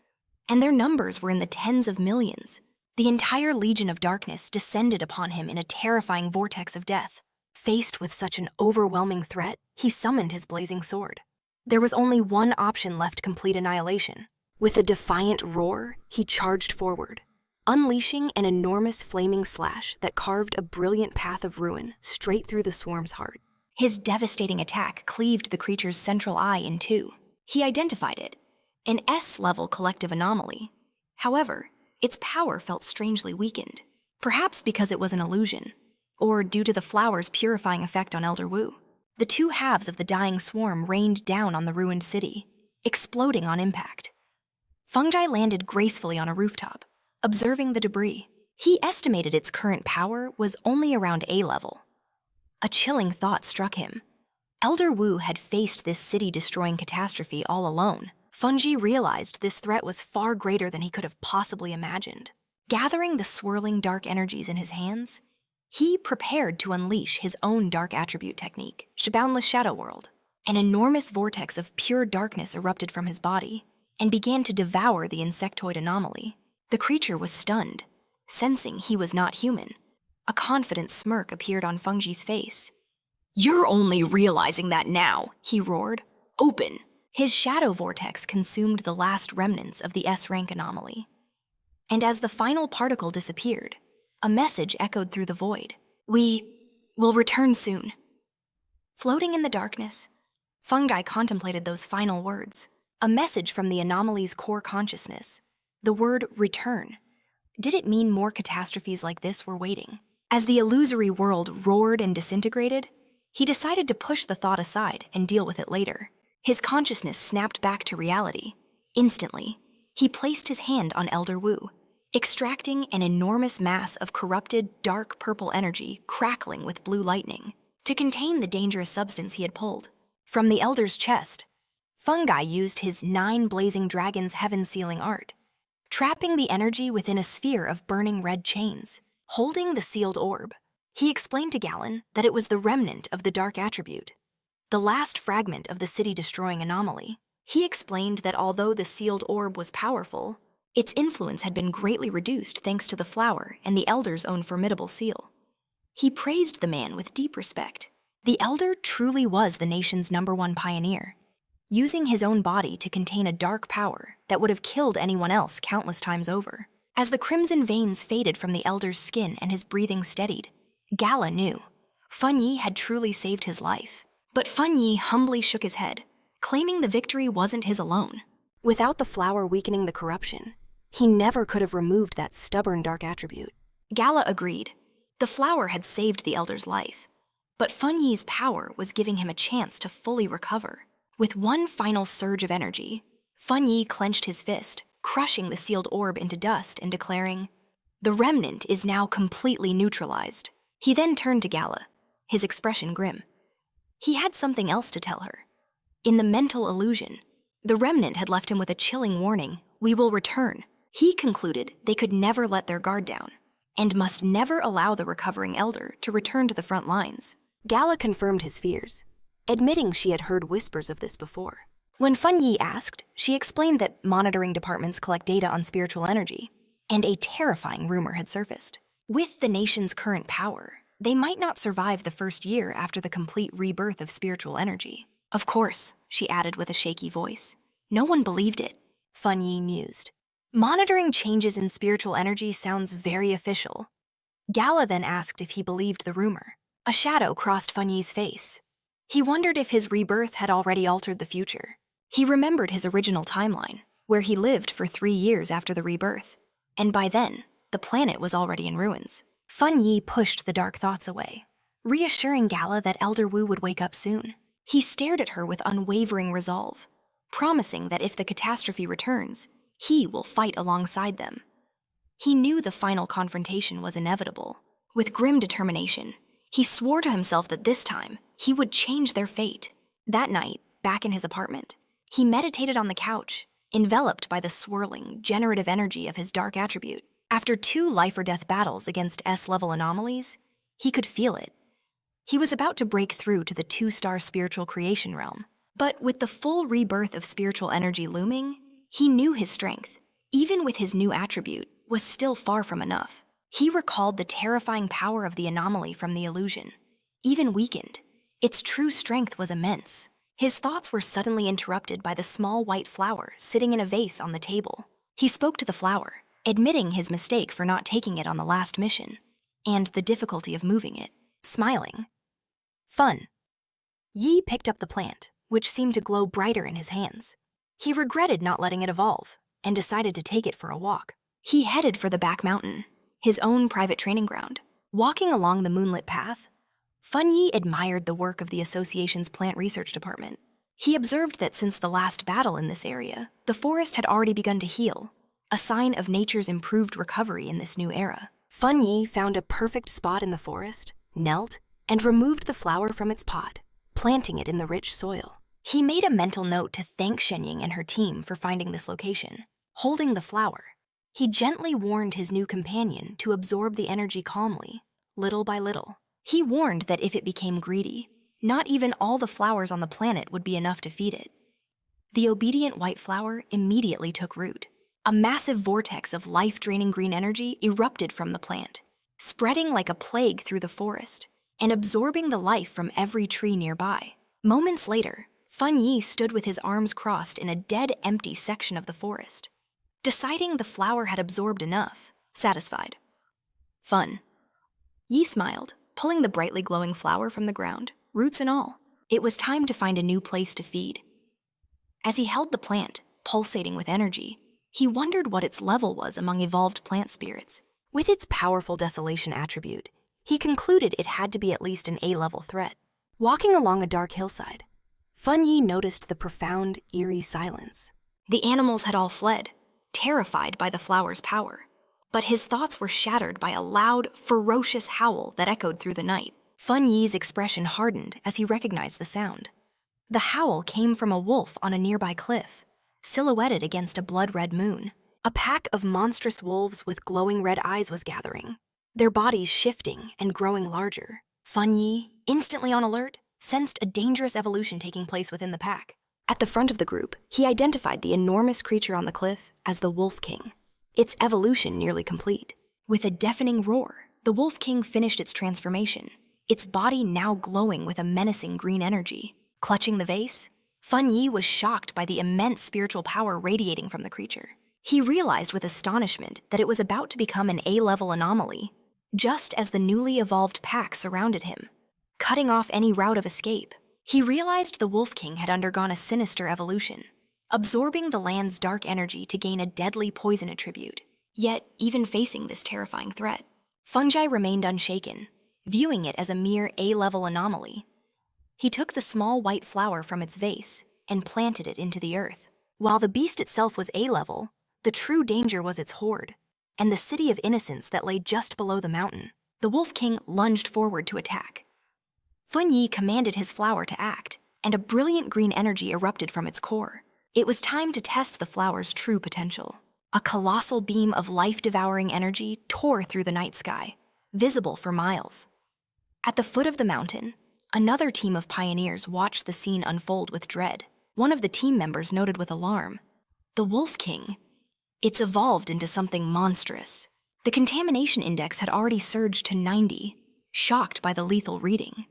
and their numbers were in the tens of millions. The entire legion of darkness descended upon him in a terrifying vortex of death. Faced with such an overwhelming threat, he summoned his blazing sword. There was only one option left to complete annihilation. With a defiant roar, he charged forward, unleashing an enormous flaming slash that carved a brilliant path of ruin straight through the swarm's heart. His devastating attack cleaved the creature's central eye in two. He identified it, an S-level collective anomaly. However, its power felt strangely weakened, perhaps because it was an illusion, or due to the flower's purifying effect on Elder Wu. The two halves of the dying swarm rained down on the ruined city, exploding on impact. Fungi landed gracefully on a rooftop, observing the debris. He estimated its current power was only around A level. A chilling thought struck him. Elder Wu had faced this city-destroying catastrophe all alone. Fungi realized this threat was far greater than he could have possibly imagined. Gathering the swirling dark energies in his hands, he prepared to unleash his own dark attribute technique, Boundless Shadow World. An enormous vortex of pure darkness erupted from his body and began to devour the insectoid anomaly. The creature was stunned, sensing he was not human. A confident smirk appeared on Fungi's face. "You're only realizing that now," he roared. "Open!" His shadow vortex consumed the last remnants of the S-rank anomaly. And as the final particle disappeared, a message echoed through the void. "We will return soon." Floating in the darkness, Fungi contemplated those final words, a message from the anomaly's core consciousness. The word return. Did it mean more catastrophes like this were waiting? As the illusory world roared and disintegrated, he decided to push the thought aside and deal with it later. His consciousness snapped back to reality. Instantly, he placed his hand on Elder Wu, extracting an enormous mass of corrupted, dark purple energy crackling with blue lightning to contain the dangerous substance he had pulled. From the Elder's chest, Fungi used his 9 blazing dragons heaven-sealing art, trapping the energy within a sphere of burning red chains. Holding the sealed orb, he explained to Galen that it was the remnant of the dark attribute, the last fragment of the city-destroying anomaly. He explained that although the sealed orb was powerful, its influence had been greatly reduced thanks to the flower and the Elder's own formidable seal. He praised the man with deep respect. The Elder truly was the nation's #1 pioneer, using his own body to contain a dark power that would have killed anyone else countless times over. As the crimson veins faded from the Elder's skin and his breathing steadied, Gala knew Fang Yi had truly saved his life. But Fang Yi humbly shook his head, claiming the victory wasn't his alone. Without the flower weakening the corruption, he never could have removed that stubborn dark attribute. Gala agreed. The flower had saved the Elder's life, but Fang Yi's power was giving him a chance to fully recover. With one final surge of energy, Fang Yi clenched his fist, crushing the sealed orb into dust and declaring, "The remnant is now completely neutralized." He then turned to Gala, his expression grim. He had something else to tell her. In the mental illusion, the remnant had left him with a chilling warning, "We will return." He concluded they could never let their guard down, and must never allow the recovering Elder to return to the front lines. Gala confirmed his fears, admitting she had heard whispers of this before. When Fang Yi asked, she explained that monitoring departments collect data on spiritual energy, and a terrifying rumor had surfaced. With the nation's current power, they might not survive the first year after the complete rebirth of spiritual energy. Of course, she added with a shaky voice. No one believed it, Fang Yi mused. Monitoring changes in spiritual energy sounds very official. Gala then asked if he believed the rumor. A shadow crossed Fang Yi's face. He wondered if his rebirth had already altered the future. He remembered his original timeline, where he lived for 3 years after the rebirth, and by then, the planet was already in ruins. Fang Yi pushed the dark thoughts away, reassuring Gala that Elder Wu would wake up soon. He stared at her with unwavering resolve, promising that if the catastrophe returns, he will fight alongside them. He knew the final confrontation was inevitable. With grim determination, he swore to himself that this time, he would change their fate. That night, back in his apartment, he meditated on the couch, enveloped by the swirling, generative energy of his dark attribute. After 2 life-or-death battles against S-level anomalies, he could feel it. He was about to break through to the 2-star spiritual creation realm. But with the full rebirth of spiritual energy looming, he knew his strength, even with his new attribute, was still far from enough. He recalled the terrifying power of the anomaly from the illusion. Even weakened, its true strength was immense. His thoughts were suddenly interrupted by the small white flower sitting in a vase on the table. He spoke to the flower, admitting his mistake for not taking it on the last mission, and the difficulty of moving it, smiling. Fun. Yi picked up the plant, which seemed to glow brighter in his hands. He regretted not letting it evolve, and decided to take it for a walk. He headed for the back mountain, his own private training ground. Walking along the moonlit path, Fang Yi admired the work of the association's plant research department. He observed that since the last battle in this area, the forest had already begun to heal, a sign of nature's improved recovery in this new era. Fang Yi found a perfect spot in the forest, knelt, and removed the flower from its pot, planting it in the rich soil. He made a mental note to thank Shenying and her team for finding this location. Holding the flower, he gently warned his new companion to absorb the energy calmly, little by little. He warned that if it became greedy, not even all the flowers on the planet would be enough to feed it. The obedient white flower immediately took root. A massive vortex of life-draining green energy erupted from the plant, spreading like a plague through the forest and absorbing the life from every tree nearby. Moments later, Fang Yi stood with his arms crossed in a dead, empty section of the forest, deciding the flower had absorbed enough, satisfied. Fun. Yi smiled, pulling the brightly glowing flower from the ground, roots and all. It was time to find a new place to feed. As he held the plant, pulsating with energy, he wondered what its level was among evolved plant spirits. With its powerful desolation attribute, he concluded it had to be at least an A-level threat. Walking along a dark hillside, Fang Yi noticed the profound, eerie silence. The animals had all fled, terrified by the flower's power. But his thoughts were shattered by a loud, ferocious howl that echoed through the night. Fang Yi's expression hardened as he recognized the sound. The howl came from a wolf on a nearby cliff, silhouetted against a blood-red moon. A pack of monstrous wolves with glowing red eyes was gathering, their bodies shifting and growing larger. Fang Yi, instantly on alert, sensed a dangerous evolution taking place within the pack. At the front of the group, he identified the enormous creature on the cliff as the Wolf King, its evolution nearly complete. With a deafening roar, the Wolf King finished its transformation, its body now glowing with a menacing green energy. Clutching the vase, Fang Yi was shocked by the immense spiritual power radiating from the creature. He realized with astonishment that it was about to become an A-level anomaly, just as the newly evolved pack surrounded him, cutting off any route of escape. He realized the Wolf King had undergone a sinister evolution, absorbing the land's dark energy to gain a deadly poison attribute. Yet, even facing this terrifying threat, Fungi remained unshaken, viewing it as a mere A-level anomaly. He took the small white flower from its vase and planted it into the earth. While the beast itself was A-level, the true danger was its horde, and the city of innocence that lay just below the mountain. The Wolf King lunged forward to attack. Fang Yi commanded his flower to act, and a brilliant green energy erupted from its core. It was time to test the flower's true potential. A colossal beam of life-devouring energy tore through the night sky, visible for miles. At the foot of the mountain, another team of pioneers watched the scene unfold with dread. One of the team members noted with alarm, "The Wolf King. It's evolved into something monstrous." The contamination index had already surged to 90, shocked by the lethal reading.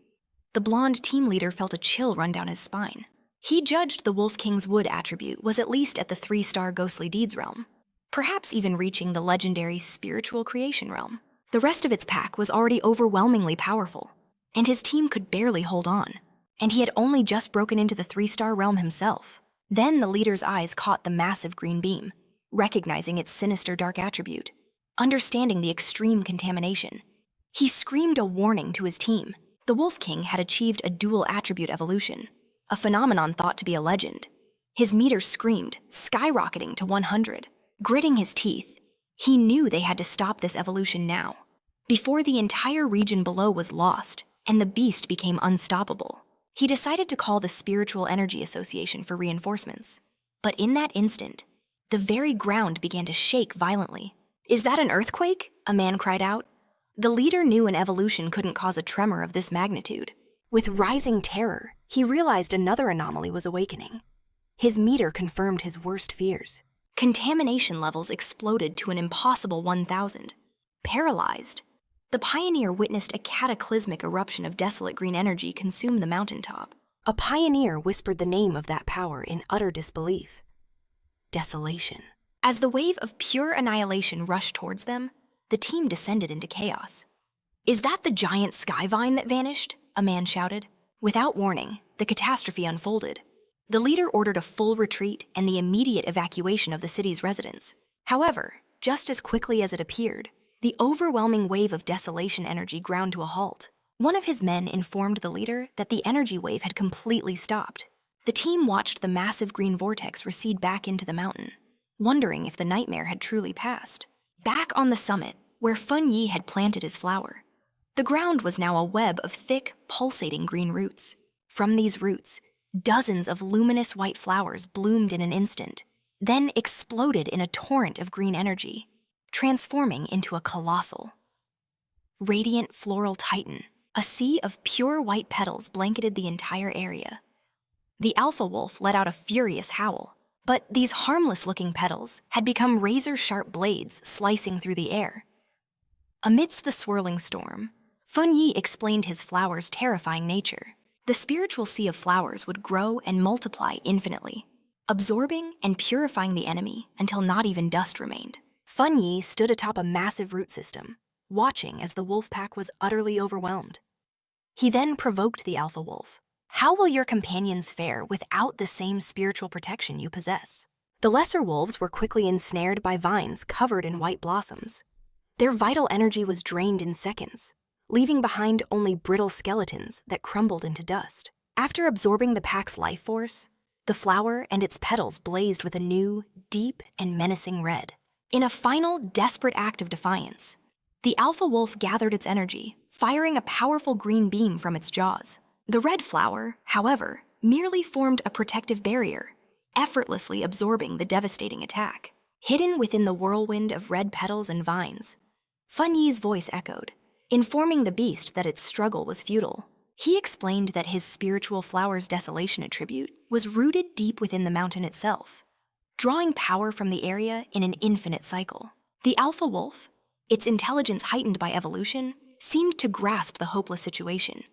The blonde team leader felt a chill run down his spine. He judged the Wolf King's wood attribute was at least at the 3-star ghostly deeds realm, perhaps even reaching the legendary spiritual creation realm. The rest of its pack was already overwhelmingly powerful, and his team could barely hold on. And he had only just broken into the 3-star realm himself. Then the leader's eyes caught the massive green beam, recognizing its sinister dark attribute. Understanding the extreme contamination, he screamed a warning to his team. The Wolf King had achieved a dual attribute evolution, a phenomenon thought to be a legend. His meter screamed, skyrocketing to 100. Gritting his teeth, he knew they had to stop this evolution now, before the entire region below was lost and the beast became unstoppable. He decided to call the Spiritual Energy Association for reinforcements. But in that instant, the very ground began to shake violently. "Is that an earthquake?" a man cried out. The leader knew an evolution couldn't cause a tremor of this magnitude. With rising terror, he realized another anomaly was awakening. His meter confirmed his worst fears. Contamination levels exploded to an impossible 1,000. Paralyzed, the pioneer witnessed a cataclysmic eruption of desolate green energy consume the mountaintop. A pioneer whispered the name of that power in utter disbelief. Desolation. As the wave of pure annihilation rushed towards them, the team descended into chaos. "Is that the giant skyvine that vanished?" a man shouted. Without warning, the catastrophe unfolded. The leader ordered a full retreat and the immediate evacuation of the city's residents. However, just as quickly as it appeared, the overwhelming wave of desolation energy ground to a halt. One of his men informed the leader that the energy wave had completely stopped. The team watched the massive green vortex recede back into the mountain, wondering if the nightmare had truly passed. Back on the summit, where Fang Yi had planted his flower, the ground was now a web of thick, pulsating green roots. From these roots, dozens of luminous white flowers bloomed in an instant, then exploded in a torrent of green energy, transforming into a colossal, radiant floral titan. A sea of pure white petals blanketed the entire area. The alpha wolf let out a furious howl, but these harmless-looking petals had become razor-sharp blades slicing through the air. Amidst the swirling storm, Fang Yi explained his flower's terrifying nature. The spiritual sea of flowers would grow and multiply infinitely, absorbing and purifying the enemy until not even dust remained. Fang Yi stood atop a massive root system, watching as the wolf pack was utterly overwhelmed. He then provoked the alpha wolf, How will your companions fare without the same spiritual protection you possess? The lesser wolves were quickly ensnared by vines covered in white blossoms. Their vital energy was drained in seconds, leaving behind only brittle skeletons that crumbled into dust. After absorbing the pack's life force, the flower and its petals blazed with a new, deep, and menacing red. In a final, desperate act of defiance, the alpha wolf gathered its energy, firing a powerful green beam from its jaws. The red flower, however, merely formed a protective barrier, effortlessly absorbing the devastating attack. Hidden within the whirlwind of red petals and vines, Fang Yi's voice echoed, informing the beast that its struggle was futile. He explained that his spiritual flower's desolation attribute was rooted deep within the mountain itself, drawing power from the area in an infinite cycle. The alpha wolf, its intelligence heightened by evolution, seemed to grasp the hopeless situation,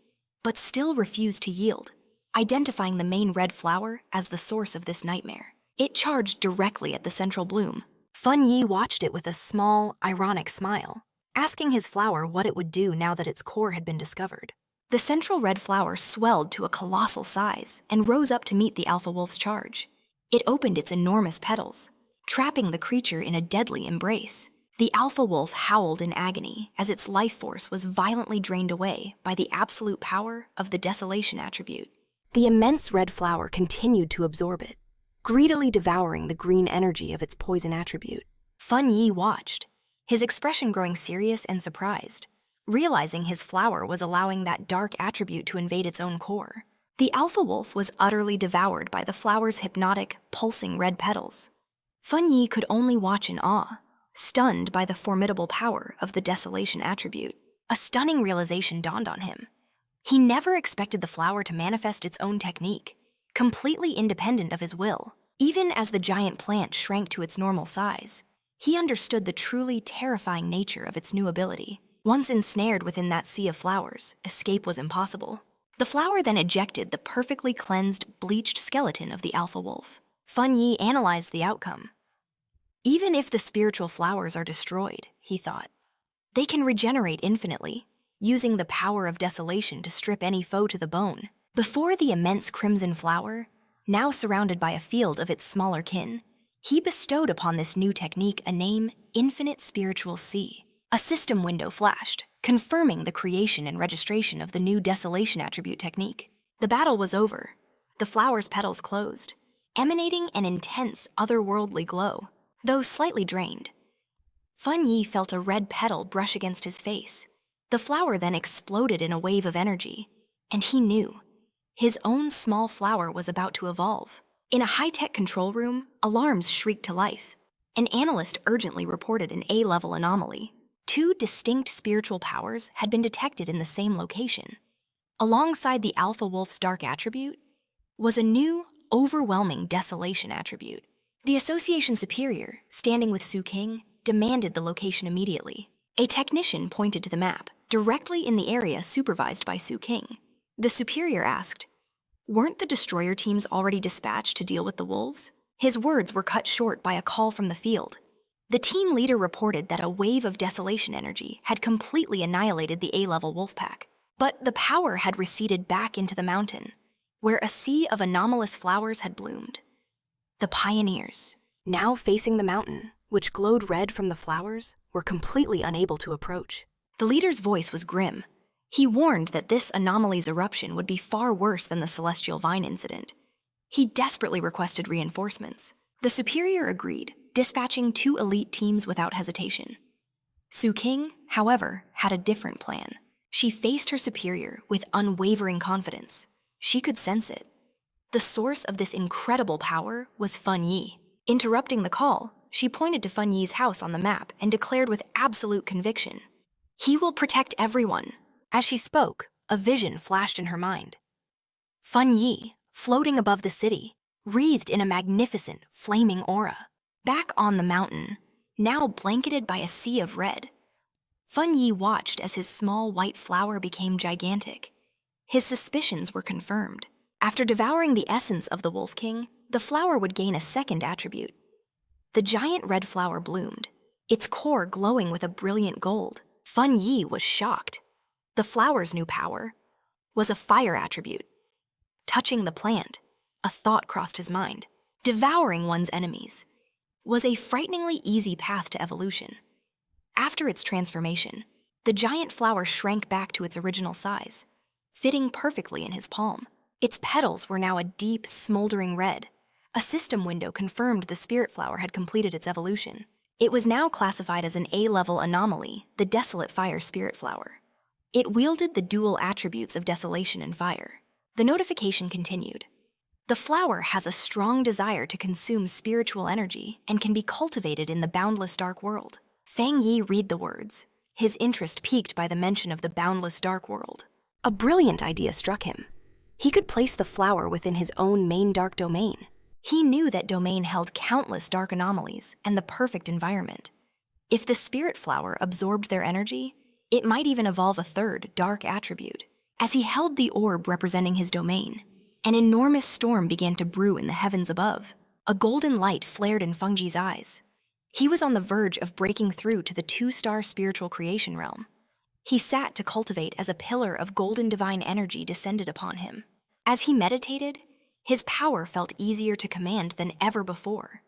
but still refused to yield, identifying the main red flower as the source of this nightmare. It charged directly at the central bloom. Fang Yi watched it with a small, ironic smile, asking his flower what it would do now that its core had been discovered. The central red flower swelled to a colossal size and rose up to meet the alpha wolf's charge. It opened its enormous petals, trapping the creature in a deadly embrace. The alpha wolf howled in agony as its life force was violently drained away by the absolute power of the desolation attribute. The immense red flower continued to absorb it, greedily devouring the green energy of its poison attribute. Fang Yi watched, his expression growing serious and surprised, realizing his flower was allowing that dark attribute to invade its own core. The alpha wolf was utterly devoured by the flower's hypnotic, pulsing red petals. Fang Yi could only watch in awe, stunned by the formidable power of the desolation attribute. A stunning realization dawned on him. He never expected the flower to manifest its own technique, completely independent of his will. Even as the giant plant shrank to its normal size, he understood the truly terrifying nature of its new ability. Once ensnared within that sea of flowers, escape was impossible. The flower then ejected the perfectly cleansed, bleached skeleton of the alpha wolf. Fang Yi analyzed the outcome. Even if the spiritual flowers are destroyed, he thought, they can regenerate infinitely, using the power of desolation to strip any foe to the bone. Before the immense crimson flower, now surrounded by a field of its smaller kin, he bestowed upon this new technique a name, Infinite Spiritual Sea. A system window flashed, confirming the creation and registration of the new desolation attribute technique. The battle was over. The flower's petals closed, emanating an intense, otherworldly glow. Though slightly drained, Fang Yi felt a red petal brush against his face. The flower then exploded in a wave of energy, and he knew his own small flower was about to evolve. In a high-tech control room, alarms shrieked to life. An analyst urgently reported an A-level anomaly. 2 distinct spiritual powers had been detected in the same location. Alongside the alpha wolf's dark attribute was a new, overwhelming desolation attribute. The association superior, standing with Su King, demanded the location immediately. A technician pointed to the map, directly in the area supervised by Su King. The superior asked, "Weren't the destroyer teams already dispatched to deal with the wolves?" His words were cut short by a call from the field. The team leader reported that a wave of desolation energy had completely annihilated the A-level wolf pack, but the power had receded back into the mountain, where a sea of anomalous flowers had bloomed. The pioneers, now facing the mountain, which glowed red from the flowers, were completely unable to approach. The leader's voice was grim. He warned that this anomaly's eruption would be far worse than the celestial vine incident. He desperately requested reinforcements. The superior agreed, dispatching 2 elite teams without hesitation. Su King, however, had a different plan. She faced her superior with unwavering confidence. She could sense it. The source of this incredible power was Fang Yi. Interrupting the call, she pointed to Fang Yi's house on the map and declared with absolute conviction, "He will protect everyone." As she spoke, a vision flashed in her mind. Fang Yi, floating above the city, wreathed in a magnificent, flaming aura. Back on the mountain, now blanketed by a sea of red, Fang Yi watched as his small white flower became gigantic. His suspicions were confirmed. After devouring the essence of the Wolf King, the flower would gain a second attribute. The giant red flower bloomed, its core glowing with a brilliant gold. Fang Yi was shocked. The flower's new power was a fire attribute. touching the plant, a thought crossed his mind. Devouring one's enemies was a frighteningly easy path to evolution. After its transformation, the giant flower shrank back to its original size, fitting perfectly in his palm. Its petals were now a deep, smoldering red. A system window confirmed the spirit flower had completed its evolution. It was now classified as an A-level anomaly, the desolate fire spirit flower. It wielded the dual attributes of desolation and fire. The notification continued. The flower has a strong desire to consume spiritual energy and can be cultivated in the boundless dark world. Fang Yi read the words, his interest piqued by the mention of the boundless dark world. A brilliant idea struck him. He could place the flower within his own main dark domain. He knew that domain held countless dark anomalies and the perfect environment. If the spirit flower absorbed their energy, it might even evolve a third, dark attribute. As he held the orb representing his domain, an enormous storm began to brew in the heavens above. A golden light flared in Feng Yi's eyes. He was on the verge of breaking through to the 2-star spiritual creation realm. He sat to cultivate as a pillar of golden divine energy descended upon him. As he meditated, his power felt easier to command than ever before.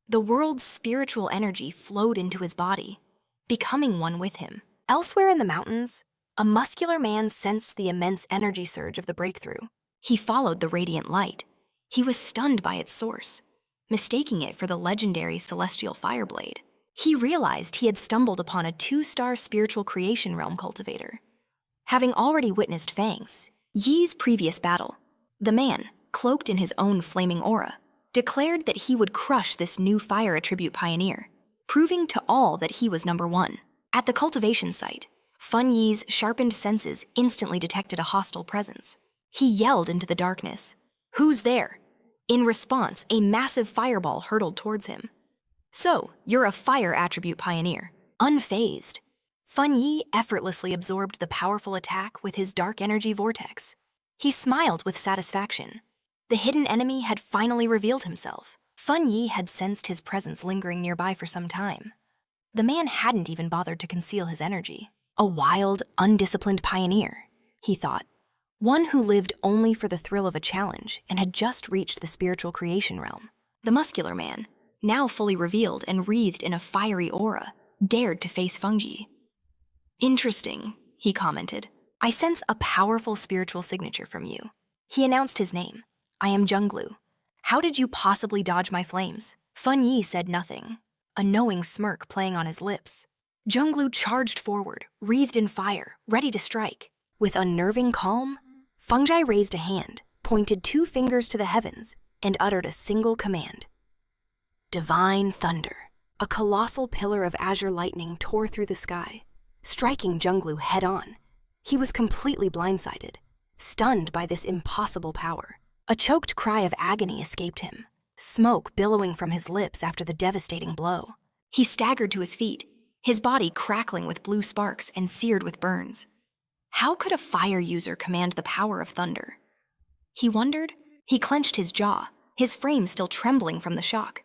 The world's spiritual energy flowed into his body, becoming one with him. Elsewhere in the mountains, a muscular man sensed the immense energy surge of the breakthrough. He followed the radiant light. He was stunned by its source, mistaking it for the legendary celestial fireblade. He realized he had stumbled upon a 2-star spiritual creation realm cultivator. Having already witnessed Fang Yi's previous battle, the man, cloaked in his own flaming aura, declared that he would crush this new fire attribute pioneer, proving to all that he was number one. At the cultivation site, Feng Yi's sharpened senses instantly detected a hostile presence. He yelled into the darkness, "Who's there?" In response, a massive fireball hurtled towards him. "So, you're a fire attribute pioneer." Unfazed, Feng Yi effortlessly absorbed the powerful attack with his dark energy vortex. He smiled with satisfaction. The hidden enemy had finally revealed himself. Feng Yi had sensed his presence lingering nearby for some time. The man hadn't even bothered to conceal his energy. A wild, undisciplined pioneer, he thought. One who lived only for the thrill of a challenge and had just reached the spiritual creation realm. The muscular man, now fully revealed and wreathed in a fiery aura, dared to face Feng Yi. "Interesting," he commented. "I sense a powerful spiritual signature from you." He announced his name. "I am Zhenglu. How did you possibly dodge my flames?" Feng Yi said nothing, a knowing smirk playing on his lips. Zhenglu charged forward, wreathed in fire, ready to strike. With unnerving calm, Feng Yi raised a hand, pointed 2 fingers to the heavens, and uttered a single command. Divine thunder. A colossal pillar of azure lightning tore through the sky, striking Zhenglu head-on. He was completely blindsided, stunned by this impossible power. A choked cry of agony escaped him, smoke billowing from his lips after the devastating blow. He staggered to his feet, his body crackling with blue sparks and seared with burns. How could a fire user command the power of thunder? He wondered. He clenched his jaw, his frame still trembling from the shock.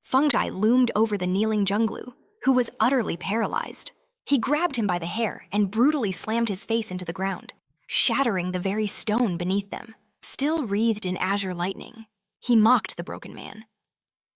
Feng Yi loomed over the kneeling Zhenglu, who was utterly paralyzed. He grabbed him by the hair and brutally slammed his face into the ground, shattering the very stone beneath them. Still wreathed in azure lightning, he mocked the broken man.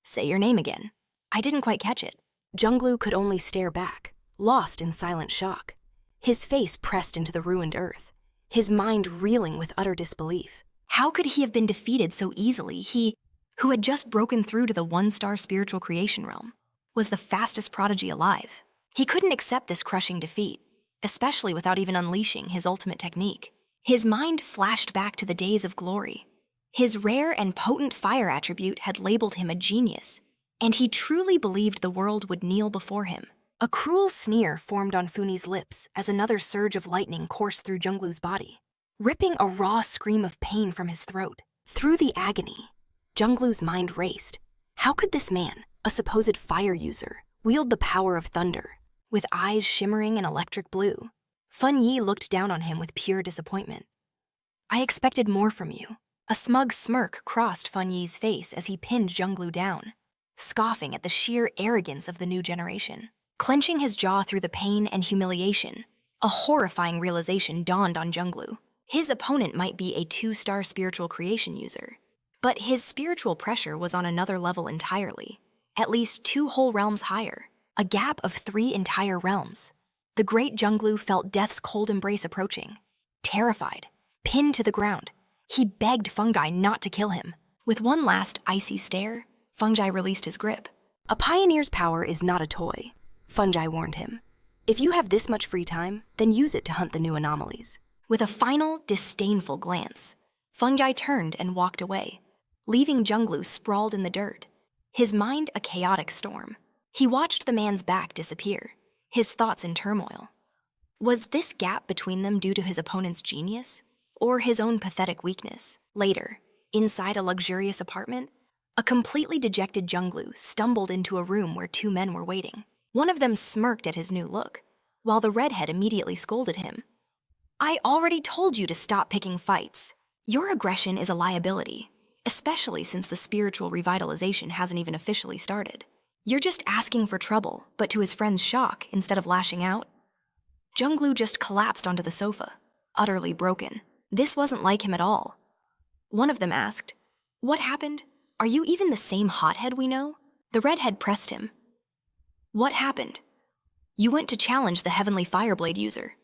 "Say your name again." "I didn't quite catch it." Zhenglu could only stare back, lost in silent shock. His face pressed into the ruined earth, his mind reeling with utter disbelief. How could he have been defeated so easily? He, who had just broken through to the 1-star spiritual creation realm, was the fastest prodigy alive. He couldn't accept this crushing defeat, especially without even unleashing his ultimate technique. His mind flashed back to the days of glory. His rare and potent fire attribute had labeled him a genius, and he truly believed the world would kneel before him. A cruel sneer formed on Funi's lips as another surge of lightning coursed through Zhenglu's body, ripping a raw scream of pain from his throat. Through the agony, Zhenglu's mind raced. How could this man, a supposed fire user, wield the power of thunder? With eyes shimmering in electric blue, Feng Yi looked down on him with pure disappointment. "I expected more from you." A smug smirk crossed Feng Yi's face as he pinned Zhenglu down, scoffing at the sheer arrogance of the new generation. Clenching his jaw through the pain and humiliation, a horrifying realization dawned on Zhenglu. His opponent might be a 2-star spiritual creation user, but his spiritual pressure was on another level entirely, at least 2 whole realms higher, a gap of 3 entire realms. The great Junglu felt death's cold embrace approaching. Terrified, pinned to the ground, he begged Fang Yi not to kill him. With one last icy stare, Fang Yi released his grip. A pioneer's power is not a toy, Fang Yi warned him. If you have this much free time, then use it to hunt the new anomalies. With a final, disdainful glance, Fang Yi turned and walked away, leaving Junglu sprawled in the dirt, his mind a chaotic storm. He watched the man's back disappear, his thoughts in turmoil. Was this gap between them due to his opponent's genius, or his own pathetic weakness? Later, inside a luxurious apartment, a completely dejected Junglu stumbled into a room where 2 men were waiting. One of them smirked at his new look, while the redhead immediately scolded him. I already told you to stop picking fights. Your aggression is a liability, especially since the spiritual revitalization hasn't even officially started. You're just asking for trouble, but to his friend's shock, instead of lashing out, Junglu just collapsed onto the sofa, utterly broken. This wasn't like him at all. One of them asked, "What happened? Are you even the same hothead we know?" The redhead pressed him. What happened? You went to challenge the heavenly fireblade user.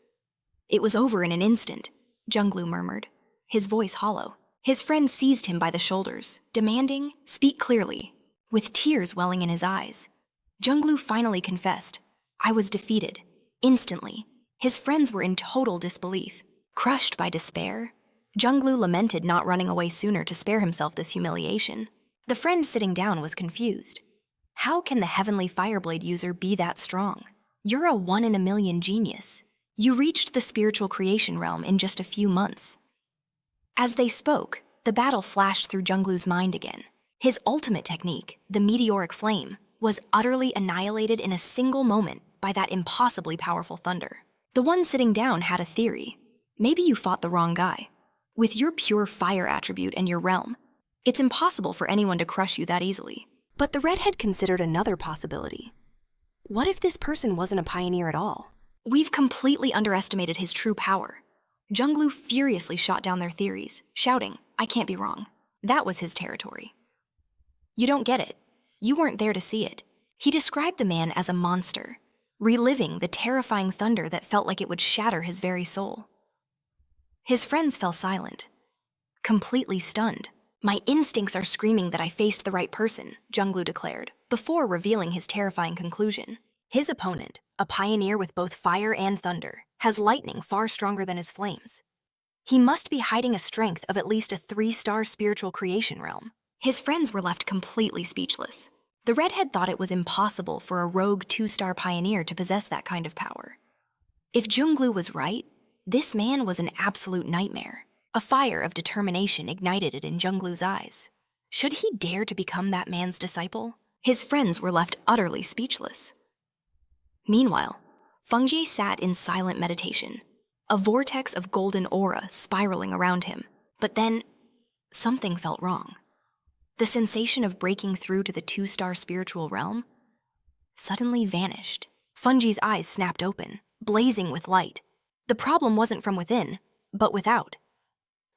It was over in an instant, Junglu murmured, his voice hollow. His friend seized him by the shoulders, demanding, "Speak clearly," with tears welling in his eyes. Junglu finally confessed, "I was defeated." Instantly, his friends were in total disbelief. Crushed by despair, Junglu lamented not running away sooner to spare himself this humiliation. The friend sitting down was confused. How can the heavenly fireblade user be that strong? You're a 1 in a million genius. You reached the spiritual creation realm in just a few months. As they spoke, the battle flashed through Junglu's mind again. His ultimate technique, the meteoric flame, was utterly annihilated in a single moment by that impossibly powerful thunder. The one sitting down had a theory. Maybe you fought the wrong guy. With your pure fire attribute and your realm, it's impossible for anyone to crush you that easily. But the redhead considered another possibility. What if this person wasn't a pioneer at all? We've completely underestimated his true power. Junglu furiously shot down their theories, shouting, "I can't be wrong." That was his territory. You don't get it. You weren't there to see it. He described the man as a monster, reliving the terrifying thunder that felt like it would shatter his very soul. His friends fell silent, completely stunned. My instincts are screaming that I faced the right person, Junglu declared, before revealing his terrifying conclusion. His opponent, a pioneer with both fire and thunder, has lightning far stronger than his flames. He must be hiding a strength of at least a 3-star spiritual creation realm. His friends were left completely speechless. The redhead thought it was impossible for a rogue 2-star pioneer to possess that kind of power. If Junglu was right, this man was an absolute nightmare. A fire of determination ignited it in Junglu's eyes. Should he dare to become that man's disciple? His friends were left utterly speechless. Meanwhile, Fang Yi sat in silent meditation, a vortex of golden aura spiraling around him. But then, something felt wrong. The sensation of breaking through to the 2-star spiritual realm suddenly vanished. Fang Yi's eyes snapped open, blazing with light. The problem wasn't from within, but without.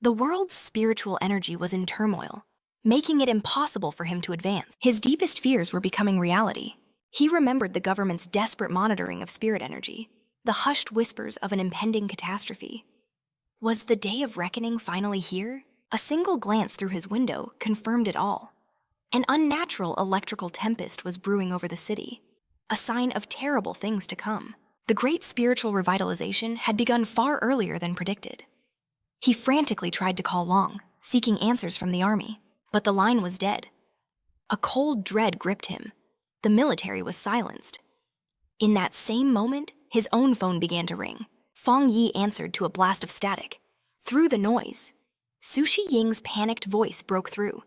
The world's spiritual energy was in turmoil, making it impossible for him to advance. His deepest fears were becoming reality. He remembered the government's desperate monitoring of spirit energy, the hushed whispers of an impending catastrophe. Was the day of reckoning finally here? A single glance through his window confirmed it all. An unnatural electrical tempest was brewing over the city, a sign of terrible things to come. The great spiritual revitalization had begun far earlier than predicted. He frantically tried to call Long, seeking answers from the army, but the line was dead. A cold dread gripped him. The military was silenced. In that same moment, his own phone began to ring. Fang Yi answered to a blast of static. Through the noise, Sushi Ying's panicked voice broke through,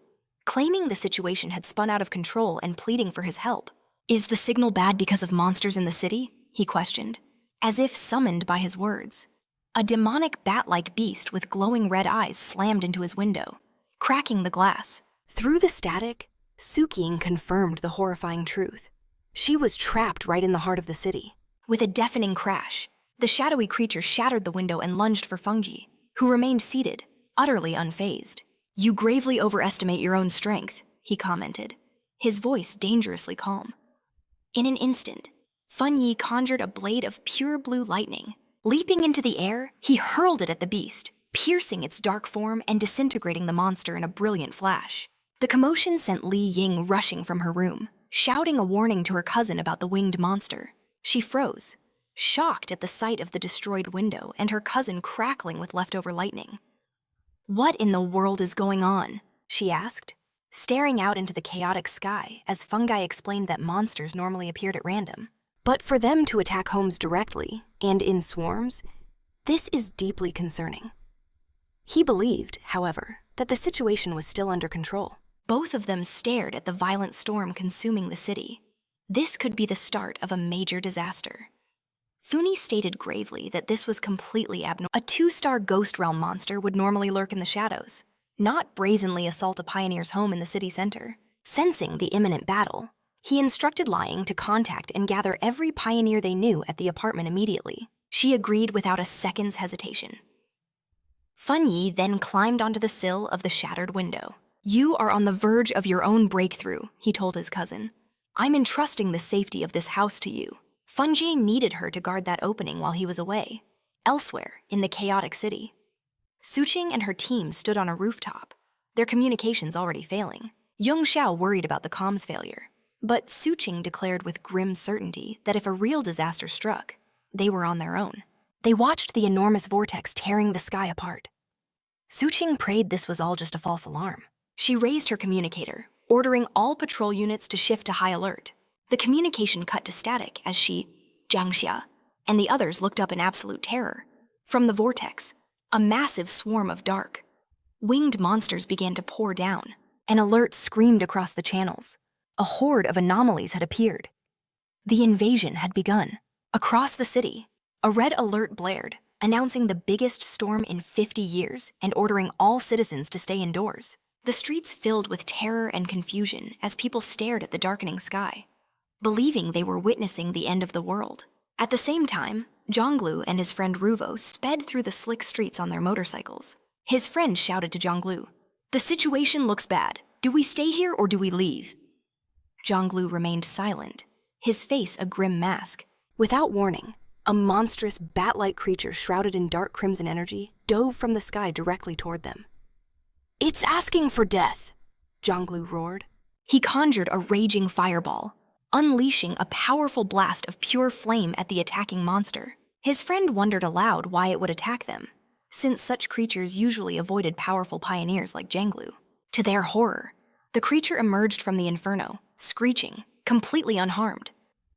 claiming the situation had spun out of control and pleading for his help. "Is the signal bad because of monsters in the city?" he questioned, as if summoned by his words. A demonic bat-like beast with glowing red eyes slammed into his window, cracking the glass. Through the static, Suki confirmed the horrifying truth. She was trapped right in the heart of the city. With a deafening crash, the shadowy creature shattered the window and lunged for Fang Yi. who remained seated, utterly unfazed. "You gravely overestimate your own strength," he commented, his voice dangerously calm. In an instant, Fang Yi conjured a blade of pure blue lightning. Leaping into the air, he hurled it at the beast, piercing its dark form and disintegrating the monster in a brilliant flash. The commotion sent Li Ying rushing from her room, shouting a warning to her cousin about the winged monster. She froze, shocked at the sight of the destroyed window and her cousin crackling with leftover lightning. "What in the world is going on?" she asked, staring out into the chaotic sky as Fungi explained that monsters normally appeared at random. But for them to attack homes directly, and in swarms, this is deeply concerning. He believed, however, that the situation was still under control. Both of them stared at the violent storm consuming the city. This could be the start of a major disaster. Funi stated gravely that this was completely abnormal. A 2-star ghost realm monster would normally lurk in the shadows, not brazenly assault a pioneer's home in the city center. Sensing the imminent battle, he instructed Lying to contact and gather every pioneer they knew at the apartment immediately. She agreed without a second's hesitation. Fang Yi then climbed onto the sill of the shattered window. "You are on the verge of your own breakthrough," he told his cousin. "I'm entrusting the safety of this house to you." Fang Yi needed her to guard that opening while he was away. Elsewhere, in the chaotic city, Suqing and her team stood on a rooftop, their communications already failing. Yong Xiao worried about the comms failure, but Suqing declared with grim certainty that if a real disaster struck, they were on their own. They watched the enormous vortex tearing the sky apart. Suqing prayed this was all just a false alarm. She raised her communicator, ordering all patrol units to shift to high alert. The communication cut to static as she, Jiangxia, and the others looked up in absolute terror. From the vortex, a massive swarm of dark, winged monsters began to pour down. An alert screamed across the channels. A horde of anomalies had appeared. The invasion had begun. Across the city, a red alert blared, announcing the biggest storm in 50 years and ordering all citizens to stay indoors. The streets filled with terror and confusion as people stared at the darkening sky, believing they were witnessing the end of the world. At the same time, Zhonglu and his friend Ruvo sped through the slick streets on their motorcycles. His friend shouted to Zhonglu, "The situation looks bad. Do we stay here or do we leave?" Zhonglu remained silent, his face a grim mask. Without warning, a monstrous bat-like creature shrouded in dark crimson energy dove from the sky directly toward them. "It's asking for death," Zhonglu roared. He conjured a raging fireball, unleashing a powerful blast of pure flame at the attacking monster. His friend wondered aloud why it would attack them, since such creatures usually avoided powerful pioneers like Zhanglu. To their horror, the creature emerged from the inferno, screeching, completely unharmed.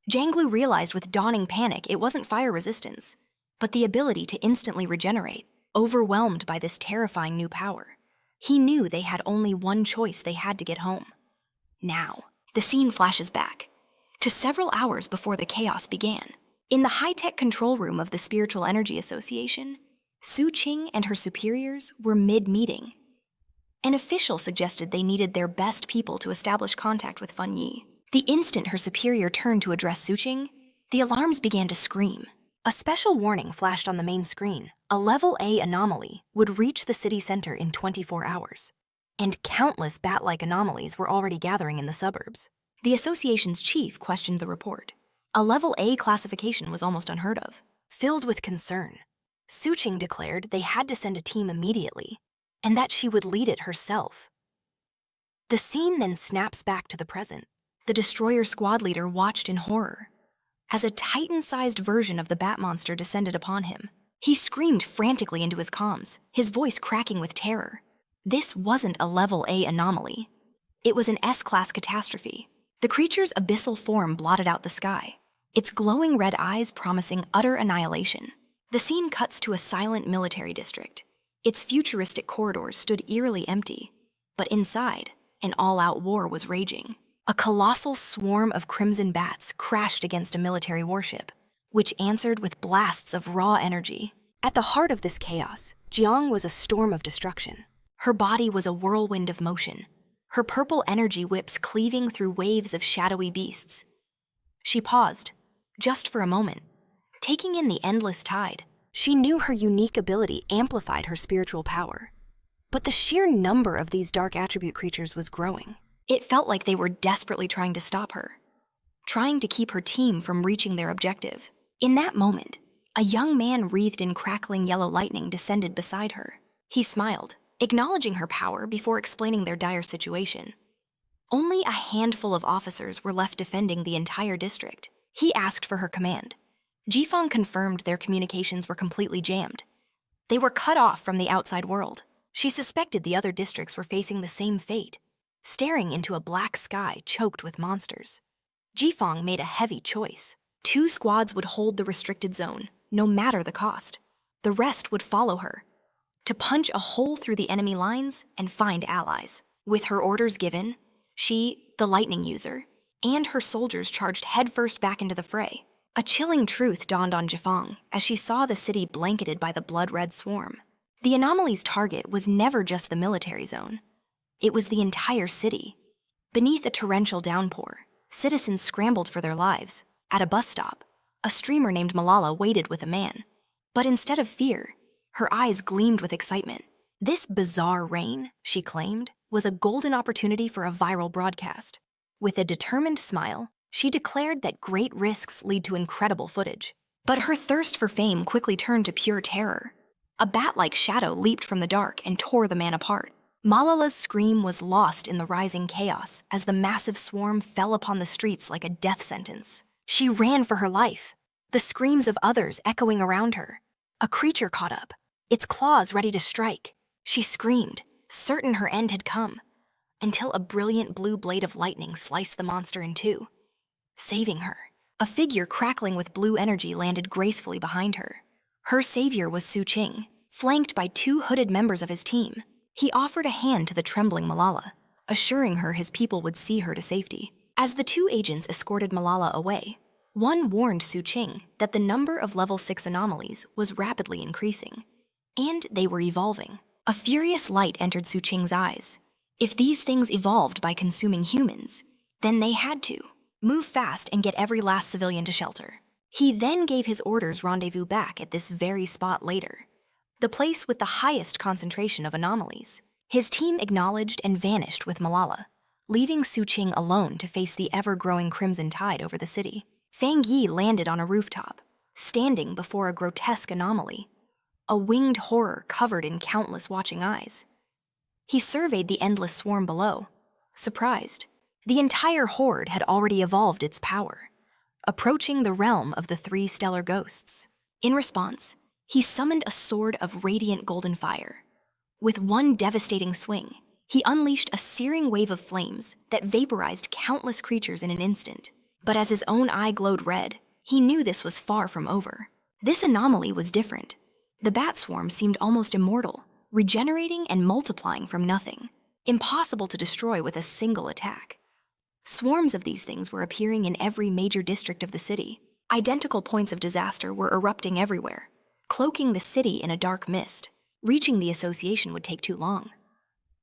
Zhanglu realized with dawning panic it wasn't fire resistance, but the ability to instantly regenerate. Overwhelmed by this terrifying new power, he knew they had only one choice: they had to get home. Now, the scene flashes back to several hours before the chaos began. In the high-tech control room of the Spiritual Energy Association, Su Qing and her superiors were mid-meeting. An official suggested they needed their best people to establish contact with Fang Yi. The instant her superior turned to address Su Qing, the alarms began to scream. A special warning flashed on the main screen. A level A anomaly would reach the city center in 24 hours. And countless bat-like anomalies were already gathering in the suburbs. The association's chief questioned the report. A level A classification was almost unheard of. Filled with concern, Su Qing declared they had to send a team immediately, and that she would lead it herself. The scene then snaps back to the present. The destroyer squad leader watched in horror as a titan-sized version of the bat monster descended upon him. He screamed frantically into his comms, his voice cracking with terror. This wasn't a level A anomaly. It was an S-class catastrophe. The creature's abyssal form blotted out the sky, its glowing red eyes promising utter annihilation. The scene cuts to a silent military district. Its futuristic corridors stood eerily empty, but inside, an all-out war was raging. A colossal swarm of crimson bats crashed against a military warship, which answered with blasts of raw energy. At the heart of this chaos, Jiang was a storm of destruction. Her body was a whirlwind of motion, her purple energy whips cleaving through waves of shadowy beasts. She paused, just for a moment, taking in the endless tide. She knew her unique ability amplified her spiritual power. But the sheer number of these dark attribute creatures was growing. It felt like they were desperately trying to stop her, trying to keep her team from reaching their objective. In that moment, a young man wreathed in crackling yellow lightning descended beside her. He smiled, acknowledging her power before explaining their dire situation. Only a handful of officers were left defending the entire district. He asked for her command. Jifeng confirmed their communications were completely jammed. They were cut off from the outside world. She suspected the other districts were facing the same fate, staring into a black sky choked with monsters. Jifeng made a heavy choice. 2 squads would hold the restricted zone, no matter the cost. The rest would follow her, to punch a hole through the enemy lines and find allies. With her orders given, she, the lightning user, and her soldiers charged headfirst back into the fray. A chilling truth dawned on Jifeng as she saw the city blanketed by the blood-red swarm. The anomaly's target was never just the military zone. It was the entire city. Beneath a torrential downpour, citizens scrambled for their lives. At a bus stop, a streamer named Malala waited with a man. But instead of fear, her eyes gleamed with excitement. This bizarre rain, she claimed, was a golden opportunity for a viral broadcast. With a determined smile, she declared that great risks lead to incredible footage. But her thirst for fame quickly turned to pure terror. A bat-like shadow leaped from the dark and tore the man apart. Malala's scream was lost in the rising chaos as the massive swarm fell upon the streets like a death sentence. She ran for her life, the screams of others echoing around her. A creature caught up, its claws ready to strike. She screamed, certain her end had come, until a brilliant blue blade of lightning sliced the monster in two, saving her. A figure crackling with blue energy landed gracefully behind her. Her savior was Su Qing, flanked by 2 hooded members of his team. He offered a hand to the trembling Malala, assuring her his people would see her to safety. As the 2 agents escorted Malala away, one warned Su Qing that the number of level 6 anomalies was rapidly increasing, and they were evolving. A furious light entered Su Qing's eyes. If these things evolved by consuming humans, then they had to move fast and get every last civilian to shelter. He then gave his orders rendezvous back at this very spot later, the place with the highest concentration of anomalies. His team acknowledged and vanished with Malala, leaving Su Qing alone to face the ever-growing crimson tide over the city. Fang Yi landed on a rooftop, standing before a grotesque anomaly, a winged horror covered in countless watching eyes. He surveyed the endless swarm below, surprised. The entire horde had already evolved its power, approaching the realm of the 3 stellar ghosts. In response, he summoned a sword of radiant golden fire. With one devastating swing, he unleashed a searing wave of flames that vaporized countless creatures in an instant. But as his own eye glowed red, he knew this was far from over. This anomaly was different. The bat swarm seemed almost immortal, regenerating and multiplying from nothing, impossible to destroy with a single attack. Swarms of these things were appearing in every major district of the city. Identical points of disaster were erupting everywhere, cloaking the city in a dark mist. Reaching the association would take too long.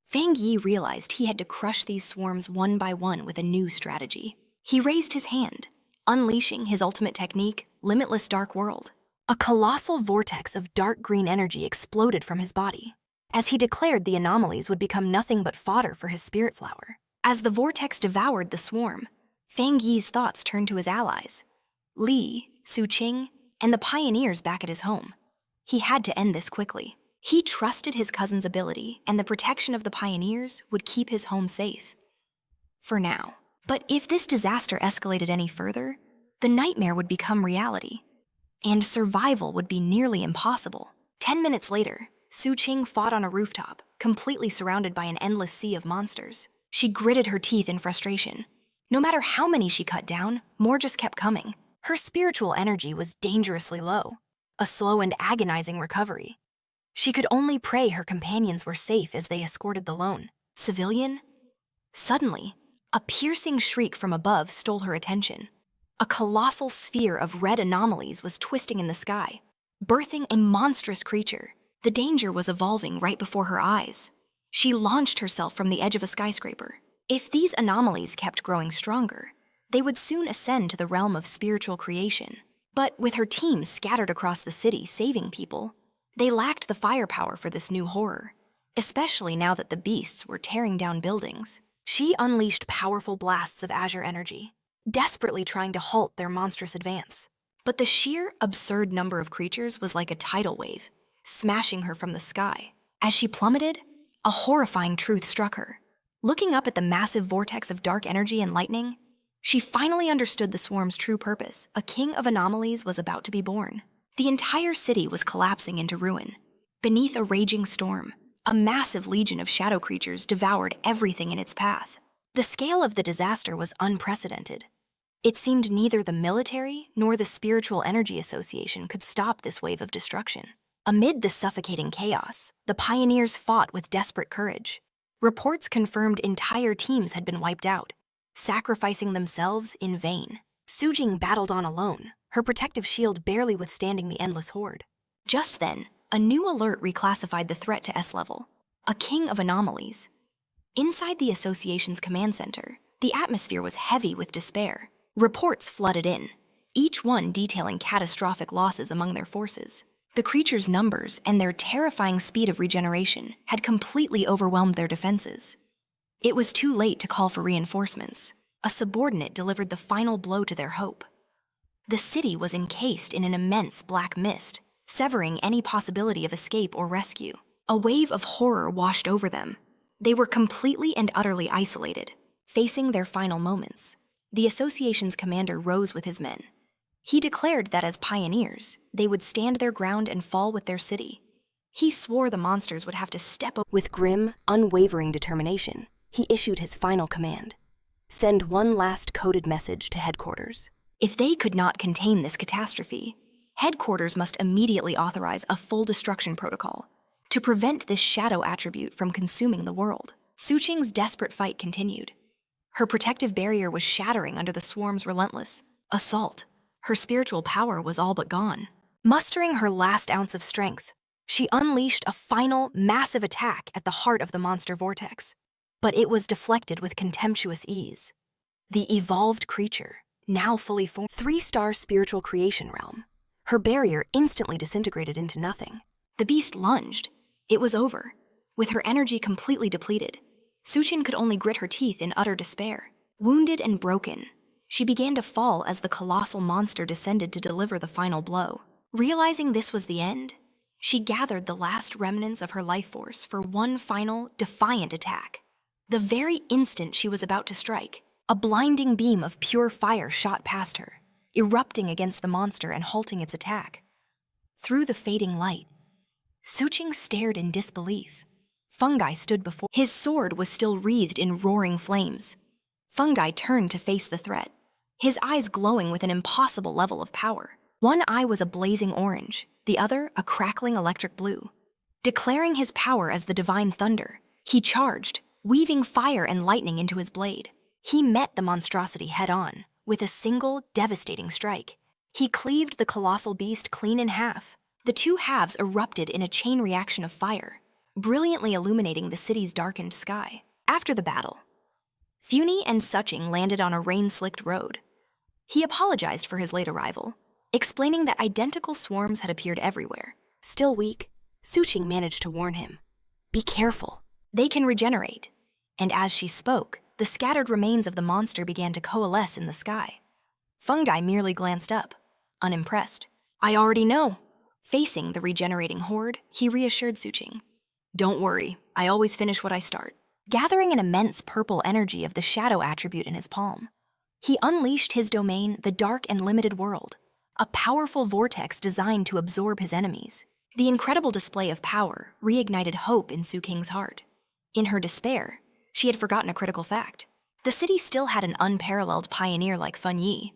Fang Yi realized he had to crush these swarms one by one with a new strategy. He raised his hand, unleashing his ultimate technique, Limitless Dark World. A colossal vortex of dark green energy exploded from his body, as he declared the anomalies would become nothing but fodder for his spirit flower. As the vortex devoured the swarm, Fang Yi's thoughts turned to his allies, Li, Su Qing, and the pioneers back at his home. He had to end this quickly. He trusted his cousin's ability, and the protection of the pioneers would keep his home safe. For now. But if this disaster escalated any further, the nightmare would become reality, and survival would be nearly impossible. 10 minutes later, Su Qing fought on a rooftop, completely surrounded by an endless sea of monsters. She gritted her teeth in frustration. No matter how many she cut down, more just kept coming. Her spiritual energy was dangerously low, a slow and agonizing recovery. She could only pray her companions were safe as they escorted the lone civilian. Suddenly, a piercing shriek from above stole her attention. A colossal sphere of red anomalies was twisting in the sky, birthing a monstrous creature. The danger was evolving right before her eyes. She launched herself from the edge of a skyscraper. If these anomalies kept growing stronger, they would soon ascend to the realm of spiritual creation. But with her team scattered across the city saving people, they lacked the firepower for this new horror, especially now that the beasts were tearing down buildings. She unleashed powerful blasts of azure energy, desperately trying to halt their monstrous advance. But the sheer, absurd number of creatures was like a tidal wave, smashing her from the sky. As she plummeted, a horrifying truth struck her. Looking up at the massive vortex of dark energy and lightning, she finally understood the swarm's true purpose. A king of anomalies was about to be born. The entire city was collapsing into ruin. Beneath a raging storm, a massive legion of shadow creatures devoured everything in its path. The scale of the disaster was unprecedented. It seemed neither the military nor the Spiritual Energy Association could stop this wave of destruction. Amid the suffocating chaos, the pioneers fought with desperate courage. Reports confirmed entire teams had been wiped out, sacrificing themselves in vain. Sujing battled on alone, her protective shield barely withstanding the endless horde. Just then, a new alert reclassified the threat to S level: a king of anomalies. Inside the association's command center, the atmosphere was heavy with despair. Reports flooded in, each one detailing catastrophic losses among their forces. The creatures' numbers and their terrifying speed of regeneration had completely overwhelmed their defenses. It was too late to call for reinforcements. A subordinate delivered the final blow to their hope. The city was encased in an immense black mist, severing any possibility of escape or rescue. A wave of horror washed over them. They were completely and utterly isolated, facing their final moments. The association's commander rose with his men. He declared that as pioneers, they would stand their ground and fall with their city. He swore the monsters would have to step up. With grim, unwavering determination, he issued his final command: send one last coded message to headquarters. If they could not contain this catastrophe, headquarters must immediately authorize a full destruction protocol to prevent this shadow attribute from consuming the world. Suqing's desperate fight continued. Her protective barrier was shattering under the swarm's relentless assault. Her spiritual power was all but gone. Mustering her last ounce of strength, she unleashed a final, massive attack at the heart of the monster vortex. But it was deflected with contemptuous ease. The evolved creature, now fully formed, 3-star spiritual creation realm. Her barrier instantly disintegrated into nothing. The beast lunged. It was over. With her energy completely depleted, Suqing could only grit her teeth in utter despair. Wounded and broken, she began to fall as the colossal monster descended to deliver the final blow. Realizing this was the end, she gathered the last remnants of her life force for one final, defiant attack. The very instant she was about to strike, a blinding beam of pure fire shot past her, erupting against the monster and halting its attack. Through the fading light, Suqing stared in disbelief. Fungi stood before. His sword was still wreathed in roaring flames. Fungi turned to face the threat, his eyes glowing with an impossible level of power. One eye was a blazing orange, the other a crackling electric blue. Declaring his power as the divine thunder, he charged, weaving fire and lightning into his blade. He met the monstrosity head-on, with a single, devastating strike. He cleaved the colossal beast clean in half. The two halves erupted in a chain reaction of fire, brilliantly illuminating the city's darkened sky. After the battle, Funi and Suqing landed on a rain-slicked road. He apologized for his late arrival, explaining that identical swarms had appeared everywhere. Still weak, Suqing managed to warn him, "Be careful. They can regenerate." And as she spoke, the scattered remains of the monster began to coalesce in the sky. Fungi merely glanced up, unimpressed. "I already know." Facing the regenerating horde, he reassured Suqing, "Don't worry, I always finish what I start." Gathering an immense purple energy of the shadow attribute in his palm, he unleashed his domain, the dark and limited world, a powerful vortex designed to absorb his enemies. The incredible display of power reignited hope in Suqing's heart. In her despair, she had forgotten a critical fact. The city still had an unparalleled pioneer like Fang Yi.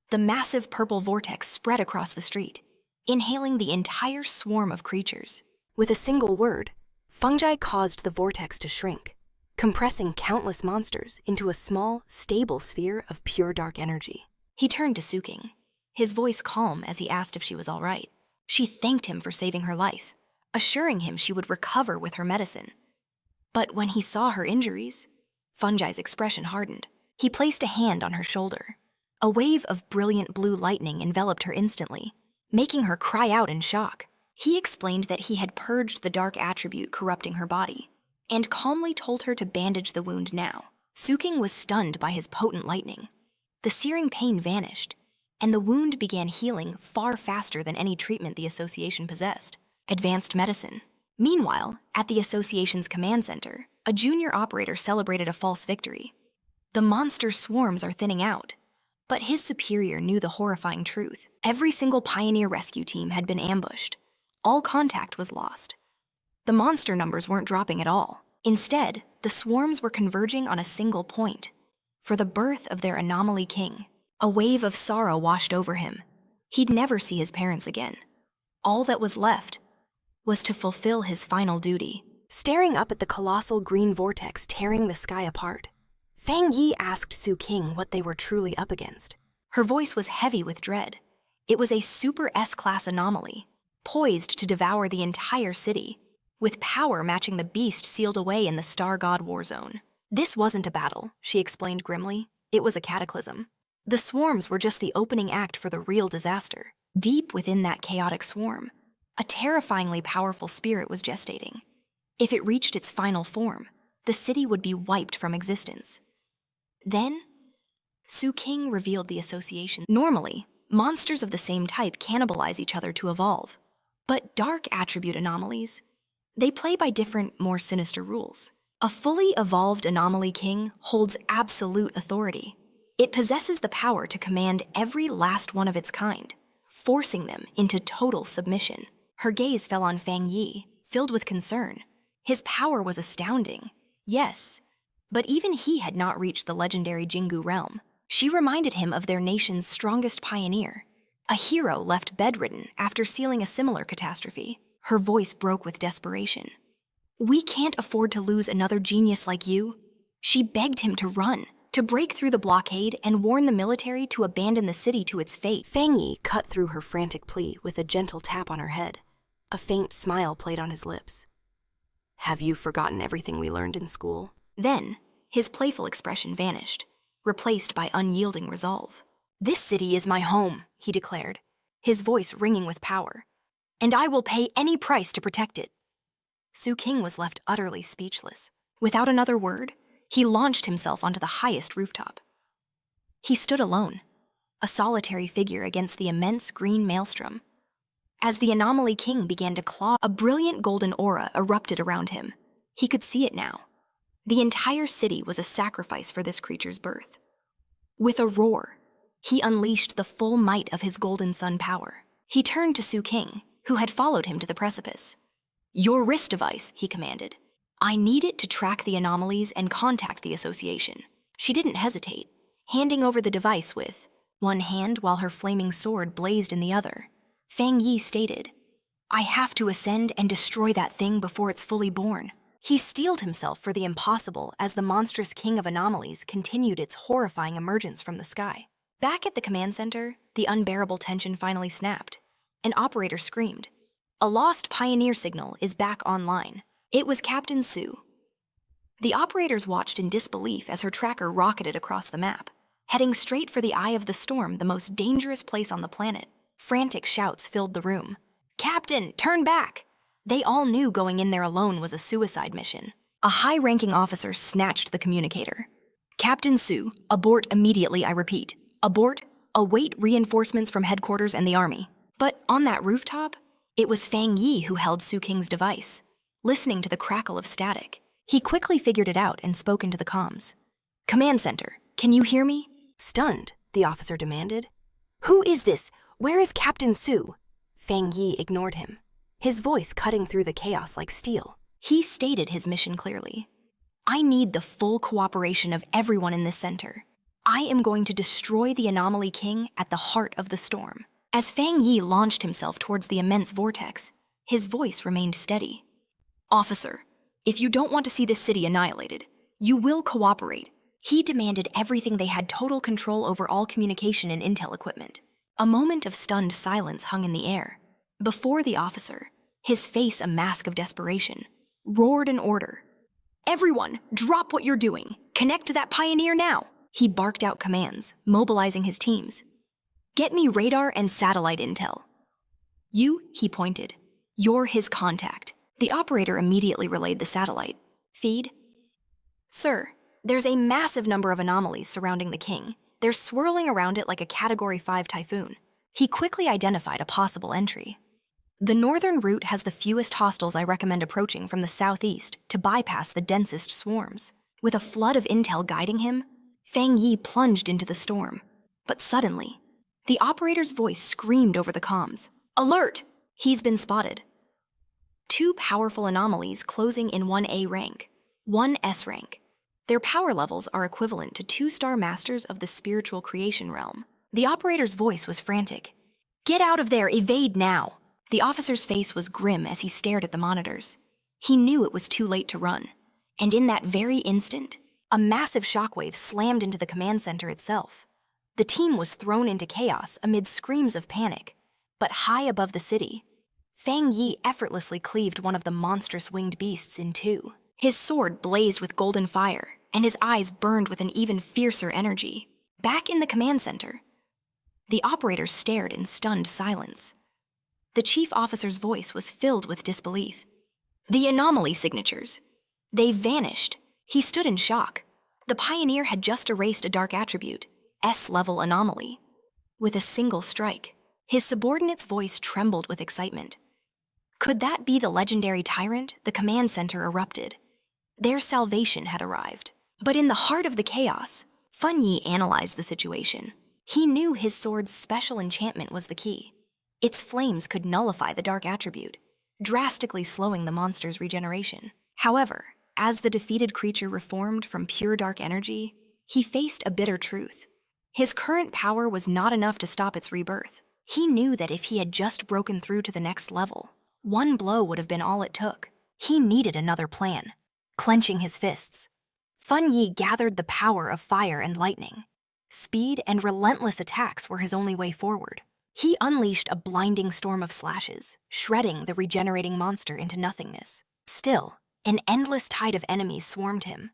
The massive purple vortex spread across the street, inhaling the entire swarm of creatures. With a single word, fungi caused the vortex to shrink, compressing countless monsters into a small, stable sphere of pure dark energy. He turned to Suqing, his voice calm as he asked if she was all right. She thanked him for saving her life, assuring him she would recover with her medicine. But when he saw her injuries, Fungi's expression hardened. He placed a hand on her shoulder. A wave of brilliant blue lightning enveloped her instantly, making her cry out in shock. He explained that he had purged the dark attribute corrupting her body, and calmly told her to bandage the wound now. Suking was stunned by his potent lightning. The searing pain vanished, and the wound began healing far faster than any treatment the association possessed. Advanced medicine. Meanwhile, at the association's command center, a junior operator celebrated a false victory. The monster swarms are thinning out, but his superior knew the horrifying truth. Every single pioneer rescue team had been ambushed. All contact was lost. The monster numbers weren't dropping at all. Instead, the swarms were converging on a single point, for the birth of their anomaly king. A wave of sorrow washed over him. He'd never see his parents again. All that was left was to fulfill his final duty. Staring up at the colossal green vortex tearing the sky apart, Fang Yi asked Su King what they were truly up against. Her voice was heavy with dread. It was a super S-class anomaly, poised to devour the entire city, with power matching the beast sealed away in the Star God War Zone. This wasn't a battle, she explained grimly. It was a cataclysm. The swarms were just the opening act for the real disaster. Deep within that chaotic swarm, a terrifyingly powerful spirit was gestating. If it reached its final form, the city would be wiped from existence. Then, Su King revealed the association. Normally, monsters of the same type cannibalize each other to evolve. But dark attribute anomalies, they play by different, more sinister rules. A fully evolved anomaly king holds absolute authority. It possesses the power to command every last one of its kind, forcing them into total submission. Her gaze fell on Fang Yi, filled with concern. His power was astounding, yes, but even he had not reached the legendary Jingu realm. She reminded him of their nation's strongest pioneer, a hero left bedridden after sealing a similar catastrophe. Her voice broke with desperation. "We can't afford to lose another genius like you." She begged him to run, to break through the blockade and warn the military to abandon the city to its fate. Fang Yi cut through her frantic plea with a gentle tap on her head. A faint smile played on his lips. "Have you forgotten everything we learned in school?" Then, his playful expression vanished, replaced by unyielding resolve. "This city is my home," he declared, his voice ringing with power, "and I will pay any price to protect it." Su King was left utterly speechless. Without another word, he launched himself onto the highest rooftop. He stood alone, a solitary figure against the immense green maelstrom. As the anomaly king began to claw, a brilliant golden aura erupted around him. He could see it now. The entire city was a sacrifice for this creature's birth. With a roar, he unleashed the full might of his golden sun power. He turned to Su King, who had followed him to the precipice. "Your wrist device," he commanded. "I need it to track the anomalies and contact the association." She didn't hesitate, handing over the device with one hand while her flaming sword blazed in the other. Fang Yi stated, "I have to ascend and destroy that thing before it's fully born." He steeled himself for the impossible as the monstrous king of anomalies continued its horrifying emergence from the sky. Back at the command center, the unbearable tension finally snapped. An operator screamed, "A lost pioneer signal is back online." It was Captain Su. The operators watched in disbelief as her tracker rocketed across the map, heading straight for the eye of the storm, the most dangerous place on the planet. Frantic shouts filled the room. "Captain, turn back!" They all knew going in there alone was a suicide mission. A high-ranking officer snatched the communicator. "Captain Su, abort immediately, I repeat. Abort, await reinforcements from headquarters and the army." But on that rooftop, it was Fang Yi who held Su King's device. Listening to the crackle of static, he quickly figured it out and spoke into the comms. "Command center, can you hear me?" Stunned, the officer demanded. "Who is this? Where is Captain Su?" Fang Yi ignored him, his voice cutting through the chaos like steel. He stated his mission clearly. "I need the full cooperation of everyone in this center. I am going to destroy the Anomaly King at the heart of the storm." As Fang Yi launched himself towards the immense vortex, his voice remained steady. "Officer, if you don't want to see this city annihilated, you will cooperate." He demanded everything. They had total control over all communication and intel equipment. A moment of stunned silence hung in the air. Before the officer, his face a mask of desperation, roared an order. "Everyone, drop what you're doing. Connect to that pioneer now." He barked out commands, mobilizing his teams. "Get me radar and satellite intel." "You," he pointed. "You're his contact." The operator immediately relayed the satellite feed. "Sir, there's a massive number of anomalies surrounding the king. They're swirling around it like a Category 5 typhoon." He quickly identified a possible entry. "The northern route has the fewest hostiles. I recommend approaching from the southeast to bypass the densest swarms." With a flood of intel guiding him, Fang Yi plunged into the storm. But suddenly, the operator's voice screamed over the comms. "Alert! He's been spotted. 2 powerful anomalies closing in 1A rank, 1 S rank. Their power levels are equivalent to 2-star masters of the spiritual creation realm." The operator's voice was frantic. "Get out of there! Evade now!" The officer's face was grim as he stared at the monitors. He knew it was too late to run, and in that very instant, a massive shockwave slammed into the command center itself. The team was thrown into chaos amid screams of panic. But high above the city, Fang Yi effortlessly cleaved one of the monstrous winged beasts in 2. His sword blazed with golden fire, and his eyes burned with an even fiercer energy. Back in the command center, the operator stared in stunned silence. The chief officer's voice was filled with disbelief. "The anomaly signatures. They vanished." He stood in shock. The pioneer had just erased a dark attribute, S-level anomaly, with a single strike. His subordinate's voice trembled with excitement. Could that be the legendary tyrant? The command center erupted. Their salvation had arrived. But in the heart of the chaos, Fang Yi analyzed the situation. He knew his sword's special enchantment was the key. Its flames could nullify the dark attribute, drastically slowing the monster's regeneration. However, as the defeated creature reformed from pure dark energy, he faced a bitter truth. His current power was not enough to stop its rebirth. He knew that if he had just broken through to the next level, one blow would have been all it took. He needed another plan. Clenching his fists, Fang Yi gathered the power of fire and lightning. Speed and relentless attacks were his only way forward. He unleashed a blinding storm of slashes, shredding the regenerating monster into nothingness. Still, an endless tide of enemies swarmed him.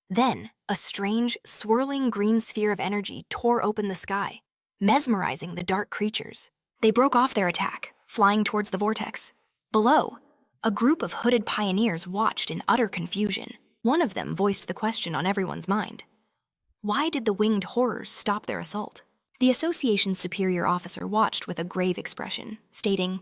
Then, a strange, swirling green sphere of energy tore open the sky, mesmerizing the dark creatures. They broke off their attack, flying towards the vortex. Below, a group of hooded pioneers watched in utter confusion. One of them voiced the question on everyone's mind. Why did the winged horrors stop their assault? The association's superior officer watched with a grave expression, stating,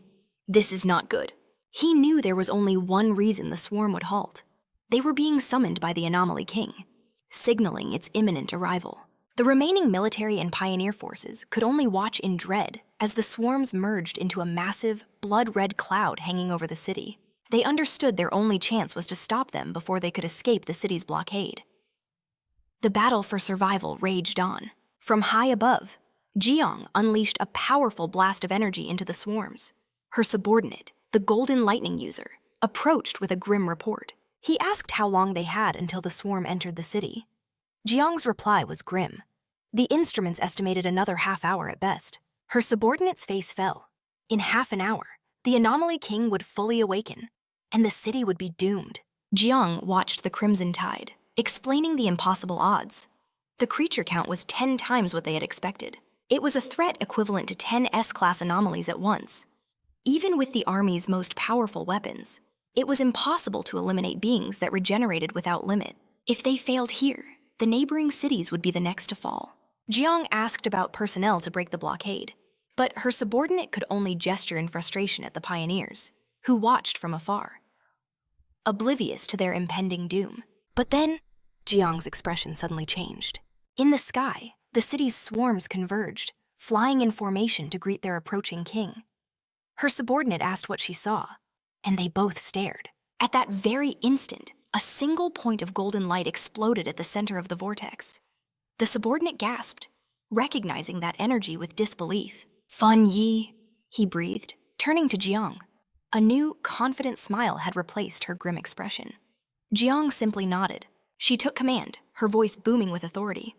"This is not good." He knew there was only one reason the swarm would halt. They were being summoned by the Anomaly King, signaling its imminent arrival. The remaining military and pioneer forces could only watch in dread as the swarms merged into a massive, blood-red cloud hanging over the city. They understood their only chance was to stop them before they could escape the city's blockade. The battle for survival raged on. From high above, Jiang unleashed a powerful blast of energy into the swarms. Her subordinate, the Golden Lightning User, approached with a grim report. He asked how long they had until the swarm entered the city. Jiang's reply was grim. The instruments estimated another half-hour at best. Her subordinate's face fell. In half an hour, the Anomaly King would fully awaken, and the city would be doomed. Jiang watched the Crimson Tide, explaining the impossible odds. The creature count was 10 times what they had expected. It was a threat equivalent to 10 S-class anomalies at once. Even with the army's most powerful weapons, it was impossible to eliminate beings that regenerated without limit. If they failed here, the neighboring cities would be the next to fall. Jiang asked about personnel to break the blockade, but her subordinate could only gesture in frustration at the pioneers, who watched from afar, oblivious to their impending doom. But then, Jiang's expression suddenly changed. In the sky, the city's swarms converged, flying in formation to greet their approaching king. Her subordinate asked what she saw, and they both stared. At that very instant, a single point of golden light exploded at the center of the vortex. The subordinate gasped, recognizing that energy with disbelief. "Fang Yi," he breathed, turning to Jiang. A new, confident smile had replaced her grim expression. Jiang simply nodded. She took command, her voice booming with authority.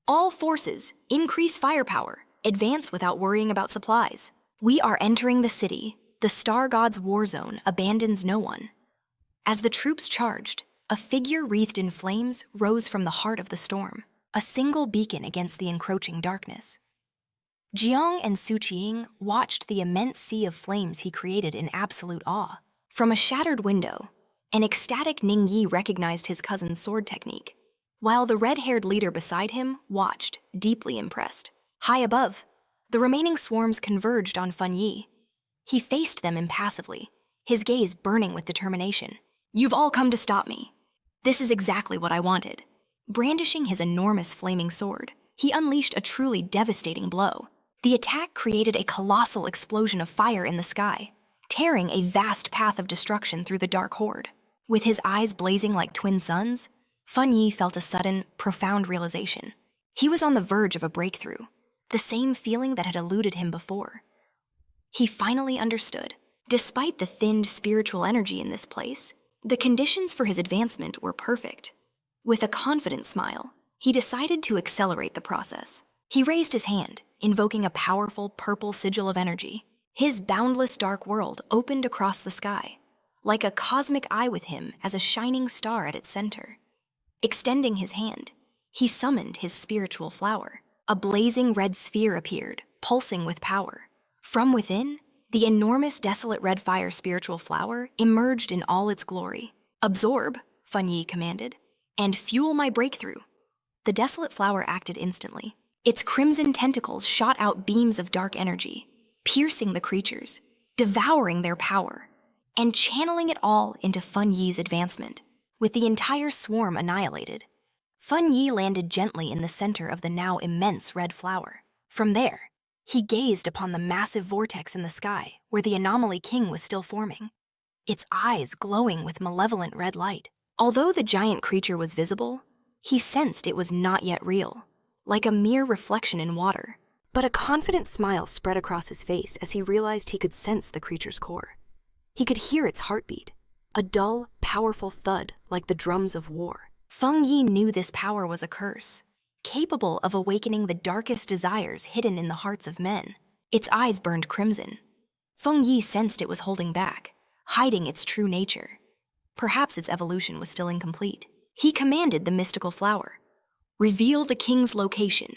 "All forces, increase firepower, advance without worrying about supplies. We are entering the city. The Star God's war zone abandons no one." As the troops charged, a figure wreathed in flames rose from the heart of the storm. a single beacon against the encroaching darkness. Jiang and Su Qiying watched the immense sea of flames he created in absolute awe. From a shattered window, an ecstatic Ning Yi recognized his cousin's sword technique, while the red-haired leader beside him watched, deeply impressed. High above, the remaining swarms converged on Fang Yi. He faced them impassively, his gaze burning with determination. "You've all come to stop me. This is exactly what I wanted." Brandishing his enormous flaming sword, he unleashed a truly devastating blow. The attack created a colossal explosion of fire in the sky, tearing a vast path of destruction through the dark horde. With his eyes blazing like twin suns, Fang Yi felt a sudden, profound realization. He was on the verge of a breakthrough, the same feeling that had eluded him before. He finally understood. Despite the thinned spiritual energy in this place, the conditions for his advancement were perfect. With a confident smile, he decided to accelerate the process. He raised his hand, invoking a powerful purple sigil of energy. His boundless dark world opened across the sky, like a cosmic eye with him as a shining star at its center. Extending his hand, he summoned his spiritual flower. A blazing red sphere appeared, pulsing with power. From within, the enormous desolate red fire spiritual flower emerged in all its glory. "Absorb," Fang Yi commanded, "and fuel my breakthrough." The desolate flower acted instantly. Its crimson tentacles shot out beams of dark energy, piercing the creatures, devouring their power, and channeling it all into Fang Yi's advancement. With the entire swarm annihilated, Fang Yi landed gently in the center of the now immense red flower. From there, he gazed upon the massive vortex in the sky where the anomaly king was still forming, its eyes glowing with malevolent red light. Although the giant creature was visible, he sensed it was not yet real, like a mere reflection in water. But a confident smile spread across his face as he realized he could sense the creature's core. He could hear its heartbeat, a dull, powerful thud like the drums of war. Fang Yi knew this power was a curse, capable of awakening the darkest desires hidden in the hearts of men. Its eyes burned crimson. Fang Yi sensed it was holding back, hiding its true nature. Perhaps its evolution was still incomplete. He commanded the mystical flower, "Reveal the king's location."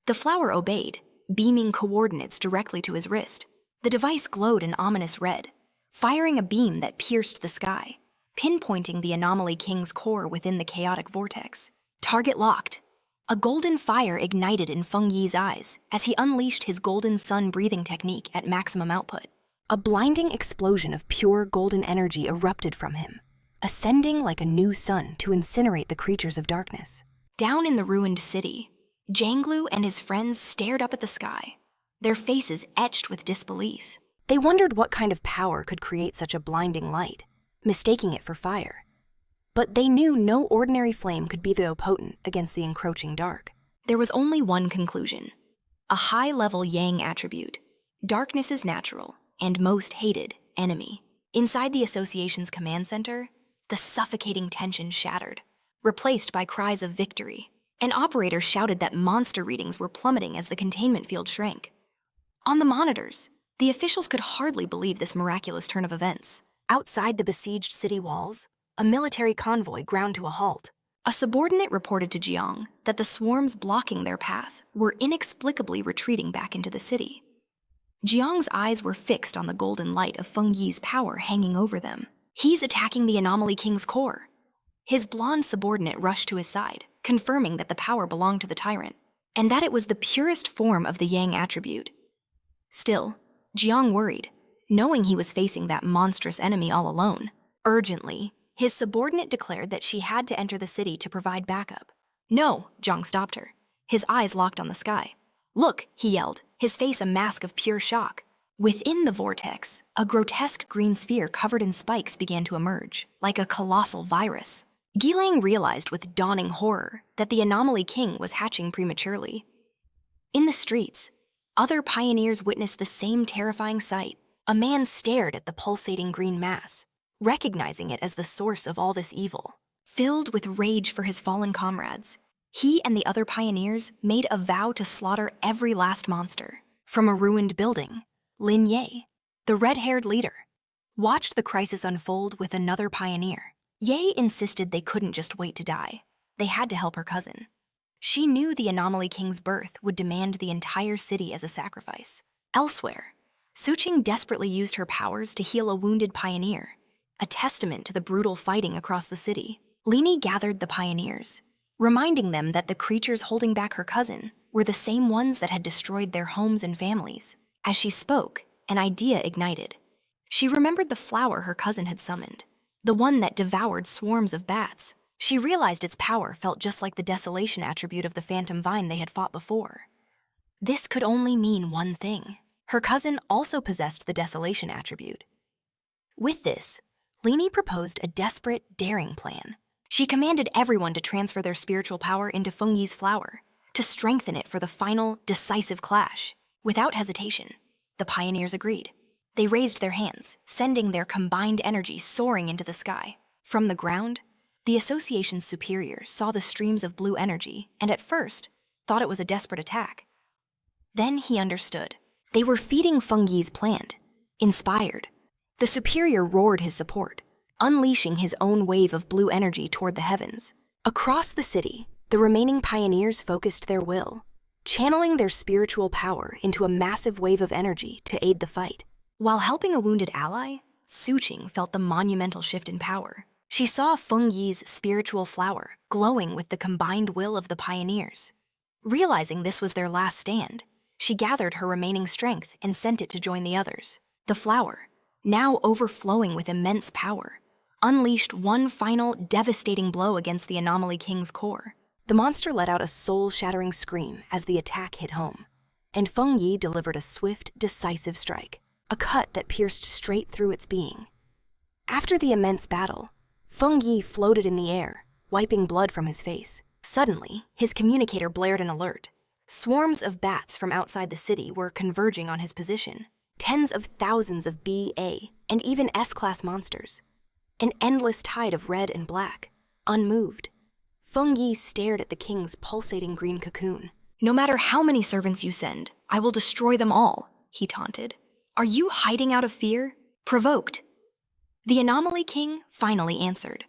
The flower obeyed, beaming coordinates directly to his wrist. The device glowed an ominous red, firing a beam that pierced the sky, pinpointing the anomaly king's core within the chaotic vortex. Target locked. A golden fire ignited in Fang Yi's eyes as he unleashed his golden sun breathing technique at maximum output. A blinding explosion of pure golden energy erupted from him, ascending like a new sun to incinerate the creatures of darkness. Down in the ruined city, Janglu and his friends stared up at the sky, their faces etched with disbelief. They wondered what kind of power could create such a blinding light, mistaking it for fire. But they knew no ordinary flame could be though potent against the encroaching dark. There was only one conclusion: a high-level yang attribute, darkness's natural and most hated enemy. Inside the association's command center, the suffocating tension shattered, replaced by cries of victory. An operator shouted that monster readings were plummeting as the containment field shrank. On the monitors, the officials could hardly believe this miraculous turn of events. Outside the besieged city walls, a military convoy ground to a halt. A subordinate reported to Jiang that the swarms blocking their path were inexplicably retreating back into the city. Jiang's eyes were fixed on the golden light of Fang Yi's power hanging over them. "He's attacking the anomaly king's core." His blonde subordinate rushed to his side, confirming that the power belonged to the tyrant, and that it was the purest form of the yang attribute. Still, Jiang worried, knowing he was facing that monstrous enemy all alone. Urgently, his subordinate declared that she had to enter the city to provide backup. "No," Jiang stopped her, his eyes locked on the sky. "Look," he yelled, his face a mask of pure shock. Within the vortex, a grotesque green sphere covered in spikes began to emerge, like a colossal virus. Gilang realized with dawning horror that the anomaly king was hatching prematurely. In the streets, other pioneers witnessed the same terrifying sight. A man stared at the pulsating green mass, recognizing it as the source of all this evil. Filled with rage for his fallen comrades, he and the other pioneers made a vow to slaughter every last monster. From a ruined building, Lin Ye, the red-haired leader, watched the crisis unfold with another pioneer. Ye insisted they couldn't just wait to die. They had to help her cousin. She knew the Anomaly King's birth would demand the entire city as a sacrifice. Elsewhere, Suqing desperately used her powers to heal a wounded pioneer, a testament to the brutal fighting across the city. Lini gathered the pioneers, reminding them that the creatures holding back her cousin were the same ones that had destroyed their homes and families. As she spoke, an idea ignited. She remembered the flower her cousin had summoned, the one that devoured swarms of bats. She realized its power felt just like the desolation attribute of the phantom vine they had fought before. This could only mean one thing. Her cousin also possessed the desolation attribute. With this, Lini proposed a desperate, daring plan. She commanded everyone to transfer their spiritual power into Fang Yi's flower, to strengthen it for the final, decisive clash. Without hesitation, the pioneers agreed. They raised their hands, sending their combined energy soaring into the sky. From the ground, the association's superior saw the streams of blue energy and at first thought it was a desperate attack. Then he understood. They were feeding Fang Yi's plant. Inspired, the superior roared his support, unleashing his own wave of blue energy toward the heavens. Across the city, the remaining pioneers focused their will, channeling their spiritual power into a massive wave of energy to aid the fight. While helping a wounded ally, Suqing felt the monumental shift in power. She saw Fang Yi's spiritual flower glowing with the combined will of the pioneers. Realizing this was their last stand, she gathered her remaining strength and sent it to join the others. The flower, now overflowing with immense power, unleashed one final devastating blow against the Anomaly King's core. The monster let out a soul-shattering scream as the attack hit home, and Fang Yi delivered a swift, decisive strike, a cut that pierced straight through its being. After the immense battle, Fang Yi floated in the air, wiping blood from his face. Suddenly, his communicator blared an alert. Swarms of bats from outside the city were converging on his position. Tens of thousands of B, A, and even S-class monsters. An endless tide of red and black, unmoved. Fang Yi stared at the king's pulsating green cocoon. "No matter how many servants you send, I will destroy them all," he taunted. "Are you hiding out of fear? Provoked?" The Anomaly King finally answered.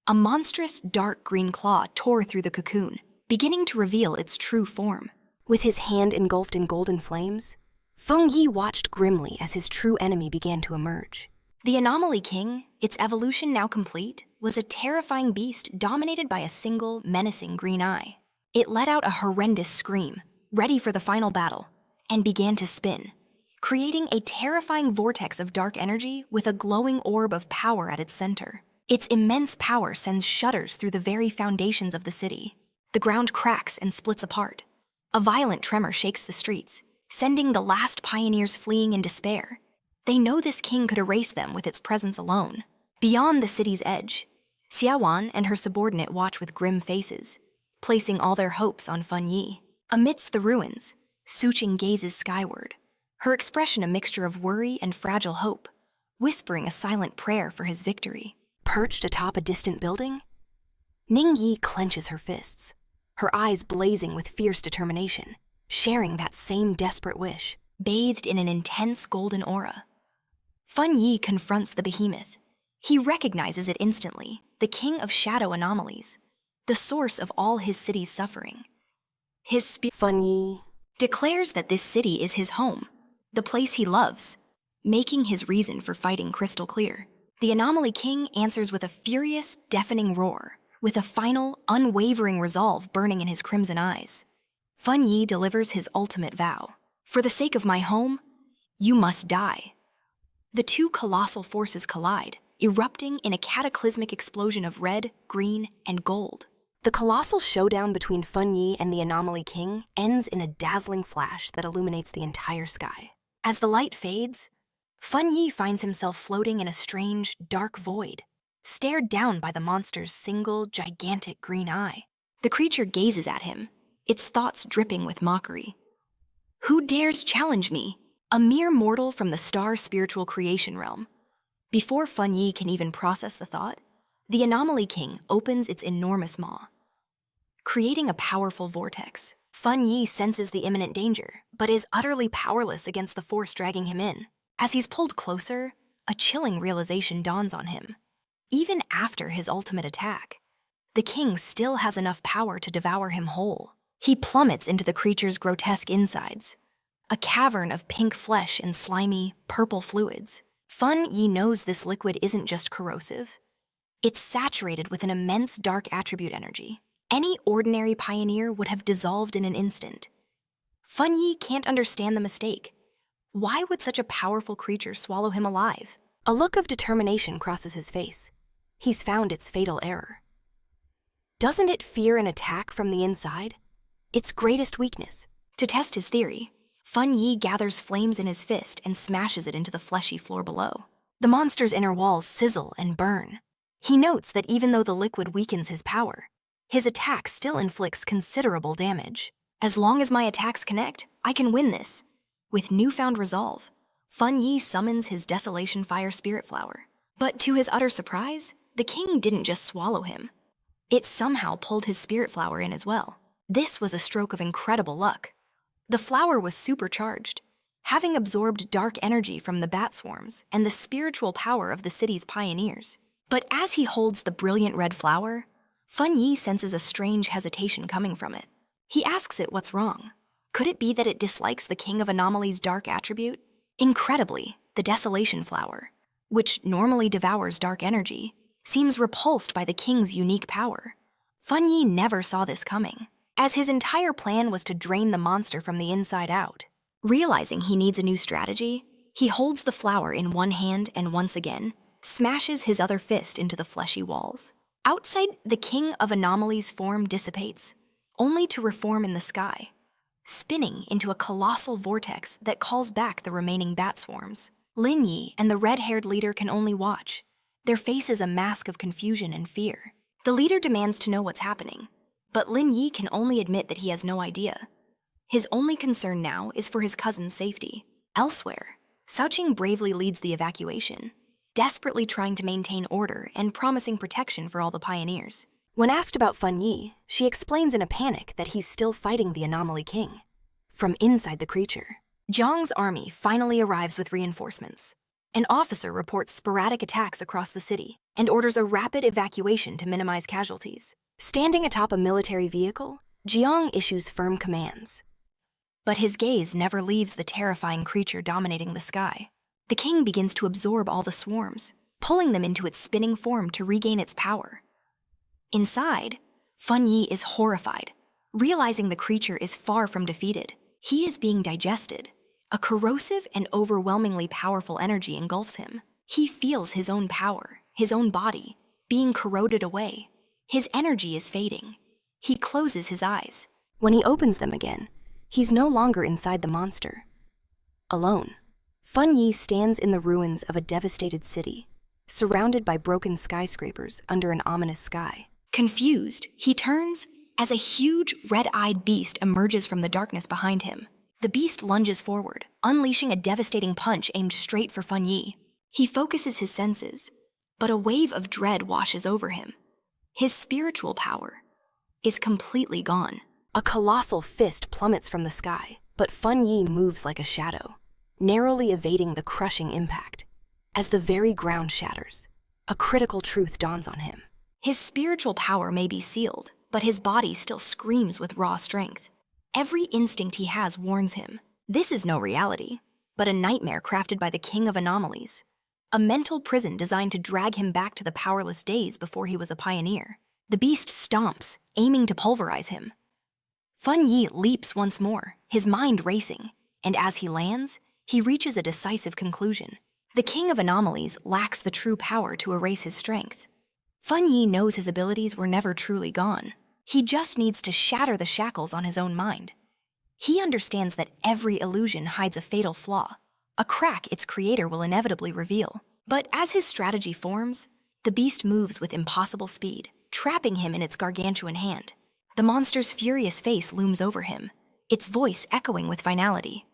A monstrous dark green claw tore through the cocoon, beginning to reveal its true form. With his hand engulfed in golden flames, Fang Yi watched grimly as his true enemy began to emerge. The Anomaly King, its evolution now complete, was a terrifying beast dominated by a single, menacing green eye. It let out a horrendous scream, ready for the final battle, and began to spin, creating a terrifying vortex of dark energy with a glowing orb of power at its center. Its immense power sends shudders through the very foundations of the city. The ground cracks and splits apart. A violent tremor shakes the streets, sending the last pioneers fleeing in despair. They know this king could erase them with its presence alone. Beyond the city's edge, Xiaowan and her subordinate watch with grim faces, placing all their hopes on Fang Yi. Amidst the ruins, Suqing gazes skyward, her expression a mixture of worry and fragile hope, whispering a silent prayer for his victory. Perched atop a distant building, Ning Yi clenches her fists, her eyes blazing with fierce determination, sharing that same desperate wish. Bathed in an intense golden aura, Fang Yi confronts the behemoth. He recognizes it instantly, the king of shadow anomalies, the source of all his city's suffering. His spirit, Fang Yi, declares that this city is his home, the place he loves, making his reason for fighting crystal clear. The Anomaly King answers with a furious, deafening roar, with a final, unwavering resolve burning in his crimson eyes. Fang Yi delivers his ultimate vow. "For the sake of my home, you must die." The two colossal forces collide, erupting in a cataclysmic explosion of red, green, and gold. The colossal showdown between Fang Yi and the Anomaly King ends in a dazzling flash that illuminates the entire sky. As the light fades, Fang Yi finds himself floating in a strange, dark void, stared down by the monster's single, gigantic green eye. The creature gazes at him, its thoughts dripping with mockery. "Who dares challenge me? A mere mortal from the star's spiritual creation realm." Before Fang Yi can even process the thought, the Anomaly King opens its enormous maw, creating a powerful vortex. Fang Yi senses the imminent danger, but is utterly powerless against the force dragging him in. As he's pulled closer, a chilling realization dawns on him. Even after his ultimate attack, the king still has enough power to devour him whole. He plummets into the creature's grotesque insides, a cavern of pink flesh and slimy, purple fluids. Fang Yi knows this liquid isn't just corrosive. It's saturated with an immense dark attribute energy. Any ordinary pioneer would have dissolved in an instant. Fang Yi can't understand the mistake. Why would such a powerful creature swallow him alive? A look of determination crosses his face. He's found its fatal error. Doesn't it fear an attack from the inside? Its greatest weakness. To test his theory, Fang Yi gathers flames in his fist and smashes it into the fleshy floor below. The monster's inner walls sizzle and burn. He notes that even though the liquid weakens his power, his attack still inflicts considerable damage. As long as my attacks connect, I can win this. With newfound resolve, Fang Yi summons his Desolation Fire Spirit Flower. But to his utter surprise, the king didn't just swallow him. It somehow pulled his spirit flower in as well. This was a stroke of incredible luck. The flower was supercharged, having absorbed dark energy from the bat swarms and the spiritual power of the city's pioneers. But as he holds the brilliant red flower, Fang Yi senses a strange hesitation coming from it. He asks it what's wrong. Could it be that it dislikes the King of Anomalies' dark attribute? Incredibly, the Desolation Flower, which normally devours dark energy, seems repulsed by the king's unique power. Fang Yi never saw this coming, as his entire plan was to drain the monster from the inside out. Realizing he needs a new strategy, he holds the flower in one hand and once again smashes his other fist into the fleshy walls. Outside, the King of Anomalies' form dissipates, only to reform in the sky, spinning into a colossal vortex that calls back the remaining bat swarms. Lin Yi and the red-haired leader can only watch, their faces a mask of confusion and fear. The leader demands to know what's happening, but Lin Yi can only admit that he has no idea. His only concern now is for his cousin's safety. Elsewhere, Xiaoqing bravely leads the evacuation, desperately trying to maintain order and promising protection for all the pioneers. When asked about Fang Yi, she explains in a panic that he's still fighting the Anomaly King from inside the creature. Zhang's army finally arrives with reinforcements. An officer reports sporadic attacks across the city and orders a rapid evacuation to minimize casualties. Standing atop a military vehicle, Jiang issues firm commands. But his gaze never leaves the terrifying creature dominating the sky. The king begins to absorb all the swarms, pulling them into its spinning form to regain its power. Inside, Fang Yi is horrified, realizing the creature is far from defeated. He is being digested. A corrosive and overwhelmingly powerful energy engulfs him. He feels his own power, his own body, being corroded away. His energy is fading. He closes his eyes. When he opens them again, he's no longer inside the monster. Alone, Fang Yi stands in the ruins of a devastated city, surrounded by broken skyscrapers under an ominous sky. Confused, he turns as a huge, red-eyed beast emerges from the darkness behind him. The beast lunges forward, unleashing a devastating punch aimed straight for Fang Yi. He focuses his senses, but a wave of dread washes over him. His spiritual power is completely gone. A colossal fist plummets from the sky, but Fang Yi moves like a shadow, narrowly evading the crushing impact. As the very ground shatters, a critical truth dawns on him. His spiritual power may be sealed, but his body still screams with raw strength. Every instinct he has warns him. This is no reality, but a nightmare crafted by the King of Anomalies. A mental prison designed to drag him back to the powerless days before he was a pioneer. The beast stomps, aiming to pulverize him. Fang Yi leaps once more, his mind racing, and as he lands, he reaches a decisive conclusion. The King of Anomalies lacks the true power to erase his strength. Fang Yi knows his abilities were never truly gone. He just needs to shatter the shackles on his own mind. He understands that every illusion hides a fatal flaw, a crack its creator will inevitably reveal. But as his strategy forms, the beast moves with impossible speed, trapping him in its gargantuan hand. The monster's furious face looms over him, its voice echoing with finality.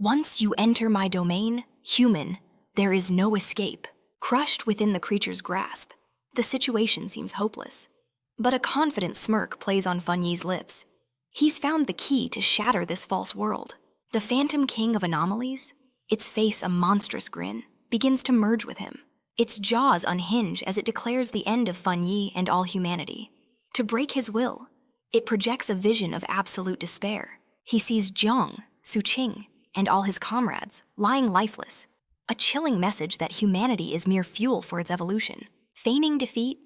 Once you enter my domain, human, there is no escape. Crushed within the creature's grasp, the situation seems hopeless. But a confident smirk plays on Fang Yi's lips. He's found the key to shatter this false world. The Phantom King of Anomalies, its face a monstrous grin, begins to merge with him. Its jaws unhinge as it declares the end of Fang Yi and all humanity. To break his will, It projects a vision of absolute despair. He sees Jiang, Suqing, and all his comrades lying lifeless, a chilling message that humanity is mere fuel for its evolution. Feigning defeat,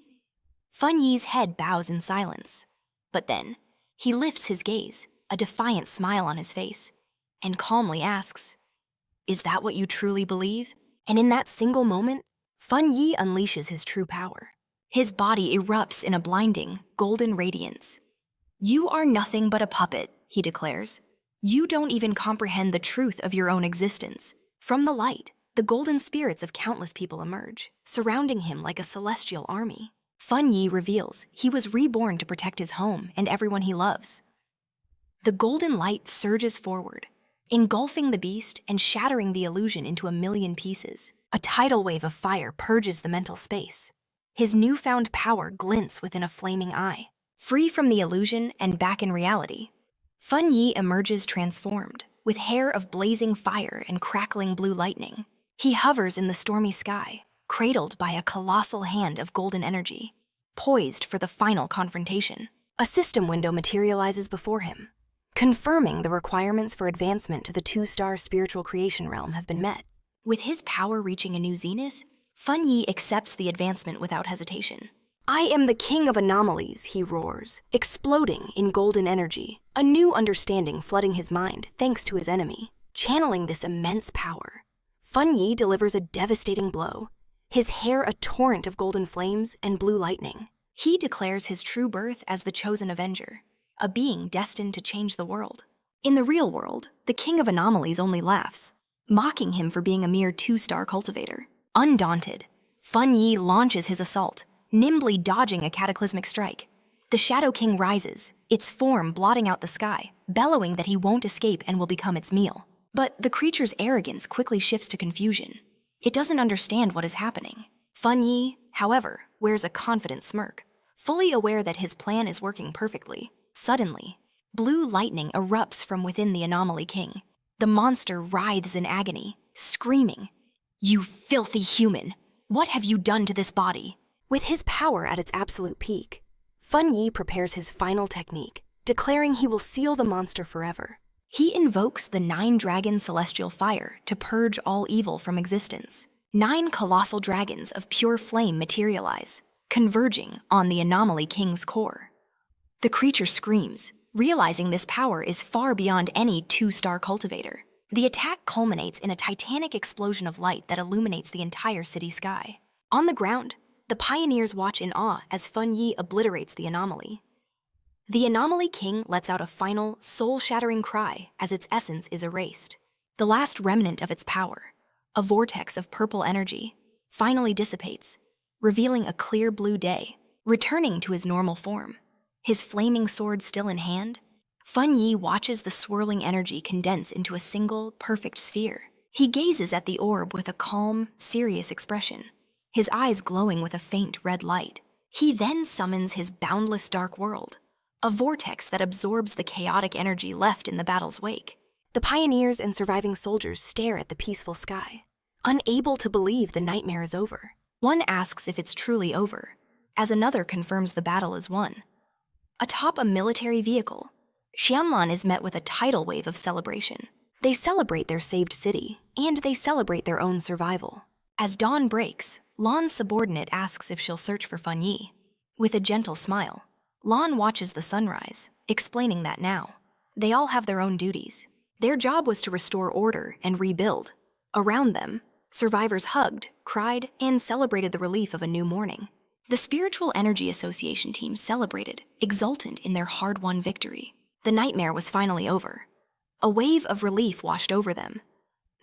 Fang Yi's head bows in silence. But then, he lifts his gaze, a defiant smile on his face, and calmly asks, "Is that what you truly believe?" And in that single moment, Fang Yi unleashes his true power. His body erupts in a blinding, golden radiance. "You are nothing but a puppet," he declares. "You don't even comprehend the truth of your own existence." From the light, the golden spirits of countless people emerge, surrounding him like a celestial army. Fang Yi reveals he was reborn to protect his home and everyone he loves. The golden light surges forward, engulfing the beast and shattering the illusion into a million pieces. A tidal wave of fire purges the mental space. His newfound power glints within a flaming eye. Free from the illusion and back in reality, Fang Yi emerges transformed, with hair of blazing fire and crackling blue lightning. He hovers in the stormy sky, cradled by a colossal hand of golden energy, poised for the final confrontation. A system window materializes before him, confirming the requirements for advancement to the 2-star spiritual creation realm have been met. With his power reaching a new zenith, Fang Yi accepts the advancement without hesitation. "I am the king of anomalies," he roars, exploding in golden energy, a new understanding flooding his mind thanks to his enemy. Channeling this immense power, Fang Yi delivers a devastating blow, his hair a torrent of golden flames and blue lightning. He declares his true birth as the chosen avenger, a being destined to change the world. In the real world, the king of anomalies only laughs, mocking him for being a mere 2-star cultivator. Undaunted, Fang Yi launches his assault, nimbly dodging a cataclysmic strike. The Shadow King rises, its form blotting out the sky, bellowing that he won't escape and will become its meal. But the creature's arrogance quickly shifts to confusion. It doesn't understand what is happening. Fang Yi, however, wears a confident smirk, fully aware that his plan is working perfectly. Suddenly, blue lightning erupts from within the Anomaly King. The monster writhes in agony, screaming, "You filthy human! What have you done to this body?" With his power at its absolute peak, Fang Yi prepares his final technique, declaring he will seal the monster forever. He invokes the 9-dragon celestial fire to purge all evil from existence. 9 colossal dragons of pure flame materialize, converging on the Anomaly King's core. The creature screams, realizing this power is far beyond any 2-star cultivator. The attack culminates in a titanic explosion of light that illuminates the entire city sky. On the ground, the pioneers watch in awe as Fang Yi obliterates the anomaly. The Anomaly King lets out a final, soul-shattering cry as its essence is erased. The last remnant of its power, a vortex of purple energy, finally dissipates, revealing a clear blue day, returning to his normal form. His flaming sword still in hand, Fang Yi watches the swirling energy condense into a single, perfect sphere. He gazes at the orb with a calm, serious expression, his eyes glowing with a faint red light. He then summons his boundless dark world, a vortex that absorbs the chaotic energy left in the battle's wake. The pioneers and surviving soldiers stare at the peaceful sky, unable to believe the nightmare is over. One asks if it's truly over, as another confirms the battle is won. Atop a military vehicle, Xianlan is met with a tidal wave of celebration. They celebrate their saved city, and they celebrate their own survival. As dawn breaks, Lan's subordinate asks if she'll search for Fang Yi. With a gentle smile, Lan watches the sunrise, explaining that now, they all have their own duties. Their job was to restore order and rebuild. Around them, survivors hugged, cried, and celebrated the relief of a new morning. The Spiritual Energy Association team celebrated, exultant in their hard-won victory. The nightmare was finally over. A wave of relief washed over them.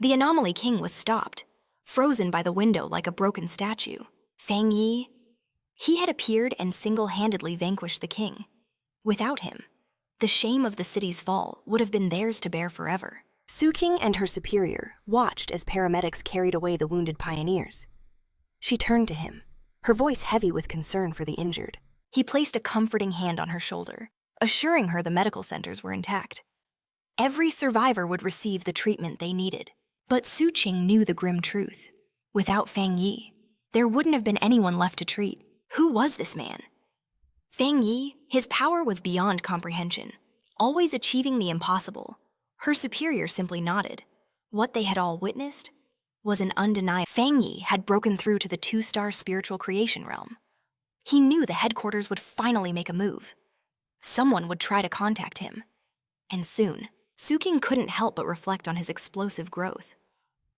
The Anomaly King was stopped, frozen by the window like a broken statue. Fang Yi, he had appeared and single-handedly vanquished the king. Without him, the shame of the city's fall would have been theirs to bear forever. Suqing and her superior watched as paramedics carried away the wounded pioneers. She turned to him, her voice heavy with concern for the injured. He placed a comforting hand on her shoulder, assuring her the medical centers were intact. Every survivor would receive the treatment they needed. But Suqing knew the grim truth. Without Fang Yi, there wouldn't have been anyone left to treat. Who was this man? Fang Yi, his power was beyond comprehension, always achieving the impossible. Her superior simply nodded. What they had all witnessed was an undeniable. Fang Yi had broken through to the 2-star spiritual creation realm. He knew the headquarters would finally make a move. Someone would try to contact him. And soon, Suking couldn't help but reflect on his explosive growth.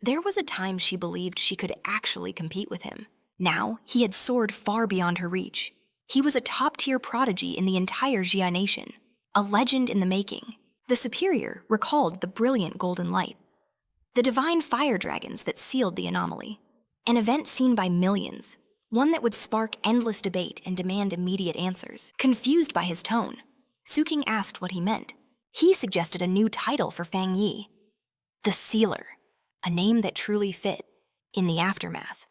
There was a time she believed she could actually compete with him. Now, he had soared far beyond her reach. He was a top-tier prodigy in the entire Jia nation, a legend in the making. The superior recalled the brilliant golden light, the divine fire dragons that sealed the anomaly, an event seen by millions, one that would spark endless debate and demand immediate answers. Confused by his tone, Suking asked what he meant. He suggested a new title for Fang Yi, the Sealer, a name that truly fit. In the aftermath,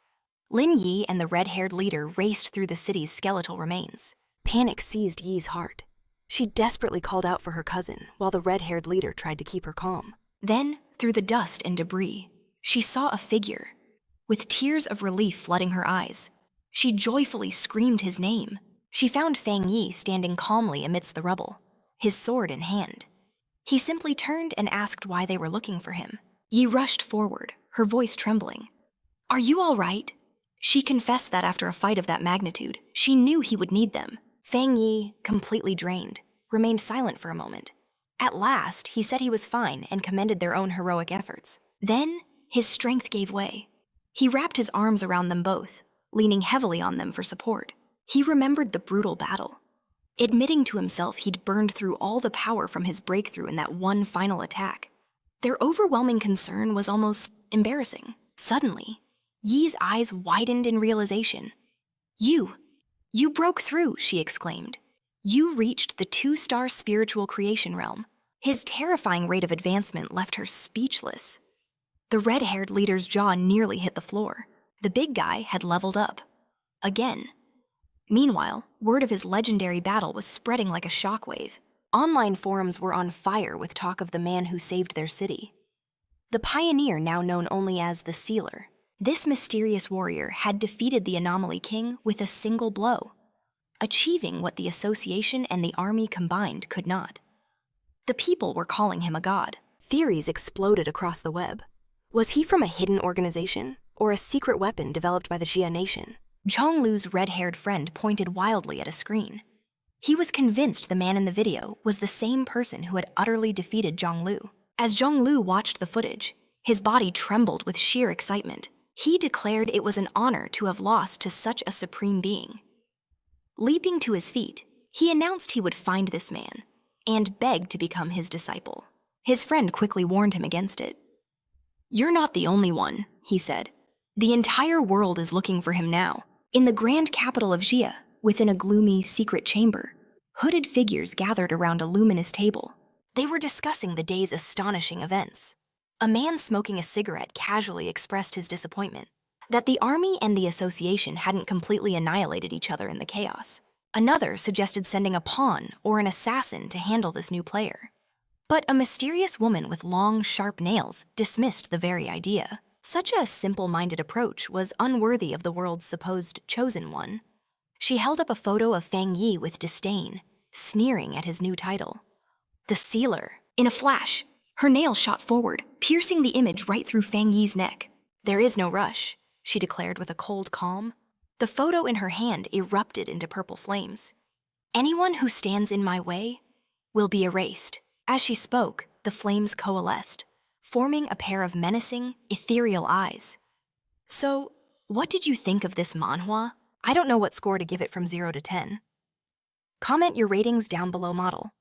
Lin Yi and the red-haired leader raced through the city's skeletal remains. Panic seized Yi's heart. She desperately called out for her cousin, while the red-haired leader tried to keep her calm. Then, through the dust and debris, she saw a figure. With tears of relief flooding her eyes, she joyfully screamed his name. She found Fang Yi standing calmly amidst the rubble, his sword in hand. He simply turned and asked why they were looking for him. Yi rushed forward, her voice trembling. "Are you all right?" She confessed that after a fight of that magnitude, she knew he would need them. Fang Yi, completely drained, remained silent for a moment. At last, he said he was fine and commended their own heroic efforts. Then, his strength gave way. He wrapped his arms around them both, leaning heavily on them for support. He remembered the brutal battle, admitting to himself he'd burned through all the power from his breakthrough in that one final attack. Their overwhelming concern was almost embarrassing. Suddenly, Yi's eyes widened in realization. You broke through," she exclaimed. "You reached the 2-star spiritual creation realm." His terrifying rate of advancement left her speechless. The red-haired leader's jaw nearly hit the floor. The big guy had leveled up. Again. Meanwhile, word of his legendary battle was spreading like a shockwave. Online forums were on fire with talk of the man who saved their city. The pioneer, now known only as the Sealer. This mysterious warrior had defeated the Anomaly King with a single blow, achieving what the Association and the army combined could not. The people were calling him a god. Theories exploded across the web. Was he from a hidden organization, or a secret weapon developed by the Jia nation? Zhonglu's red-haired friend pointed wildly at a screen. He was convinced the man in the video was the same person who had utterly defeated Zhonglu. As Zhonglu watched the footage, his body trembled with sheer excitement. He declared it was an honor to have lost to such a supreme being. Leaping to his feet, he announced he would find this man and begged to become his disciple. His friend quickly warned him against it. "You're not the only one," he said. "The entire world is looking for him now." In the grand capital of Jia, within a gloomy, secret chamber, hooded figures gathered around a luminous table. They were discussing the day's astonishing events. A man smoking a cigarette casually expressed his disappointment that the army and the association hadn't completely annihilated each other in the chaos. Another suggested sending a pawn or an assassin to handle this new player. But a mysterious woman with long, sharp nails dismissed the very idea. Such a simple-minded approach was unworthy of the world's supposed chosen one. She held up a photo of Fang Yi with disdain, sneering at his new title. The Sealer. In a flash, her nail shot forward, piercing the image right through Fang Yi's neck. "There is no rush," she declared with a cold calm. The photo in her hand erupted into purple flames. "Anyone who stands in my way will be erased." As she spoke, the flames coalesced, forming a pair of menacing, ethereal eyes. So, what did you think of this manhwa? I don't know what score to give it from 0 to 10. Comment your ratings down below, model.